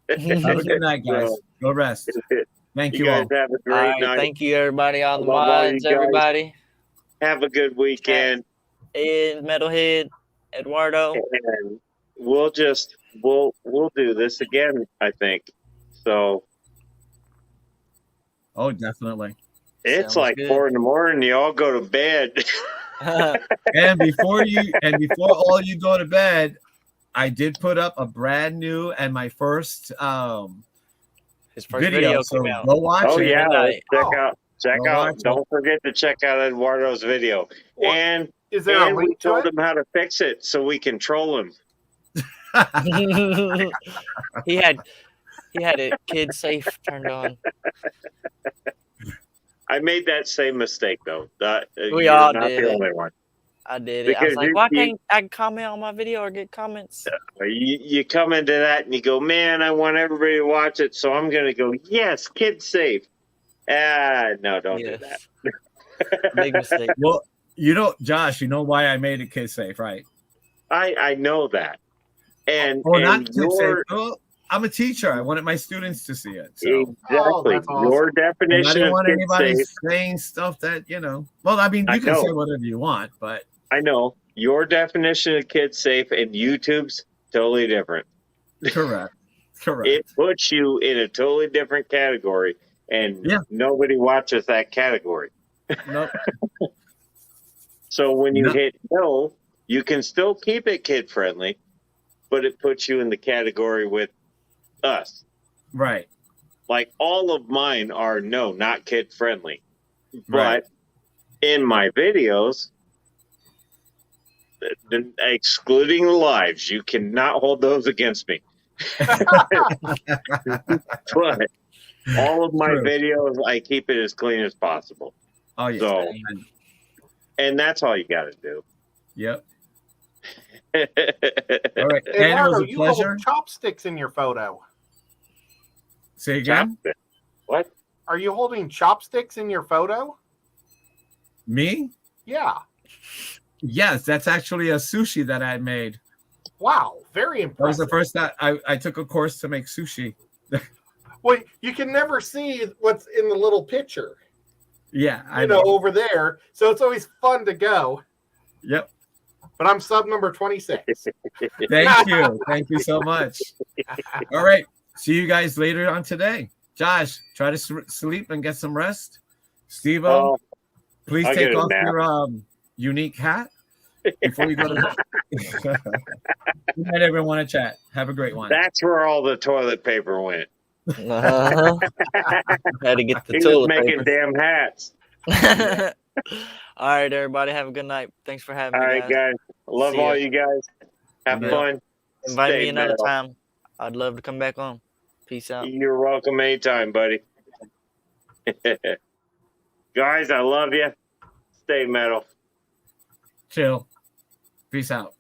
Speaker 14: a good night, guys. Go rest. Thank you all.
Speaker 1: Guys have a great night.
Speaker 13: Thank you, everybody. All the
Speaker 1: Love all you
Speaker 13: mods,
Speaker 1: guys.
Speaker 13: everybody.
Speaker 1: Have a good weekend.
Speaker 13: And MetalheaD, Eduardo.
Speaker 1: And we'll do this again, I think. So
Speaker 14: definitely.
Speaker 1: it's
Speaker 14: Sounds
Speaker 1: like
Speaker 14: good.
Speaker 1: 4 a.m. You all go to bed.
Speaker 14: And before all you go to bed, I did put up a brand new and my first
Speaker 13: his first video
Speaker 14: so
Speaker 13: came out.
Speaker 14: go watch
Speaker 1: Oh
Speaker 14: it.
Speaker 1: yeah, check
Speaker 14: Go
Speaker 1: out.
Speaker 14: watch it.
Speaker 1: Don't forget to check out Eduardo's video. And
Speaker 16: is there a
Speaker 1: we
Speaker 16: link to
Speaker 1: told
Speaker 16: it?
Speaker 1: him how to fix it so we can troll him.
Speaker 13: he had it kid safe turned on.
Speaker 1: I made that same mistake though.
Speaker 13: We
Speaker 1: you're
Speaker 13: all
Speaker 1: not
Speaker 13: did
Speaker 1: the
Speaker 13: it.
Speaker 1: only one.
Speaker 13: I did it. I was like, why can't I comment on my video or get comments?
Speaker 1: You come into that and you go, man, I want everybody to watch it, so I'm going to go, yes, kid safe. No, don't do that.
Speaker 13: Big mistake.
Speaker 14: Well, Josh, you know why I made it kid safe, right?
Speaker 1: I know that. And,
Speaker 14: not kid safe.
Speaker 1: your,
Speaker 14: Well, I'm a teacher. I wanted my students to see it. So.
Speaker 1: exactly. Your
Speaker 14: And I
Speaker 1: definition
Speaker 14: didn't
Speaker 1: of
Speaker 14: want
Speaker 1: kid
Speaker 14: anybody
Speaker 1: safe.
Speaker 14: saying stuff that, well, I mean,
Speaker 1: I
Speaker 14: you can
Speaker 1: know.
Speaker 14: say whatever you want, but
Speaker 1: I know. Your definition of kid safe and YouTube's totally different.
Speaker 14: correct.
Speaker 1: It puts you in a totally different category, and nobody watches that category.
Speaker 14: Nope.
Speaker 1: So when you hit no, you can still keep it kid friendly, but it puts you in the category with us.
Speaker 14: Right.
Speaker 1: Like all of mine are no, not kid friendly.
Speaker 14: Right.
Speaker 1: But in my videos, excluding the lives, you cannot hold those against me. But all of my videos, I keep it as clean as possible.
Speaker 14: Oh yeah.
Speaker 1: So, and that's all you got to do.
Speaker 14: Yep. All right. And it
Speaker 16: Eduardo,
Speaker 14: was a
Speaker 16: you
Speaker 14: pleasure.
Speaker 16: hold chopsticks in your photo.
Speaker 14: Say again?
Speaker 1: What?
Speaker 16: Are you holding chopsticks in your photo?
Speaker 14: Me?
Speaker 16: Yeah.
Speaker 14: Yes, that's actually a sushi that I made.
Speaker 16: Wow, very
Speaker 14: That was
Speaker 16: impressive.
Speaker 14: the first that I took a course to make sushi.
Speaker 16: Well, you can never see what's in the little picture,
Speaker 14: Yeah, I
Speaker 16: you know, over there. So it's always fun to go.
Speaker 14: Yep.
Speaker 16: But I'm sub number 26.
Speaker 14: Thank you. Thank you so much. All right. See you guys later on today. Josh, try to sleep and get some rest. Steve-O, please
Speaker 1: I'll
Speaker 14: take
Speaker 1: get a
Speaker 14: off
Speaker 1: nap.
Speaker 14: your unique hat before you go to bed. Good night, everyone in chat. Have a great one.
Speaker 1: That's where all the toilet paper went.
Speaker 13: Uh-huh. Had to get the
Speaker 1: He was
Speaker 13: toilet
Speaker 1: making
Speaker 13: paper.
Speaker 1: damn hats.
Speaker 13: All right, everybody. Have a good night. Thanks for having
Speaker 1: All
Speaker 13: me,
Speaker 1: right, guys. Love
Speaker 13: See
Speaker 1: all
Speaker 13: ya.
Speaker 1: you guys. Have
Speaker 14: Yeah.
Speaker 1: fun.
Speaker 13: Invite
Speaker 1: Stay
Speaker 13: me another
Speaker 1: metal.
Speaker 13: time. I'd love to come back on. Peace out.
Speaker 1: You're welcome anytime, buddy. Guys, I love you. Stay metal.
Speaker 14: Chill. Peace out.